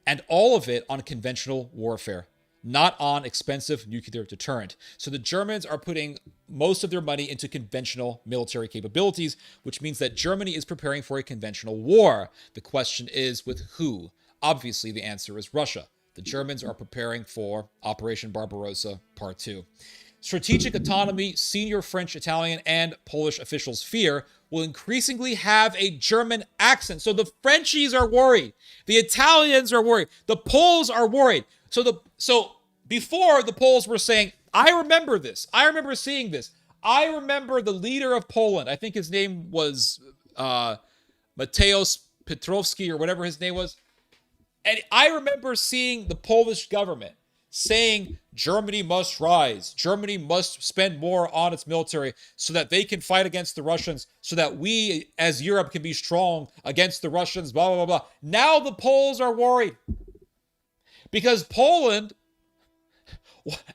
S1: And all of it on conventional warfare, not on expensive nuclear deterrent. So the Germans are putting most of their money into conventional military capabilities, which means that Germany is preparing for a conventional war. The question is, with who? Obviously, the answer is Russia. The Germans are preparing for Operation Barbarossa Part 2. Strategic autonomy, senior French, Italian, and Polish officials fear, will increasingly have a German accent. So the Frenchies are worried. The Italians are worried. The Poles are worried. So before, the Poles were saying, I remember this. I remember seeing this. I remember the leader of Poland. I think his name was Mateusz Piotrowski or whatever his name was. And I remember seeing the Polish government saying Germany must rise. Germany must spend more on its military so that they can fight against the Russians, so that we as Europe can be strong against the Russians, blah, blah, blah, blah. Now the Poles are worried because Poland,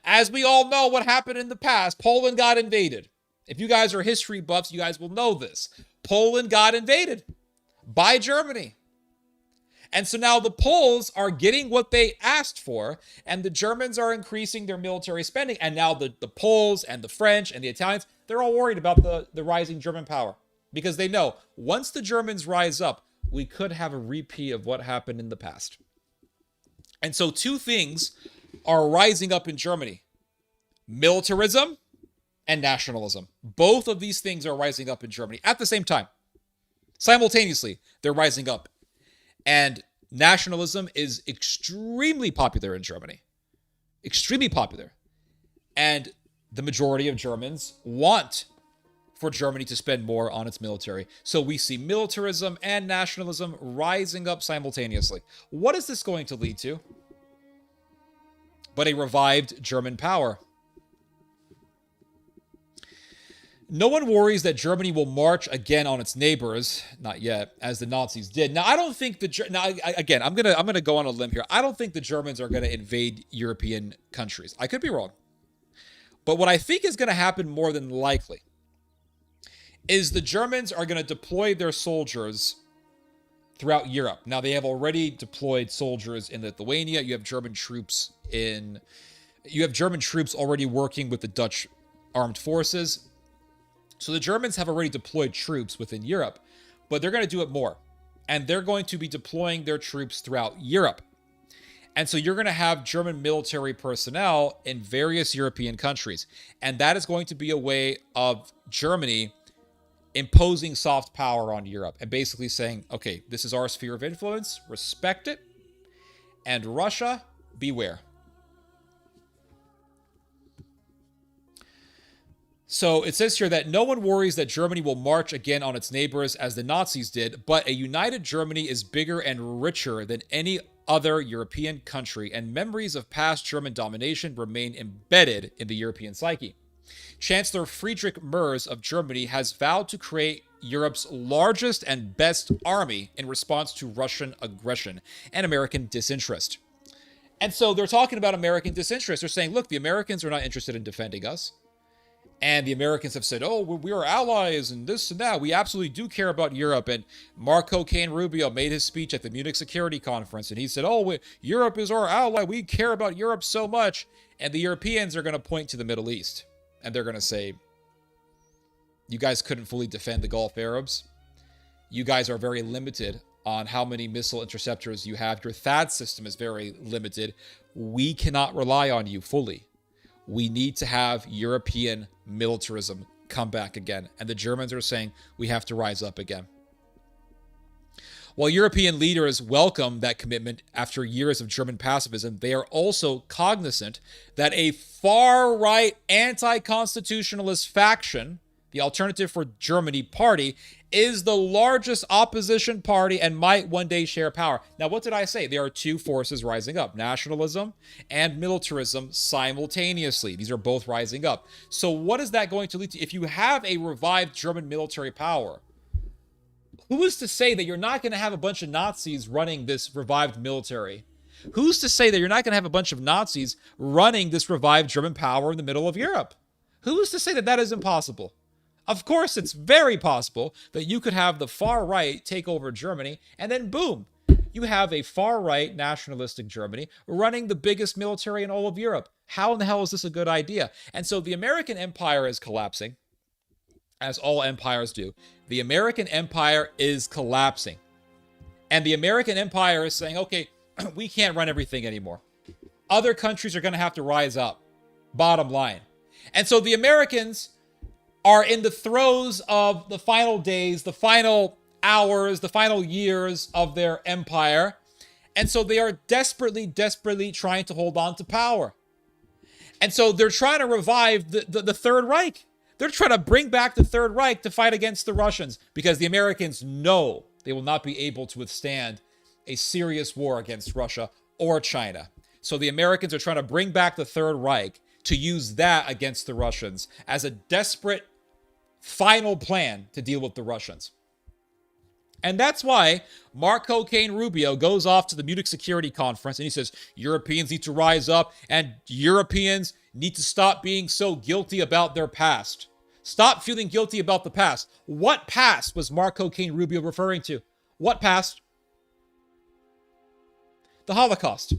S1: as we all know what happened in the past, Poland got invaded. If you guys are history buffs, you guys will know this. Poland got invaded by Germany. And so now the Poles are getting what they asked for, and the Germans are increasing their military spending. And now the Poles and the French and the Italians, they're all worried about the rising German power, because they know once the Germans rise up, we could have a repeat of what happened in the past. And so two things are rising up in Germany: militarism and nationalism. Both of these things are rising up in Germany at the same time. Simultaneously, they're rising up. And nationalism is extremely popular in Germany. Extremely popular. And the majority of Germans want for Germany to spend more on its military. So we see militarism and nationalism rising up simultaneously. What is this going to lead to? But a revived German power. No one worries that Germany will march again on its neighbors, not yet, as the Nazis did. Now, I don't think again, I'm gonna go on a limb here. I don't think the Germans are gonna invade European countries. I could be wrong, but what I think is gonna happen more than likely is the Germans are gonna deploy their soldiers throughout Europe. Now, they have already deployed soldiers in Lithuania. You have German troops already working with the Dutch armed forces. So the Germans have already deployed troops within Europe, but they're going to do it more. And they're going to be deploying their troops throughout Europe. And so you're going to have German military personnel in various European countries. And that is going to be a way of Germany imposing soft power on Europe and basically saying, okay, this is our sphere of influence, respect it. And Russia, beware. So it says here that no one worries that Germany will march again on its neighbors as the Nazis did, but a united Germany is bigger and richer than any other European country, and memories of past German domination remain embedded in the European psyche. Chancellor Friedrich Merz of Germany has vowed to create Europe's largest and best army in response to Russian aggression and American disinterest. And so they're talking about American disinterest. They're saying, look, the Americans are not interested in defending us. And the Americans have said, oh, we are allies and this and that. We absolutely do care about Europe. And Marco Cain Rubio made his speech at the Munich Security Conference. And he said, oh, Europe is our ally. We care about Europe so much. And the Europeans are going to point to the Middle East. And they're going to say, you guys couldn't fully defend the Gulf Arabs. You guys are very limited on how many missile interceptors you have. Your THAAD system is very limited. We cannot rely on you fully. We need to have European militarism come back again. And the Germans are saying we have to rise up again. While European leaders welcome that commitment after years of German pacifism, they are also cognizant that a far-right anti-constitutionalist faction, the Alternative for Germany Party, is the largest opposition party and might one day share power. Now, what did I say? There are two forces rising up, nationalism and militarism simultaneously. These are both rising up. So what is that going to lead to? If you have a revived German military power, who is to say that you're not going to have a bunch of Nazis running this revived military? Who's to say that you're not going to have a bunch of Nazis running this revived German power in the middle of Europe? Who is to say that that is impossible? Of course, it's very possible that you could have the far right take over Germany, and then boom, you have a far right nationalistic Germany running the biggest military in all of Europe. How in the hell is this a good idea? And so the American empire is collapsing, as all empires do. The American empire is collapsing. And the American empire is saying, okay, we can't run everything anymore. Other countries are going to have to rise up. Bottom line. And so the Americans are in the throes of the final days, the final hours, the final years of their empire. And so they are desperately trying to hold on to power. And so they're trying to revive the Third Reich. They're trying to bring back the Third Reich to fight against the Russians because the Americans know they will not be able to withstand a serious war against Russia or China. So the Americans are trying to bring back the Third Reich to use that against the Russians as a desperate final plan to deal with the Russians. And that's why Marco Cain Rubio goes off to the Munich Security Conference and he says, Europeans need to rise up and Europeans need to stop being so guilty about their past. Stop feeling guilty about the past. What past was Marco Cain Rubio referring to? What past? The Holocaust.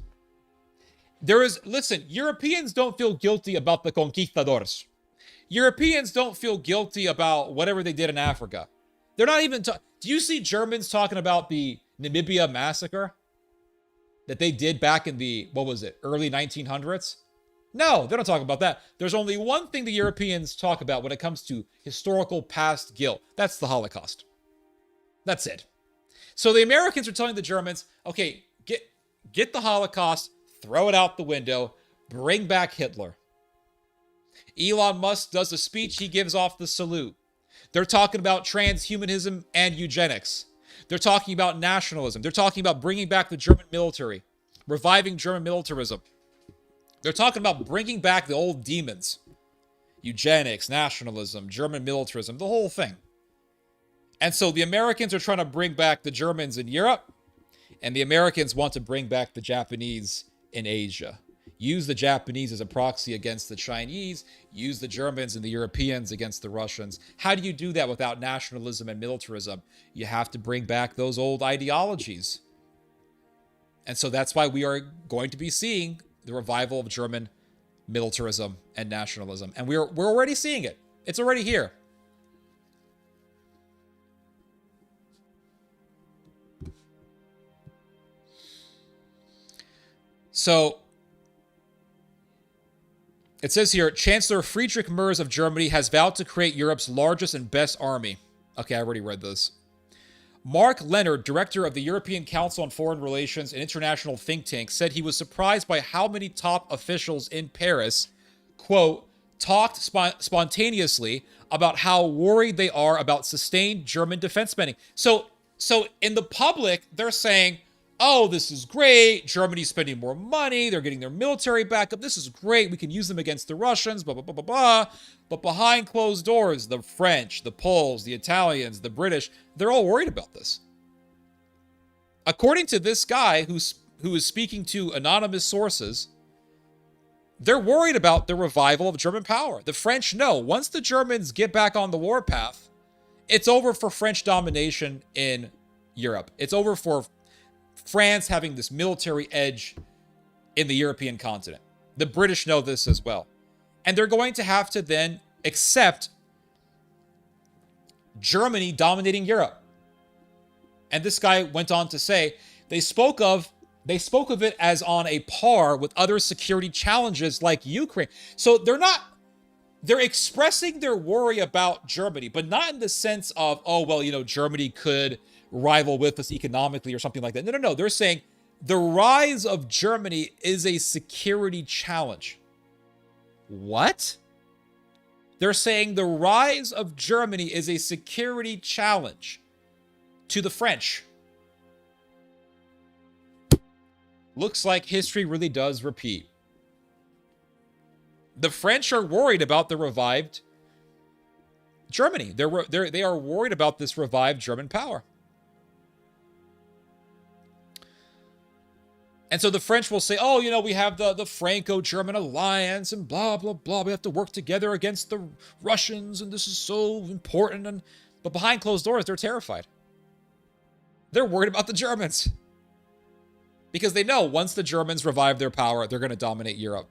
S1: Listen, Europeans don't feel guilty about the conquistadors. Europeans don't feel guilty about whatever they did in Africa. They're not even... Do you see Germans talking about the Namibia massacre that they did back in the, early 1900s? No, they don't talk about that. There's only one thing the Europeans talk about when it comes to historical past guilt. That's the Holocaust. That's it. So the Americans are telling the Germans, okay, get the Holocaust, throw it out the window, bring back Hitler. Elon Musk does a speech, he gives off the salute. They're talking about transhumanism and eugenics. They're talking about nationalism. They're talking about bringing back the German military, reviving German militarism. They're talking about bringing back the old demons. Eugenics, nationalism, German militarism, the whole thing. And so the Americans are trying to bring back the Germans in Europe, and the Americans want to bring back the Japanese in Asia. Use the Japanese as a proxy against the Chinese, use the Germans and the Europeans against the Russians. How do you do that without nationalism and militarism? You have to bring back those old ideologies. And so that's why we are going to be seeing the revival of German militarism and nationalism. And we're already seeing it. It's already here. So it says here, Chancellor Friedrich Merz of Germany has vowed to create Europe's largest and best army. Okay, I already read this. Mark Leonard, director of the European Council on Foreign Relations, an international think tank, said he was surprised by how many top officials in Paris, quote, talked spontaneously about how worried they are about sustained German defense spending. So in the public, they're saying, oh, this is great. Germany's spending more money. They're getting their military back up. This is great. We can use them against the Russians, blah, blah, blah, blah, blah. But behind closed doors, the French, the Poles, the Italians, the British, they're all worried about this. According to this guy who is speaking to anonymous sources, they're worried about the revival of German power. The French know once the Germans get back on the warpath, it's over for French domination in Europe. It's over for France having this military edge in the European continent. The British know this as well. And they're going to have to then accept Germany dominating Europe. And this guy went on to say, they spoke of it as on a par with other security challenges like Ukraine. So they're expressing their worry about Germany, but not in the sense of, oh, well, Germany could rival with us economically or something like that. No. They're saying the rise of Germany is a security challenge. What? They're saying the rise of Germany is a security challenge to the French. Looks like history really does repeat. The French are worried about the revived Germany. They are worried about this revived German power. And so the French will say, oh, we have the Franco-German alliance and blah, blah, blah. We have to work together against the Russians and this is so important. But behind closed doors, they're terrified. They're worried about the Germans. Because they know once the Germans revive their power, they're going to dominate Europe.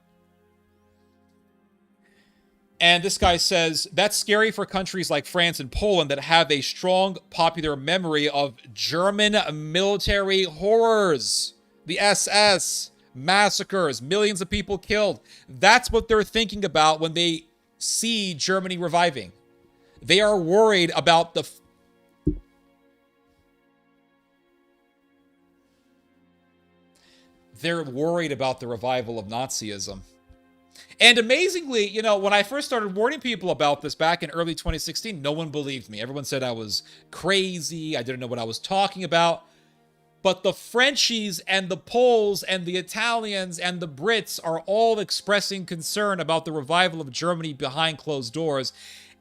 S1: And this guy says, that's scary for countries like France and Poland that have a strong popular memory of German military horrors. The SS, massacres, millions of people killed. That's what they're thinking about when they see Germany reviving. They are worried about they're worried about the revival of Nazism. And amazingly, when I first started warning people about this back in early 2016, no one believed me. Everyone said I was crazy. I didn't know what I was talking about. But the Frenchies and the Poles and the Italians and the Brits are all expressing concern about the revival of Germany behind closed doors.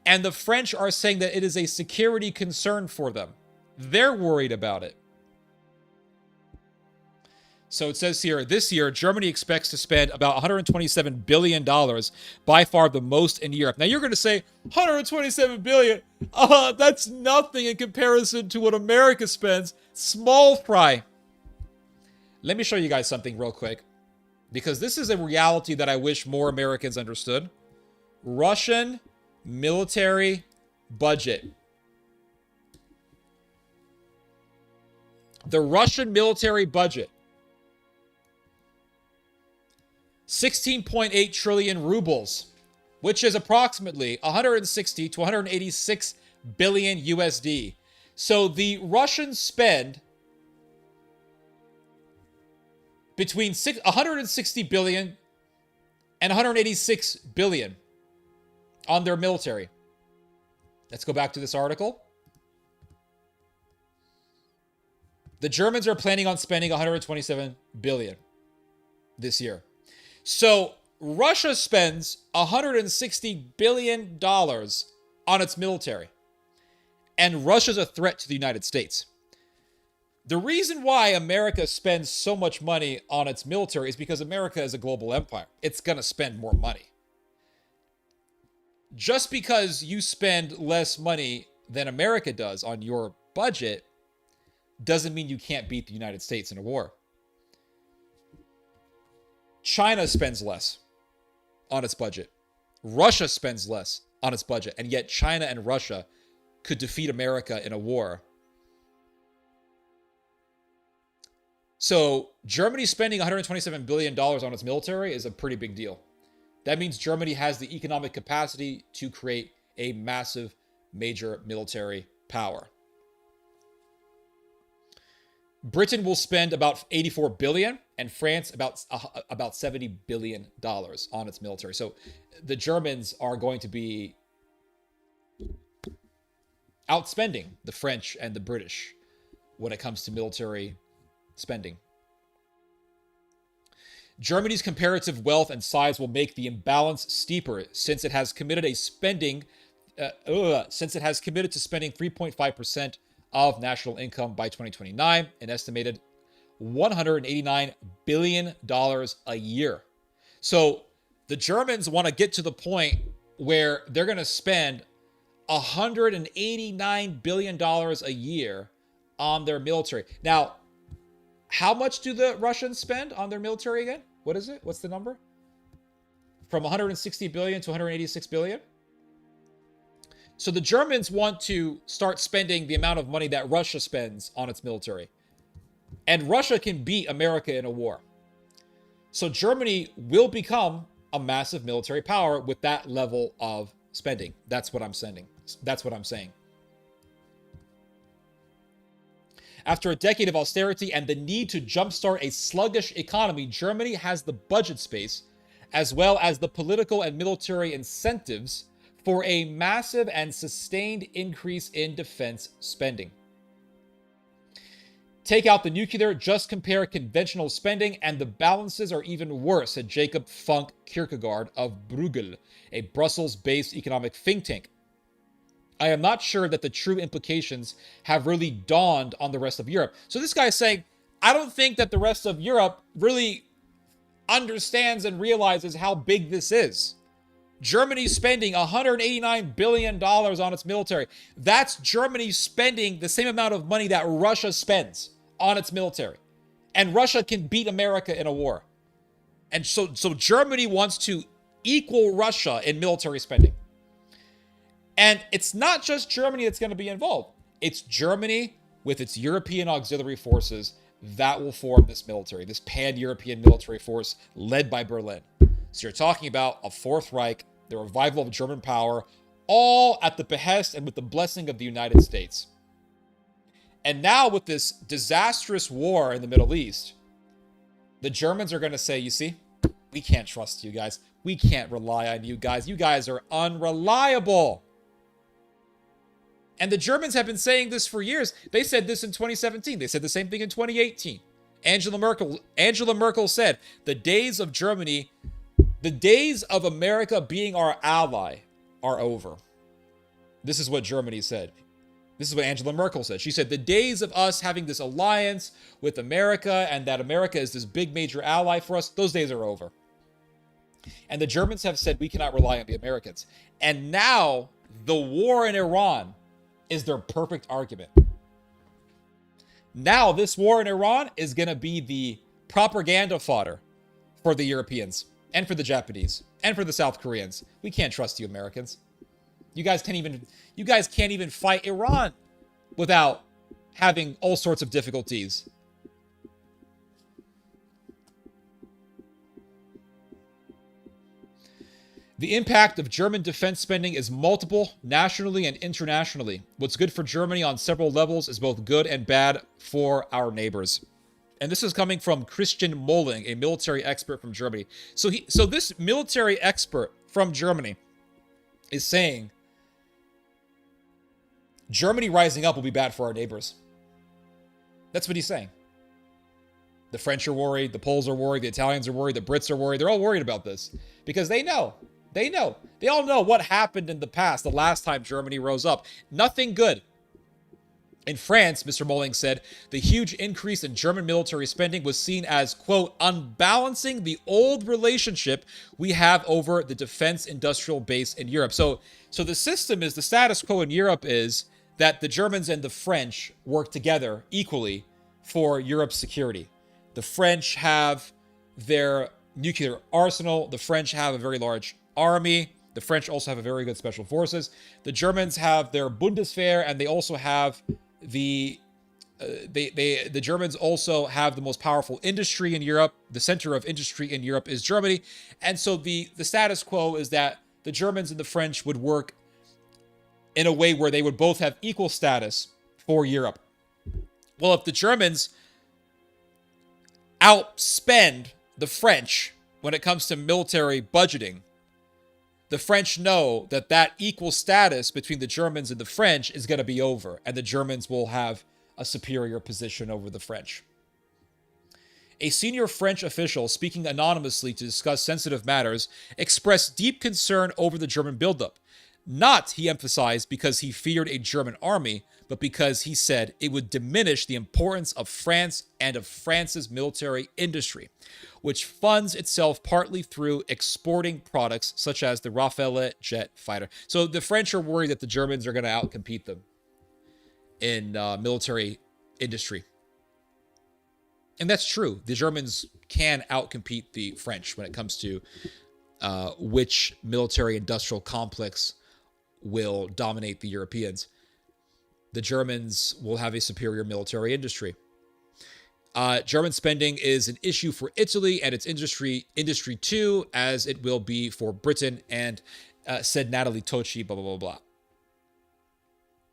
S1: And the French are saying that it is a security concern for them. They're worried about it. So it says here, this year, Germany expects to spend about $127 billion, by far the most in Europe. Now you're going to say, $127 billion? That's nothing in comparison to what America spends. Small fry. Let me show you guys something real quick, because this is a reality that I wish more Americans understood. Russian military budget. The Russian military budget. 16.8 trillion rubles, which is approximately 160 to 186 billion USD. So the Russians spend between 160 billion and 186 billion on their military. Let's go back to this article. The Germans are planning on spending 127 billion this year. So Russia spends $160 billion on its military. And Russia's a threat to the United States. The reason why America spends so much money on its military is because America is a global empire. It's going to spend more money. Just because you spend less money than America does on your budget doesn't mean you can't beat the United States in a war. China spends less on its budget. Russia spends less on its budget. And yet China and Russia could defeat America in a war. So Germany spending $127 billion on its military is a pretty big deal. That means Germany has the economic capacity to create a massive, major military power. Britain will spend about 84 billion and France about $70 billion on its military. So the Germans are going to be outspending the French and the British when it comes to military spending. Germany's comparative wealth and size will make the imbalance steeper since it has committed to spending 3.5% of national income by 2029, an estimated $189 billion a year. So the Germans want to get to the point where they're going to spend $189 billion a year on their military. Now, how much do the Russians spend on their military again? What is it? What's the number? From 160 billion to 186 billion? So the Germans want to start spending the amount of money that Russia spends on its military. And Russia can beat America in a war. So Germany will become a massive military power with that level of spending. That's what I'm saying. After a decade of austerity and the need to jumpstart a sluggish economy, Germany has the budget space, as well as the political and military incentives for a massive and sustained increase in defense spending. Take out the nuclear, just compare conventional spending, and the balances are even worse, said Jacob Funk Kierkegaard of Bruegel, a Brussels-based economic think tank. I am not sure that the true implications have really dawned on the rest of Europe. So this guy's saying, I don't think that the rest of Europe really understands and realizes how big this is. Germany's spending $189 billion on its military. That's Germany spending the same amount of money that Russia spends on its military. And Russia can beat America in a war. And so Germany wants to equal Russia in military spending. And it's not just Germany that's going to be involved. It's Germany with its European auxiliary forces that will form this military, this pan-European military force led by Berlin. So you're talking about a Fourth Reich, the revival of German power, all at the behest and with the blessing of the United States. And now with this disastrous war in the Middle East, the Germans are going to say, you see, we can't trust you guys. We can't rely on you guys. You guys are unreliable. And the Germans have been saying this for years. They said this in 2017. They said the same thing in 2018. Angela Merkel said, the days of Germany, the days of America being our ally are over. This is what Germany said. This is what Angela Merkel said. She said, the days of us having this alliance with America and that America is this big major ally for us, those days are over. And the Germans have said, we cannot rely on the Americans. And now the war in Iran is their perfect argument. Now this war in Iran is going to be the propaganda fodder for the Europeans and for the Japanese and for the South Koreans. We can't trust you Americans. You guys can't even fight Iran without having all sorts of difficulties. The impact of German defense spending is multiple, nationally and internationally. What's good for Germany on several levels is both good and bad for our neighbors. And this is coming from Christian Molling, a military expert from Germany. So this military expert from Germany is saying Germany rising up will be bad for our neighbors. That's what he's saying. The French are worried, the Poles are worried, the Italians are worried, the Brits are worried. They're all worried about this because they know. They know. They all know what happened in the past, the last time Germany rose up. Nothing good. In France, Mr. Molling said, the huge increase in German military spending was seen as, quote, unbalancing the old relationship we have over the defense industrial base in Europe. So the system is, the status quo in Europe is that the Germans and the French work together equally for Europe's security. The French have their nuclear arsenal. The French have a very large army. The French also have a very good special forces. The Germans have their Bundeswehr, and they also have the Germans also have the most powerful industry in Europe. The center of industry in Europe is Germany. And so the status quo is that the Germans and the French would work in a way where they would both have equal status for Europe. Well, if the Germans outspend the French when it comes to military budgeting, the French know that that equal status between the Germans and the French is going to be over, and the Germans will have a superior position over the French. A senior French official, speaking anonymously to discuss sensitive matters, expressed deep concern over the German buildup. Not, he emphasized, because he feared a German army, but because he said it would diminish the importance of France and of France's military industry, which funds itself partly through exporting products such as the Rafale jet fighter. So the French are worried that the Germans are going to outcompete them in military industry. And that's true. The Germans can outcompete the French when it comes to which military industrial complex will dominate the Europeans. The Germans will have a superior military industry. German spending is an issue for Italy and its industry too, as it will be for Britain, and said Natalie Tocci, blah, blah, blah, blah.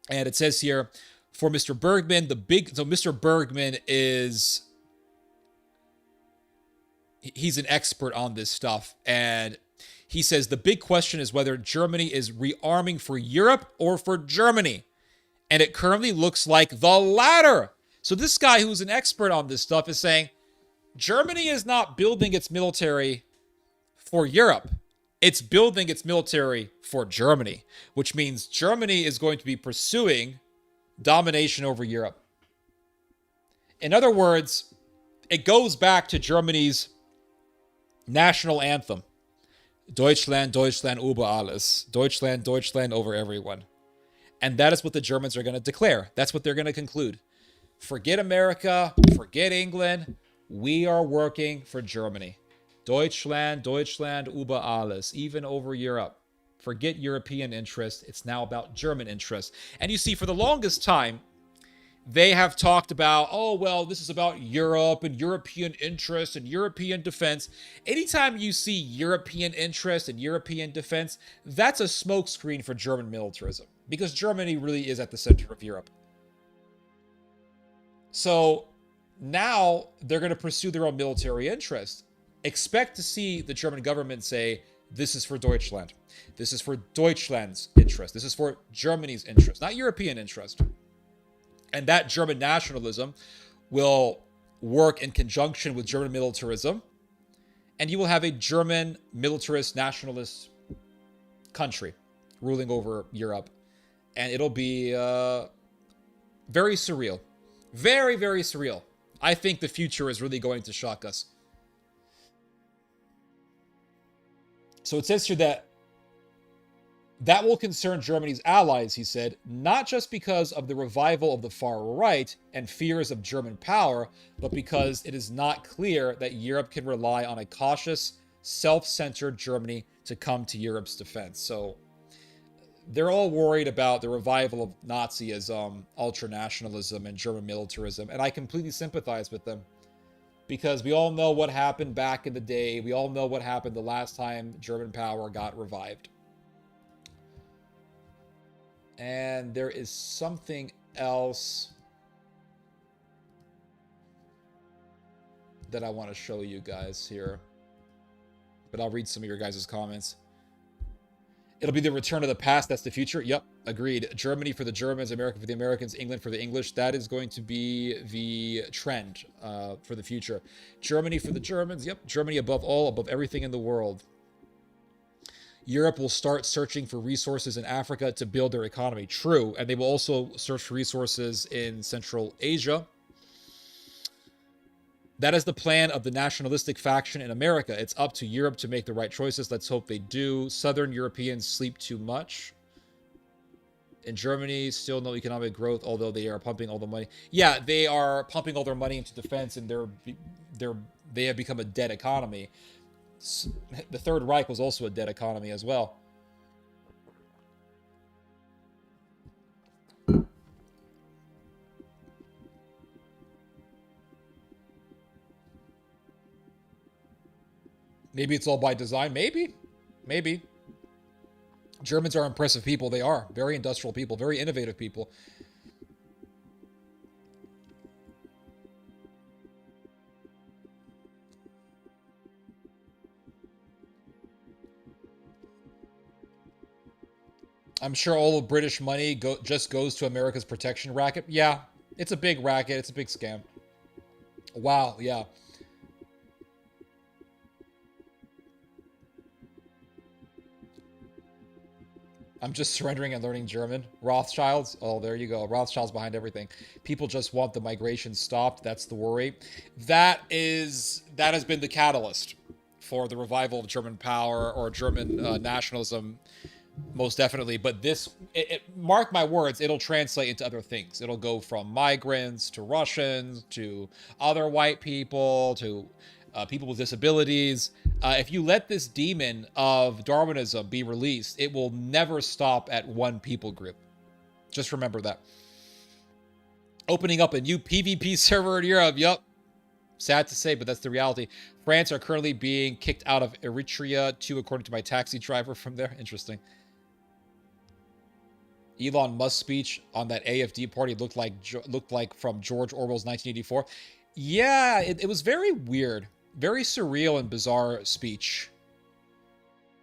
S1: And it says here, for Mr. Bergman, so Mr. Bergman he's an expert on this stuff, and he says the big question is whether Germany is rearming for Europe or for Germany. And it currently looks like the latter. So this guy who's an expert on this stuff is saying Germany is not building its military for Europe. It's building its military for Germany, which means Germany is going to be pursuing domination over Europe. In other words, it goes back to Germany's national anthem. Deutschland, Deutschland über alles. Deutschland, Deutschland over everyone. And that is what the Germans are going to declare. That's what they're going to conclude. Forget America, forget England. We are working for Germany. Deutschland, Deutschland über alles, even over Europe. Forget European interest. It's now about German interest. And you see, for the longest time, they have talked about, oh, well, this is about Europe and European interest and European defense. Anytime you see European interest and European defense, that's a smokescreen for German militarism, because Germany really is at the center of Europe. So now they're going to pursue their own military interest. Expect to see the German government say, this is for Deutschland. This is for Deutschland's interest. This is for Germany's interest, not European interest. And that German nationalism will work in conjunction with German militarism. And you will have a German militarist nationalist country ruling over Europe. And it'll be very surreal. Very, very surreal. I think the future is really going to shock us. So it says here that will concern Germany's allies, he said, not just because of the revival of the far right and fears of German power, but because it is not clear that Europe can rely on a cautious, self-centered Germany to come to Europe's defense. So they're all worried about the revival of Nazism, ultranationalism, and German militarism, and I completely sympathize with them. because we all know what happened back in the day. We all know what happened the last time German power got revived. And there is something else that I want to show you guys here. But I'll read some of your guys' comments. It'll be the return of the past. That's the future. Yep, agreed. Germany for the Germans, America for the Americans, England for the English. That is going to be the trend for the future. Germany for the Germans. Yep, Germany above all, above everything in the world. Europe will start searching for resources in Africa to build their economy. True. And they will also search for resources in Central Asia. That is the plan of the nationalistic faction in America. It's up to Europe to make the right choices. Let's hope they do. Southern Europeans sleep too much. In Germany, still no economic growth, although they are pumping all the money. Yeah, they are pumping all their money into defense, and they have become a dead economy. The Third Reich was also a dead economy as well. Maybe it's all by design. Maybe. Maybe. Germans are impressive people. They are. Very industrial people. Very innovative people. I'm sure all of British money just goes to America's protection racket. Yeah, it's a big racket. It's a big scam. Wow, yeah. I'm just surrendering and learning German. Rothschilds. Oh, there you go. Rothschilds behind everything. People just want the migration stopped. That's the worry. That has been the catalyst for the revival of German power or German nationalism. Most definitely. But this, mark my words, it'll translate into other things. It'll go from migrants to Russians to other white people to people with disabilities. If you let this demon of Darwinism be released, it will never stop at one people group. Just remember that. Opening up a new PvP server in Europe. Yup. Sad to say, but that's the reality. France are currently being kicked out of Eritrea too, according to my taxi driver from there. Interesting. Elon Musk's speech on that AFD party looked like from George Orwell's 1984. Yeah, it was very weird, very surreal and bizarre speech.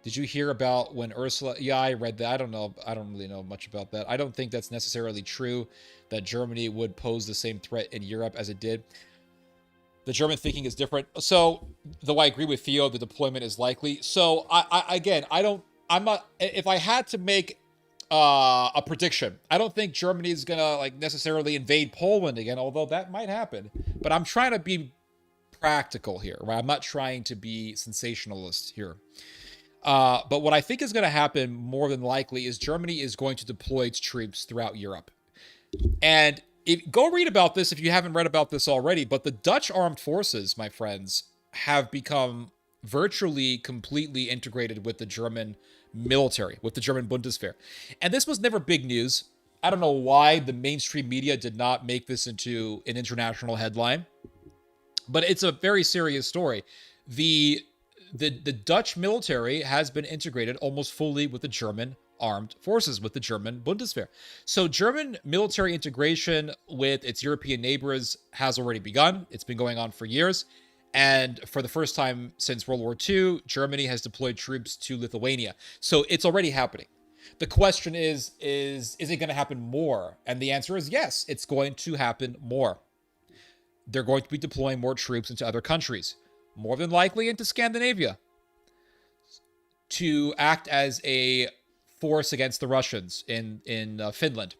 S1: Did you hear about when Ursula? Yeah, I read that. I don't know. I don't really know much about that. I don't think that's necessarily true that Germany would pose the same threat in Europe as it did. The German thinking is different. So, though I agree with Theo, the deployment is likely. So, I'm not, if I had to make a prediction, I don't think Germany is gonna necessarily invade Poland again, although that might happen. But I'm trying to be practical here, right? I'm not trying to be sensationalist here. But what I think is going to happen more than likely is Germany is going to deploy its troops throughout Europe. And go read about this if you haven't read about this already. But the Dutch armed forces, my friends, have become virtually completely integrated with the German military, with the German Bundeswehr. And this was never big news. I don't know why the mainstream media did not make this into an international headline. But it's a very serious story. The Dutch military has been integrated almost fully with the German armed forces, with the German Bundeswehr. So German military integration with its European neighbors has already begun. It's been going on for years. And for the first time since World War II, Germany has deployed troops to Lithuania. So it's already happening. The question is it going to happen more? And the answer is yes, it's going to happen more. They're going to be deploying more troops into other countries, more than likely into Scandinavia, to act as a force against the Russians in Finland.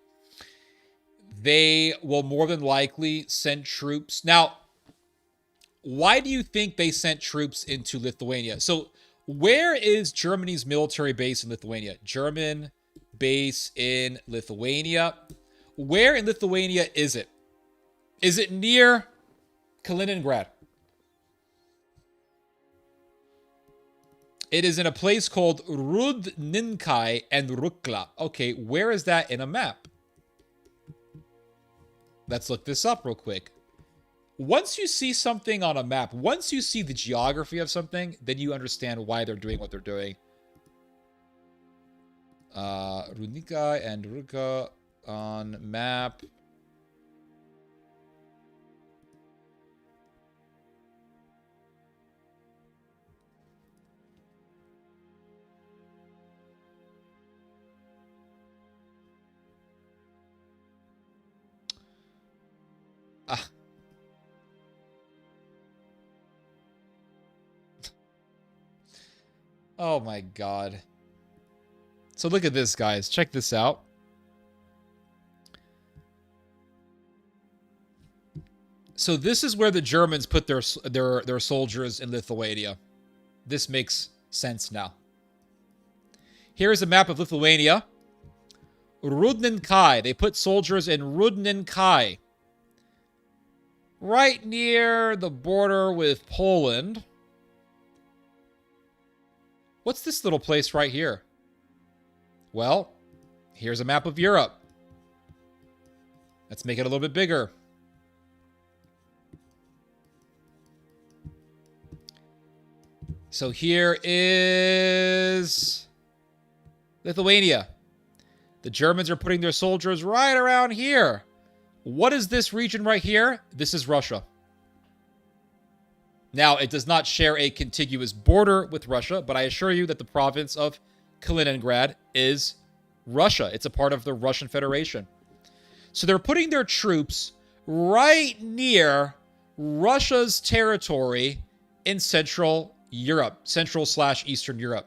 S1: They will more than likely send troops. Now, why do you think they sent troops into Lithuania? So where is Germany's military base in Lithuania? German base in Lithuania. Where in Lithuania is it? Is it near Kaliningrad? It is in a place called Rudninkai and Rukla. Okay, where is that in a map? Let's look this up real quick. once you see something on a map, once you see the geography of something, then you understand why they're doing what they're doing. Runika and Ruka on map. Ah. Oh my god. So look at this, guys. Check this out. So this is where the Germans put their soldiers in Lithuania. This makes sense now. Here's a map of Lithuania. Rudninkai. They put soldiers in Rudninkai. Right near the border with Poland. What's this little place right here? Well, here's a map of Europe. Let's make it a little bit bigger. So here is Lithuania. The Germans are putting their soldiers right around here. What is this region right here? This is Russia. Now, it does not share a contiguous border with Russia, but I assure you that the province of Kaliningrad is Russia. It's a part of the Russian Federation. So they're putting their troops right near Russia's territory in Central Europe, Central/Eastern Europe.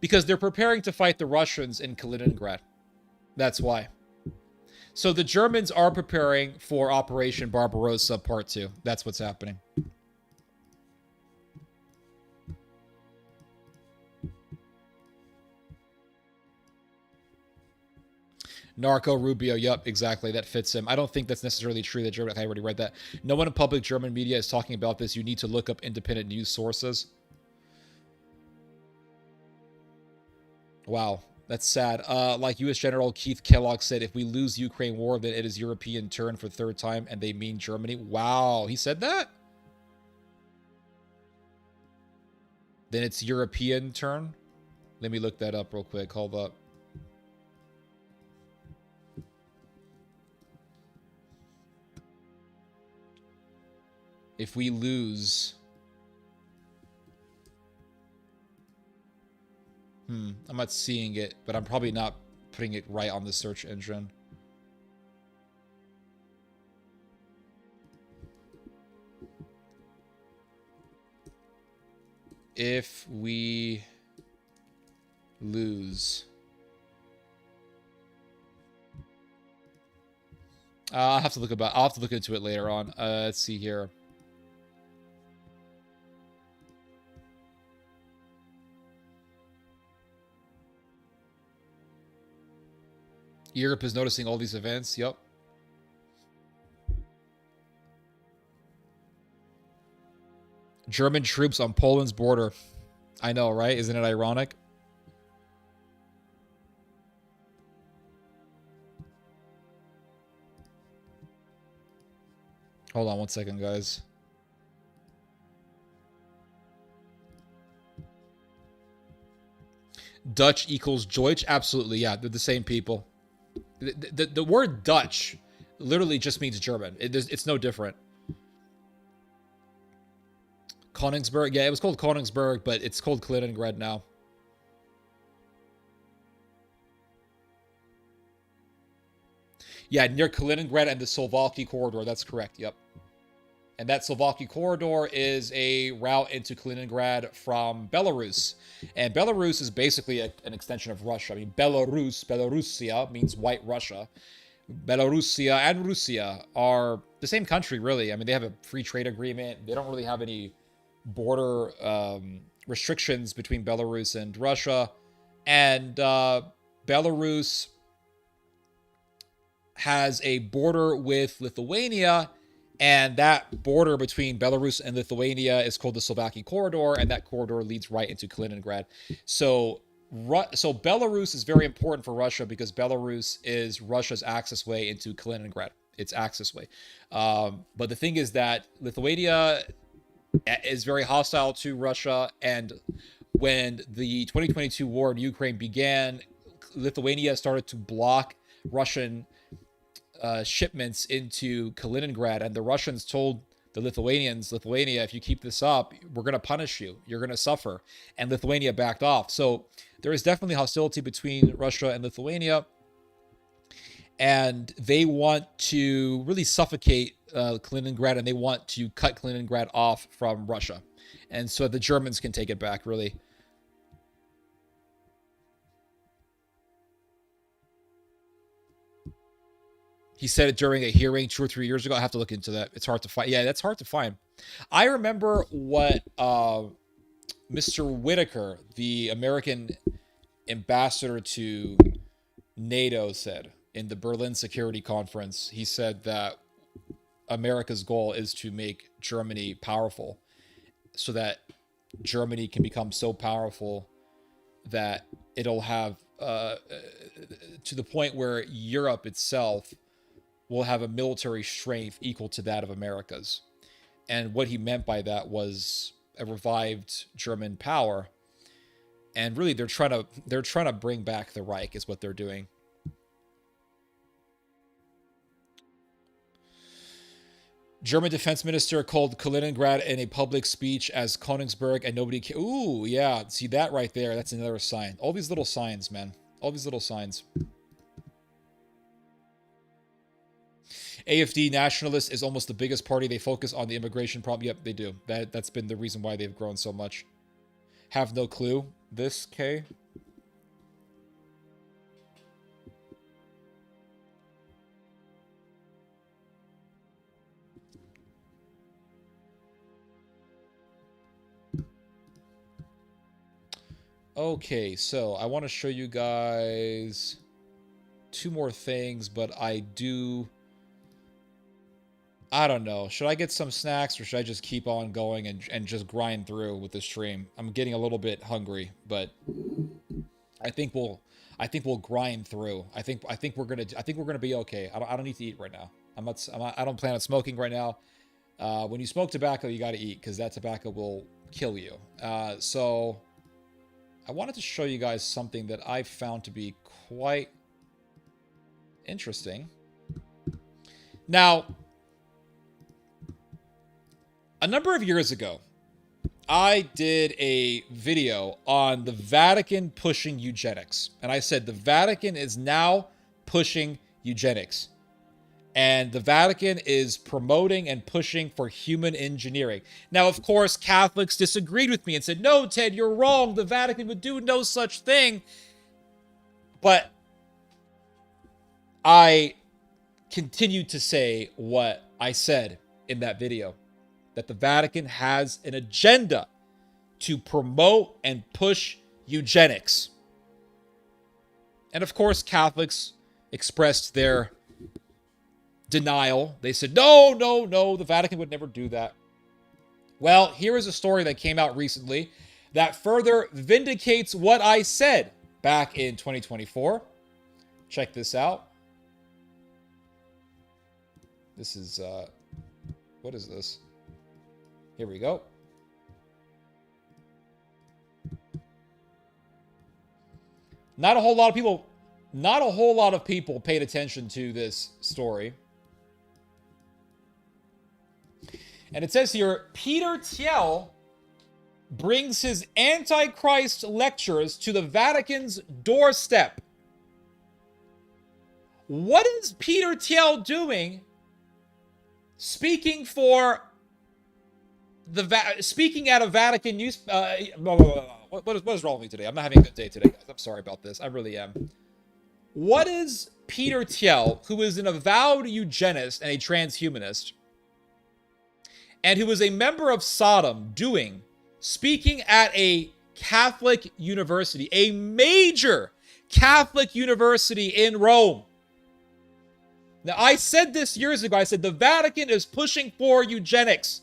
S1: Because they're preparing to fight the Russians in Kaliningrad. That's why. So the Germans are preparing for Operation Barbarossa Part 2. That's what's happening. Narco Rubio, yep, exactly. That fits him. I don't think that's necessarily true that German, I already read that. No one in public German media is talking about this. You need to look up independent news sources. Wow, that's sad. Like U.S. General Keith Kellogg said, if we lose Ukraine war, then it is European turn for third time, and they mean Germany. Wow, he said that? Then it's European turn? Let me look that up real quick. Hold up. If we lose... I'm not seeing it, but I'm probably not putting it right on the search engine. If we lose... I'll have to look into it later on. Let's see here. Europe is noticing all these events. Yep. German troops on Poland's border. I know, right? Isn't it ironic? Hold on one second, guys. Dutch equals Deutsch? Absolutely, yeah. They're the same people. The word Dutch literally just means German. It's no different. Königsberg. Yeah, it was called Königsberg, but it's called Kaliningrad now. Yeah, near Kaliningrad and the Slovakia corridor. That's correct. Yep. And that Slovakia corridor is a route into Kaliningrad from Belarus. And Belarus is basically an extension of Russia. I mean, Belarusia means white Russia. Belarusia and Russia are the same country, really. I mean, they have a free trade agreement. They don't really have any border restrictions between Belarus and Russia. And Belarus has a border with Lithuania. And that border between Belarus and Lithuania is called the Slovakia corridor, and that corridor leads right into Kaliningrad. So Belarus is very important for Russia because Belarus is Russia's access way into Kaliningrad. its axis way. But the thing is that Lithuania is very hostile to Russia, and when the 2022 war in Ukraine began, Lithuania started to block Russian shipments into Kaliningrad, and the Russians told the Lithuanians, Lithuania, if you keep this up, we're going to punish you. You're going to suffer. And Lithuania backed off. So there is definitely hostility between Russia and Lithuania, and they want to really suffocate Kaliningrad, and they want to cut Kaliningrad off from Russia. And so the Germans can take it back, really. He said it during a hearing 2 or 3 years ago. I have to look into that. It's hard to find. Yeah, that's hard to find. I remember what Mr. Whitaker, the American ambassador to NATO, said in the Berlin Security Conference. He said that America's goal is to make Germany powerful, so that Germany can become so powerful that it'll have to the point where Europe itself will have a military strength equal to that of America's. And what he meant by that was a revived German power. And really, they're trying to bring back the Reich, is what they're doing. German defense minister called Kaliningrad in a public speech as Königsberg, and nobody can. Ooh, yeah. See that right there? That's another sign. All these little signs, man. All these little signs. AfD nationalist is almost the biggest party. They focus on the immigration problem. Yep, they do. That's been the reason why they've grown so much. Have no clue. This, K. Okay, so I want to show you guys 2 more things, but I don't know. Should I get some snacks, or should I just keep on going and just grind through with the stream? I'm getting a little bit hungry, but I think we'll grind through. I think we're gonna be okay. I don't need to eat right now. I don't plan on smoking right now. When you smoke tobacco, you got to eat, because that tobacco will kill you. So I wanted to show you guys something that I found to be quite interesting. Now, a number of years ago, I did a video on the Vatican pushing eugenics. And I said the Vatican is now pushing eugenics. And the Vatican is promoting and pushing for human engineering. Now, of course, Catholics disagreed with me and said, no, Ted, you're wrong. The Vatican would do no such thing. But I continued to say what I said in that video, that the Vatican has an agenda to promote and push eugenics. And of course, Catholics expressed their denial. They said, no, the Vatican would never do that. Well, here is a story that came out recently that further vindicates what I said back in 2024. Check this out. This is, what is this? Here we go. Not a whole lot of people paid attention to this story. And it says here, Peter Thiel brings his Antichrist lectures to the Vatican's doorstep. What is Peter Thiel doing speaking at a Vatican news? What is wrong with me today? I'm not having a good day today, guys. I'm sorry about this. I really am. What is Peter Thiel, who is an avowed eugenist and a transhumanist, and who is a member of Sodom, doing speaking at a Catholic university, a major Catholic university in Rome? Now, I said this years ago. I said the Vatican is pushing for eugenics.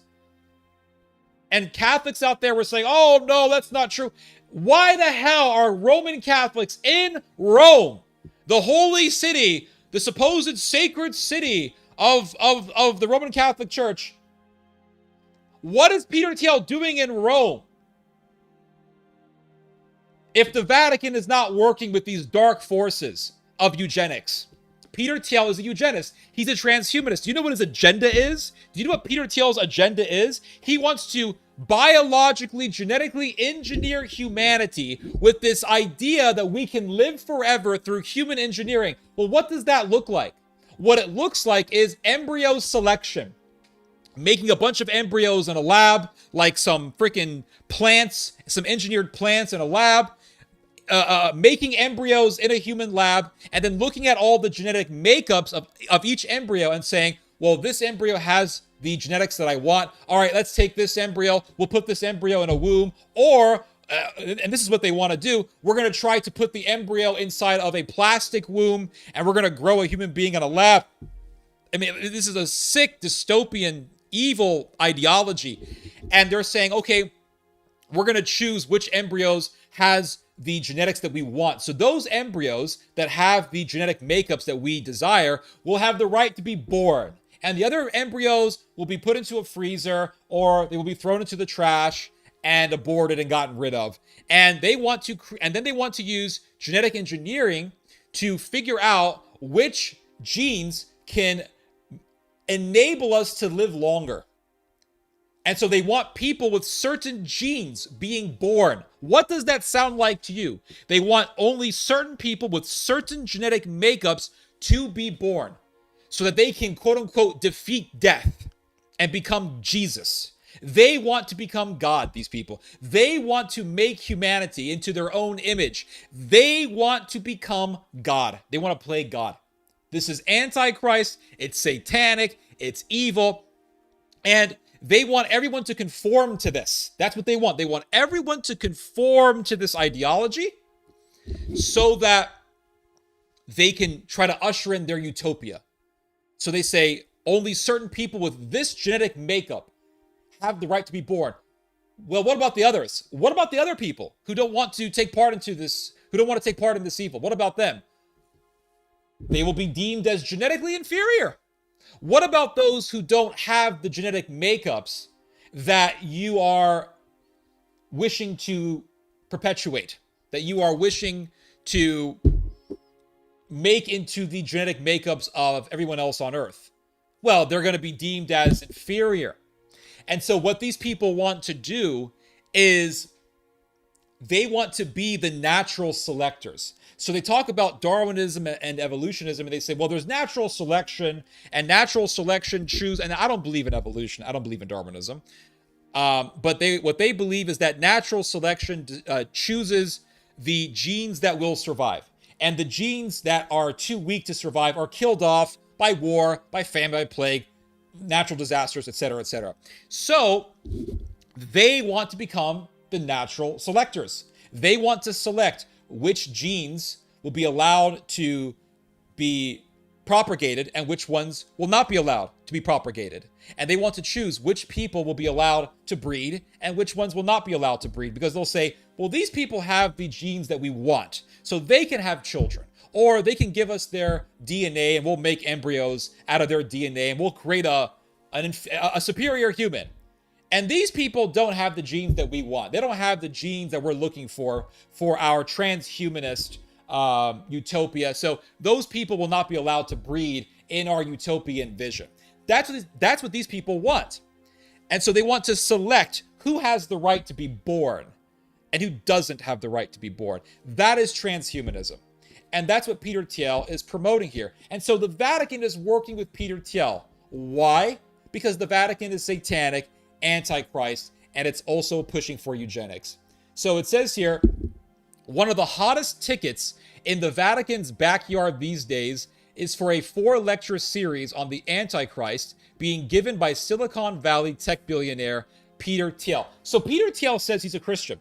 S1: And Catholics out there were saying, oh, no, that's not true. Why the hell are Roman Catholics in Rome, the holy city, the supposed sacred city of the Roman Catholic Church. What is Peter Thiel doing in Rome if the Vatican is not working with these dark forces of eugenics? Peter Thiel is a eugenist. He's a transhumanist. Do you know what his agenda is? Do you know what Peter Thiel's agenda is? He wants to biologically, genetically engineer humanity with this idea that we can live forever through human engineering. Well, what does that look like? What it looks like is embryo selection. Making a bunch of embryos in a lab, like some freaking plants, some engineered plants in a lab, making embryos in a human lab, and then looking at all the genetic makeups of each embryo and saying, well, this embryo has the genetics that I want. All right, let's take this embryo. We'll put this embryo in a womb. Or, and this is what they want to do, we're going to try to put the embryo inside of a plastic womb, and we're going to grow a human being in a lab. I mean, this is a sick, dystopian, evil ideology. And they're saying, okay, we're going to choose which embryos has the genetics that we want. So those embryos that have the genetic makeups that we desire will have the right to be born. And the other embryos will be put into a freezer, or they will be thrown into the trash and aborted and gotten rid of. And they want to, and then they want to use genetic engineering to figure out which genes can enable us to live longer. And so they want people with certain genes being born. What does that sound like to you? They want only certain people with certain genetic makeups to be born so that they can, quote unquote, defeat death and become Jesus. They want to become God, these people. They want to make humanity into their own image. They want to become God. They want to play God. This is Antichrist. It's satanic. It's evil. And they want everyone to conform to this. That's what they want. They want everyone to conform to this ideology so that they can try to usher in their utopia. So they say only certain people with this genetic makeup have the right to be born. Well, what about the others? What about the other people who don't want to take part into this, who don't want to take part in this evil? What about them? They will be deemed as genetically inferior. What about those who don't have the genetic makeups that you are wishing to perpetuate, that you are wishing to make into the genetic makeups of everyone else on Earth? Well, they're going to be deemed as inferior. And so what these people want to do is they want to be the natural selectors. So they talk about Darwinism and evolutionism, and they say, well, there's natural selection, and natural selection choose, and I don't believe in evolution. I don't believe in Darwinism. But what they believe is that natural selection chooses the genes that will survive. And the genes that are too weak to survive are killed off by war, by famine, by plague, natural disasters, etc., etc. So they want to become the natural selectors. They want to select which genes will be allowed to be propagated and which ones will not be allowed to be propagated. And they want to choose which people will be allowed to breed and which ones will not be allowed to breed, because they'll say, well, these people have the genes that we want, so they can have children. Or they can give us their DNA and we'll make embryos out of their DNA and we'll create a superior human. And these people don't have the genes that we want. They don't have the genes that we're looking for our transhumanist utopia. So those people will not be allowed to breed in our utopian vision. That's what these people want. And so they want to select who has the right to be born and who doesn't have the right to be born. That is transhumanism. And that's what Peter Thiel is promoting here. And so the Vatican is working with Peter Thiel. Why? Because the Vatican is satanic, antichrist, and it's also pushing for eugenics. So it says here, one of the hottest tickets in the Vatican's backyard these days is for a 4-lecture series on the Antichrist being given by Silicon Valley tech billionaire Peter Thiel. So Peter Thiel says he's a Christian.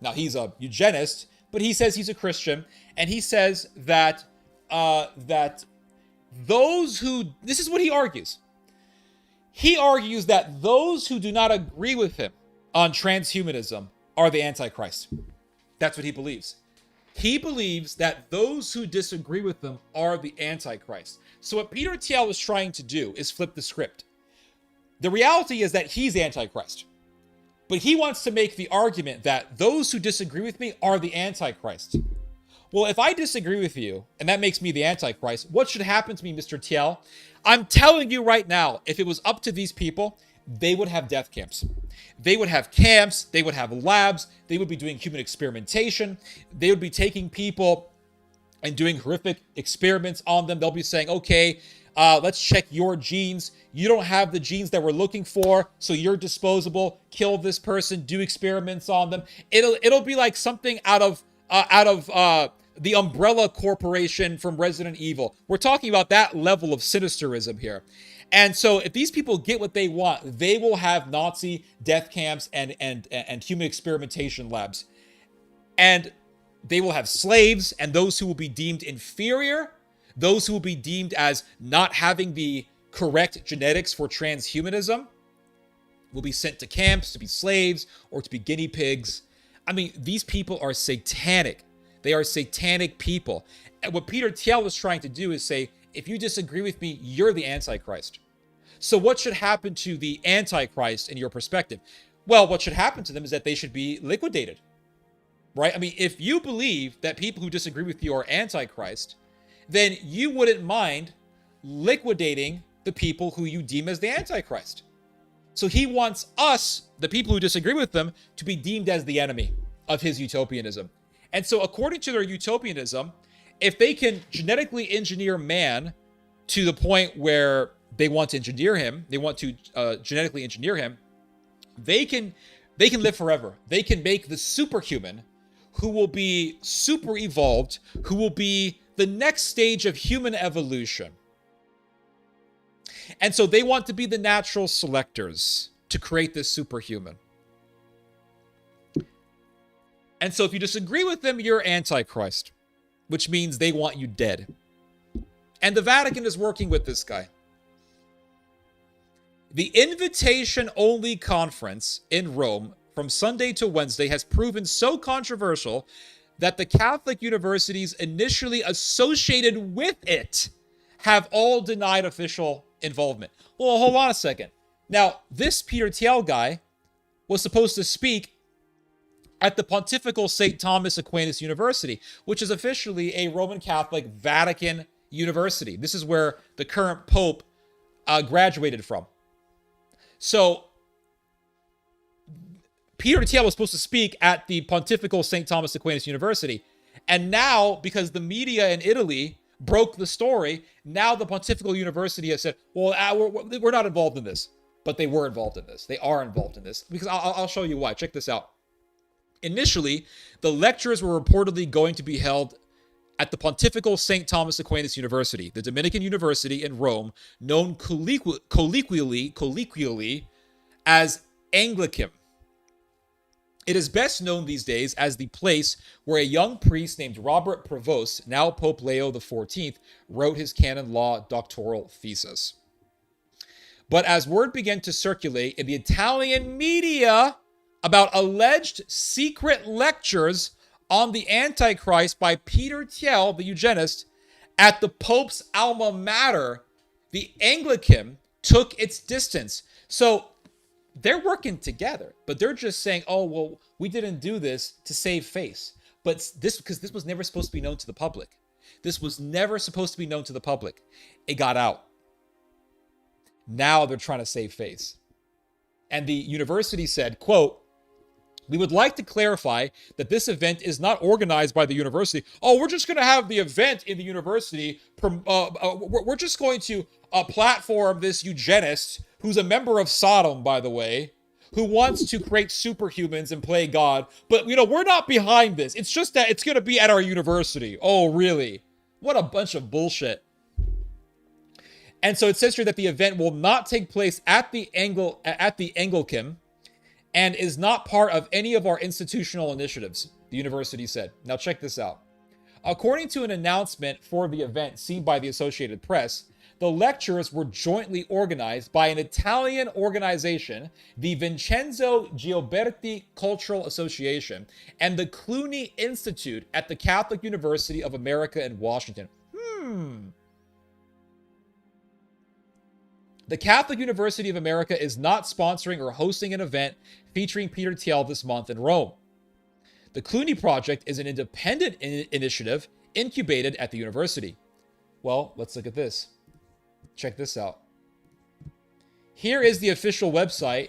S1: Now, he's a eugenist, but he says he's a Christian, and he says that those who, this is what he argues. He argues that those who do not agree with him on transhumanism are the Antichrist. That's what he believes. He believes that those who disagree with them are the Antichrist. So what Peter Thiel is trying to do is flip the script. The reality is that he's Antichrist. But he wants to make the argument that those who disagree with me are the Antichrist. Well, if I disagree with you, and that makes me the Antichrist, what should happen to me, Mr. Thiel? I'm telling you right now, if it was up to these people, they would have death camps. They would have camps, they would have labs, they would be doing human experimentation, they would be taking people and doing horrific experiments on them. They'll be saying, okay, let's check your genes. You don't have the genes that we're looking for, so you're disposable. Kill this person, do experiments on them. It'll be like something out of the Umbrella Corporation from Resident Evil. We're talking about that level of sinisterism here. And so if these people get what they want, they will have Nazi death camps and human experimentation labs. And they will have slaves and those who will be deemed inferior, those who will be deemed as not having the correct genetics for transhumanism, will be sent to camps to be slaves or to be guinea pigs. I mean, these people are satanic. They are satanic people. And what Peter Thiel was trying to do is say, if you disagree with me, you're the Antichrist. So what should happen to the Antichrist in your perspective? Well, what should happen to them is that they should be liquidated, right? I mean, if you believe that people who disagree with you are Antichrist, then you wouldn't mind liquidating the people who you deem as the Antichrist. So he wants us, the people who disagree with them, to be deemed as the enemy of his utopianism. And so according to their utopianism, if they can genetically engineer man to the point where they want to engineer him, they want to genetically engineer him, they can live forever. They can make the superhuman who will be super evolved, who will be the next stage of human evolution. And so they want to be the natural selectors to create this superhuman. And so if you disagree with them, you're Antichrist, which means they want you dead. And the Vatican is working with this guy. The invitation-only conference in Rome from Sunday to Wednesday has proven so controversial that the Catholic universities initially associated with it have all denied official involvement. Well, hold on a second. Now, this Peter Thiel guy was supposed to speak at the Pontifical St. Thomas Aquinas University, which is officially a Roman Catholic Vatican university. This is where the current Pope graduated from. So, Peter Thiel was supposed to speak at the Pontifical St. Thomas Aquinas University. And now, because the media in Italy broke the story, now the Pontifical University has said, well, we're not involved in this. But they were involved in this. They are involved in this. Because I'll show you why. Check this out. Initially, the lectures were reportedly going to be held at the Pontifical St. Thomas Aquinas University, the Dominican university in Rome, known colloquially as Anglican. It is best known these days as the place where a young priest named Robert Prevost, now Pope Leo XIV, wrote his canon law doctoral thesis. But as word began to circulate in the Italian media about alleged secret lectures on the Antichrist by Peter Thiel, the eugenist, at the Pope's alma mater, the Anglican took its distance. So they're working together, but they're just saying, oh, well, we didn't do this to save face. But because this was never supposed to be known to the public. This was never supposed to be known to the public. It got out. Now they're trying to save face. And the university said, quote, "We would like to clarify that this event is not organized by the university. Oh, we're just going to have the event in the university. We're just going to platform this eugenist, who's a member of Sodom, by the way, who wants to create superhumans and play God. But, we're not behind this. It's just that it's going to be at our university." Oh, really? What a bunch of bullshit. And so it says here that the event will not take place at the Anglican and is not part of any of our institutional initiatives, the university said. Now check this out. According to an announcement for the event seen by the Associated Press, The lectures were jointly organized by an Italian organization, the Vincenzo Gioberti Cultural Association, and the Clooney Institute at the Catholic University of America in Washington. The Catholic University of America is not sponsoring or hosting an event featuring Peter Thiel this month in Rome. The Clooney Project is an independent initiative incubated at the university. Well, let's look at this. Check this out. Here is the official website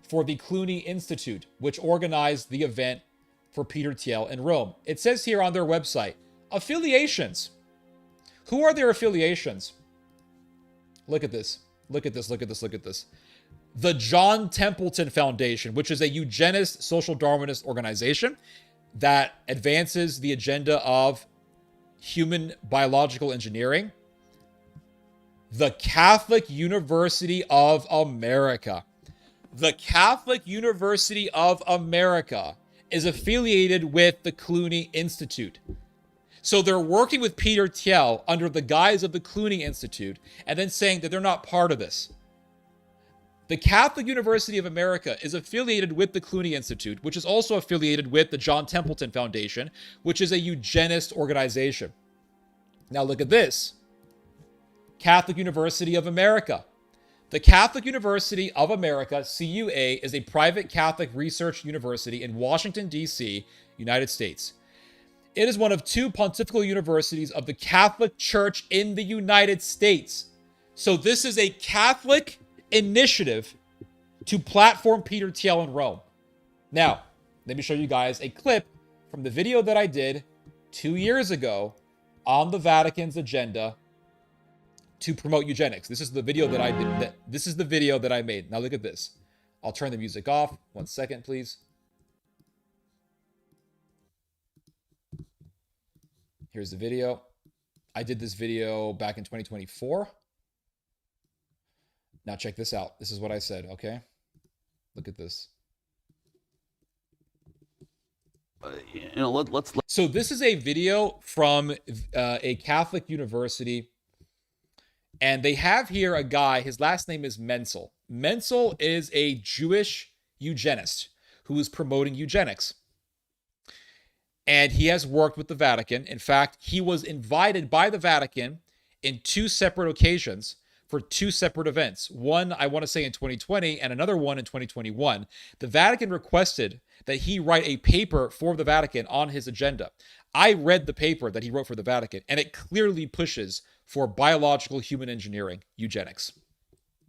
S1: for the Clooney Institute, which organized the event for Peter Thiel in Rome. It says here on their website, affiliations. Who are their affiliations? Look at this. Look at this, look at this, look at this. The John Templeton Foundation, which is a eugenist social Darwinist organization that advances the agenda of human biological engineering. The Catholic University of America. The Catholic University of America is affiliated with the Clooney Institute. So they're working with Peter Thiel under the guise of the Clooney Institute and then saying that they're not part of this. The Catholic University of America is affiliated with the Clooney Institute, which is also affiliated with the John Templeton Foundation, which is a eugenist organization. Now look at this. Catholic University of America. The Catholic University of America, CUA, is a private Catholic research university in Washington, D.C., United States. It is one of two pontifical universities of the Catholic Church in the United States. So this is a Catholic initiative to platform Peter Thiel in Rome. Now, let me show you guys a clip from the video that I did 2 years ago on the Vatican's agenda to promote eugenics. This is the video that I did. This is the video that I made. Now look at this. I'll turn the music off. 1 second, please. Here's the video. I did this video back in 2024. Now check this out. This is what I said, okay? Look at this.
S6: Let's.
S1: So this is a video from a Catholic university. And they have here a guy, his last name is Menzel. Menzel is a Jewish eugenist who is promoting eugenics. And he has worked with the Vatican. In fact, he was invited by the Vatican in 2 separate occasions for 2 separate events. One, I want to say in 2020, and another one in 2021. The Vatican requested that he write a paper for the Vatican on his agenda. I read the paper that he wrote for the Vatican, and it clearly pushes for biological human engineering, eugenics.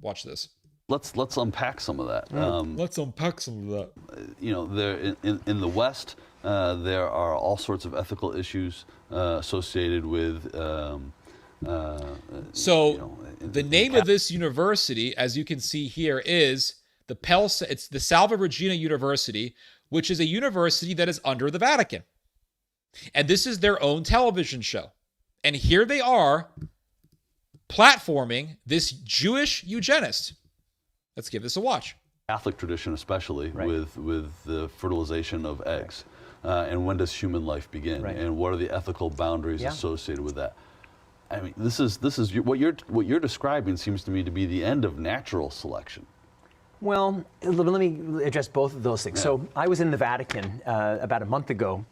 S1: Watch this.
S6: Let's unpack some of that.
S1: Let's unpack some of that.
S6: There in the West, there are all sorts of ethical issues associated with.
S1: The name of this university, as you can see here, is it's the Salve Regina University, which is a university that is under the Vatican. And this is their own television show. And here they are platforming this Jewish eugenist. Let's give this a watch.
S6: Catholic tradition, especially
S7: Right.
S6: with the fertilization of eggs, and when does human life begin,
S7: Right.
S6: and what are the ethical boundaries
S7: Yeah.
S6: associated with that? I mean, this is what you're describing seems to me to be the end of natural selection.
S7: Well, let me address both of those things.
S6: Yeah.
S7: So I was in the Vatican about a month ago,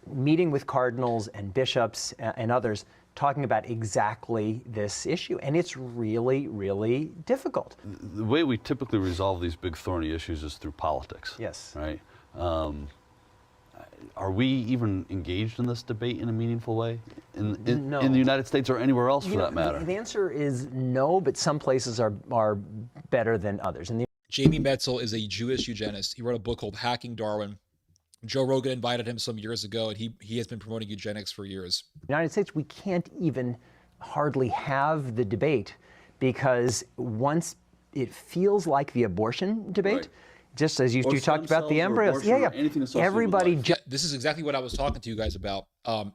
S7: meeting with cardinals and bishops and others, talking about exactly this issue. And it's really, really difficult.
S6: The way we typically resolve these big thorny issues is through politics.
S7: Yes.
S6: Right? Are we even engaged in this debate in a meaningful way in
S7: No.
S6: the United States or anywhere else for
S7: You know,
S6: that matter?
S7: The answer is no, but some places are better than others. And
S1: Jamie Metzel is a Jewish eugenist. He wrote a book called Hacking Darwin. Joe Rogan invited him some years ago, and he has been promoting eugenics for years.
S7: In the United States, we can't even hardly have the debate because once it feels like the abortion debate,
S6: Right.
S7: just as you
S6: Or
S7: talked
S6: stem
S7: about the
S6: cells or
S7: embryos,
S6: abortion or anything associated with
S7: everybody.
S6: life.
S1: This is exactly what I was talking to you guys about.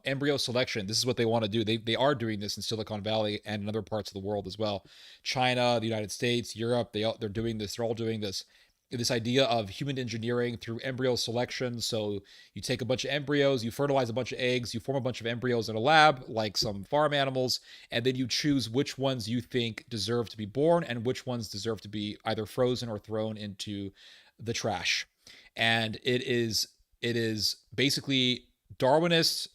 S1: Embryo selection. This is what they want to do. They are doing this in Silicon Valley and in other parts of the world as well. China, the United States, Europe, they're doing this. They're all doing this. this idea of human engineering through embryo selection. So you take a bunch of embryos, you fertilize a bunch of eggs, you form a bunch of embryos in a lab, like some farm animals, and then you choose which ones you think deserve to be born and which ones deserve to be either frozen or thrown into the trash. And it is basically Darwinists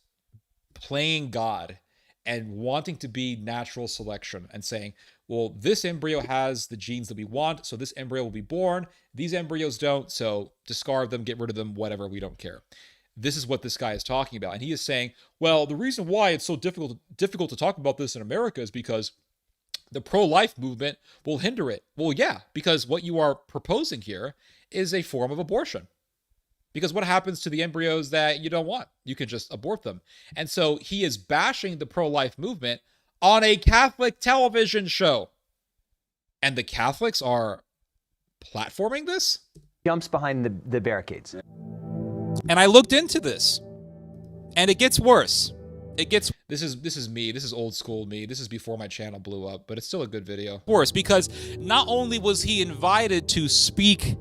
S1: playing God and wanting to be natural selection and saying, well, this embryo has the genes that we want, so this embryo will be born. These embryos don't, so discard them, get rid of them, whatever, we don't care. This is what this guy is talking about. And he is saying, well, the reason why it's so difficult to talk about this in America is because the pro-life movement will hinder it. Well, yeah, because what you are proposing here is a form of abortion. Because what happens to the embryos that you don't want? You can just abort them. And so he is bashing the pro-life movement on a Catholic television show. And the Catholics are platforming this?
S7: Jumps behind the barricades.
S1: And I looked into this. And it gets worse. This is me. This is old school me. This is before my channel blew up, but it's still a good video. Worse, because not only was he invited to speak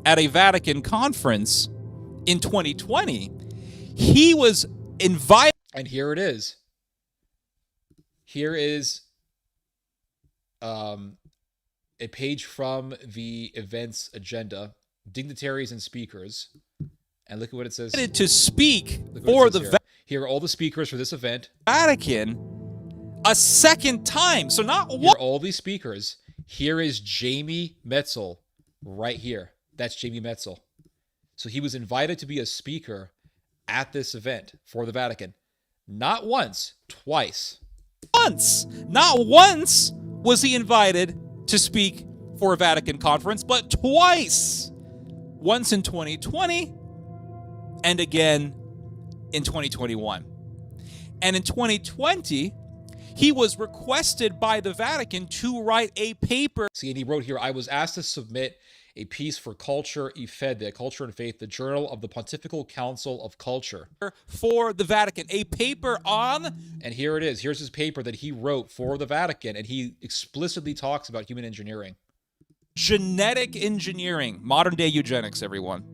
S1: at a Vatican conference in 2020, he was invited. And here it is. Here is a page from the event's agenda, dignitaries and speakers. And look at what it says. To speak for the here are all the speakers for this event. Vatican a second time. So not one. Here are all these speakers. Here is Jamie Metzel right here. That's Jamie Metzel. So he was invited to be a speaker at this event for the Vatican. Not once, twice. Not once was he invited to speak for a Vatican conference, but twice. Once in 2020 and again in 2021. And in 2020, he was requested by the Vatican to write a paper. See, and he wrote here, I was asked to submit a piece for Culture e Fede, Culture and Faith, the Journal of the Pontifical Council of Culture. For the Vatican, a paper on... And here it is. Here's his paper that he wrote for the Vatican, and he explicitly talks about human engineering. Genetic engineering, modern-day eugenics, everyone.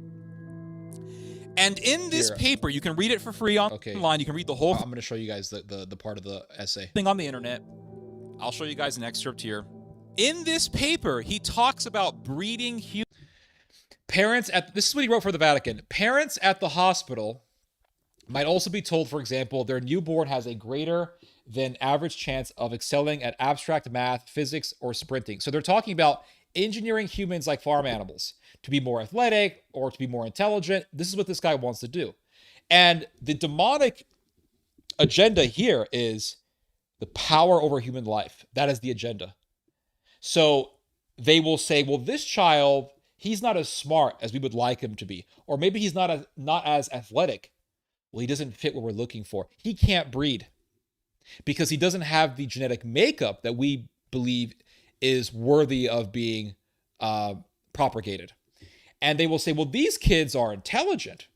S1: And in this paper, you can read it for free online. You can read the whole... I'm going to show you guys the part of the essay. Thing on the internet. I'll show you guys an excerpt here. In this paper, he talks about breeding parents at... This is what he wrote for the Vatican. Parents at the hospital might also be told, for example, their newborn has a greater than average chance of excelling at abstract math, physics, or sprinting. So they're talking about engineering humans like farm animals to be more athletic or to be more intelligent. This is what this guy wants to do. And the demonic agenda here is the power over human life. That is the agenda. So they will say, well, this child, he's not as smart as we would like him to be. Or maybe he's not as athletic. Well, he doesn't fit what we're looking for. He can't breed because he doesn't have the genetic makeup that we believe is worthy of being propagated. And they will say, well, these kids are intelligent.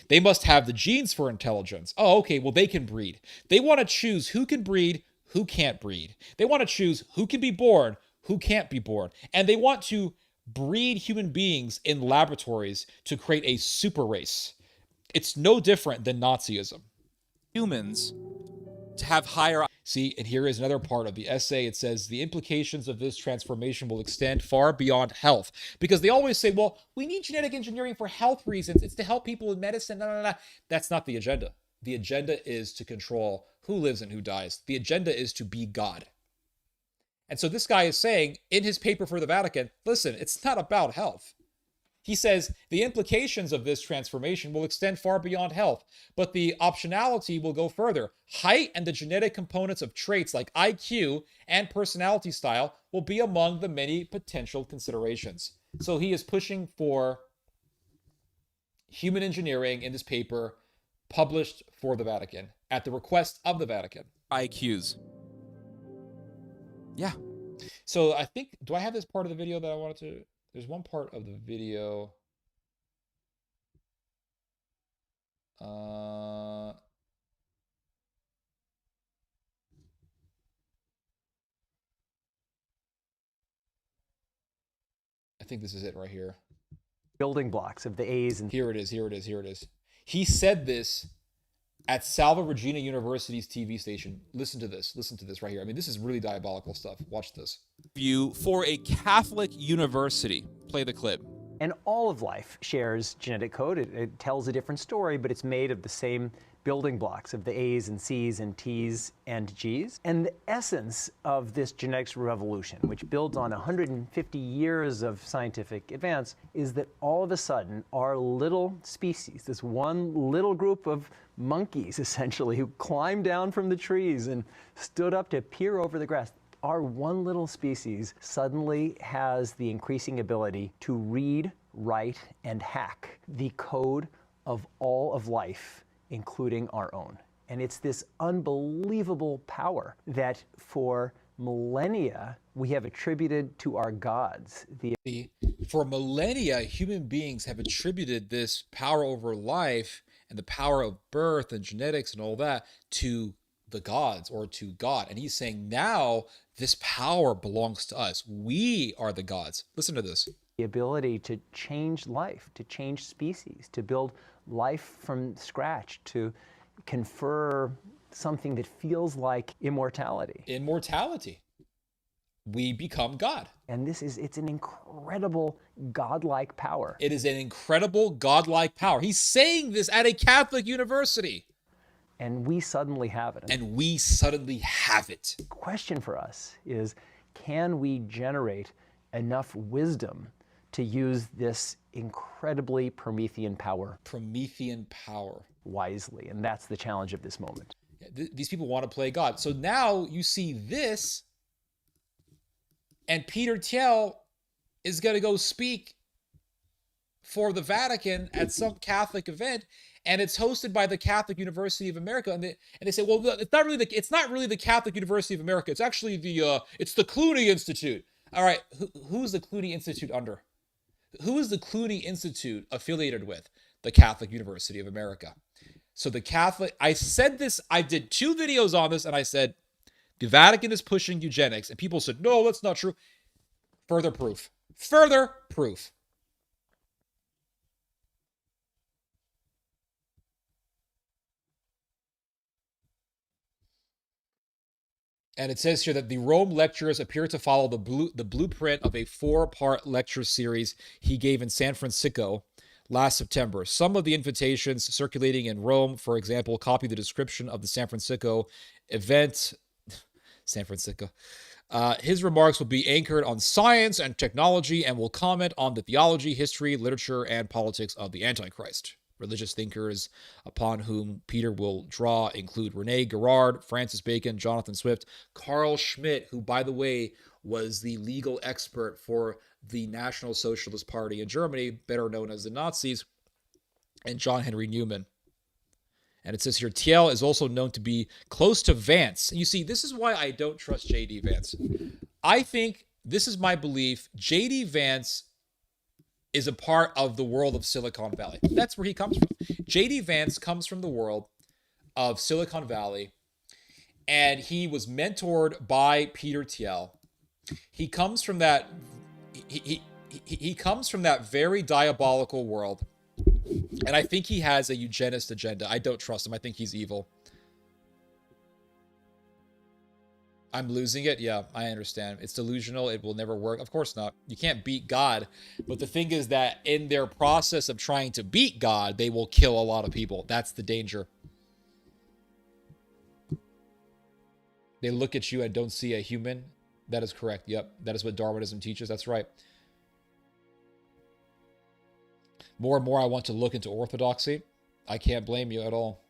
S1: They must have the genes for intelligence. Oh, okay, well, they can breed. They want to choose who can breed, who can't breed. They want to choose who can be born, who can't be born. And they want to breed human beings in laboratories to create a super race. It's no different than Nazism. Humans to have higher... See, and here is another part of the essay. It says, the implications of this transformation will extend far beyond health. Because they always say, well, we need genetic engineering for health reasons. It's to help people in medicine. No. That's not the agenda. The agenda is to control who lives and who dies. The agenda is to be God. And so this guy is saying in his paper for the Vatican, listen, it's not about health. He says the implications of this transformation will extend far beyond health, but the optionality will go further. Height and the genetic components of traits like IQ and personality style will be among the many potential considerations. So he is pushing for human engineering in this paper published for the Vatican at the request of the Vatican. IQs. Yeah. So I think, do I have this part of the video that I wanted to... There's one part of the video. I think this is it right here.
S7: building blocks of the A's and
S1: Here it is. Here it is. Here it is. He said this at Salva Regina University's TV station. Listen to this. Listen to this right here. I mean, this is really diabolical stuff. Watch this. View for a Catholic university. Play the clip.
S7: And all of life shares genetic code. It tells a different story, but it's made of the same building blocks of the A's and C's and T's and G's. And the essence of this genetics revolution, which builds on 150 years of scientific advance, is that all of a sudden our little species, this one little group of monkeys essentially who climbed down from the trees and stood up to peer over the grass, our one little species suddenly has the increasing ability to read, write, and hack the code of all of life, including our own. And it's this unbelievable power that for millennia we have attributed to our gods.
S1: For millennia, human beings have attributed this power over life and the power of birth and genetics and all that to the gods or to God. And he's saying now this power belongs to us. We are the gods. Listen to this.
S7: The ability to change life, to change species, to build life from scratch, to confer something that feels like immortality.
S1: Immortality. We become God.
S7: And it's an incredible godlike power.
S1: It is an incredible godlike power. He's saying this at a Catholic university.
S7: And we suddenly have it.
S1: And we suddenly have it.
S7: The question for us is, can we generate enough wisdom to use this incredibly Promethean power?
S1: Promethean power.
S7: Wisely. And that's the challenge of this moment.
S1: These people want to play God. So now you see this, and Peter Thiel is going to go speak for the Vatican at some Catholic event, and it's hosted by the Catholic University of America. And they say, well, it's not really the Catholic University of America. It's actually it's the Clooney Institute. All right, who's the Clooney Institute under? Who is the Clooney Institute affiliated with? The Catholic University of America. So the Catholic, I said this, I did 2 videos on this, and I said, the Vatican is pushing eugenics. And people said, no, that's not true. Further proof. Further proof. And it says here that the Rome lectures appear to follow the blueprint of a 4-part lecture series he gave in San Francisco last September. Some of the invitations circulating in Rome, for example, copy the description of the San Francisco event. San Francisco. His remarks will be anchored on science and technology and will comment on the theology, history, literature, and politics of the Antichrist. Religious thinkers upon whom Peter will draw include Rene Girard, Francis Bacon, Jonathan Swift, Carl Schmitt, who, by the way, was the legal expert for the National Socialist Party in Germany, better known as the Nazis, and John Henry Newman. And it says here, Thiel is also known to be close to Vance. You see, this is why I don't trust J.D. Vance. I think, this is my belief, J.D. Vance is a part of the world of Silicon Valley. That's where he comes from. J.D. Vance comes from the world of Silicon Valley, and he was mentored by Peter Thiel. He comes from that. He comes from that very diabolical world, and I think he has a eugenist agenda. I don't trust him. I think he's evil. I'm losing it. Yeah, I understand. It's delusional. It will never work. Of course not. You can't beat God. But the thing is that in their process of trying to beat God, they will kill a lot of people. That's the danger. They look at you and don't see a human. That is correct. Yep. That is what Darwinism teaches. That's right. More and more I want to look into orthodoxy. I can't blame you at all.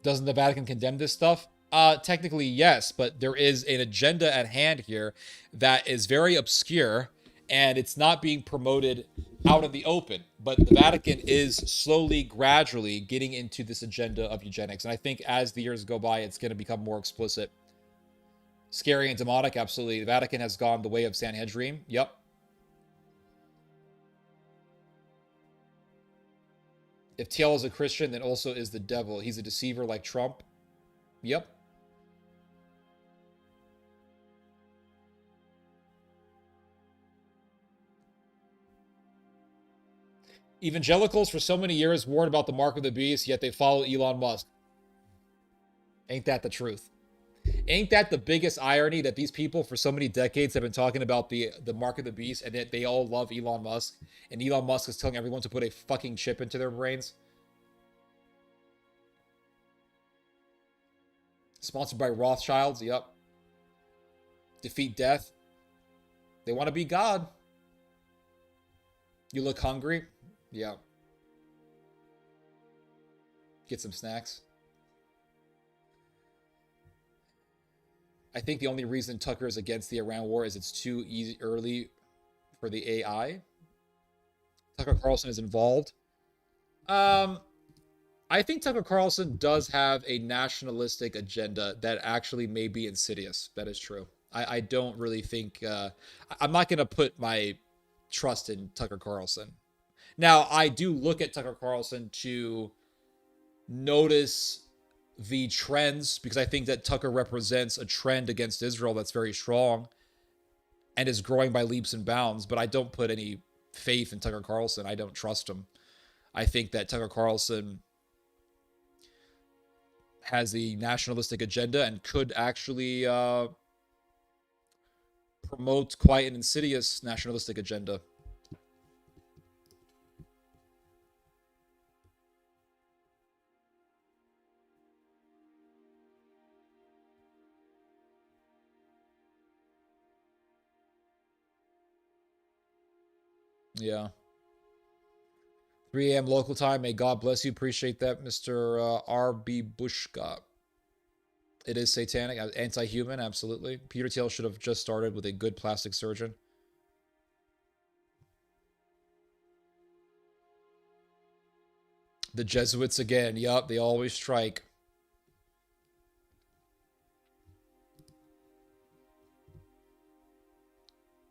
S1: Doesn't the Vatican condemn this stuff? Technically, yes, but there is an agenda at hand here that is very obscure, and it's not being promoted out in the open. But the Vatican is slowly, gradually getting into this agenda of eugenics. And I think as the years go by, it's going to become more explicit. Scary and demonic, absolutely. The Vatican has gone the way of Sanhedrin. Yep. If Thiel is a Christian, then also is the devil. He's a deceiver like Trump. Yep. Evangelicals for so many years warned about the mark of the beast, yet they follow Elon Musk. Ain't that the truth? Ain't that the biggest irony, that these people for so many decades have been talking about the mark of the beast, and that they all love Elon Musk, and Elon Musk is telling everyone to put a fucking chip into their brains? Sponsored by Rothschilds, yep. Defeat death. They want to be God. You look hungry? Yeah. Get some snacks. I think the only reason Tucker is against the Iran war is it's too early for the AI. Tucker Carlson is involved. I think Tucker Carlson does have a nationalistic agenda that actually may be insidious. That is true. I don't really think... I'm not going to put my trust in Tucker Carlson. Now, I do look at Tucker Carlson to notice the trends, because I think that Tucker represents a trend against Israel that's very strong and is growing by leaps and bounds, but I don't put any faith in Tucker Carlson. I don't trust him. I think that Tucker Carlson has the nationalistic agenda and could actually promote quite an insidious nationalistic agenda. Yeah. 3 a.m. local time. May God bless you. Appreciate that, Mr. R.B. Bushka. It is satanic. Anti-human, absolutely. Peter Thiel should have just started with a good plastic surgeon. The Jesuits again. Yup, they always strike.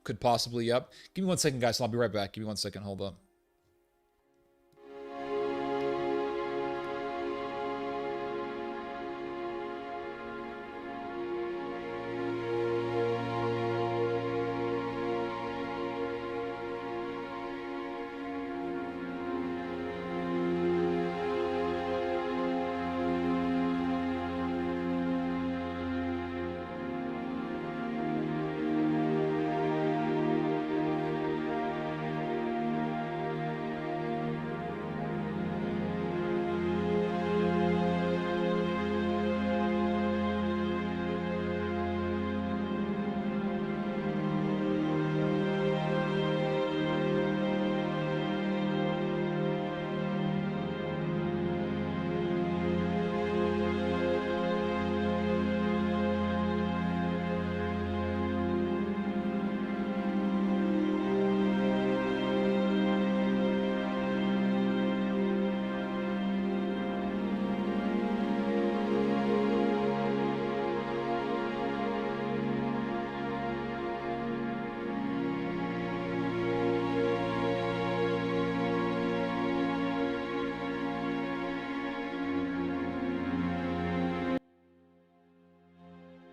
S1: Could possibly, yep. Give me 1 second, guys, and I'll be right back. Give me 1 second. Hold up.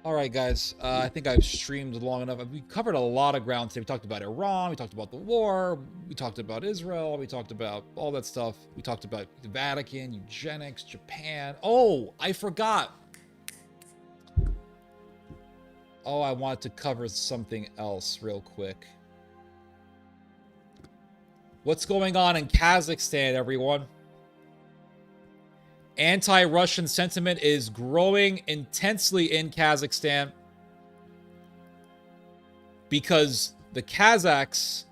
S1: All right, guys. I think I've streamed long enough. We covered a lot of ground today. We talked about Iran. We talked about the war. We talked about Israel. We talked about all that stuff. We talked about the Vatican, eugenics, Japan. Oh, I forgot. Oh, I wanted to cover something else real quick. What's going on in Kazakhstan, everyone? Anti-Russian sentiment is growing intensely in Kazakhstan because the Kazakhs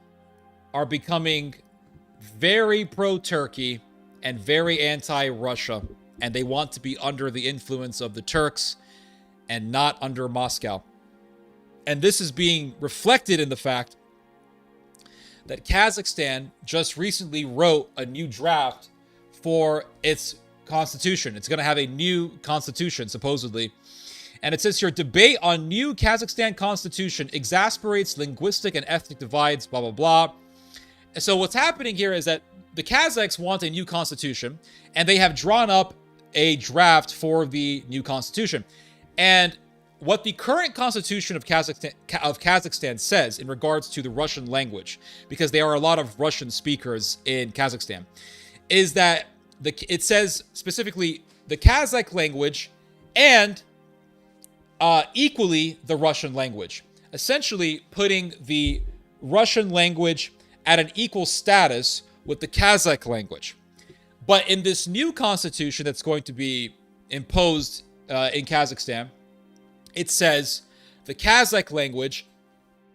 S1: are becoming very pro-Turkey and very anti-Russia, and they want to be under the influence of the Turks and not under Moscow. And this is being reflected in the fact that Kazakhstan just recently wrote a new draft for its constitution. It's going to have a new constitution, supposedly. And it says here, debate on new Kazakhstan constitution exasperates linguistic and ethnic divides, blah, blah, blah. And so what's happening here is that the Kazakhs want a new constitution, and they have drawn up a draft for the new constitution. And what the current constitution of Kazakhstan says in regards to the Russian language, because there are a lot of Russian speakers in Kazakhstan, is that it says specifically the Kazakh language and equally the Russian language, essentially putting the Russian language at an equal status with the Kazakh language. But in this new constitution that's going to be imposed in Kazakhstan, it says the Kazakh language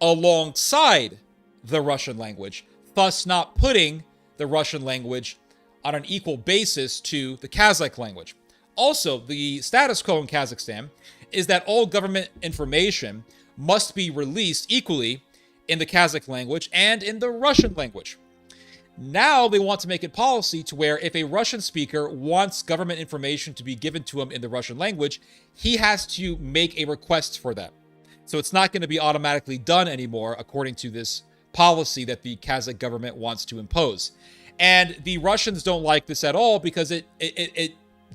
S1: alongside the Russian language, thus not putting the Russian language on an equal basis to the Kazakh language. Also, the status quo in Kazakhstan is that all government information must be released equally in the Kazakh language and in the Russian language. Now they want to make it policy to where if a Russian speaker wants government information to be given to him in the Russian language, he has to make a request for that. So it's not going to be automatically done anymore, according to this policy that the Kazakh government wants to impose. And the Russians don't like this at all because it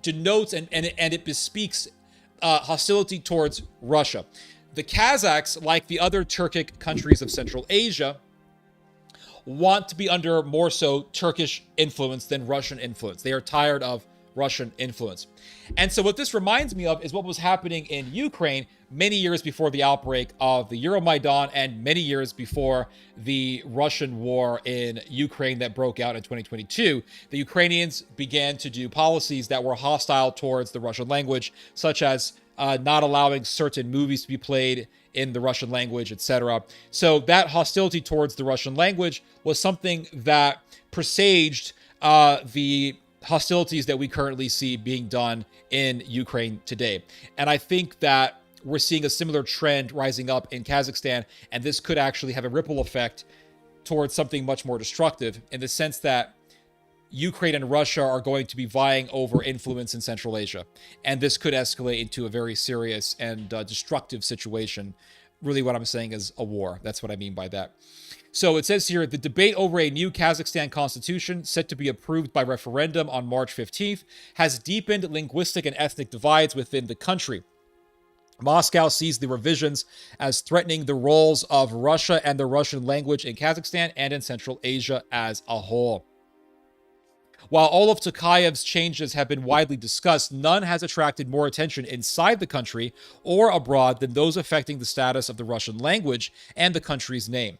S1: denotes and it bespeaks hostility towards Russia. The Kazakhs, like the other Turkic countries of Central Asia, want to be under more so Turkish influence than Russian influence. They are tired of Russian influence. And so what this reminds me of is what was happening in Ukraine many years before the outbreak of the Euromaidan and many years before the Russian war in Ukraine that broke out in 2022. The Ukrainians began to do policies that were hostile towards the Russian language, such as not allowing certain movies to be played in the Russian language, etc. So that hostility towards the Russian language was something that presaged the hostilities that we currently see being done in Ukraine today. And I think that we're seeing a similar trend rising up in Kazakhstan, and this could actually have a ripple effect towards something much more destructive, in the sense that Ukraine and Russia are going to be vying over influence in Central Asia. And this could escalate into a very serious and destructive situation. Really what I'm saying is a war. That's what I mean by that. So it says here, the debate over a new Kazakhstan constitution set to be approved by referendum on March 15th has deepened linguistic and ethnic divides within the country. Moscow sees the revisions as threatening the roles of Russia and the Russian language in Kazakhstan and in Central Asia as a whole. While all of Tokayev's changes have been widely discussed, none has attracted more attention inside the country or abroad than those affecting the status of the Russian language and the country's name.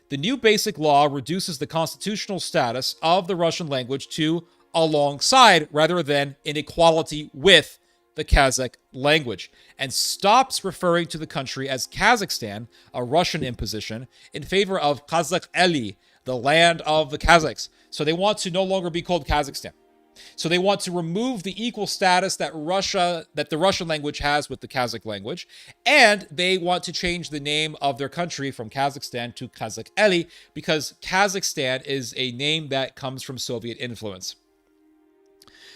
S1: The new basic law reduces the constitutional status of the Russian language to alongside rather than in equality with the Kazakh language, and stops referring to the country as Kazakhstan, a Russian imposition, in favor of Kazakh Eli, the land of the Kazakhs. So they want to no longer be called Kazakhstan. So they want to remove the equal status that the Russian language has with the Kazakh language, and they want to change the name of their country from Kazakhstan to Kazakh Eli, because Kazakhstan is a name that comes from Soviet influence.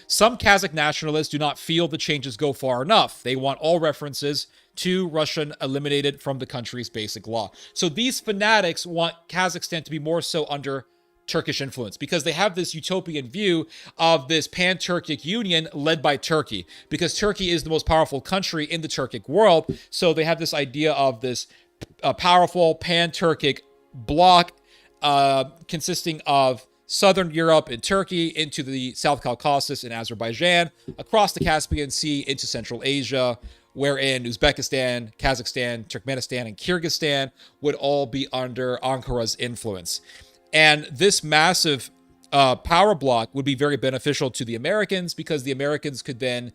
S1: Some Kazakh nationalists do not feel the changes go far enough. They want all references to Russian eliminated from the country's basic law. So these fanatics want Kazakhstan to be more so under Turkish influence, because they have this utopian view of this pan-Turkic union led by Turkey, because Turkey is the most powerful country in the Turkic world. So they have this idea of this powerful pan-Turkic bloc consisting of Southern Europe and Turkey into the South Caucasus and Azerbaijan, across the Caspian Sea into Central Asia, wherein Uzbekistan, Kazakhstan, Turkmenistan, and Kyrgyzstan would all be under Ankara's influence. And this massive power block would be very beneficial to the Americans, because the Americans could then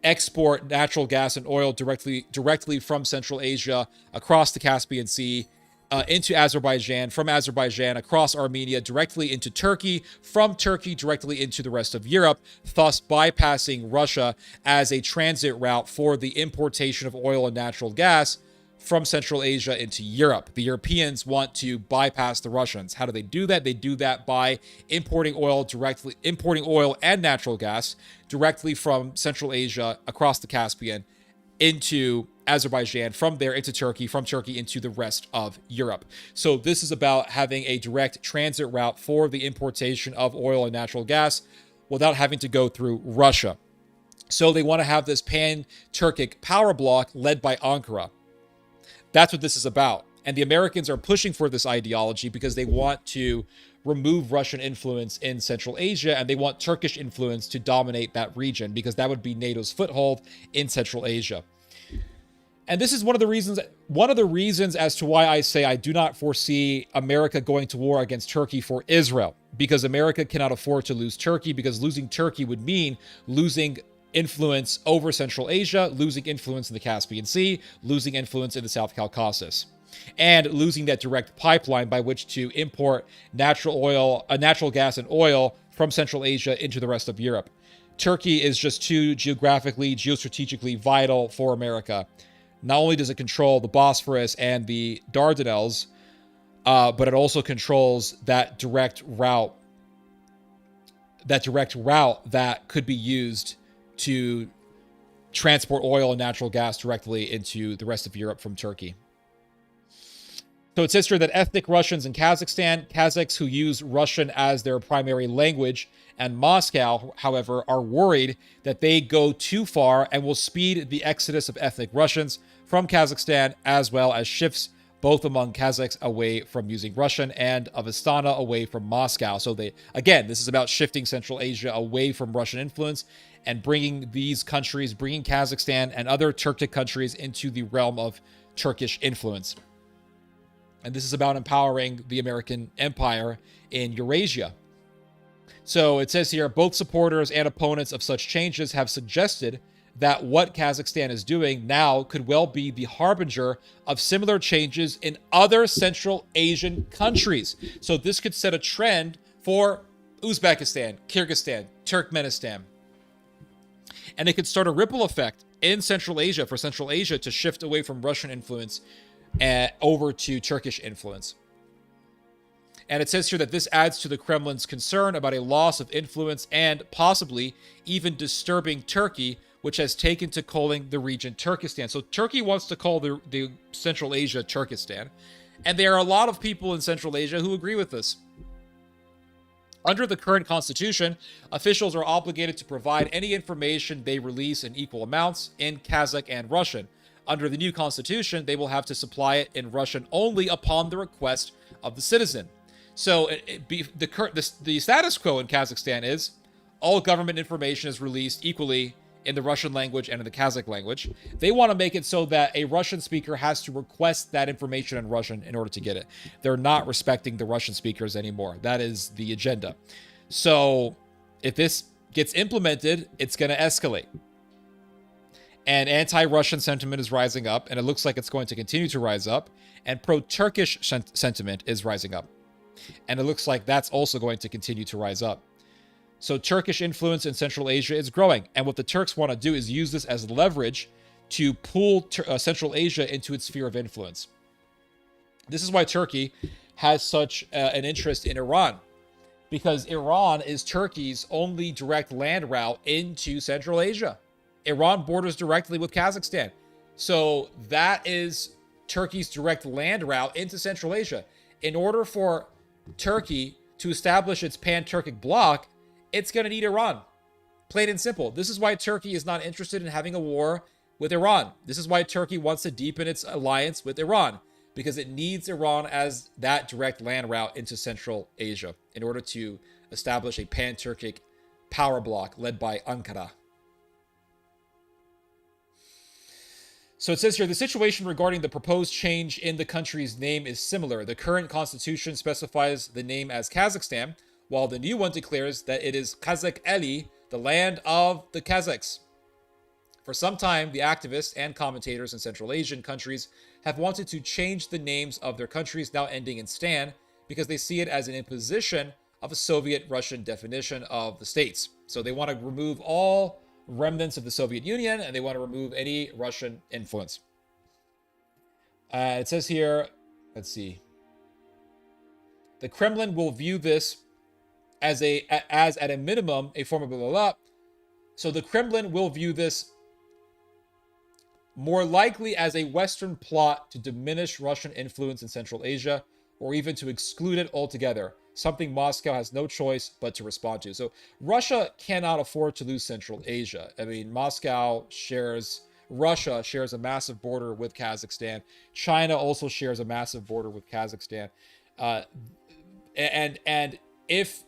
S1: export natural gas and oil directly from Central Asia across the Caspian Sea into Azerbaijan, from Azerbaijan across Armenia directly into Turkey, from Turkey directly into the rest of Europe, thus bypassing Russia as a transit route for the importation of oil and natural gas from Central Asia into Europe. The Europeans want to bypass the Russians. How do they do that? They do that by importing oil and natural gas directly from Central Asia across the Caspian into Azerbaijan, from there into Turkey, from Turkey into the rest of Europe. So this is about having a direct transit route for the importation of oil and natural gas without having to go through Russia. So they want to have this pan-Turkic power bloc led by Ankara. That's what this is about. And the Americans are pushing for this ideology because they want to remove Russian influence in Central Asia, and they want Turkish influence to dominate that region because that would be NATO's foothold in Central Asia. And this is one of the reasons as to why I say I do not foresee America going to war against Turkey for Israel, because America cannot afford to lose Turkey, because losing Turkey would mean losing influence over Central Asia, losing influence in the Caspian Sea, losing influence in the South Caucasus, and losing that direct pipeline by which to import natural gas and oil from Central Asia into the rest of Europe. Turkey is just too geographically, geostrategically vital for America. Not only does it control the Bosphorus and the Dardanelles, but it also controls that direct route that could be used to transport oil and natural gas directly into the rest of Europe from Turkey. So it says here that ethnic Russians in Kazakhstan, Kazakhs who use Russian as their primary language, and Moscow, however, are worried that they go too far and will speed the exodus of ethnic Russians from Kazakhstan, as well as shifts both among Kazakhs away from using Russian and of Astana away from Moscow. So this is about shifting Central Asia away from Russian influence and bringing Kazakhstan and other Turkic countries into the realm of Turkish influence. And this is about empowering the American empire in Eurasia. So it says here, both supporters and opponents of such changes have suggested that what Kazakhstan is doing now could well be the harbinger of similar changes in other Central Asian countries. So this could set a trend for Uzbekistan, Kyrgyzstan, Turkmenistan. And it could start a ripple effect in Central Asia for Central Asia to shift away from Russian influence over to Turkish influence. And it says here that this adds to the Kremlin's concern about a loss of influence and possibly even disturbing Turkey, which has taken to calling the region Turkestan. So Turkey wants to call the Central Asia Turkestan. And there are a lot of people in Central Asia who agree with this. Under the current constitution, officials are obligated to provide any information they release in equal amounts in Kazakh and Russian. Under the new constitution, they will have to supply it in Russian only upon the request of the citizen. So the status quo in Kazakhstan is all government information is released equally in the Russian language and in the Kazakh language. They want to make it so that a Russian speaker has to request that information in Russian in order to get it. They're not respecting the Russian speakers anymore. That is the agenda. So if this gets implemented, it's going to escalate. And anti-Russian sentiment is rising up, and it looks like it's going to continue to rise up. And pro-Turkish sentiment is rising up. And it looks like that's also going to continue to rise up. So Turkish influence in Central Asia is growing. And what the Turks want to do is use this as leverage to pull Central Asia into its sphere of influence. This is why Turkey has such an interest in Iran. Because Iran is Turkey's only direct land route into Central Asia. Iran borders directly with Kazakhstan. So that is Turkey's direct land route into Central Asia. In order for Turkey to establish its pan-Turkic bloc, it's going to need Iran. Plain and simple. This is why Turkey is not interested in having a war with Iran. This is why Turkey wants to deepen its alliance with Iran, because it needs Iran as that direct land route into Central Asia in order to establish a pan-Turkic power bloc led by Ankara. So it says here, the situation regarding the proposed change in the country's name is similar. The current constitution specifies the name as Kazakhstan, while the new one declares that it is Kazakh Eli, the land of the Kazakhs. For some time, the activists and commentators in Central Asian countries have wanted to change the names of their countries, now ending in Stan, because they see it as an imposition of a Soviet-Russian definition of the states. So they want to remove all remnants of the Soviet Union, and they want to remove any Russian influence. It says here, let's see. The Kremlin will view this as at a minimum a form of blah, blah, blah. So the Kremlin will view this more likely as a Western plot to diminish Russian influence in Central Asia, or even to exclude it altogether. something Moscow has no choice but to respond to. So Russia cannot afford to lose Central Asia. I mean, Russia shares a massive border with Kazakhstan. China also shares a massive border with Kazakhstan. And if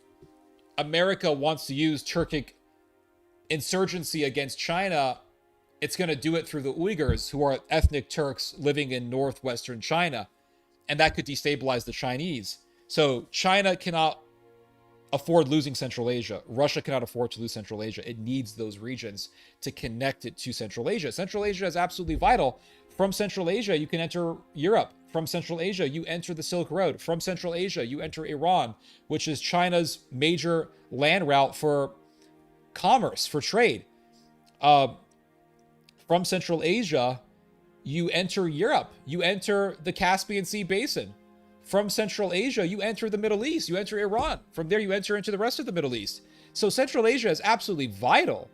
S1: America wants to use Turkic insurgency against China, it's going to do it through the Uyghurs, who are ethnic Turks living in northwestern China. And that could destabilize the Chinese. So China cannot afford losing Central Asia. Russia cannot afford to lose Central Asia. It needs those regions to connect it to Central Asia. Central Asia is absolutely vital. From Central Asia, you can enter Europe. From Central Asia, you enter the Silk Road. From Central Asia, you enter Iran, which is China's major land route for commerce, for trade. From Central Asia, you enter Europe. You enter the Caspian Sea Basin. From Central Asia, you enter the Middle East. You enter Iran. From there, you enter into the rest of the Middle East. So Central Asia is absolutely vital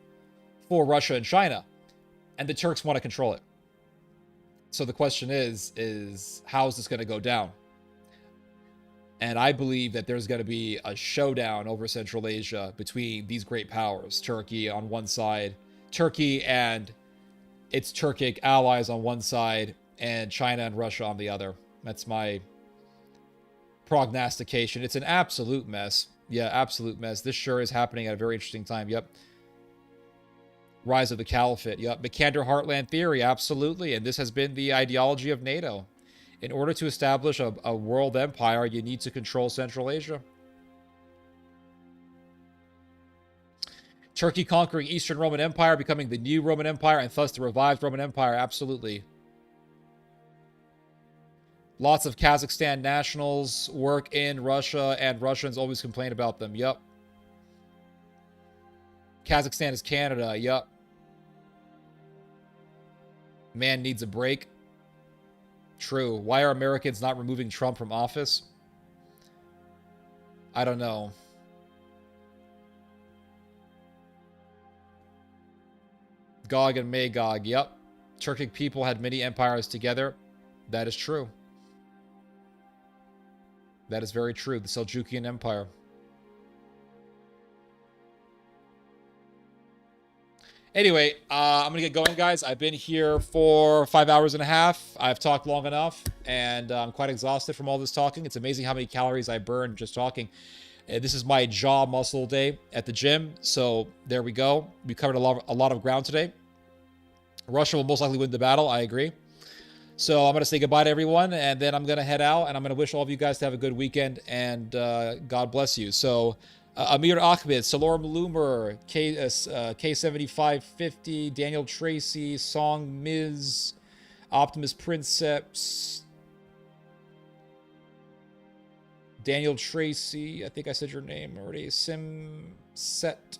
S1: for Russia and China. And the Turks want to control it. So the question is how is this going to go down? And I believe that there's going to be a showdown over Central Asia between these great powers. Turkey on one side, Turkey and its Turkic allies on one side, and China and Russia on the other. That's my prognostication. It's an absolute mess. Yeah, absolute mess. This sure is happening at a very interesting time. Yep. Rise of the Caliphate. Yep. Vikander Heartland theory. Absolutely. And this has been the ideology of NATO. In order to establish a world empire, you need to control Central Asia. Turkey conquering Eastern Roman Empire, becoming the new Roman Empire, and thus the revived Roman Empire. Absolutely. Lots of Kazakhstan nationals work in Russia, and Russians always complain about them. Yep. Kazakhstan is Canada. Yep. Man needs a break. True. Why are Americans not removing Trump from office? I don't know. Gog and Magog. Yep. Turkic people had many empires together. That is true. That is very true. The Seljukian Empire. Anyway, I'm going to get going, guys. I've been here for 5 hours and a half. I've talked long enough, and I'm quite exhausted from all this talking. It's amazing how many calories I burn just talking. This is my jaw muscle day at the gym, so there we go. We covered a lot of ground today. Russia will most likely win the battle. I agree. So I'm going to say goodbye to everyone, and then I'm going to head out, and I'm going to wish all of you guys to have a good weekend, and God bless you. So Amir Ahmed, Salor Malumer, K7550, Daniel Tracy, Song Miz, Optimus Princeps, Daniel Tracy, I think I said your name already, Sim Set,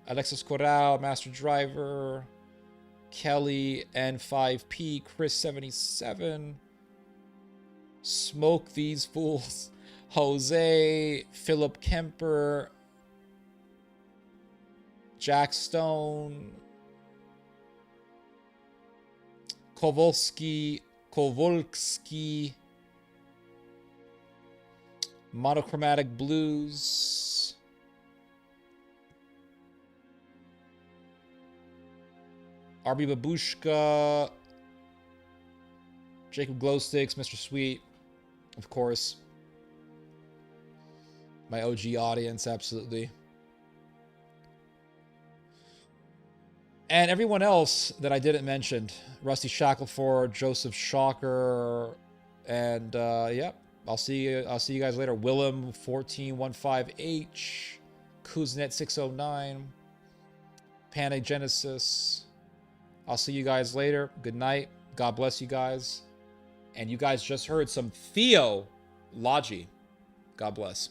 S1: Alexis Corral, Master Driver, Kelly, N5P, Chris77, Smoke These Fools, Jose, Philip Kemper, Jack Stone, Kowalski, Monochromatic Blues, Arby Babushka, Jacob Glowsticks, Mr. Sweet, of course. My OG audience, absolutely. And everyone else that I didn't mention. Rusty Shackleford, Joseph Shocker, and yeah, I'll see you guys later. Willem 1415H, Kuznet 609, Panagenesis. I'll see you guys later. Good night. God bless you guys. And you guys just heard some theology. God bless.